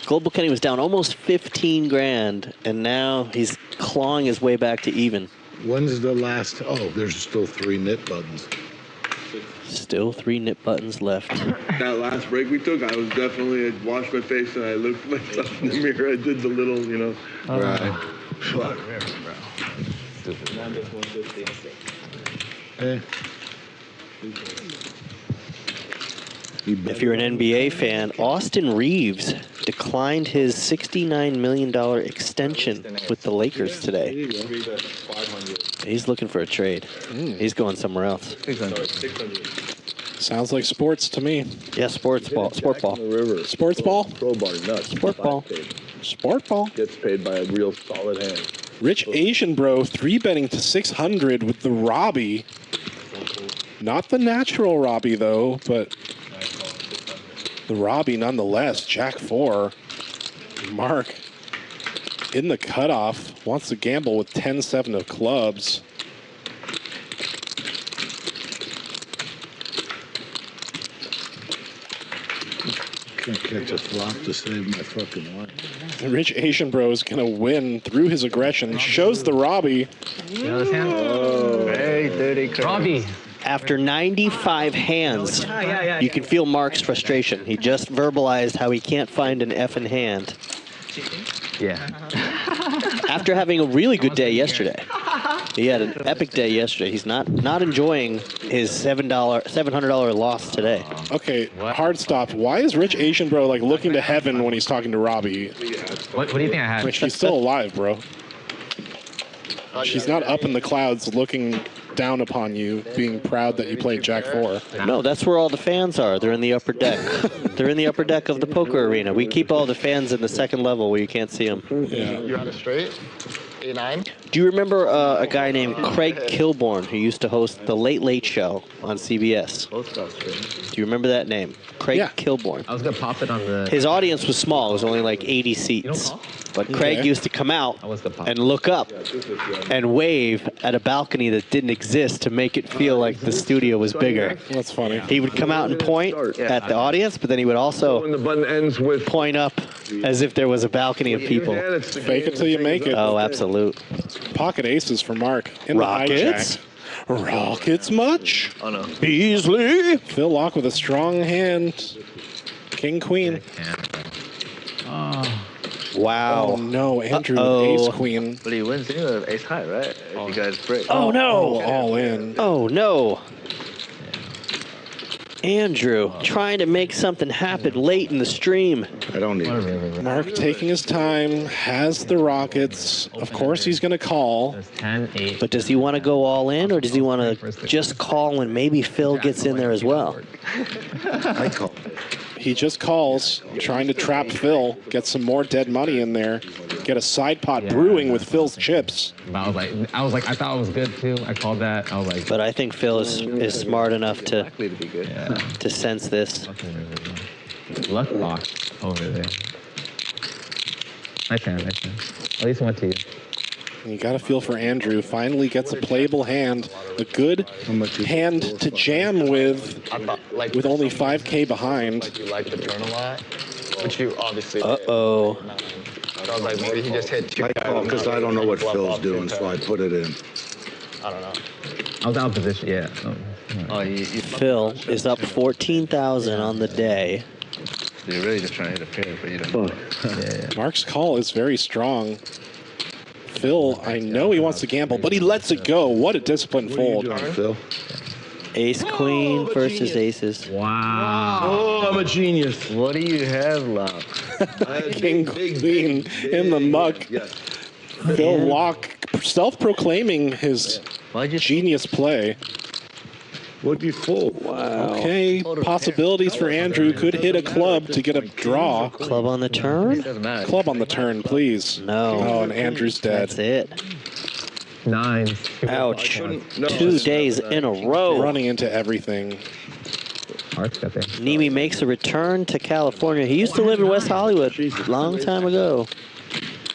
Global Kenny was down almost 15 grand, and now he's clawing his way back to even. When's the last? Oh, there's still 3 knit buttons. Still 3 nip buttons left. That last break we took, I was definitely, I washed my face and I looked at myself in the mirror. I did the little, you know. Right. Fuck, bro. If you're an NBA fan, Austin Reeves declined his $69 million extension with the Lakers today. He's looking for a trade. He's going somewhere else. Sounds like sports to me. Yeah, sports ball. Sport ball. The river. Sports ball? Crowbar nuts. Sport ball. Sport ball. Gets paid by a real solid hand. Rich Asian Bro 3-betting to 600 with the Robbie. Not the natural Robbie though, but the Robbie nonetheless. Jack 4. Mark in the cutoff wants to gamble with 10-7 of clubs. Can't catch a flop to save my fucking life. And Rich Asian Bro is going to win through his aggression. Shows the Robbie. You know this hand? Very dirty card. Robbie. After 95 hands, you can feel Mark's frustration. He just verbalized how he can't find an effing hand. Yeah. After having a really good day yesterday. He had an epic day yesterday. He's not enjoying his $700 loss today. Okay, hard stop. Why is Rich Asian Bro like looking to heaven when he's talking to Robbie? What do you think I had? Like, she's still alive, bro. She's not up in the clouds looking down upon you, being proud that you played Jack 4. No, that's where all the fans are. They're in the upper deck. They're in the upper deck of the poker arena. We keep all the fans in the second level where you can't see them. Yeah. You had it straight? 8-9? Do you remember a guy named Craig Kilborn who used to host the Late Late Show on CBS? Do you remember that name? Craig Kilborn. I was going to pop it on the... His audience was small. It was only like 80 seats. But Craig used to come out and look up and wave at a balcony that didn't exist to make it feel like the studio was bigger. That's funny. He would come out and point at the audience, but then he would also When the button ends with point up as if there was a balcony of people. Fake it till you make it. Oh, absolute. Pocket aces for Mark. In Rockets? The hijack. Rockets much? Oh no. Beasley. Phil Laak with a strong hand. King, queen. Wow. Oh, no. Andrew with ace, queen. But he wins anyway with ace high, right? If you guys break. Oh, no. All in. Oh, no. Andrew trying to make something happen late in the stream. I don't need it. Mark taking his time, has the Rockets. Of course, he's going to call. 10, 8. But does he want to go all in, or does he want to just call and maybe Phil gets in there as well? I call. He just calls, trying to trap Phil, get some more dead money in there, get a side pot brewing with Phil's chips. I was like, I thought it was good too. I called that. I was like, But I think Phil is smart enough to sense this. luck lock over there. Nice hand, nice hand. At least went to you. You got to feel for Andrew. Finally gets a playable hand, a good hand to jam with only 5K behind. Like you like the turn a lot, which you obviously Uh-oh. So I was like, maybe he just hit 2. I call because I don't know what Phil's doing, so I put it in. I don't know. I was out of position, yeah. Phil is up 14,000 on the day. You're really just trying to hit a pair, but you don't know. Mark's call is very strong. Phil, I know he wants to gamble, but he lets it go. What a disciplined fold. Phil? Ace queen versus aces. Wow. Oh, I'm a genius. What do you have, Laak? King queen in the muck. Phil Laak self-proclaiming his genius play. What'd you fold? Wow. Okay, possibilities for Andrew. Could hit a club to get a draw. Club on the turn? Club on the turn, please. No. Oh, and Andrew's dead. That's it. 9. Ouch. 2 days in a row. Running into everything. Hearts got there. Nimi makes a return to California. He used to live in West Hollywood a long time ago.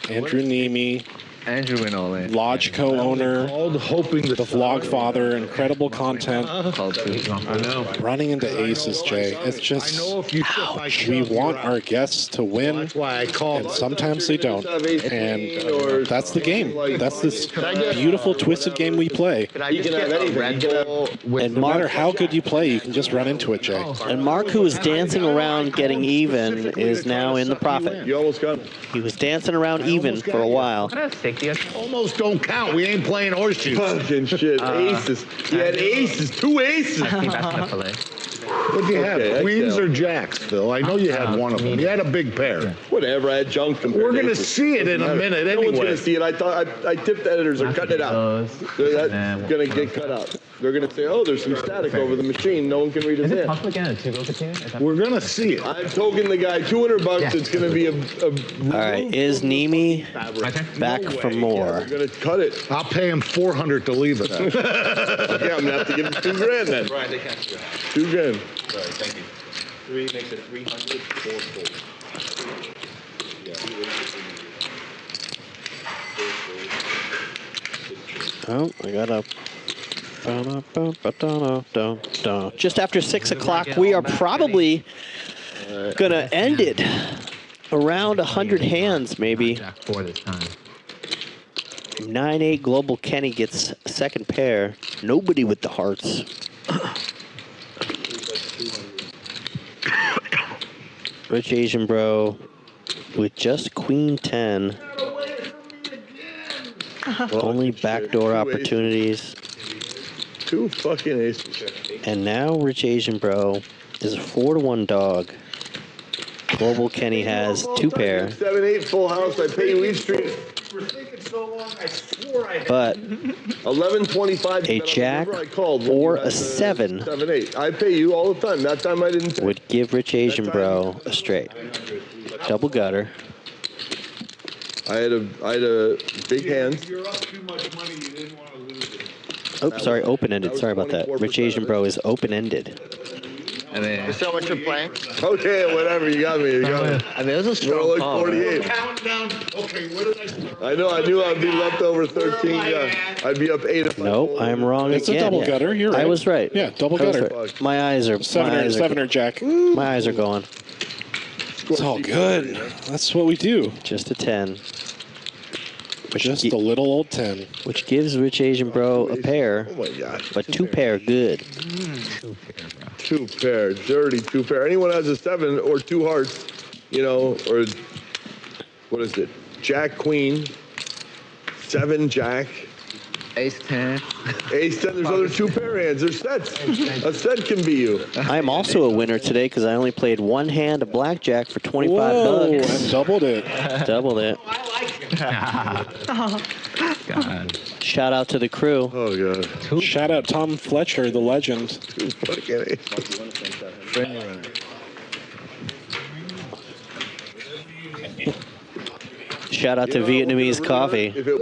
Andrew Nimi. Andrew went all in. Lodge co-owner, hoping the vlog father, incredible content. I know. Running into aces, Jay. It's just, we want our guests to win, and sometimes they don't. And that's the game. That's this beautiful, twisted game we play. You can have anything. And No matter how good you play, you can just run into it, Jay. And Mark, who was dancing around getting even, is now in the profit. You almost got it. He was dancing around even for a while. Almost don't count. We ain't playing horseshoes. Fucking shit. Aces. He had aces. 2 aces. I think that's enough fillet. What'd you have? Okay, Queens XL. or jacks, Phil? I know you had one of them. You had a big pair. Whatever. I had junk compared We're to gonna aces. see it in a Doesn't minute matter. No one's anyway. gonna see it. I thought I tipped editors are cutting it out. That's gonna get cut out. They're gonna say, oh, there's some static over the machine. No one can read his Is it hand. possible again a 2-go casino? We're gonna see it. I've token the guy $200. It's gonna be a All right, is Nimi back for more? They're gonna cut it. I'll pay him $400 to leave it. Okay, I'm gonna have to give him $2,000 then. Right, they can't. $2,000. Sorry, thank you. 3 makes it 300, 4 fold. Oh, I got a... Just after 6 o'clock, we are probably gonna end it around 100 hands, maybe. Jack 4 this time. 9-8 Global Kenny gets second pair. Nobody with the hearts. Rich Asian Bro with just Queen 10. Only backdoor opportunities. Two fucking aces. And now Rich Asian Bro is a 4-1 dog. Global Kenny has 2 pair. 7-8 full house. I pay you each street. For thinking so long, I swore I had. But 11.25. a jack or a 7 7-8. I pay you all the time. That time I didn't pay. would give Rich Asian Bro a straight. Double gutter. I had a big hand. You're up too much money. You didn't want to lose it. Oh, sorry, open-ended. Sorry about that. Rich Asian Bro is open-ended. I mean, So much you're playing? Okay, whatever. You got me. You got me. I mean, it was a strong We're like call. 48. Countdown. Okay, what did I start? I know. I knew I'd be left over 13. Yeah, I'd be up 8 if I Nope, folded. I'm wrong It's again. a double gutter. You're right. I was right. Yeah, double I was gutter. right. My eyes are Seven or jack. My eyes are going. It's all good. That's what we do. Just a 10. Just a little old 10. Which gives Rich Asian Bro a pair, Oh my gosh. but 2 pair good. 2 pair. Dirty 2 pair. Anyone has a 7 or 2 hearts, you know, or what is it? Jack Queen, 7 Jack, Ace 10. Ace 10. There's other 2 pair hands. There's sets. A set can be you. I'm also a winner today because I only played 1 hand of blackjack for 25 Whoa, bucks. and doubled it. Doubled it. God. Shout out to the crew. Oh god. Shout out Tom Fletcher, the legend. Fucking ace. Shout out to Vietnamese coffee. If it,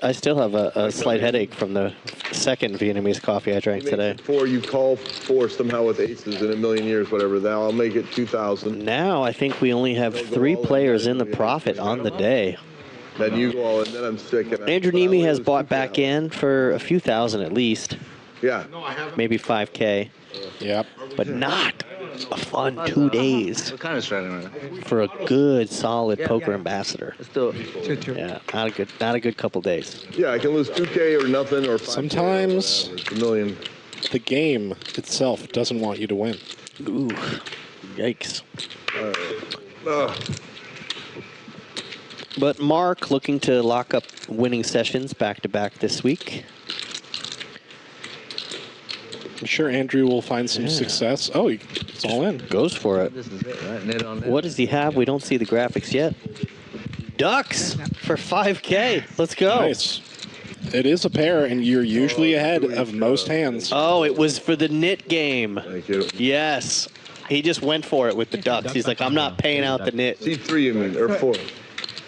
I still have a slight headache from the second Vietnamese coffee I drank today. 4, you call 4 somehow with aces in a million years, whatever. Now I'll make it 2,000. Now I think we only have 3 players in the profit on the day. Then you go all, and then I'm sick. And Andrew Nemi has bought back in for a few thousand at least. Yeah. Maybe 5K. Yep. But not a fun 2 days What kind of strategy, man? for a good, solid poker ambassador. Let's do it. Yeah, not a good couple days. Yeah, I can lose 2K or nothing or 5K. Sometimes It's a million. the game itself doesn't want you to win. Ooh, yikes. But Mark looking to lock up winning sessions back-to-back this week. I'm sure Andrew will find some success. Oh, it's all in. Goes for it. This is it, right? Net on net. What does he have? We don't see the graphics yet. Ducks for 5K. Let's go. Nice. It is a pair, and you're usually ahead of most hands. Oh, it was for the Nit game. Thank you. Yes. He just went for it with the Ducks. He's like, I'm not paying out the Nit. C3, you mean, or 4.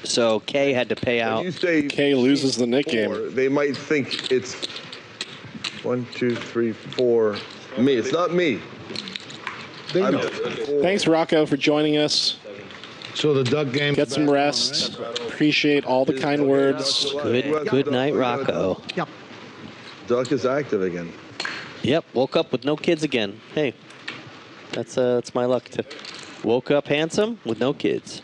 So K had to pay out. You say K loses the Nit 4, game. they might think it's 1, 2, 3, 4. Me. It's not me. I'm 4. Thanks, Rocco, for joining us. So the duck game. Get some rest. Appreciate all the kind words. Good night, Rocco. Duck is active again. Yep, woke up with no kids again. Hey, that's my luck. Woke up handsome with no kids.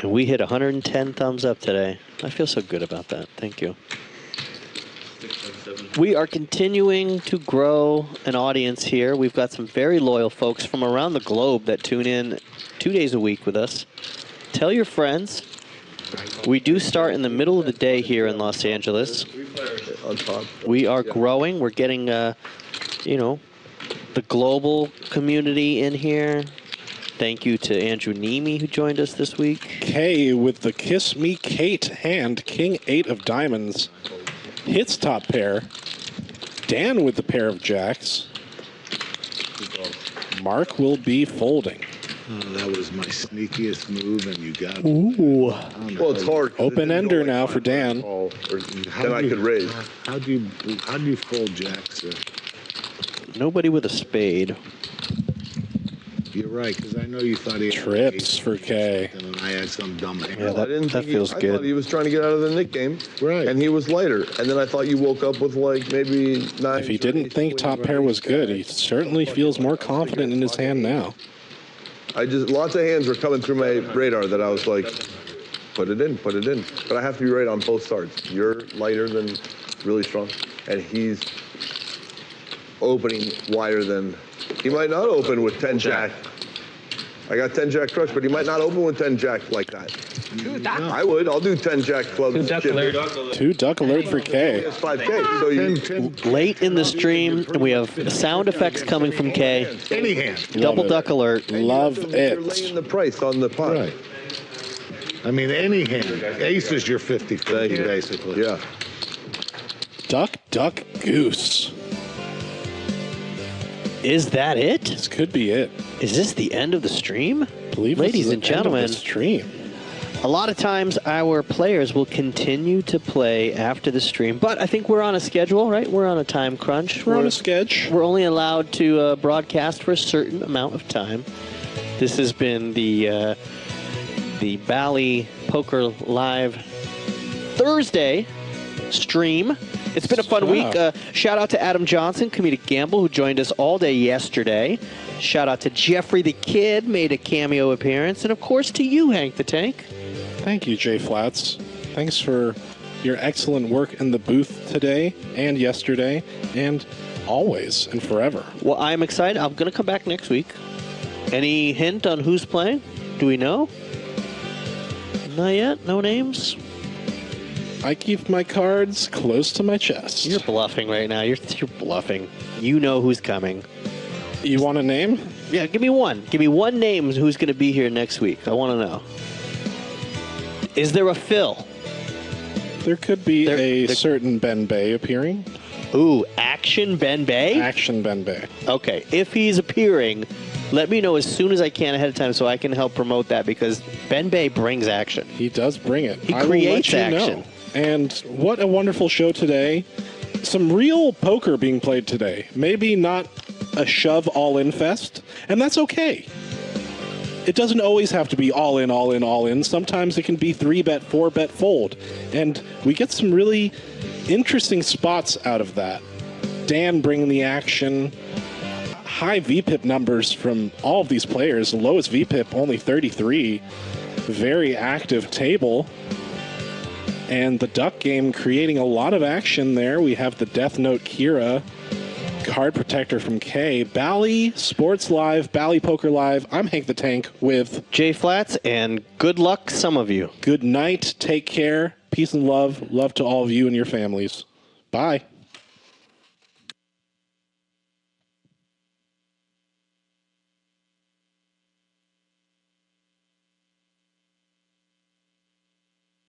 And we hit 110 thumbs up today. I feel so good about that. Thank you. We are continuing to grow an audience here. We've got some very loyal folks from around the globe that tune in 2 days a week with us. Tell your friends. We do start in the middle of the day here in Los Angeles. On top. We are growing. We're getting, you know, the global community in here. Thank you to Andrew Nemi, who joined us this week. K with the Kiss Me Kate hand, King 8 of diamonds. Hits top pair. Dan with the pair of jacks. Mark will be folding. Oh, that was my sneakiest move, and you got it. Ooh. Well, it's hard. Open ender now for Dan. Then I could raise. How do you fold jacks? Nobody with a spade. You're right, because I know you thought he had Trips for K. and I had some dumb hand. Yeah, I didn't that think feels I good. thought he was trying to get out of the Nit game. Right. And he was lighter. And then I thought you woke up with like maybe 9. If he didn't think top pair was good, he certainly feels more confident in his hand now. Lots of hands were coming through my radar that I was like, put it in. But I have to be right on both starts. You're lighter than really strong, and he's opening wider than, he might not open with 10 jack. I got 10 jack trucks, but he might not open with 10 jack like that. I would. I'll do 10 jack clubs. 2 duck alert for K. It's 5K. So you Late in the stream, and we have sound effects coming from K. Any hand. Double duck alert. Love You're laying the price on the pot. Right. I mean, any hand. Ace is your 50-50, basically. Yeah. Duck, duck, goose. Is that it? This could be it. Is this the end of the stream? I believe Ladies this is and the end of gentlemen, the stream. a lot of times our players will continue to play after the stream, but I think we're on a schedule, right? We're on a time crunch. We're on a sketch. We're only allowed to broadcast for a certain amount of time. This has been the Bally Poker Live Thursday stream. It's been a fun week. Shout out to Adam Johnson, Comedic Gamble, who joined us all day yesterday. Shout out to Jeffrey the Kid, made a cameo appearance. And, of course, to you, Hank the Tank. Thank you, Jay Flats. Thanks for your excellent work in the booth today and yesterday and always and forever. Well, I'm excited. I'm going to come back next week. Any hint on who's playing? Do we know? Not yet? No names? I keep my cards close to my chest. You're bluffing right now. You're bluffing. You know who's coming. You want a name? Yeah, give me one. Give me one name who's going to be here next week. I want to know. Is there a Phil? There could be a certain Ben Bay appearing. Ooh, Action Ben Bay? Action Ben Bay. Okay, if he's appearing, let me know as soon as I can ahead of time so I can help promote that because Ben Bay brings action. He does bring it. He I creates will let you action. know. And what a wonderful show today. Some real poker being played today. Maybe not a shove all-in fest, and that's okay. It doesn't always have to be all in, all in, all in. Sometimes it can be 3-bet, 4-bet fold. And we get some really interesting spots out of that. Dan bringing the action. High VPIP numbers from all of these players. The lowest VPIP, only 33. Very active table. And the duck game creating a lot of action there. We have the Death Note Kira, Card Protector from K, Bally Sports Live, Bally Poker Live. I'm Hank the Tank with Jay Flats, and good luck, some of you. Good night. Take care. Peace and love. Love to all of you and your families. Bye.